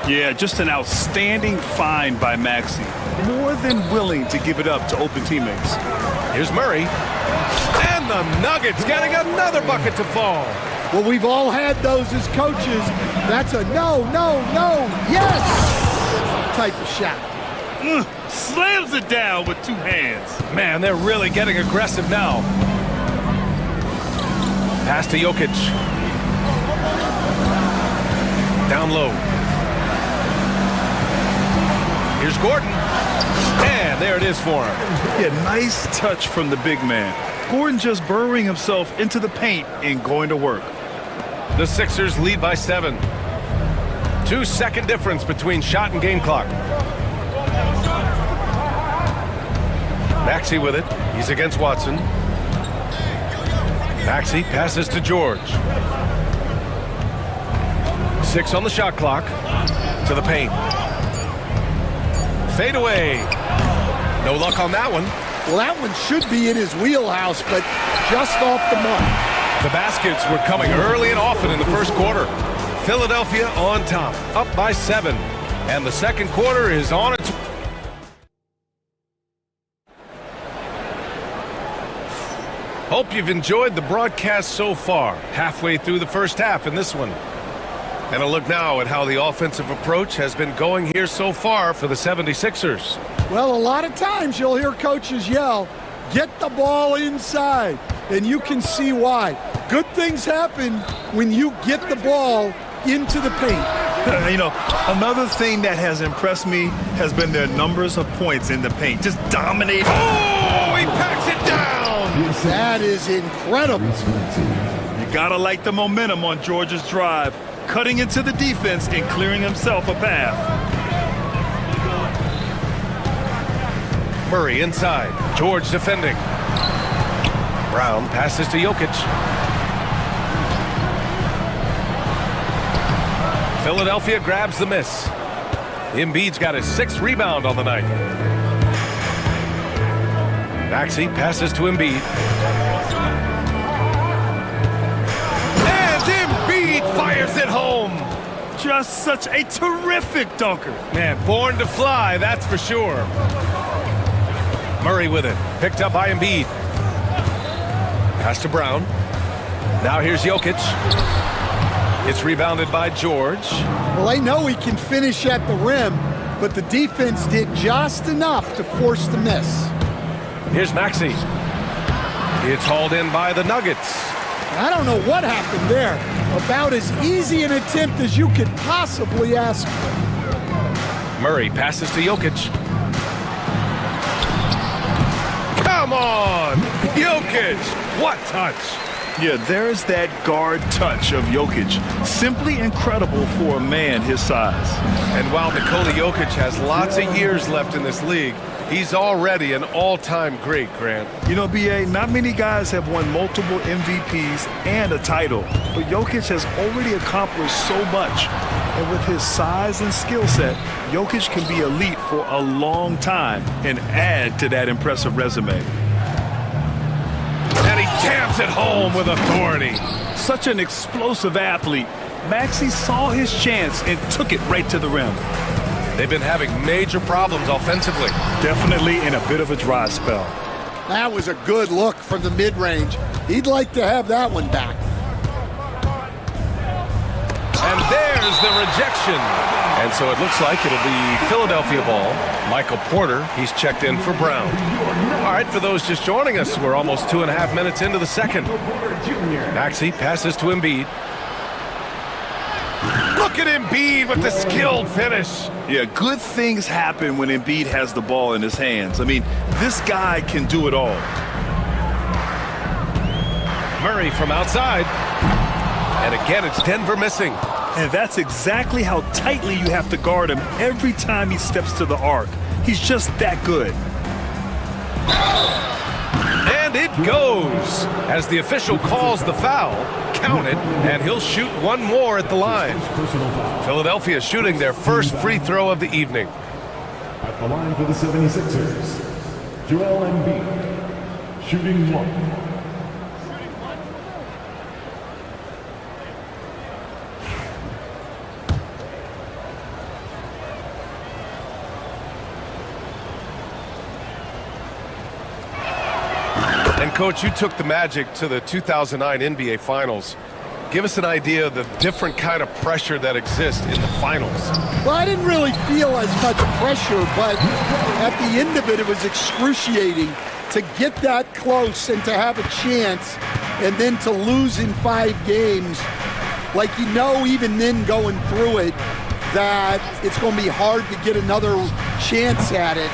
Yeah, just an outstanding find by Maxey. More than willing to give it up to open teammates. Here's Murray. And the Nuggets getting another bucket to fall. Well, we've all had those as coaches. That's a no, yes type of shot. Slams it down with two hands. Man, they're really getting aggressive now. Pass to Jokic. Down low. Here's Gordon. And there it is for him. Yeah, nice touch from the big man. Gordon just burrowing himself into the paint and going to work. The Sixers lead by 7. 2-second difference between shot and game clock. Maxey with it. He's against Watson. Maxey passes to George. 6 on the shot clock. To the paint. Fade away. No luck on that one. Well, that one should be in his wheelhouse, but just off the mark. The baskets were coming early and often in the first quarter. Philadelphia on top, up by 7. And the second quarter is on its way. Hope you've enjoyed the broadcast so far. Halfway through the first half in this one. And a look now at how the offensive approach has been going here so far for the 76ers. Well, a lot of times you'll hear coaches yell, get the ball inside, and you can see why. Good things happen when you get the ball into the paint. You know, another thing that has impressed me has been their numbers of points in the paint. Just dominating. Oh, he packs it down. That is incredible. You gotta like the momentum on George's drive, cutting into the defense and clearing himself a path. Murray inside. George defending. Brown passes to Jokic. Philadelphia grabs the miss. Embiid's got his 6th rebound on the night. Maxey passes to Embiid. And Embiid fires it home. Just such a terrific dunker. Man, born to fly, that's for sure. Murray with it. Picked up by Embiid. Pass to Brown. Now here's Jokic. It's rebounded by George. Well, they know he can finish at the rim, but the defense did just enough to force the miss. Here's Maxey. It's hauled in by the Nuggets. I don't know what happened there. About as easy an attempt as you could possibly ask for. Murray passes to Jokic. Come on! Jokic! What touch! Yeah, there's that guard touch of Jokic. Simply incredible for a man his size. And while Nikola Jokic has lots of years left in this league, he's already an all-time great, Grant. You know, B.A., not many guys have won multiple MVPs and a title, but Jokic has already accomplished so much. And with his size and skill set, Jokic can be elite for a long time and add to that impressive resume. And he jams it home with authority. Such an explosive athlete. Maxey saw his chance and took it right to the rim. They've been having major problems offensively. Definitely in a bit of a dry spell. That was a good look from the mid-range. He'd like to have that one back. And there's the rejection. And so it looks like it'll be Philadelphia ball. Michael Porter, he's checked in for Brown. All right, for those just joining us, we're almost 2.5 minutes into the second. Maxey passes to Embiid. Look at Embiid with the skilled finish. Yeah, good things happen when Embiid has the ball in his hands. I mean, this guy can do it all. Murray from outside. And again, it's Denver missing. And that's exactly how tightly you have to guard him every time he steps to the arc. He's just that good. And it goes. As the official calls the foul, count it, and he'll shoot one more at the line. Philadelphia shooting their first free throw of the evening. At the line for the 76ers, Joel Embiid, shooting 1. And Coach, you took the Magic to the 2009 NBA Finals. Give us an idea of the different kind of pressure that exists in the finals. Well, I didn't really feel as much pressure, but at the end of it, it was excruciating to get that close and to have a chance and then to lose in 5 games. Like, you know, even then going through it, that it's going to be hard to get another chance at it.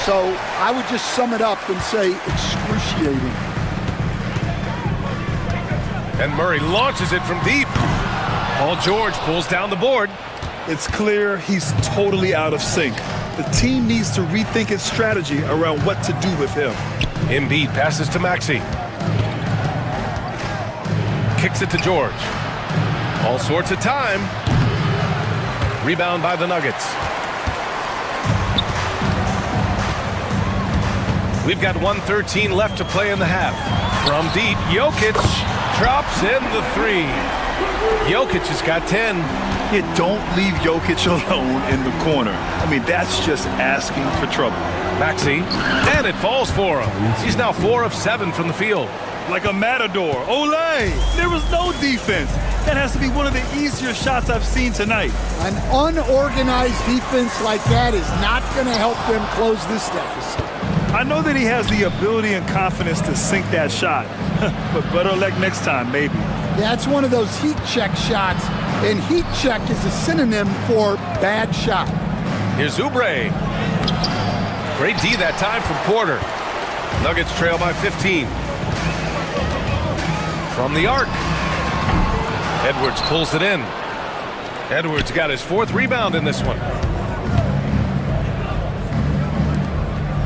So I would just sum it up and say excruciating. And Murray launches it from deep. Paul George pulls down the board. It's clear he's totally out of sync. The team needs to rethink its strategy around what to do with him. Embiid passes to Maxey. Kicks it to George. All sorts of time. Rebound by the Nuggets. We've got 1:13 left to play in the half. From deep, Jokic drops in the 3. Jokic has got 10. You don't leave Jokic alone in the corner. I mean, that's just asking for trouble. Maxey, and it falls for him. He's now 4 of 7 from the field. Like a matador. Olay! There was no defense. That has to be one of the easier shots I've seen tonight. An unorganized defense like that is not going to help them close this deficit. I know that he has the ability and confidence to sink that shot, but better luck next time, maybe. Yeah, it's one of those heat check shots, and heat check is a synonym for bad shot. Here's Oubre. Great D that time from Porter. Nuggets trail by 15. From the arc. Edwards pulls it in. Edwards got his 4th rebound in this one.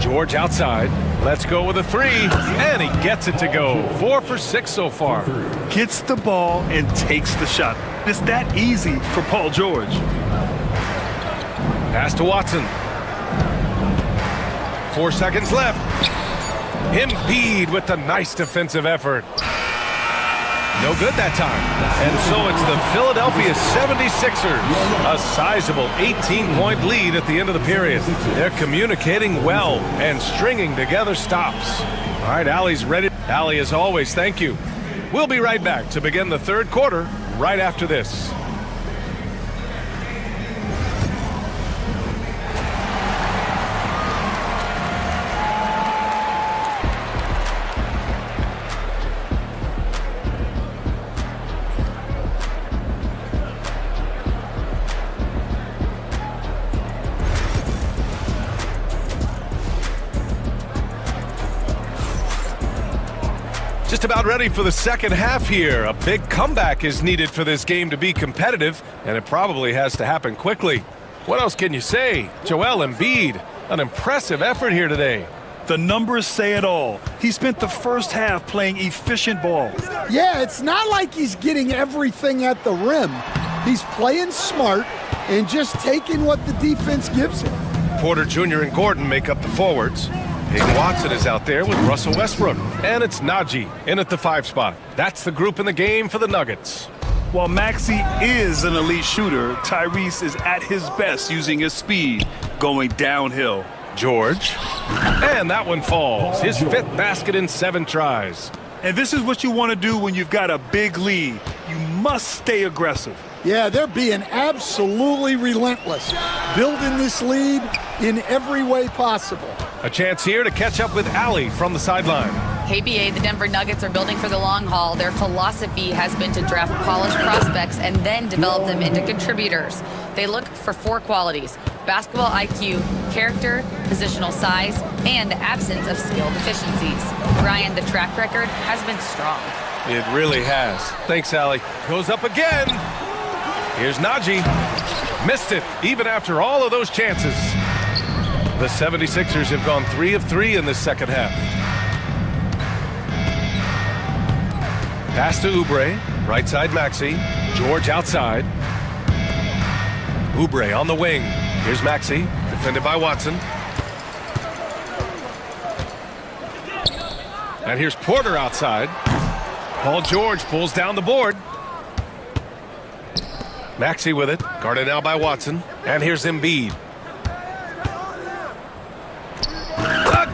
George outside. Let's go with a 3. And he gets it to go. 4 for 6 so far. Gets the ball and takes the shot. It's that easy for Paul George. Pass to Watson. 4 seconds left. Embiid with the nice defensive effort. No good that time. And so it's the Philadelphia 76ers. A sizable 18-point lead at the end of the period. They're communicating well and stringing together stops. All right, Allie's ready. Allie, as always, thank you. We'll be right back to begin the 3rd quarter right after this. Just about ready for the second half here. A big comeback is needed for this game to be competitive, and it probably has to happen quickly. What else can you say? Joel Embiid, an impressive effort here today. The numbers say it all. He spent the first half playing efficient ball. Yeah, it's not like he's getting everything at the rim. He's playing smart and just taking what the defense gives him. Porter Jr. and Gordon make up the forwards. Peyton Watson is out there with Russell Westbrook. And it's Najee in at the 5 spot. That's the group in the game for the Nuggets. While Maxey is an elite shooter, Tyrese is at his best using his speed, going downhill. George. And that one falls. His 5th basket in 7 tries. And this is what you want to do when you've got a big lead. You must stay aggressive. Yeah, they're being absolutely relentless, building this lead in every way possible. A chance here to catch up with Allie from the sideline. Hey, BA, the Denver Nuggets are building for the long haul. Their philosophy has been to draft polished prospects and then develop them into contributors. They look for 4 qualities: basketball IQ, character, positional size, and the absence of skill deficiencies. Brian, the track record has been strong. It really has. Thanks, Allie. Goes up again. Here's Najee. Missed it, even after all of those chances. The 76ers have gone 3 of 3 in this second half. Pass to Oubre. Right side Maxey. George outside. Oubre on the wing. Here's Maxey. Defended by Watson. And here's Porter outside. Paul George pulls down the board. Maxey with it. Guarded now by Watson. And here's Embiid.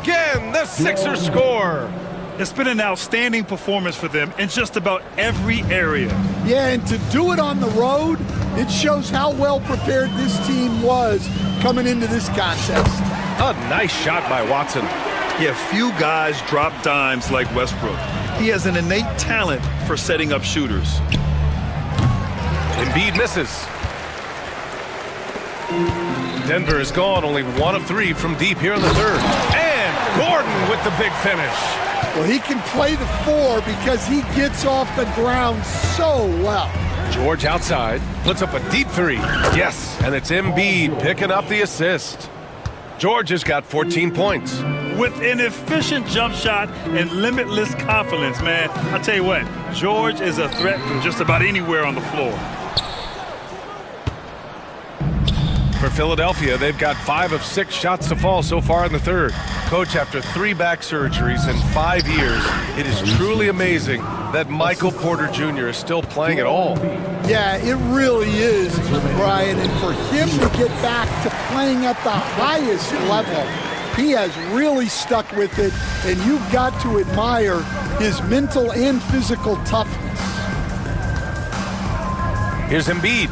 Again, the Sixers score. It's been an outstanding performance for them in just about every area. Yeah, and to do it on the road, it shows how well prepared this team was coming into this contest. A nice shot by Watson. Yeah, few guys drop dimes like Westbrook. He has an innate talent for setting up shooters. Embiid misses. Denver is gone, only 1 of 3 from deep here in the third. And Gordon with the big finish. Well, he can play the 4 because he gets off the ground so well. George outside, puts up a deep 3. Yes, and it's Embiid picking up the assist. George has got 14 points. With an efficient jump shot and limitless confidence, man, I'll tell you what, George is a threat from just about anywhere on the floor. For Philadelphia, they've got 5 of 6 shots to fall so far in the third. Coach, after 3 back surgeries in 5 years, it is truly amazing that Michael Porter Jr. is still playing at all. Yeah, it really is, Brian. And for him to get back to playing at the highest level, he has really stuck with it, and you've got to admire his mental and physical toughness. Here's Embiid.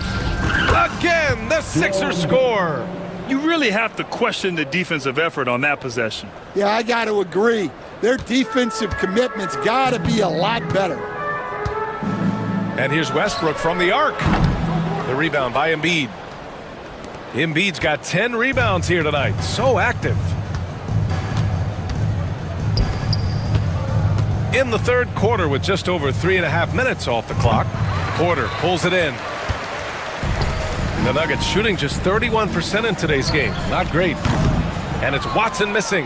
Again, the Sixers score. You really have to question the defensive effort on that possession. Yeah, I got to agree. Their defensive commitment's got to be a lot better. And here's Westbrook from the arc. The rebound by Embiid. Embiid's got 10 rebounds here tonight. So active. In the third quarter with just over 3.5 minutes off the clock, Porter pulls it in. The Nuggets shooting just 31% in today's game. Not great. And it's Watson missing.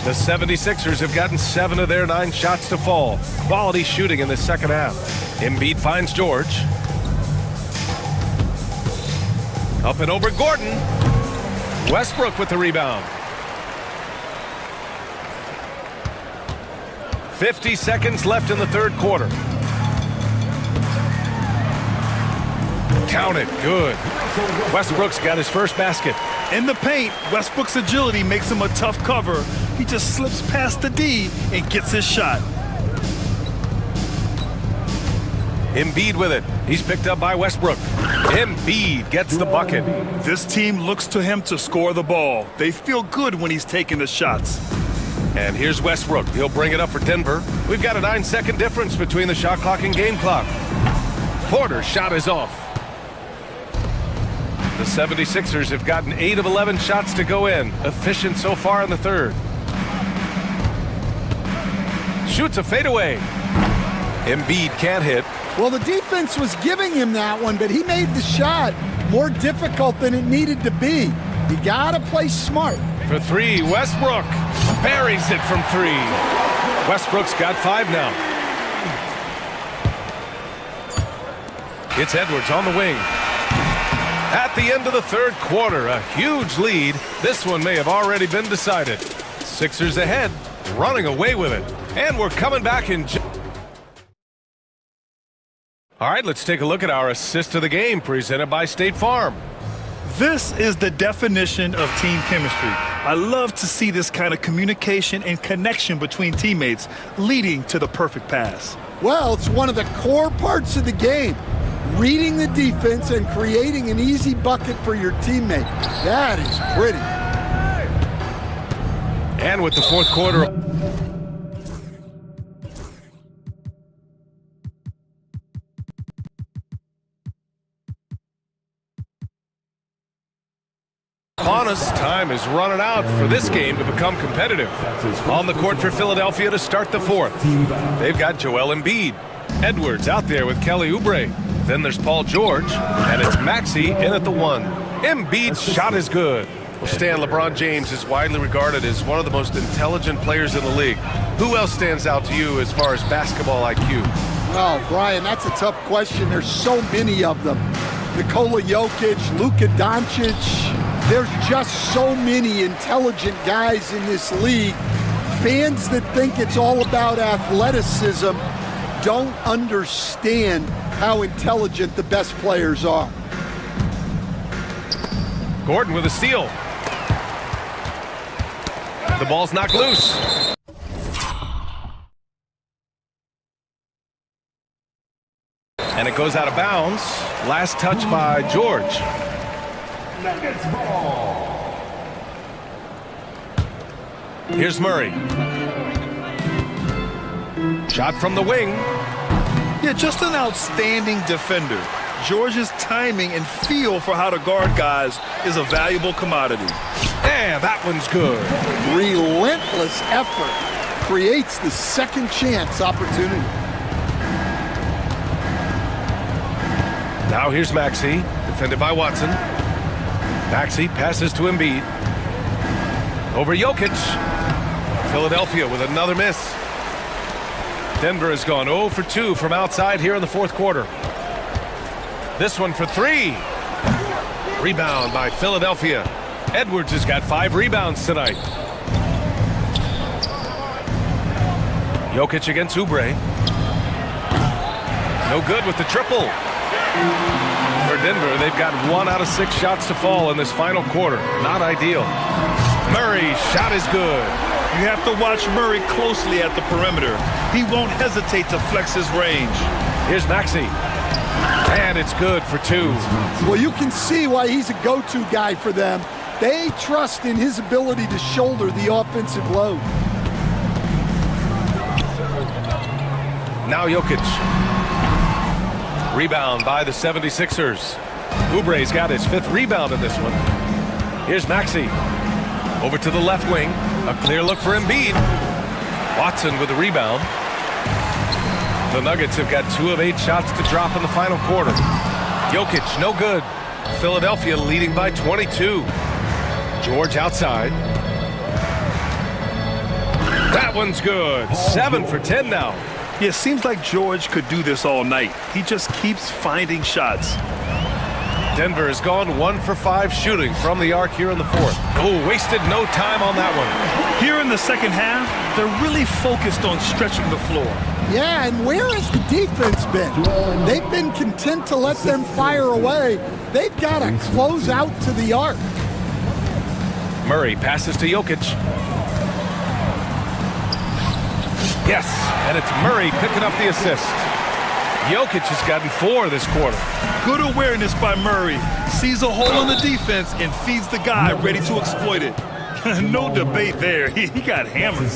The 76ers have gotten 7 of their 9 shots to fall. Quality shooting in the second half. Embiid finds George. Up and over Gordon. Westbrook with the rebound. 50 seconds left in the third quarter. Count it. Good. Westbrook's got his first basket. In the paint, Westbrook's agility makes him a tough cover. He just slips past the D and gets his shot. Embiid with it. He's picked up by Westbrook. Embiid gets the bucket. This team looks to him to score the ball. They feel good when he's taking the shots. And here's Westbrook. He'll bring it up for Denver. We've got a 9-second difference between the shot clock and game clock. Porter's shot is off. The 76ers have gotten 8 of 11 shots to go in. Efficient so far in the third. Shoots a fadeaway. Embiid can't hit. Well, the defense was giving him that one, but he made the shot more difficult than it needed to be. You gotta play smart. For 3, Westbrook buries it from 3. Westbrook's got 5 now. It's Edwards on the wing. At the end of the third quarter, a huge lead. This one may have already been decided. Sixers ahead, running away with it. And we're coming back in. All right, let's take a look at our assist of the game presented by State Farm. This is the definition of team chemistry. I love to see this kind of communication and connection between teammates leading to the perfect pass. Well, it's one of the core parts of the game. Reading the defense and creating an easy bucket for your teammate. That is pretty. And with the fourth quarter upon us, time is running out for this game to become competitive. On the court for Philadelphia to start the fourth. They've got Joel Embiid. Edwards out there with Kelly Oubre. Then there's Paul George, and it's Maxey in at the 1. Embiid's shot is good. Well, Stan, LeBron James is widely regarded as one of the most intelligent players in the league. Who else stands out to you as far as basketball IQ? Oh, Brian, that's a tough question. There's so many of them. Nikola Jokic, Luka Doncic. There's just so many intelligent guys in this league. Fans that think it's all about athleticism don't understand how intelligent the best players are. Gordon with a steal. The ball's knocked loose. And it goes out of bounds. Last touch by George. Nuggets ball. Here's Murray. Shot from the wing. Yeah, just an outstanding defender. George's timing and feel for how to guard guys is a valuable commodity. And that one's good. Relentless effort creates the second chance opportunity. Now here's Maxey, defended by Watson. Maxey passes to Embiid. Over Jokic. Philadelphia with another miss. Denver has gone 0 for 2 from outside here in the fourth quarter. This one for 3. Rebound by Philadelphia. Edwards has got 5 rebounds tonight. Jokic against Oubre. No good with the triple. For Denver, they've got 1 out of 6 shots to fall in this final quarter. Not ideal. Murray, shot is good. You have to watch Murray closely at the perimeter. He won't hesitate to flex his range. Here's Maxey. And it's good for 2. Well, you can see why he's a go-to guy for them. They trust in his ability to shoulder the offensive load. Now Jokic. Rebound by the 76ers. Oubre's got his 5th rebound in this one. Here's Maxey. Over to the left wing. A clear look for Embiid. Watson with the rebound. The Nuggets have got 2 of 8 shots to drop in the final quarter. Jokic, no good. Philadelphia leading by 22. George outside. That one's good. 7 for 10 now. Yeah, it seems like George could do this all night. He just keeps finding shots. Denver has gone 1 for 5 shooting from the arc here in the fourth. Oh, wasted no time on that one. Here in the second half, they're really focused on stretching the floor. Yeah, and where has the defense been? They've been content to let them fire away. They've got to close out to the arc. Murray passes to Jokic. Yes, and it's Murray picking up the assist. Jokic has gotten 4 this quarter. Good awareness by Murray. Sees a hole in the defense and feeds the guy ready to exploit it. No debate there. He got hammered.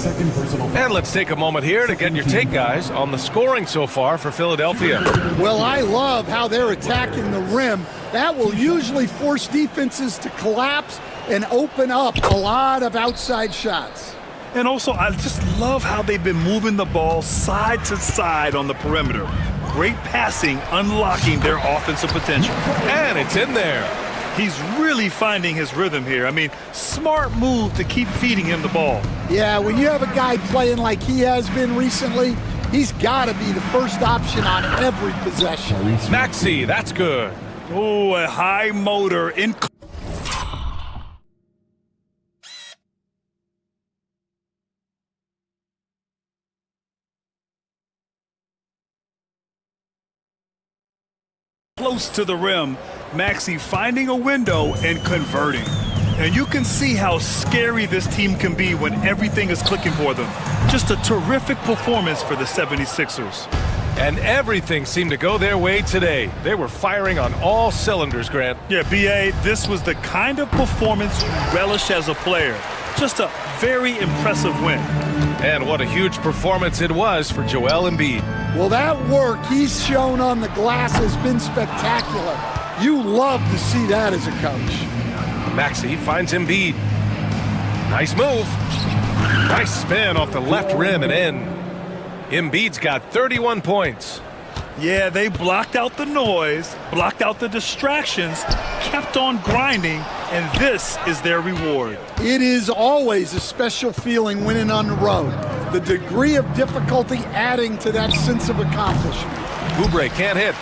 And let's take a moment here to get your take, guys, on the scoring so far for Philadelphia. Well, I love how they're attacking the rim. That will usually force defenses to collapse and open up a lot of outside shots. And also, I just love how they've been moving the ball side to side on the perimeter. Great passing, unlocking their offensive potential. And it's in there. He's really finding his rhythm here. I mean, smart move to keep feeding him the ball. Yeah, when you have a guy playing like he has been recently, he's got to be the first option on every possession. Maxey, that's good. Oh, a high motor in. Close to the rim, Maxey finding a window and converting. And you can see how scary this team can be when everything is clicking for them. Just a terrific performance for the 76ers. And everything seemed to go their way today. They were firing on all cylinders, Grant. Yeah, B.A., this was the kind of performance you relish as a player. Just a very impressive win. And what a huge performance it was for Joel Embiid. Well, that work he's shown on the glass has been spectacular. You love to see that as a coach. Maxey finds Embiid. Nice move. Nice spin off the left rim and in. Embiid's got 31 points. Yeah, they blocked out the noise, blocked out the distractions, kept on grinding, and this is their reward. It is always a special feeling winning on the road. The degree of difficulty adding to that sense of accomplishment. Oubre can't hit.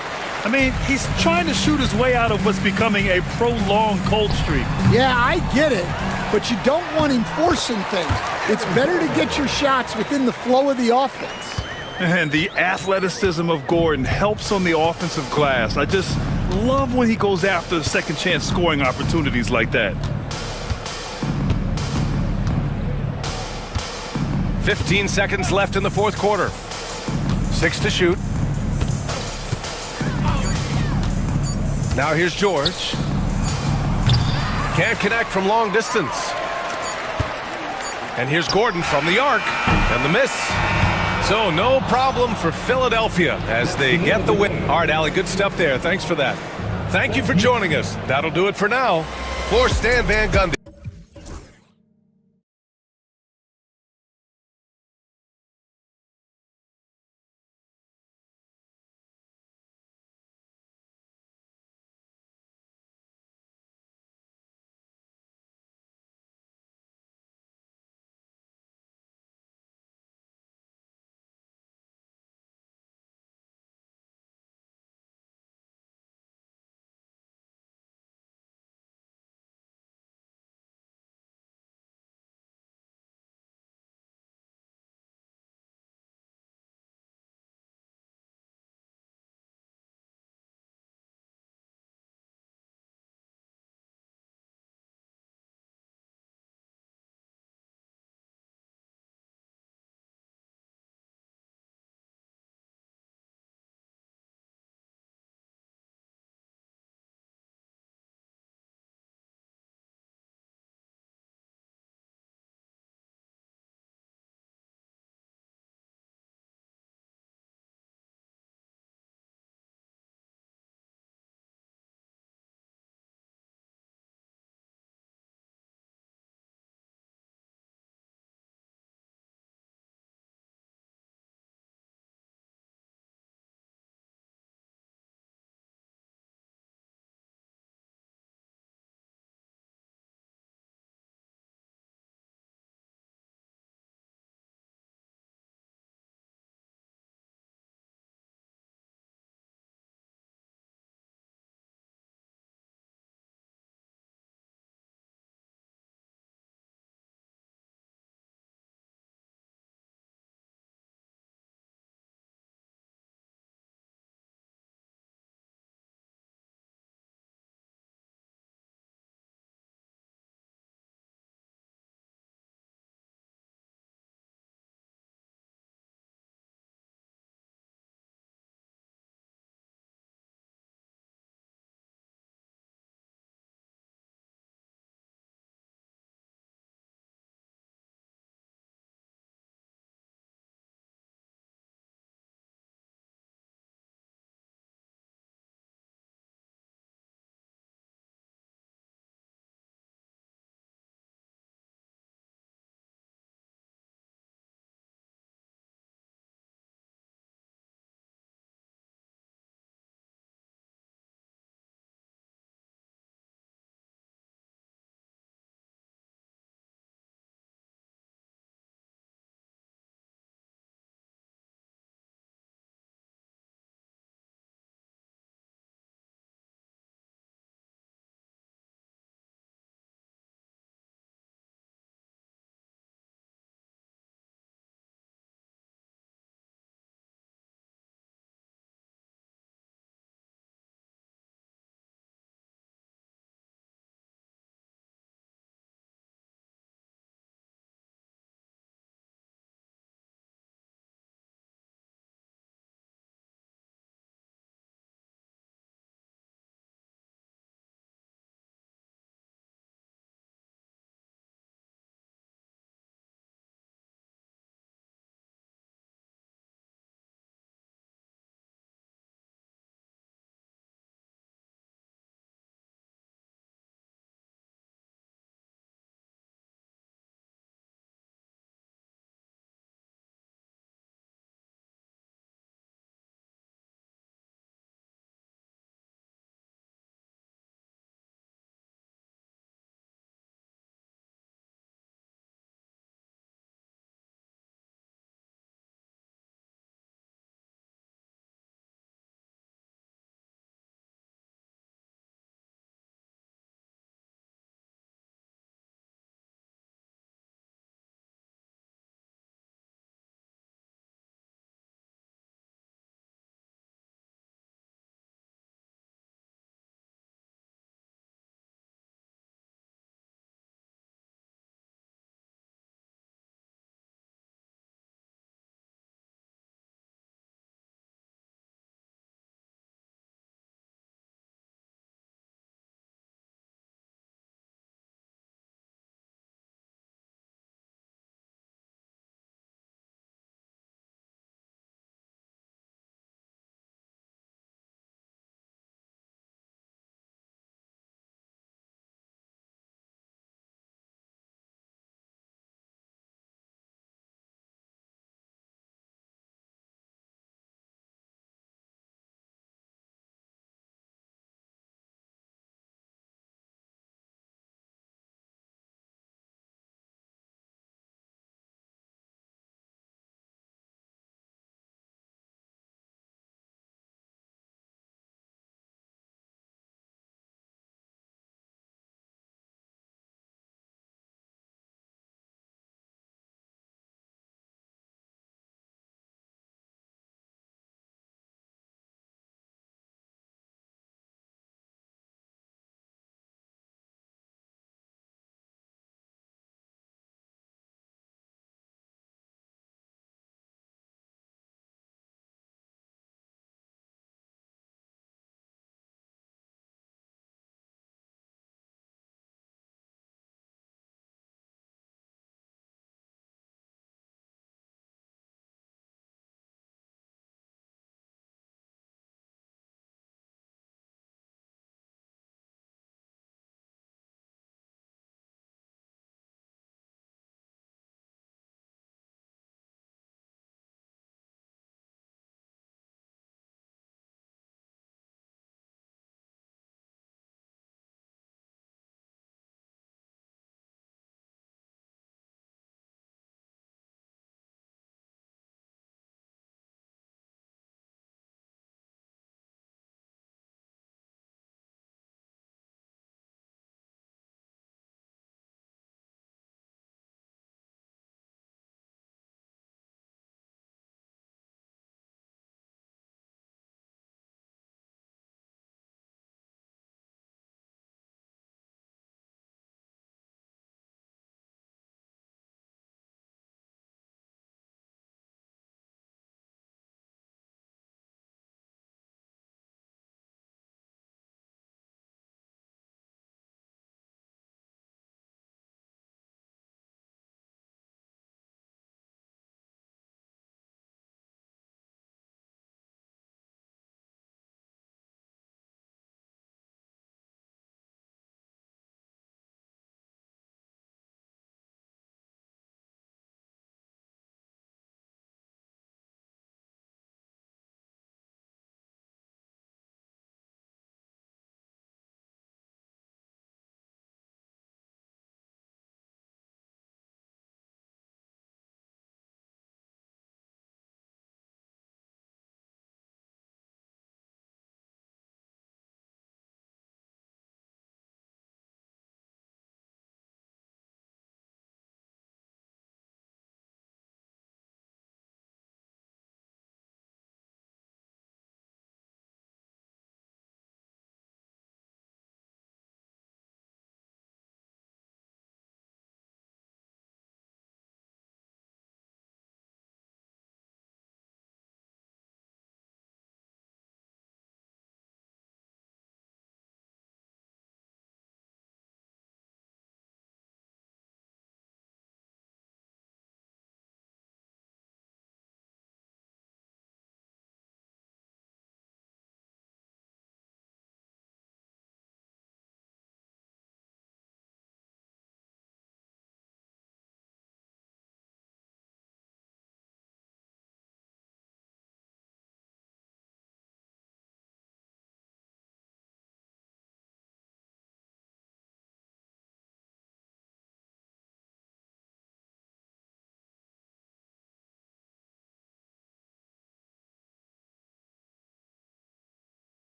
I mean, he's trying to shoot his way out of what's becoming a prolonged cold streak. Yeah, I get it, but you don't want him forcing things. It's better to get your shots within the flow of the offense. And the athleticism of Gordon helps on the offensive glass. I just love when he goes after the second chance scoring opportunities like that. 15 seconds left in the fourth quarter. 6 to shoot. Now here's George. Can't connect from long distance. And here's Gordon from the arc. And the miss. So no problem for Philadelphia as they get the win. All right, Allie, good stuff there. Thanks for that. Thank you for joining us. That'll do it for now. For Stan Van Gundy.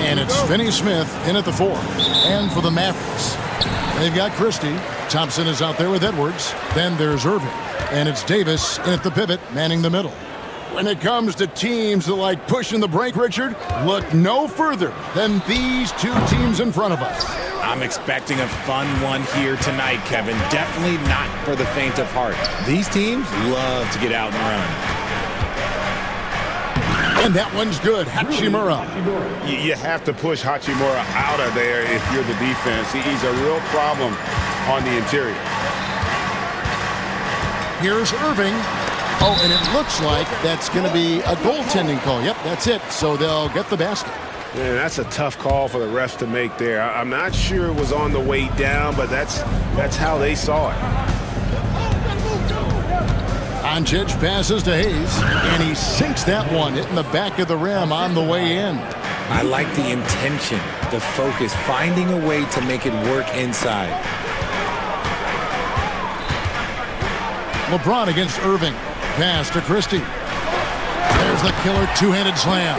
And it's Finney Smith in at the 4. And for the Mavericks, they've got Christie. Thompson is out there with Edwards. Then there's Irving. And it's Davis in at the pivot, manning the middle. When it comes to teams that like pushing the break, Richard, look no further than these two teams in front of us. I'm expecting a fun one here tonight, Kevin. Definitely not for the faint of heart. These teams love to get out and run. And that one's good. Hachimura. You have to push Hachimura out of there if you're the defense. He's a real problem on the interior. Here's Irving. Oh, and it looks like that's going to be a goaltending call. Yep, that's it. So they'll get the basket. Man, that's a tough call for the refs to make there. I'm not sure it was on the way down, but that's how they saw it. Doncic passes to Hayes, and he sinks that one, hitting the back of the rim on the way in. I like the intention, the focus, finding a way to make it work inside. LeBron against Irving. Pass to Christie. There's the killer two-handed slam.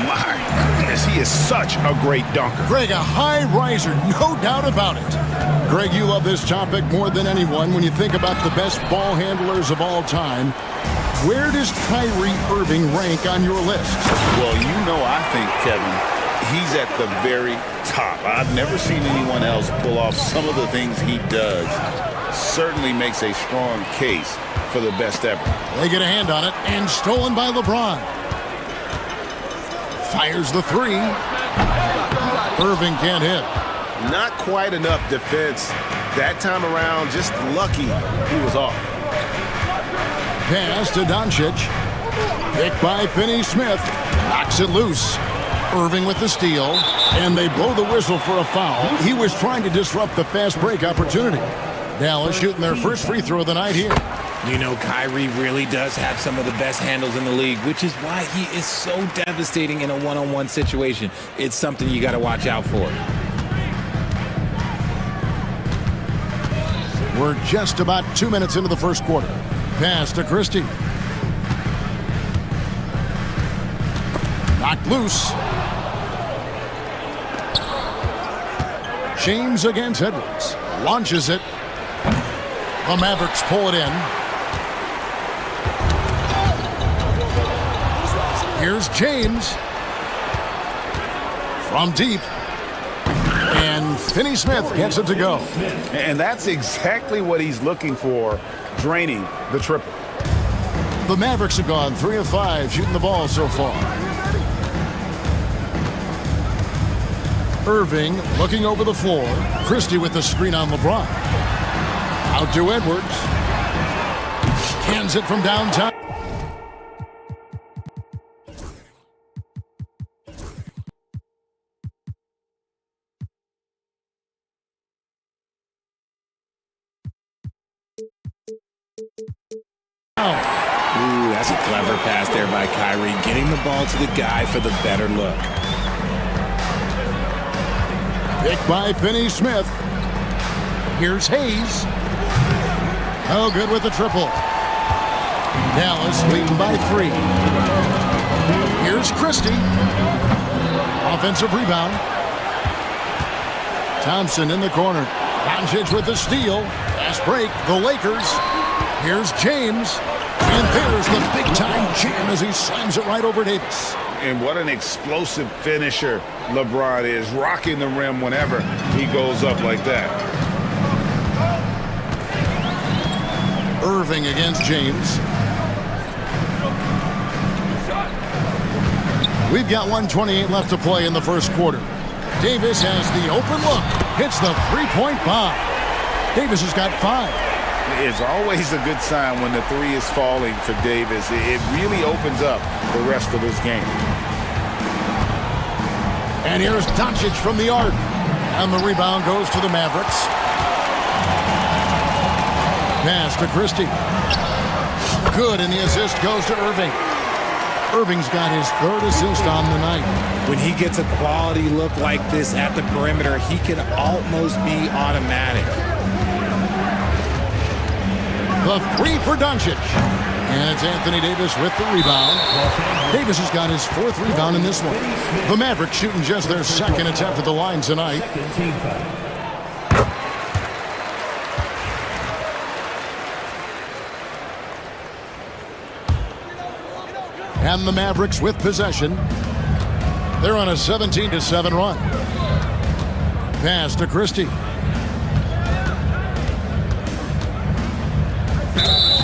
My goodness, he is such a great dunker. Greg, a high riser, no doubt about it. Greg, you love this topic more than anyone when you think about the best ball handlers of all time. Where does Kyrie Irving rank on your list? Well, you know, I think, Kevin, he's at the very top. I've never seen anyone else pull off some of the things he does. Certainly makes a strong case for the best ever. They get a hand on it, and stolen by LeBron. Fires the 3. Irving can't hit. Not quite enough defense that time around. Just lucky he was off. Pass to Doncic. Picked by Finney Smith. Knocks it loose. Irving with the steal. And they blow the whistle for a foul. He was trying to disrupt the fast break opportunity. Dallas shooting their first free throw of the night here. You know, Kyrie really does have some of the best handles in the league, which is why he is so devastating in a one-on-one situation. It's something you got to watch out for. We're just about 2 minutes into the first quarter. Pass to Christie. Knocked loose. James against Edwards. Launches it. The Mavericks pull it in. Here's James. From deep. And Finney Smith gets it to go. And that's exactly what he's looking for, draining the triple. The Mavericks have gone 3 of 5 shooting the ball so far. Irving looking over the floor. Christie with the screen on LeBron. Out to Edwards. Cans it from downtown. Ooh, that's a clever pass there by Kyrie, getting the ball to the guy for the better look. Picked by Finney Smith. Here's Hayes. Oh, good with the triple. Dallas leading by 3. Here's Christie. Offensive rebound. Thompson in the corner. Doncic with the steal. Fast break. The Lakers. Here's James. And there's the big-time jam as he slams it right over Davis. And what an explosive finisher LeBron is, rocking the rim whenever he goes up like that. Irving against James. We've got 1:28 left to play in the first quarter. Davis has the open look. Hits the three-point bomb. Davis has got 5. It's always a good sign when the 3 is falling for Davis. It really opens up the rest of this game. And here's Doncic from the arc. And the rebound goes to the Mavericks. Pass to Christie. Good, and the assist goes to Irving. Irving's got his 3rd assist on the night. When he gets a quality look like this at the perimeter, he can almost be automatic. The 3 for Doncic. And it's Anthony Davis with the rebound. Davis has got his 4th rebound in this one. The Mavericks shooting just their 2nd attempt at the line tonight. And the Mavericks with possession. They're on a 17-7 run. Pass to Christie.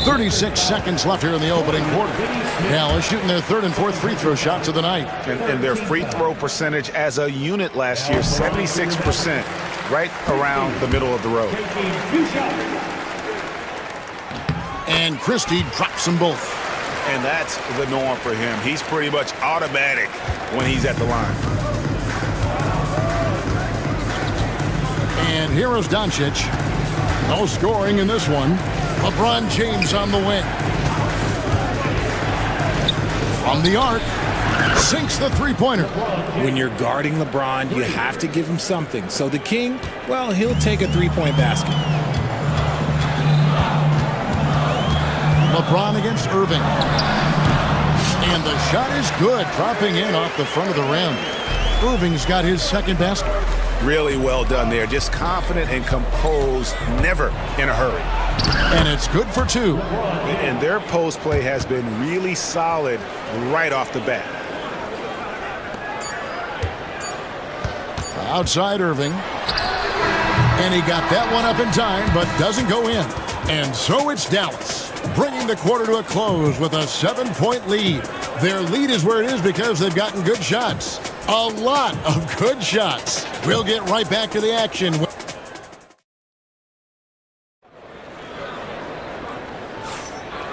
36 seconds left here in the opening quarter. Dallas shooting their 3rd and 4th free throw shots of the night. And their free throw percentage as a unit last year, 76%, right around the middle of the road. And Christie drops them both. And that's the norm for him. He's pretty much automatic when he's at the line. And here is Doncic. No scoring in this one. LeBron James on the wing. From the arc, sinks the three-pointer. When you're guarding LeBron, you have to give him something. So the King, well, he'll take a three-point basket. LeBron against Irving. And the shot is good, dropping in off the front of the rim. Irving's got his 2nd basket. Really well done there. Just confident and composed, never in a hurry. And it's good for 2. And their post play has been really solid right off the bat. Outside Irving. And he got that one up in time, but doesn't go in. And so it's Dallas, bringing the quarter to a close with a 7-point lead. Their lead is where it is because they've gotten good shots. A lot of good shots. We'll get right back to the action.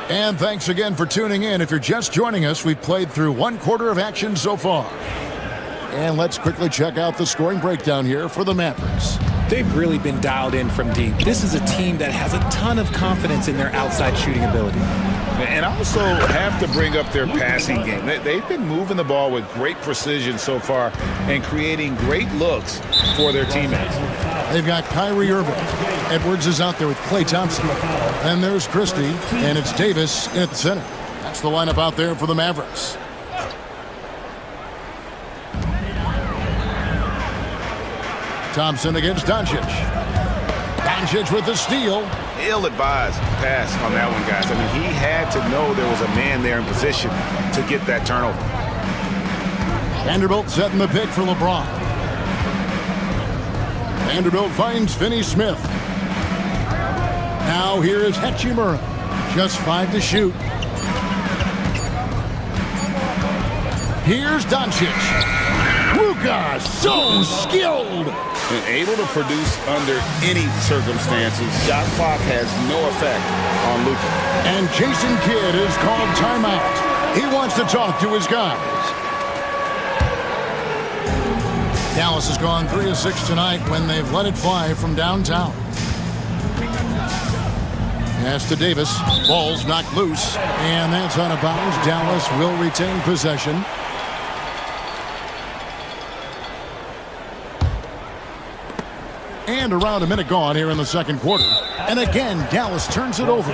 And thanks again for tuning in. If you're just joining us, we've played through 1 quarter of action so far. And let's quickly check out the scoring breakdown here for the Mavericks. They've really been dialed in from deep. This is a team that has a ton of confidence in their outside shooting ability. And also have to bring up their passing game. They've been moving the ball with great precision so far and creating great looks for their teammates. They've got Kyrie Irving. Edwards is out there with Klay Thompson. And there's Christie, and it's Davis in at the center. That's the lineup out there for the Mavericks. Thompson against Doncic. Doncic with the steal. Ill-advised pass on that one, guys. I mean, he had to know there was a man there in position to get that turnover. Vanderbilt setting the pick for LeBron. Vanderbilt finds Finney-Smith. Now here is Hachimura. Just 5 to shoot. Here's Doncic. Luka, so skilled. And able to produce under any circumstances. Shot clock has no effect on Luka. And Jason Kidd is called timeout. He wants to talk to his guys. Dallas has gone 3 of 6 tonight when they've let it fly from downtown. Pass to Davis. Ball's knocked loose. And that's out of bounds. Dallas will retain possession. And around a minute gone here in the second quarter. And again, Dallas turns it over.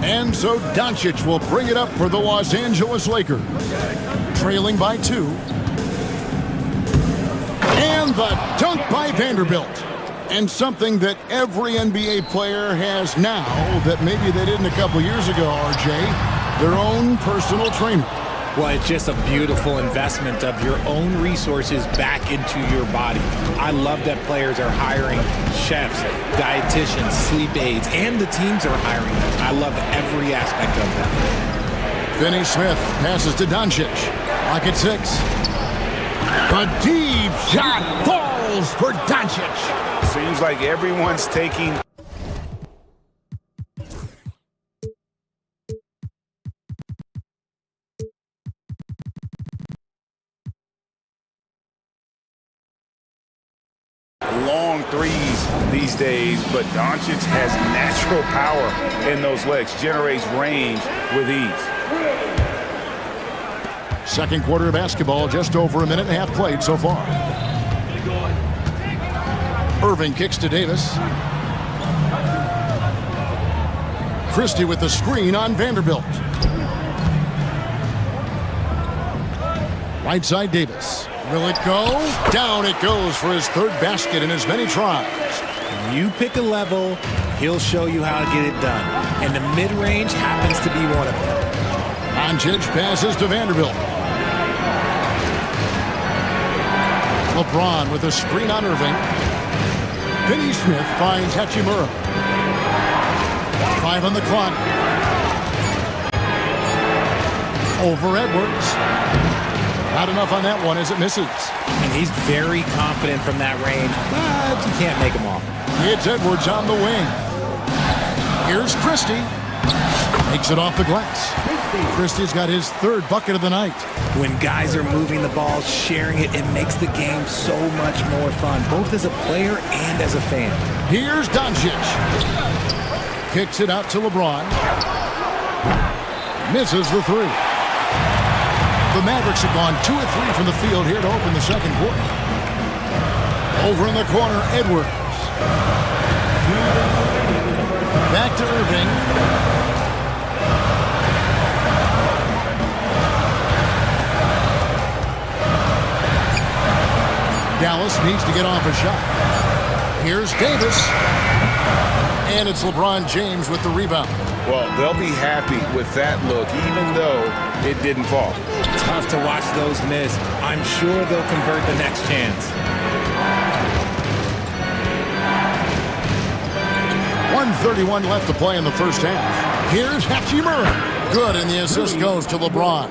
And so Doncic will bring it up for the Los Angeles Lakers. Trailing by 2. And the dunk by Vanderbilt. And something that every NBA player has now that maybe they didn't a couple years ago, RJ, their own personal trainer. Well, it's just a beautiful investment of your own resources back into your body. I love that players are hiring chefs, dietitians, sleep aides, and the teams are hiring them. I love every aspect of that. Finney-Smith passes to Doncic. Lock at 6. A deep shot falls for Doncic. Seems like everyone's taking long threes these days, but Doncic has natural power in those legs, generates range with ease. Second quarter of basketball, just over a minute and a half played so far. Irving kicks to Davis. Christie with the screen on Vanderbilt. Right side Davis. Will it go? Down it goes for his third basket in as many tries. You pick a level, he'll show you how to get it done. And the mid-range happens to be one of them. Doncic passes to Vanderbilt. LeBron with a screen on Irving. Finney Smith finds Hachimura. 5 on the clock. Over Edwards. Not enough on that one as it misses. And he's very confident from that range, but you can't make him all. It's Edwards on the wing. Here's Christie. Takes it off the glass. Christie's got his third bucket of the night. When guys are moving the ball, sharing it, it makes the game so much more fun, both as a player and as a fan. Here's Doncic. Kicks it out to LeBron. Misses the three. The Mavericks have gone 2 of 3 from the field here to open the second quarter. Over in the corner, Edwards. Back to Irving. Dallas needs to get off a shot. Here's Davis. And it's LeBron James with the rebound. Well, they'll be happy with that look, even though it didn't fall. Tough to watch those miss. I'm sure they'll convert the next chance. 1:31 left to play in the first half. Here's Hachimura. Good, and the assist goes to LeBron.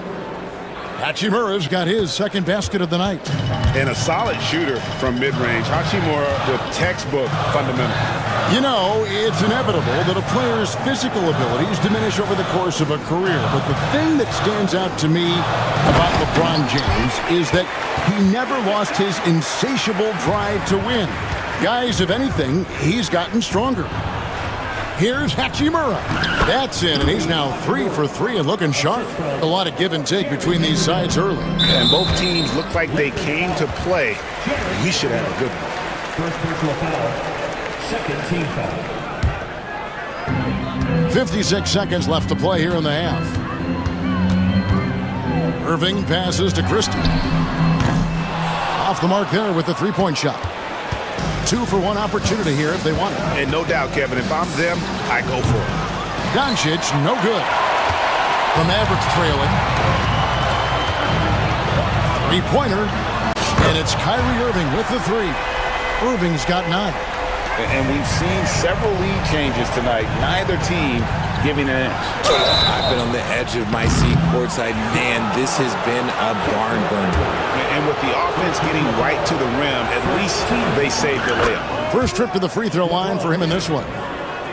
Hachimura's got his second basket of the night. And a solid shooter from mid-range. Hachimura with textbook fundamentals. You know, it's inevitable that a player's physical abilities diminish over the course of a career. But the thing that stands out to me about LeBron James is that he never lost his insatiable drive to win. Guys, if anything, he's gotten stronger. Here's Hachimura. That's in, and he's now 3 for 3 and looking sharp. A lot of give and take between these sides early. And both teams look like they came to play. We should have a good one. First personal foul. Second team foul. 56 seconds left to play here in the half. Irving passes to Christie. Off the mark there with the three-point shot. 2 for 1 opportunity here if they want it. And no doubt, Kevin, if I'm them, I go for it. Doncic, no good. The Mavericks trailing. Three-pointer. And it's Kyrie Irving with the 3. Irving's got 9. And we've seen several lead changes tonight. Neither team giving an inch. I've been on the edge of my seat courtside. Man, this has been a barn burner. And with the offense getting right to the rim, at least they saved the layup. First trip to the free throw line for him in this one.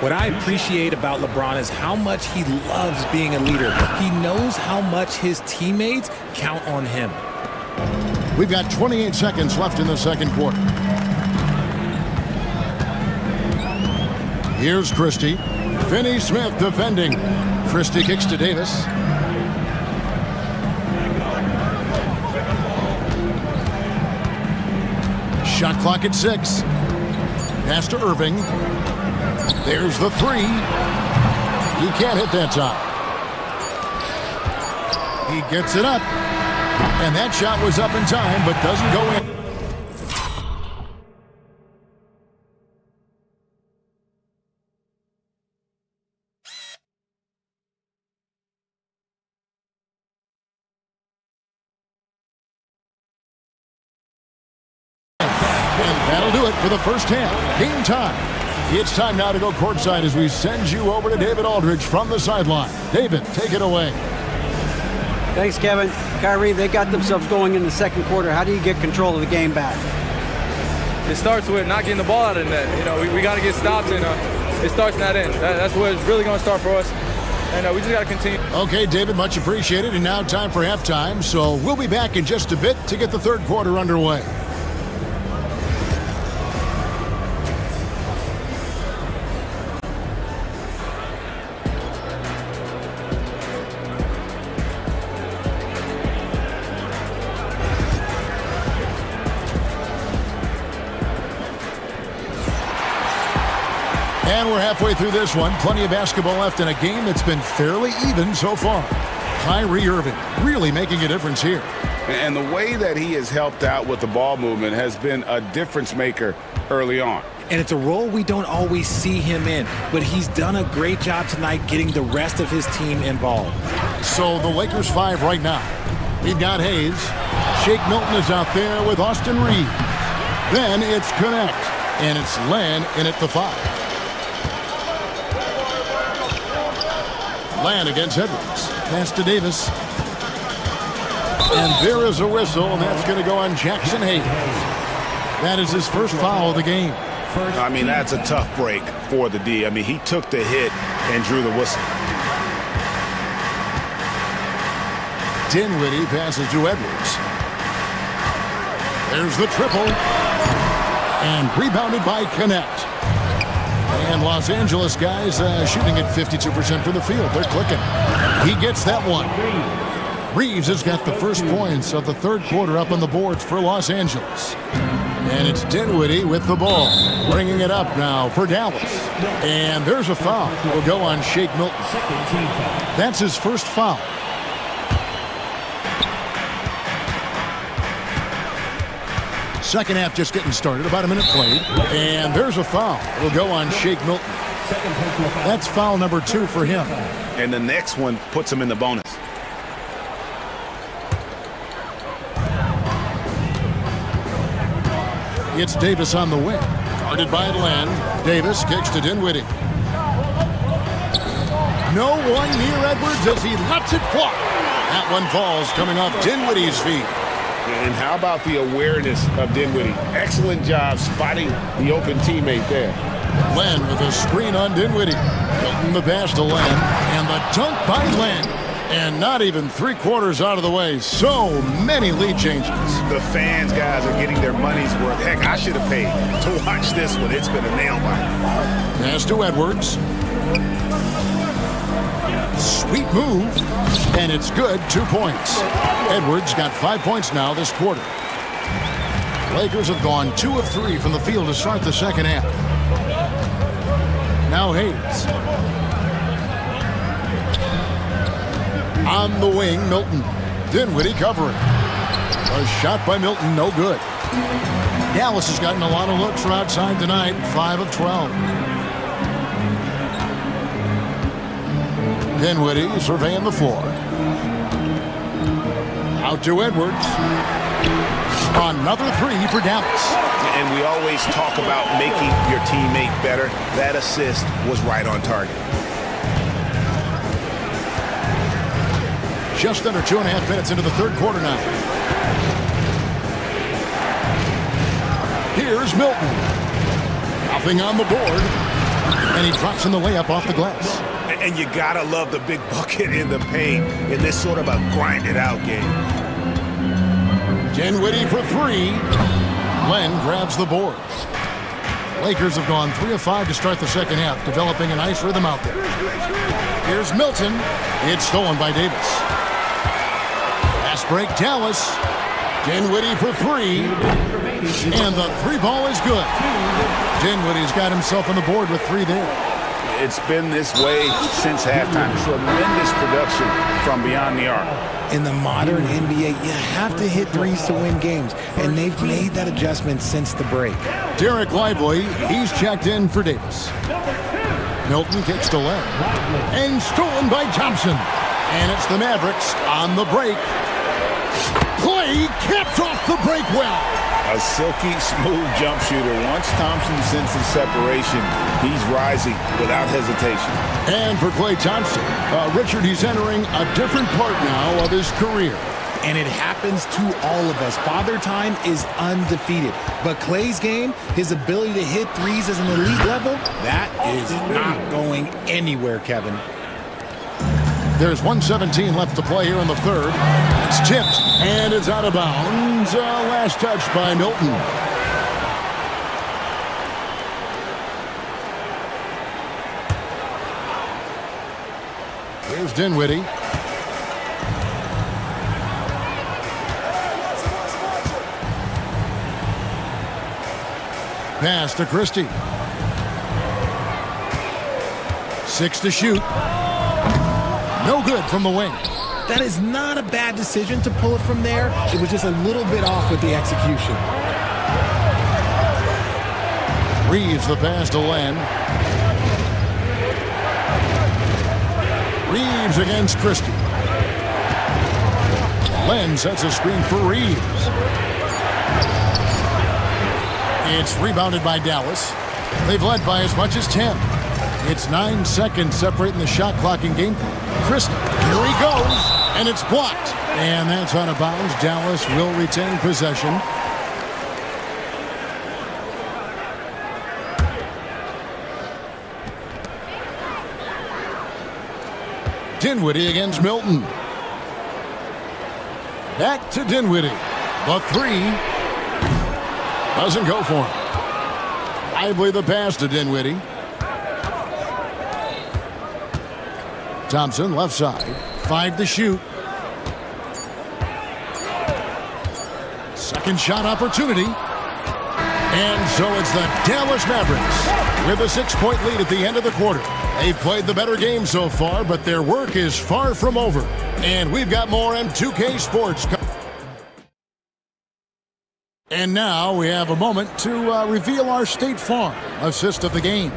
What I appreciate about LeBron is how much he loves being a leader. He knows how much his teammates count on him. We've got 28 seconds left in the second quarter. Here's Christie. Finney Smith defending. Christie kicks to Davis. Shot clock at 6. Pass to Irving. There's the 3. He can't hit that time. He gets it up. And that shot was up in time, but doesn't go in. That'll do it for the first half. Game time. It's time now to go courtside as we send you over to David Aldridge from the sideline. David, take it away. Thanks, Kevin. Kyrie, they got themselves going in the second quarter. How do you get control of the game back? It starts with not getting the ball out of the net. You know, we got to get stops, and it starts in that end. That's where it's really going to start for us. And we just got to continue. Okay, David, much appreciated. And now time for halftime. So we'll be back in just a bit to get the third quarter underway. And we're halfway through this one. Plenty of basketball left in a game that's been fairly even so far. Kyrie Irving really making a difference here. And the way that he has helped out with the ball movement has been a difference maker early on. And it's a role we don't always see him in, but he's done a great job tonight getting the rest of his team involved. So the Lakers 5 right now. We've got Hayes. Shake Milton is out there with Austin Reed. Then it's Connect, and it's Len in at the 5. Len against Edwards. Pass to Davis. And there is a whistle, and that's going to go on Jackson Hayes. That is his first foul of the game. I mean, that's a tough break for the D. I mean, he took the hit and drew the whistle. Dinwiddie passes to Edwards. There's the triple. And rebounded by Connect. And Los Angeles guys shooting at 52% from the field. They're clicking. He gets that one. Reeves has got the first points of the third quarter up on the boards for Los Angeles. And it's Dinwiddie with the ball. Bringing it up now for Dallas. And there's a foul. Will go on Shake Milton. That's his first foul. Second half just getting started. About a minute played. And there's a foul. Will go on Shake Milton. That's foul number 2 for him. And the next one puts him in the bonus. It's Davis on the wing. Guarded by Len. Davis kicks to Dinwiddie. No one near Edwards as he lets it fly. That one falls coming off Dinwiddie's feet. And how about the awareness of Dinwiddie? Excellent job spotting the open teammate there. Len with a screen on Dinwiddie. Milton the pass to Len. And the dunk by Len. And not even 3/4 out of the way. So many lead changes. The fans, guys, are getting their money's worth. Heck, I should have paid to watch this one. It's been a nail biter. Pass to Edwards. Sweet move. And it's good. 2 points. Edwards got 5 points now this quarter. Lakers have gone 2 of 3 from the field to start the second half. Now Hayes. On the wing, Milton. Dinwiddie covering. A shot by Milton, no good. Dallas has gotten a lot of looks from outside tonight, 5 of 12. Dinwiddie surveying the floor. Out to Edwards. Another 3 for Dallas. And we always talk about making your teammate better. That assist was right on target. Just under 2.5 minutes into the third quarter now. Here's Milton. Nothing on the board. And he drops in the layup off the glass. And you gotta love the big bucket in the paint in this sort of a grind-it-out game. Dinwiddie for 3. Len grabs the board. Lakers have gone 3 of 5 to start the second half, developing a nice rhythm out there. Here's Milton. It's stolen by Davis. Fast break, Dallas. Dinwiddie for 3. And the 3 ball is good. Dinwiddie's got himself on the board with 3 there. It's been this way since halftime. Tremendous production from beyond the arc. In the modern NBA, you have to hit threes to win games, and they've made that adjustment since the break. Derek Lively, he's checked in for Davis. Milton kicks to Len. And stolen by Thompson. And it's the Mavericks on the break. Clay caps off the break well. A silky, smooth jump shooter. Once Thompson senses separation, he's rising without hesitation. And for Klay Thompson, Richard, he's entering a different part now of his career. And it happens to all of us. Father Time is undefeated. But Klay's game, his ability to hit threes as an elite level, that is not going anywhere, Kevin. There's 1:17 left to play here in the third. It's tipped, and it's out of bounds. Last touch by Milton. Here's Dinwiddie. Pass to Christie. 6 to shoot. No good from the wing. That is not a bad decision to pull it from there. It was just a little bit off with the execution. Reeves the pass to Len. Reeves against Christie. Len sets a screen for Reeves. It's rebounded by Dallas. They've led by as much as 10. It's 9 seconds separating the shot clock and game clock. Christie, here he goes, and it's blocked. And that's out of bounds. Dallas will retain possession. Dinwiddie against Milton. Back to Dinwiddie. The three doesn't go for him. Lively the pass to Dinwiddie. Thompson left side. 5 to shoot. Second shot opportunity. And so it's the Dallas Mavericks with a 6-point lead at the end of the quarter. They've played the better game so far, but their work is far from over. And we've got more M2K Sports. And now we have a moment to reveal our State Farm assist of the game.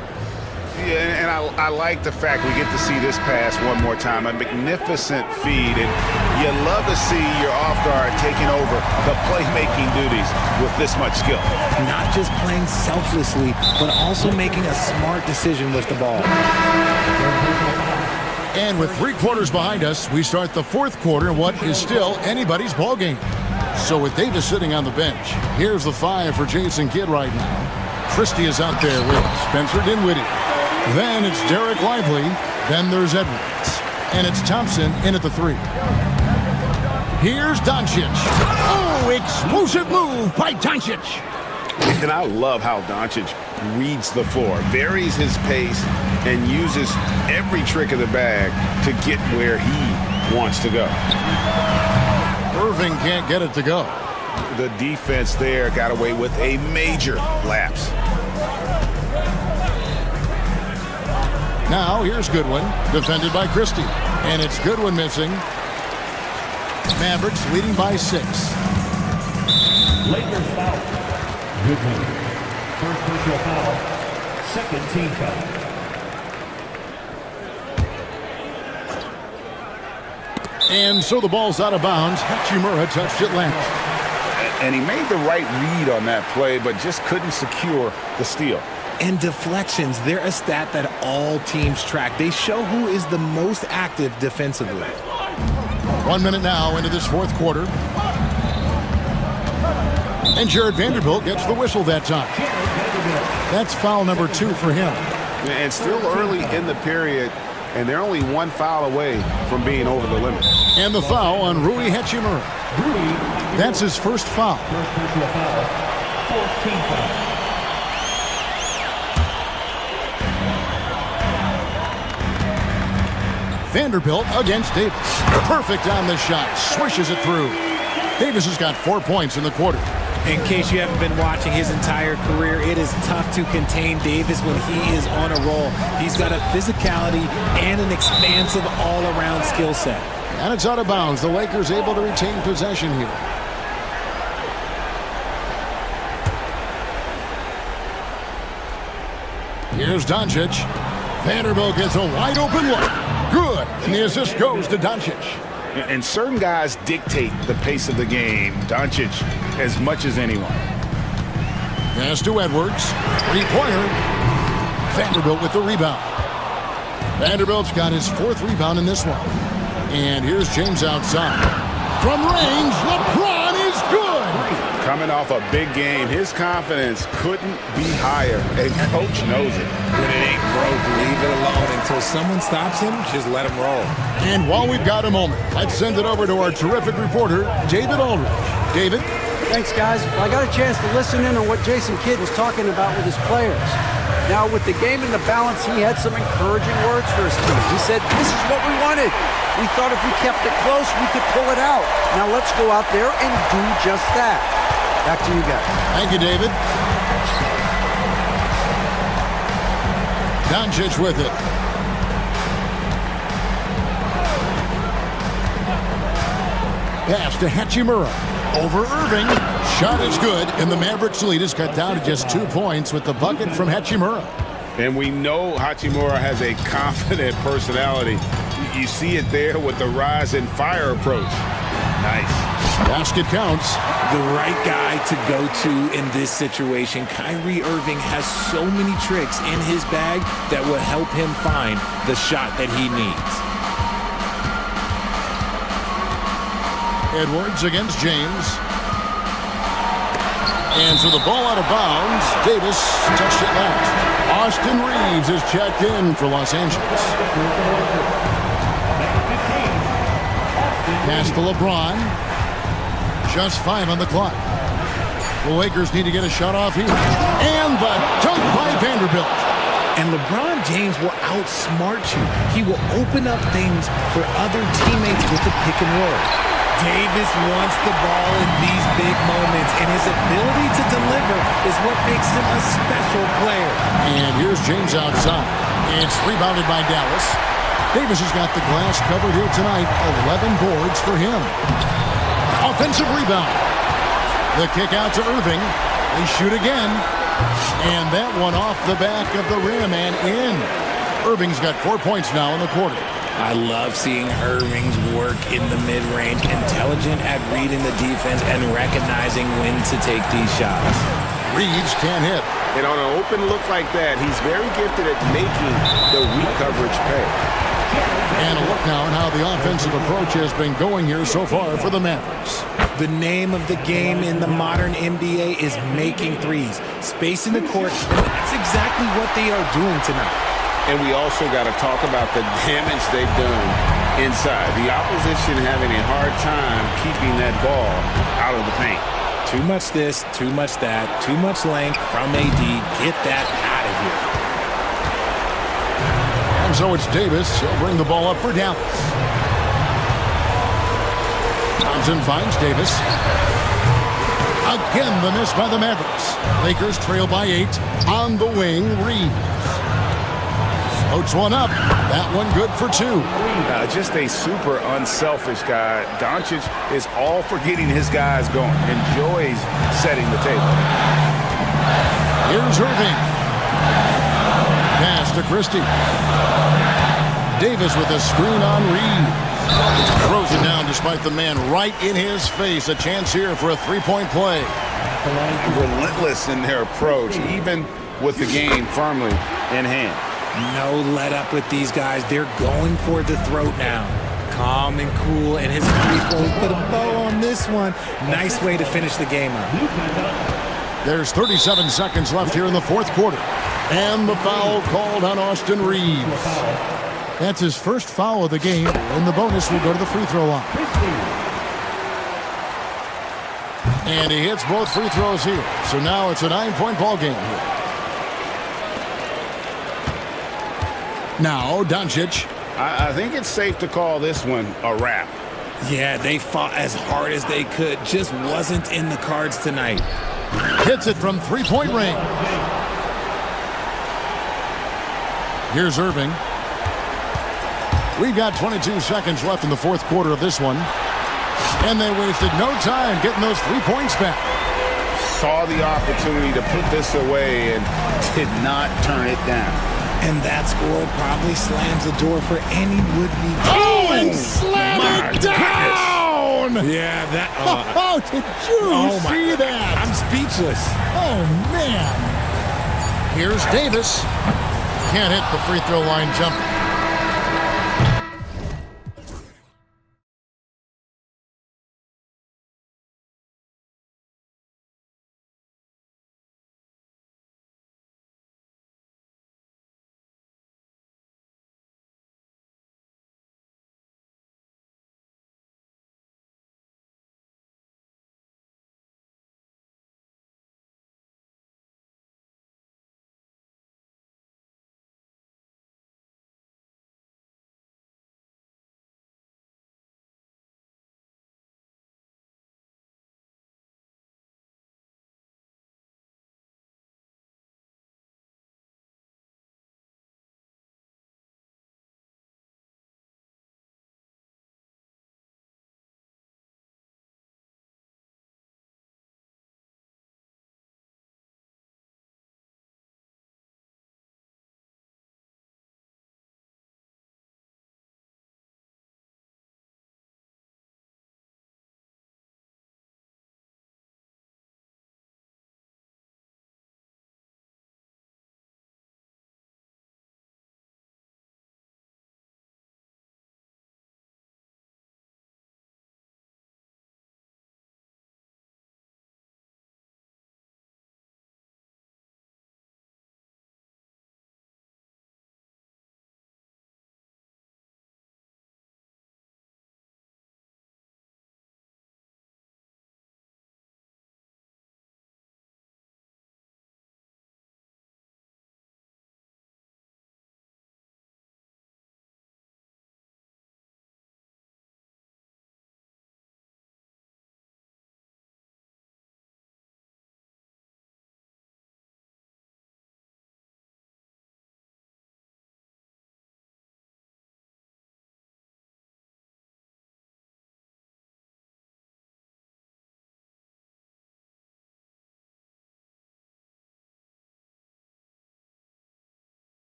Yeah, and I like the fact we get to see this pass one more time. A magnificent feed, and you love to see your off guard taking over the playmaking duties with this much skill. Not just playing selflessly, but also making a smart decision with the ball. And with 3 quarters behind us, we start the 4th quarter in what is still anybody's ball game. So with Davis sitting on the bench, here's the 5 for Jason Kidd right now. Christie is out there with Spencer Dinwiddie. Then it's Derek Lively. Then there's Edwards. And it's Thompson in at the 3. Here's Doncic. Oh, explosive move by Doncic. And I love how Doncic reads the floor, varies his pace, and uses every trick of the bag to get where he wants to go. Irving can't get it to go. The defense there got away with a major lapse. Now here's Goodwin, defended by Christie. And it's Goodwin missing. Mavericks leading by 6. Lakers foul. Goodwin. First personal foul. Second team foul. And so the ball's out of bounds. Hachimura touched it last. And he made the right read on that play, but just couldn't secure the steal. And deflections, they're a stat that all teams track. They show who is the most active defensively. 1 minute now into this 4th quarter. And Jared Vanderbilt gets the whistle that time. That's foul number 2 for him. And still early in the period, and they're only 1 foul away from being over the limit. And the foul on Rui Hachimura. That's his first foul. First personal foul. 14 foul. Vanderbilt against Davis. Perfect on the shot. Swishes it through. Davis has got 4 points in the quarter. In case you haven't been watching his entire career, it is tough to contain Davis when he is on a roll. He's got a physicality and an expansive all-around skill set. And it's out of bounds. The Lakers able to retain possession here. Here's Doncic. Vanderbilt gets a wide open look. Good. And the assist goes to Doncic. And certain guys dictate the pace of the game. Doncic as much as anyone. Pass to Edwards. 3-pointer. Vanderbilt with the rebound. Vanderbilt's got his 4th rebound in this one. And here's James outside. From range, LeBron is good. Coming off a big game, his confidence couldn't be higher, and coach knows it. When it ain't broke, leave it alone until someone stops him. Just let him roll. And while we've got a moment, let's send it over to our terrific reporter, David Aldridge. David? Thanks, guys. I got a chance to listen in on what Jason Kidd was talking about with his players. Now, with the game in the balance, he had some encouraging words for his team. He said, this is what we wanted. We thought if we kept it close, we could pull it out. Now let's go out there and do just that. Back to you guys. Thank you, David. Doncic with it. Pass to Hachimura. Over Irving. Shot is good, and the Mavericks lead is cut down to just 2 points with the bucket from Hachimura. And we know Hachimura has a confident personality. You see it there with the rise and fire approach. Nice. Basket counts. The right guy to go to in this situation. Kyrie Irving has so many tricks in his bag that will help him find the shot that he needs. Edwards against James. And so the ball out of bounds. Davis touched it last. Austin Reeves is checked in for Los Angeles. Pass to LeBron. Just 5 on the clock. The Lakers need to get a shot off here. And the dunk by Vanderbilt. And LeBron James will outsmart you. He will open up things for other teammates with the pick and roll. Davis wants the ball in these big moments, and his ability to deliver is what makes him a special player. And here's James outside. It's rebounded by Dallas. Davis has got the glass covered here tonight. 11 boards for him. Offensive rebound. The kick out to Irving. They shoot again. And that one off the back of the rim and in. Irving's got 4 points now in the quarter. I love seeing Irving's work in the mid-range, intelligent at reading the defense and recognizing when to take these shots. Reeves can't hit. And on an open look like that, he's very gifted at making the weak coverage pay. And a look now at how the offensive approach has been going here so far for the Mavericks. The name of the game in the modern NBA is making threes. Spacing the court, and that's exactly what they are doing tonight. And we also got to talk about the damage they've done inside. The opposition having a hard time keeping that ball out of the paint. Too much this, too much that, too much length from AD. Get that out of here. And so it's Davis. He'll bring the ball up for Dallas. Thompson finds Davis. Again, the miss by the Mavericks. Lakers trail by 8. On the wing, Reeves. Floats one up. That one good for 2. Just a super unselfish guy. Doncic is all for getting his guys going. Enjoys setting the table. Here's Irving. Pass to Christie. Davis with a screen on Reeves. Throws it down despite the man right in his face. A chance here for a three-point play. Relentless in their approach, even with the game firmly in hand. No let up with these guys. They're going for the throat now. Calm and cool, and his free throws put a bow on this one. Nice way to finish the game up. There's 37 seconds left here in the fourth quarter. And the foul called on Austin Reeves. That's his first foul of the game, and the bonus will go to the free throw line. And he hits both free throws here. So now it's a 9-point ball game here. Now, Doncic. I think it's safe to call this one a wrap. Yeah, they fought as hard as they could. Just wasn't in the cards tonight. Hits it from three-point range. Here's Irving. We've got 22 seconds left in the fourth quarter of this one. And they wasted no time getting those 3 points back. Saw the opportunity to put this away and did not turn it down. And that score probably slams the door for any would-be. Oh, and slam it down! Goodness. Yeah, that. Oh, did you see that? I'm speechless. Oh, man. Here's Davis. Can't hit the free throw line jumper.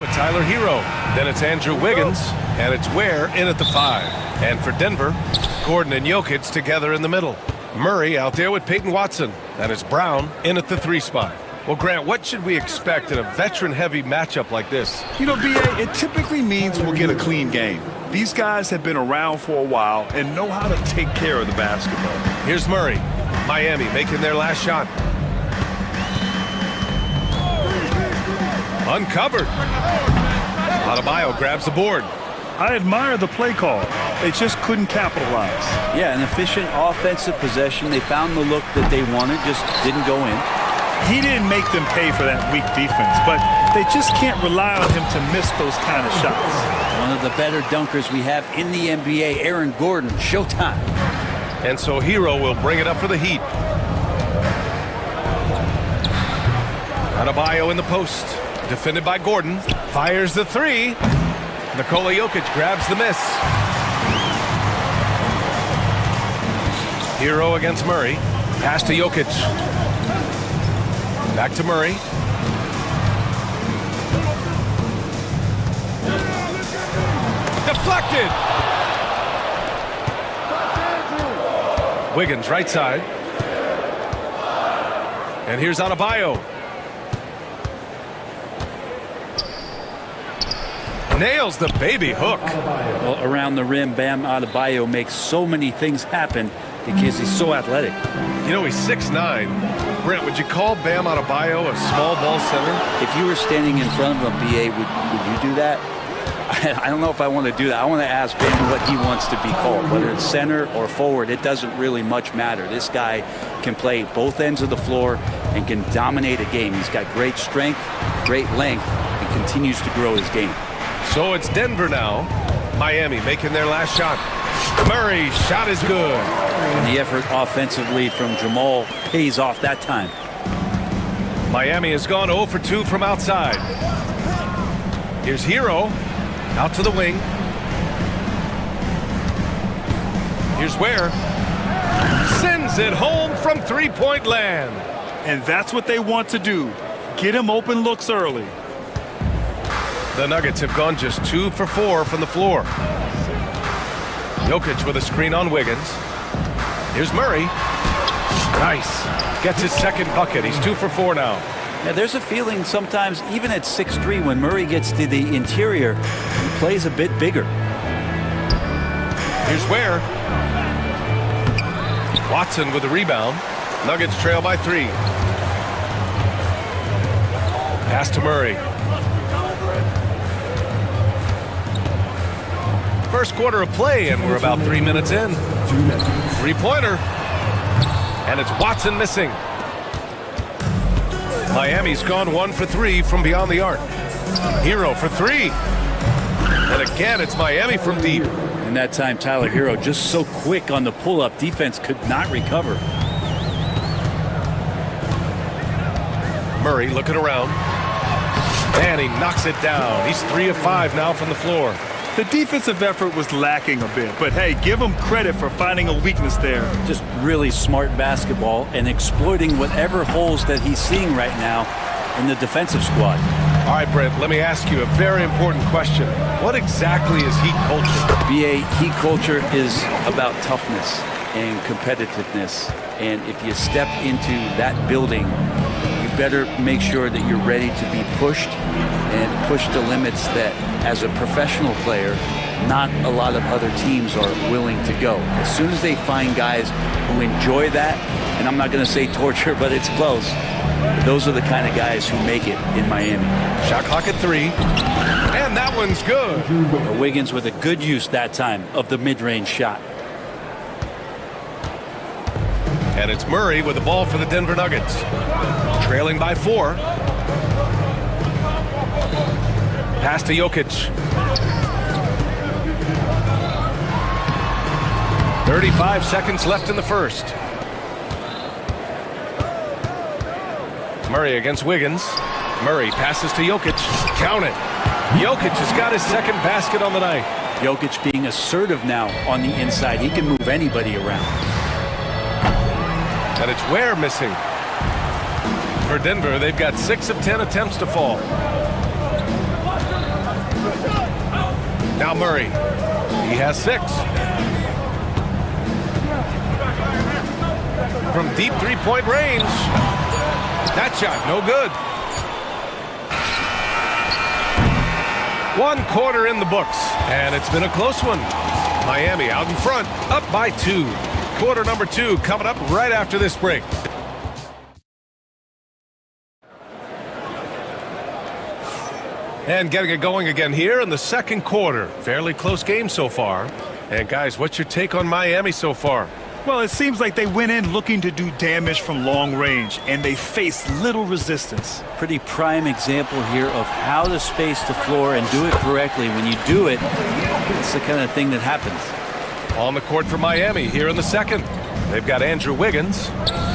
With Tyler Hero. Then it's Andrew Wiggins, and it's Ware in at the 5. And for Denver, Gordon and Jokic together in the middle. Murray out there with Peyton Watson, and it's Brown in at the 3 spot. Well, Grant, what should we expect in a veteran-heavy matchup like this? You know, B.A., it typically means we'll get a clean game. These guys have been around for a while and know how to take care of the basketball. Here's Murray. Miami making their last shot. Uncovered. Adebayo grabs the board. I admire the play call. They just couldn't capitalize. Yeah, an efficient offensive possession. They found the look that they wanted, just didn't go in. He didn't make them pay for that weak defense, but they just can't rely on him to miss those kind of shots. One of the better dunkers we have in the NBA, Aaron Gordon, showtime. And so Hero will bring it up for the Heat. Adebayo in the post. Defended by Gordon. Fires the 3. Nikola Jokic grabs the miss. Hero against Murray. Pass to Jokic. Back to Murray. Deflected. Wiggins right side. And here's Adebayo. Nails the baby hook. Well, around the rim, Bam Adebayo makes so many things happen because he's so athletic. You know, he's 6'9". Brent, would you call Bam Adebayo a small ball center? If you were standing in front of him, B.A., would you do that? I don't know if I want to do that. I want to ask Bam what he wants to be called, whether it's center or forward. It doesn't really much matter. This guy can play both ends of the floor and can dominate a game. He's got great strength, great length, and continues to grow his game. So it's Denver now. Miami making their last shot. Murray's shot is good. And the effort offensively from Jamal pays off that time. Miami has gone 0 for 2 from outside. Here's Hero. Out to the wing. Here's Ware. Sends it home from three-point land. And that's what they want to do. Get him open looks early. The Nuggets have gone just 2 for 4 from the floor. Jokic with a screen on Wiggins. Here's Murray. Nice. Gets his second bucket. He's 2 for 4 now. Yeah, there's a feeling sometimes, even at 6'3", when Murray gets to the interior, he plays a bit bigger. Here's Ware. Watson with the rebound. Nuggets trail by 3. Pass to Murray. First quarter of play, and we're about 3 minutes in. Three-pointer. And it's Watson missing. Miami's gone 1 for 3 from beyond the arc. Hero for 3. And again, it's Miami from deep. And that time, Tyler Hero just so quick on the pull-up. Defense could not recover. Murray looking around. And he knocks it down. He's 3 of 5 now from the floor. The defensive effort was lacking a bit, but hey, give him credit for finding a weakness there. Just really smart basketball and exploiting whatever holes that he's seeing right now in the defensive squad. All right, Brent, let me ask you a very important question. What exactly is Heat culture? BA, Heat culture is about toughness and competitiveness. And if you step into that building, you better make sure that you're ready to be pushed and push the limits that, as a professional player, not a lot of other teams are willing to go. As soon as they find guys who enjoy that, and I'm not going to say torture, but it's close, those are the kind of guys who make it in Miami. Shot clock at 3, and that one's good. Wiggins with a good use that time of the mid-range shot. And it's Murray with the ball for the Denver Nuggets. Trailing by 4. Pass to Jokic. 35 seconds left in the first. Murray against Wiggins. Murray passes to Jokic. Count it. Jokic has got his second basket on the night. Jokic being assertive now on the inside. He can move anybody around. And it's Ware missing. For Denver, they've got 6 of 10 attempts to fall. Now Murray. He has 6. From deep three-point range. That shot, no good. 1 quarter in the books, and it's been a close one. Miami out in front, up by 2. Quarter number 2 coming up right after this break. And getting it going again here in the second quarter. Fairly close game so far. And guys, what's your take on Miami so far? Well, it seems like they went in looking to do damage from long range, and they faced little resistance. Pretty prime example here of how to space the floor and do it correctly. When you do it, it's the kind of thing that happens. On the court for Miami here in the second. They've got Andrew Wiggins.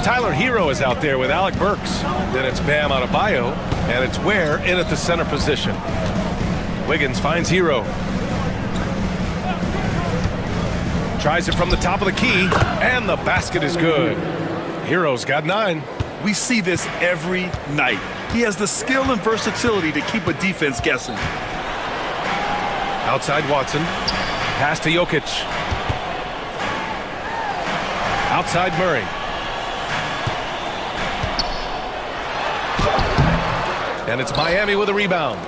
Tyler Hero is out there with Alec Burks. Then it's Bam Adebayo, and it's Ware in at the center position. Wiggins finds Hero. Tries it from the top of the key, and the basket is good. Hero's got 9. We see this every night. He has the skill and versatility to keep a defense guessing. Outside Watson. Pass to Jokic. Outside Murray. And it's Miami with a rebound.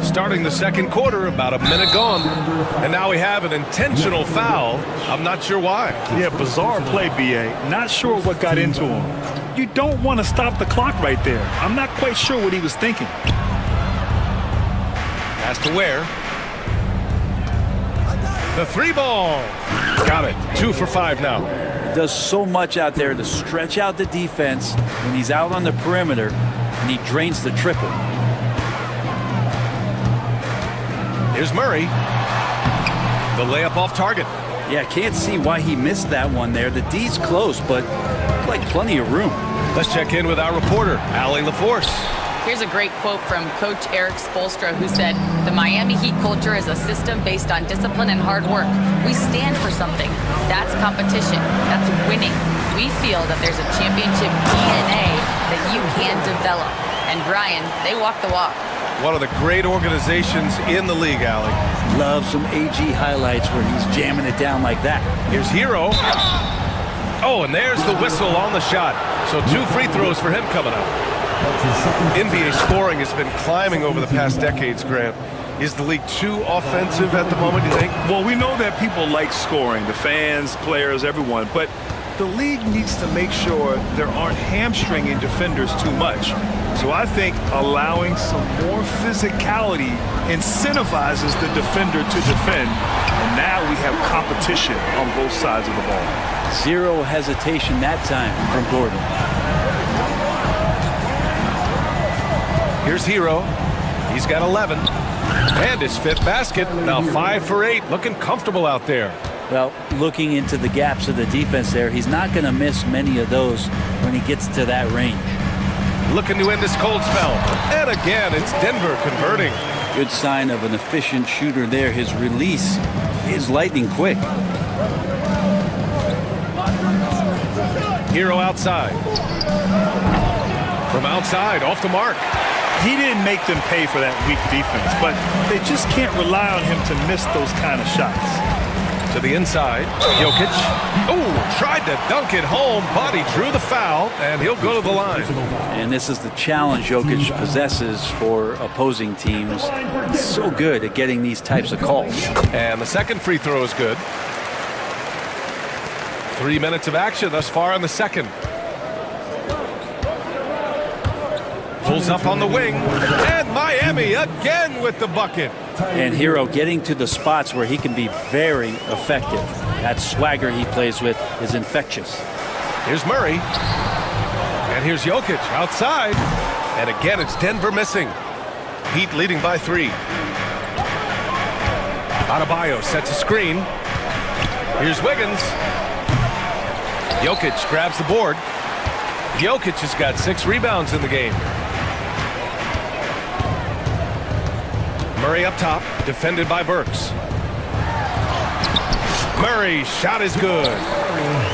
Starting the second quarter, about a minute gone. And now we have an intentional foul. I'm not sure why. Yeah, bizarre play, B.A. Not sure what got into him. You don't want to stop the clock right there. I'm not quite sure what he was thinking. Pass to Ware. The 3 ball. Got it. 2 for 5 now. Does so much out there to stretch out the defense when he's out on the perimeter, and he drains the triple. Here's Murray. The layup off target. Yeah, can't see why he missed that one there. The D's close, but like plenty of room. Let's check in with our reporter, Allie LaForce. Here's a great quote from Coach Eric Spoelstra, who said, "The Miami Heat culture is a system based on discipline and hard work. We stand for something. That's competition. That's winning. We feel that there's a championship DNA that you can develop." And Brian, they walk the walk. One of the great organizations in the league, Allie. Love some AG highlights where he's jamming it down like that. Here's Hero. Oh, and there's the whistle on the shot. So 2 free throws for him coming up. NBA scoring has been climbing over the past decades, Grant. Is the league too offensive at the moment, do you think? Well, we know that people like scoring, the fans, players, everyone, but the league needs to make sure there aren't hamstringing defenders too much. So I think allowing some more physicality incentivizes the defender to defend, and now we have competition on both sides of the ball. Zero hesitation that time from Gordon. Here's Hero. He's got 11. And his 5th basket. Now 5 for 8. Looking comfortable out there. Well, looking into the gaps of the defense there, he's not going to miss many of those when he gets to that range. Looking to end this cold spell. And again, it's Denver converting. Good sign of an efficient shooter there. His release is lightning quick. Hero outside. From outside, off the mark. He didn't make them pay for that weak defense, but they just can't rely on him to miss those kind of shots. To the inside, Jokic. Oh, tried to dunk it home, but he drew the foul, and he'll go to the line. And this is the challenge Jokic possesses for opposing teams. He's so good at getting these types of calls. And the second free throw is good. 3 minutes of action thus far in the second. Pulls up on the wing, and Miami again with the bucket. And Hero getting to the spots where he can be very effective. That swagger he plays with is infectious. Here's Murray. And here's Jokic outside. And again, it's Denver missing. Heat leading by 3. Adebayo sets a screen. Here's Wiggins. Jokic grabs the board. Jokic has got 6 rebounds in the game. Murray up top, defended by Burks. Murray's shot is good.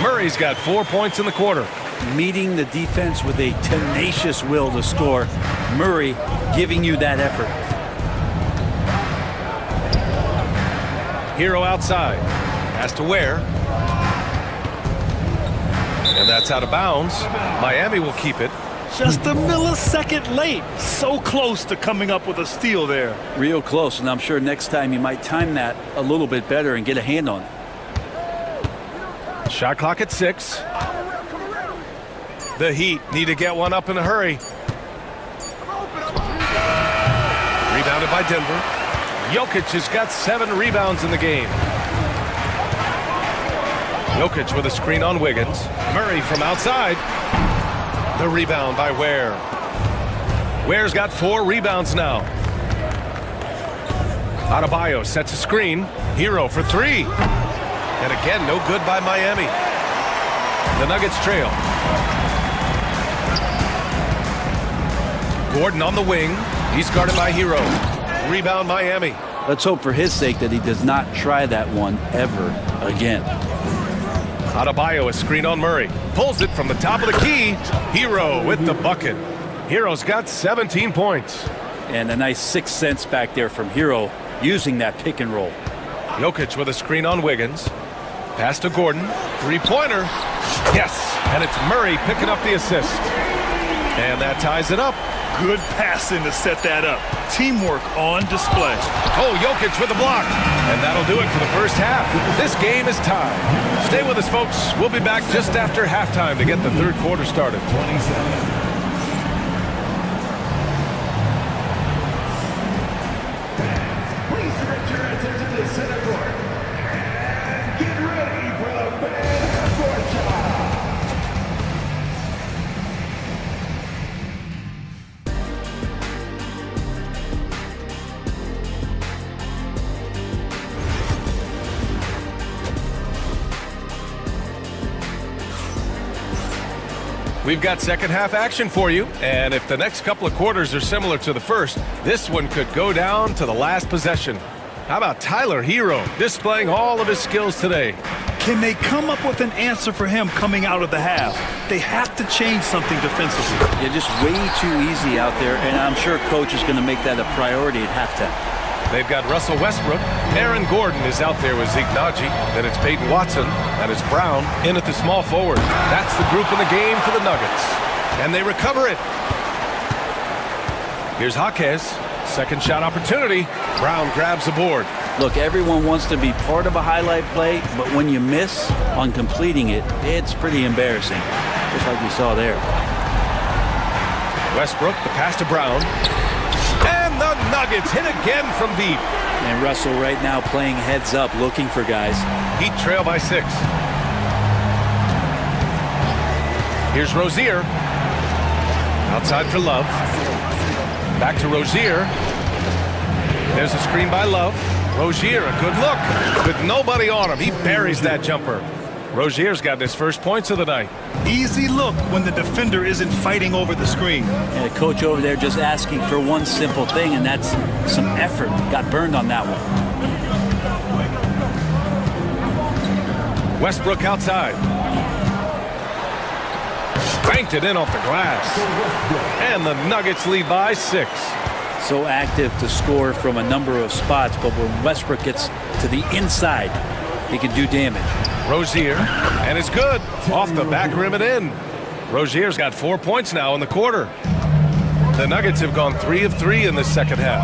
Murray's got 4 points in the quarter. Meeting the defense with a tenacious will to score. Murray giving you that effort. Hero outside. Has to Ware. And that's out of bounds. Miami will keep it. Just a millisecond late. So close to coming up with a steal there. Real close, and I'm sure next time you might time that a little bit better and get a hand on it. Shot clock at 6. The Heat need to get one up in a hurry. Rebounded by Denver. Jokic has got 7 rebounds in the game. Jokic with a screen on Wiggins. Murray from outside. The rebound by Ware. Ware's got 4 rebounds now. Adebayo sets a screen. Hero for 3. And again, no good by Miami. The Nuggets trail. Gordon on the wing. He's guarded by Hero. Rebound Miami. Let's hope for his sake that he does not try that one ever again. Adebayo, a screen on Murray. Pulls it from the top of the key. Hero with the bucket. Hero's got 17 points. And a nice 6 cents back there from Hero using that pick and roll. Jokic with a screen on Wiggins. Pass to Gordon. 3-pointer. Yes, and it's Murray picking up the assist. And that ties it up. Good passing to set that up. Teamwork on display. Oh, Jokic with a block. And that'll do it for the first half. This game is tied. Stay with us, folks. We'll be back just after halftime to get the third quarter started. 27. Please direct your attention to center court. And get ready for the fan half-court shot. We've got second half action for you, and if the next couple of quarters are similar to the first, this one could go down to the last possession. How about Tyler Hero displaying all of his skills today? Can they come up with an answer for him coming out of the half? They have to change something defensively. You're just way too easy out there, and I'm sure coach is going to make that a priority at halftime. They've got Russell Westbrook. Aaron Gordon is out there with Zeke Naji. Then it's Peyton Watson. And it's Brown in at the small forward. That's the group in the game for the Nuggets. And they recover it. Here's Jaquez. Second shot opportunity. Brown grabs the board. Look, everyone wants to be part of a highlight play, but when you miss on completing it, it's pretty embarrassing. Just like we saw there. Westbrook, the pass to Brown. And the Nuggets hit again from deep. And Russell right now playing heads up, looking for guys. Heat trail by 6. Here's Rozier. Outside for Love. Back to Rozier. There's a screen by Love. Rozier, a good look. With nobody on him, he buries that jumper. Rozier's got his first points of the night. Easy look when the defender isn't fighting over the screen. And a coach over there just asking for one simple thing, and that's some effort. Got burned on that one. Westbrook outside. Banked it in off the glass. And the Nuggets lead by 6. So active to score from a number of spots, but when Westbrook gets to the inside, he can do damage. Rozier, and it's good. Off the back rim and in. Rozier's got 4 points now in the quarter. The Nuggets have gone 3 of 3 in this second half.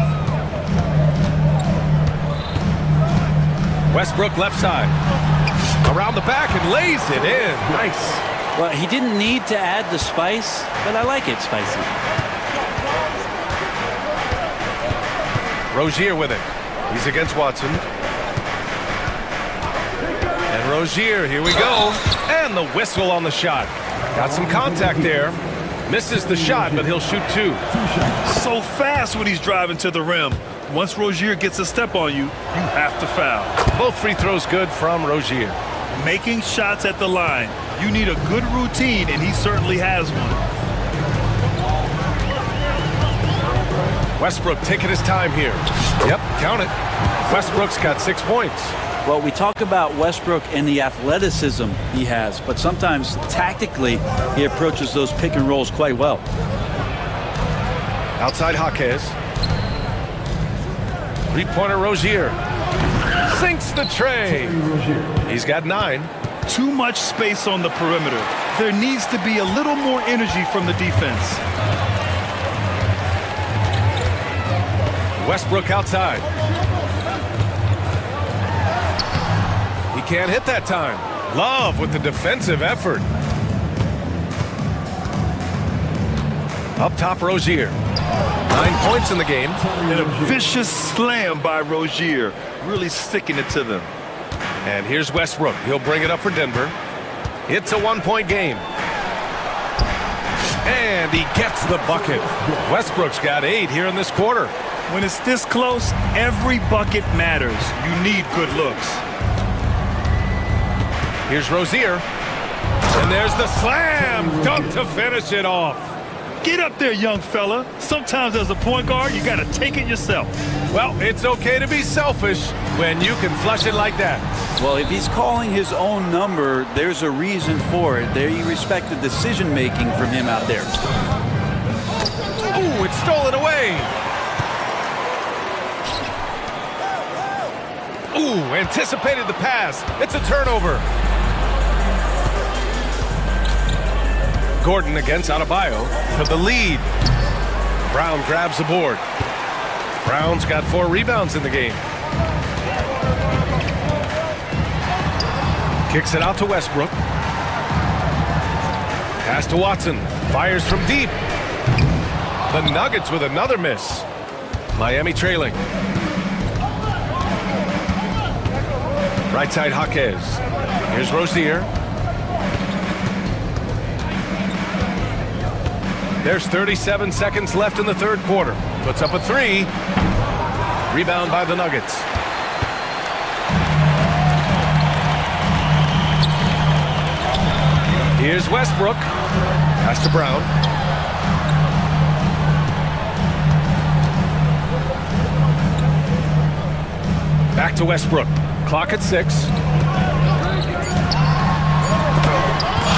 Westbrook left side. Around the back and lays it in. Nice. Well, he didn't need to add the spice, but I like it spicy. Rozier with it. He's against Watson. And Rozier, here we go. And the whistle on the shot. Got some contact there. Misses the shot, but he'll shoot 2. So fast when he's driving to the rim. Once Rozier gets a step on you, you have to foul. Both free throws good from Rozier. Making shots at the line. You need a good routine, and he certainly has one. Westbrook taking his time here. Yep, count it. Westbrook's got 6 points. Well, we talk about Westbrook and the athleticism he has, but sometimes tactically he approaches those pick and rolls quite well. Outside Jaquez. 3-pointer Rozier. sinks the tray. He's got 9. Too much space on the perimeter. There needs to be a little more energy from the defense. Westbrook outside. He can't hit that time. Love with the defensive effort. Up top, Rozier. 9 points in the game. And a vicious slam by Rozier, really sticking it to them. And here's Westbrook. He'll bring it up for Denver. It's a 1-point game. And he gets the bucket. Westbrook's got 8 here in this quarter. When it's this close, every bucket matters. You need good looks. Here's Rozier. And there's the slam dunk to finish it off. Get up there, young fella. Sometimes as a point guard, you got to take it yourself. Well, it's okay to be selfish when you can flush it like that. Well, if he's calling his own number, there's a reason for it. There you respect the decision-making from him out there. Ooh, it's stolen away. Ooh, anticipated the pass. It's a turnover. Gordon against Adebayo for the lead. Brown grabs the board. Brown's got 4 rebounds in the game. Kicks it out to Westbrook. Pass to Watson. Fires from deep. The Nuggets with another miss. Miami trailing. Right side, Jaquez. Here's Rozier. There's 37 seconds left in the third quarter. Puts up a 3. Rebound by the Nuggets. Here's Westbrook. Pass to Brown. Back to Westbrook. Clock at 6.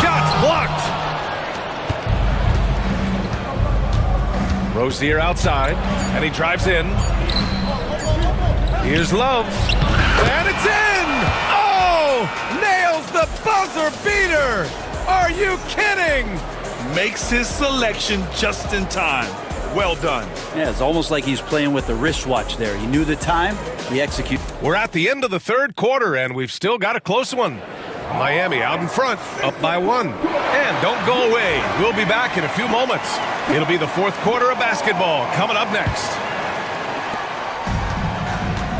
Shots blocked. Rozier outside, and he drives in. Here's Love, and it's in! Oh! Nails the buzzer beater! Are you kidding? Makes his selection just in time. Well done. Yeah, it's almost like he's playing with the wristwatch there. He knew the time, he executed. We're at the end of the third quarter, and we've still got a close one. Miami out in front, up by 1. And don't go away. We'll be back in a few moments. It'll be the fourth quarter of basketball coming up next.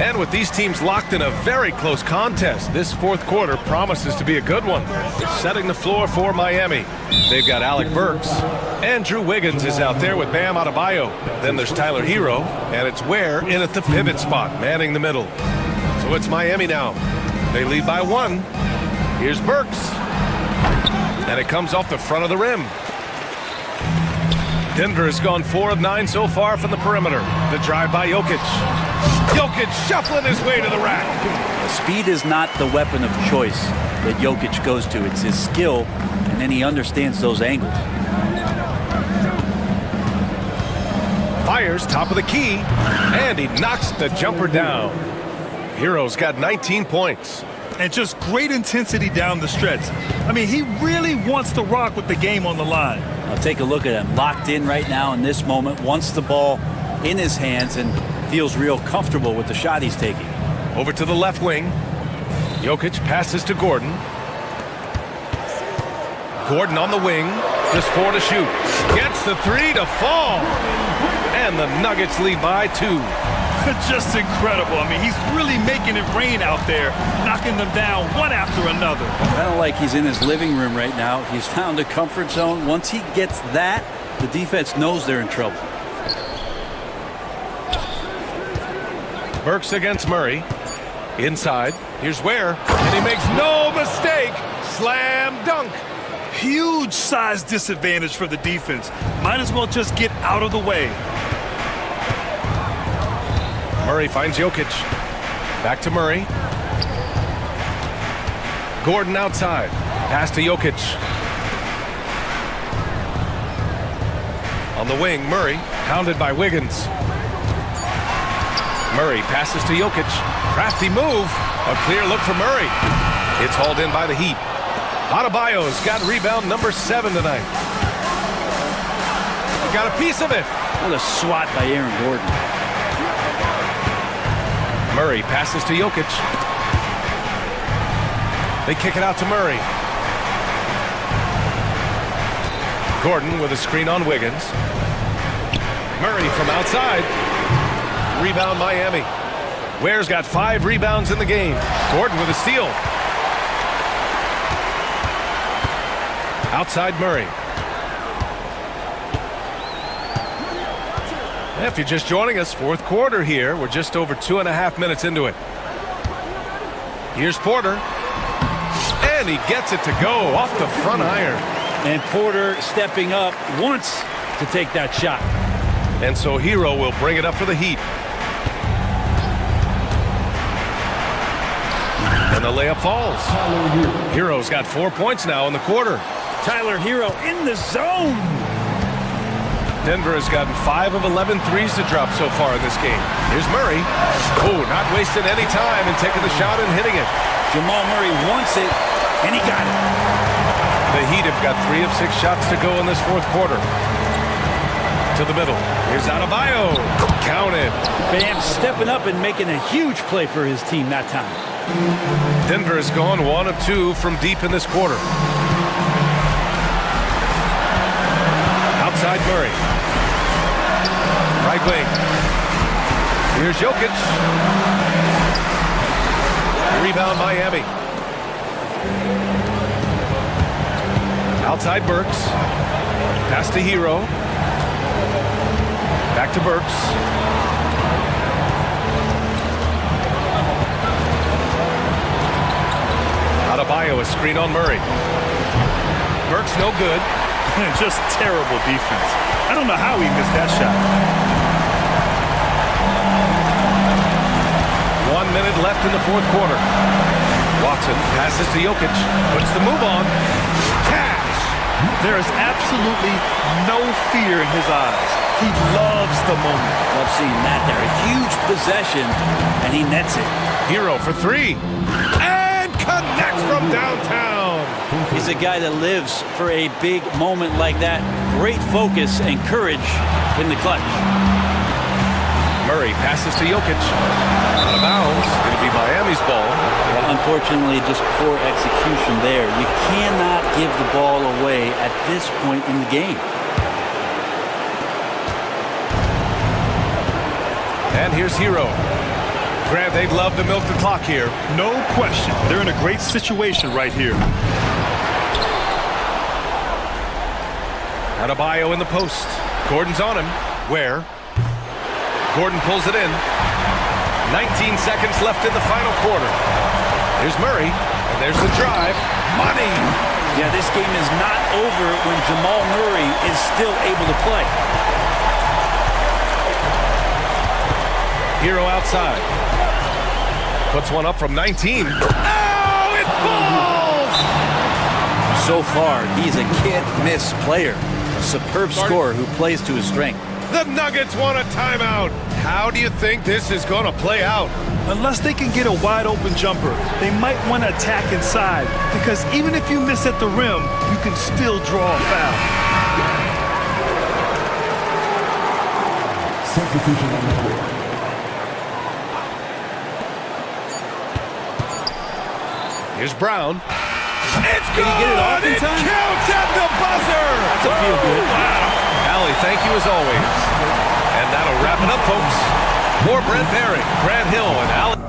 And with these teams locked in a very close contest, this fourth quarter promises to be a good one. Setting the floor for Miami. They've got Alec Burks. Andrew Wiggins is out there with Bam Adebayo. Then there's Tyler Hero, and it's Ware in at the pivot spot, manning the middle. So it's Miami now. They lead by 1. Here's Burks. And it comes off the front of the rim. Denver has gone 4 of 9 so far from the perimeter. The drive by Jokic. Jokic shuffling his way to the rack. Speed is not the weapon of choice that Jokic goes to. It's his skill, and then he understands those angles. Fires top of the key, and he knocks the jumper down. Hero's got 19 points. And just great intensity down the stretch. I mean, he really wants to rock with the game on the line. I'll take a look at him. Locked in right now in this moment. Wants the ball in his hands and feels real comfortable with the shot he's taking. Over to the left wing. Jokic passes to Gordon. Gordon on the wing. Just 4 to shoot. Gets the 3 to fall. And the Nuggets lead by 2. Just incredible. I mean, he's really making it rain out there, knocking them down one after another. Kind of like he's in his living room right now. He's found a comfort zone. Once he gets that, the defense knows they're in trouble. Burks against Murray. Inside. Here's Ware. And he makes no mistake. Slam dunk. Huge size disadvantage for the defense. Might as well just get out of the way. Murray finds Jokic. Back to Murray. Gordon outside. Pass to Jokic. On the wing, Murray, hounded by Wiggins. Murray passes to Jokic. Crafty move. A clear look for Murray. It's hauled in by the Heat. Adebayo's got rebound number 7 tonight. He got a piece of it. What a swat by Aaron Gordon. Murray passes to Jokic. They kick it out to Murray. Gordon with a screen on Wiggins. Murray from outside. Rebound Miami. Ware's got 5 rebounds in the game. Gordon with a steal. Outside Murray. If you're just joining us, fourth quarter here. We're just over 2.5 minutes into it. Here's Porter. And he gets it to go off the front iron. And Porter stepping up wants to take that shot. And so Hero will bring it up for the Heat. And the layup falls. Hero's got 4 points now in the quarter. Tyler Hero in the zone. Denver has gotten 5 of 11 threes to drop so far in this game. Here's Murray. Oh, not wasting any time and taking the shot and hitting it. Jamal Murray wants it, and he got it. The Heat have got 3 of 6 shots to go in this fourth quarter. To the middle. Here's Adebayo. Counted. Bam stepping up and making a huge play for his team that time. Denver has gone 1 of 2 from deep in this quarter. Outside Murray. Right wing. Here's Jokic. Rebound Miami. Outside Burks. Pass to Hero. Back to Burks. Adebayo, a screen on Murray. Burks no good. Just terrible defense. I don't know how he missed that shot. 1 minute left in the fourth quarter. Watson passes to Jokic. Puts the move on. Cash! There is absolutely no fear in his eyes. He loves the moment. Love seeing that there. A huge possession, and he nets it. Hero for 3. And connects from downtown. He's a guy that lives for a big moment like that. Great focus and courage in the clutch. Murray passes to Jokic. Out of bounds. It'll be Miami's ball. Well, unfortunately, just poor execution there. You cannot give the ball away at this point in the game. And here's Hero. Grant, they'd love to milk the clock here. No question. They're in a great situation right here. Adebayo in the post. Gordon's on him. Where? Gordon pulls it in. 19 seconds left in the final quarter. Here's Murray. And there's the drive. Money! Yeah, this game is not over when Jamal Murray is still able to play. Hero outside. Puts one up from 19. Oh, it falls! So far, he's a can't-miss player. A superb scorer who plays to his strength. The Nuggets want a timeout. How do you think this is going to play out? Unless they can get a wide-open jumper, they might want to attack inside, because even if you miss at the rim, you can still draw a foul. Substitution on the court. Here's Brown. It's good! Can he get it off in time? It counts at the buzzer! That's a feel good. Wow. Allie, thank you as always. And that'll wrap it up, folks. For Brent Barry, Grant Hill, and Allie.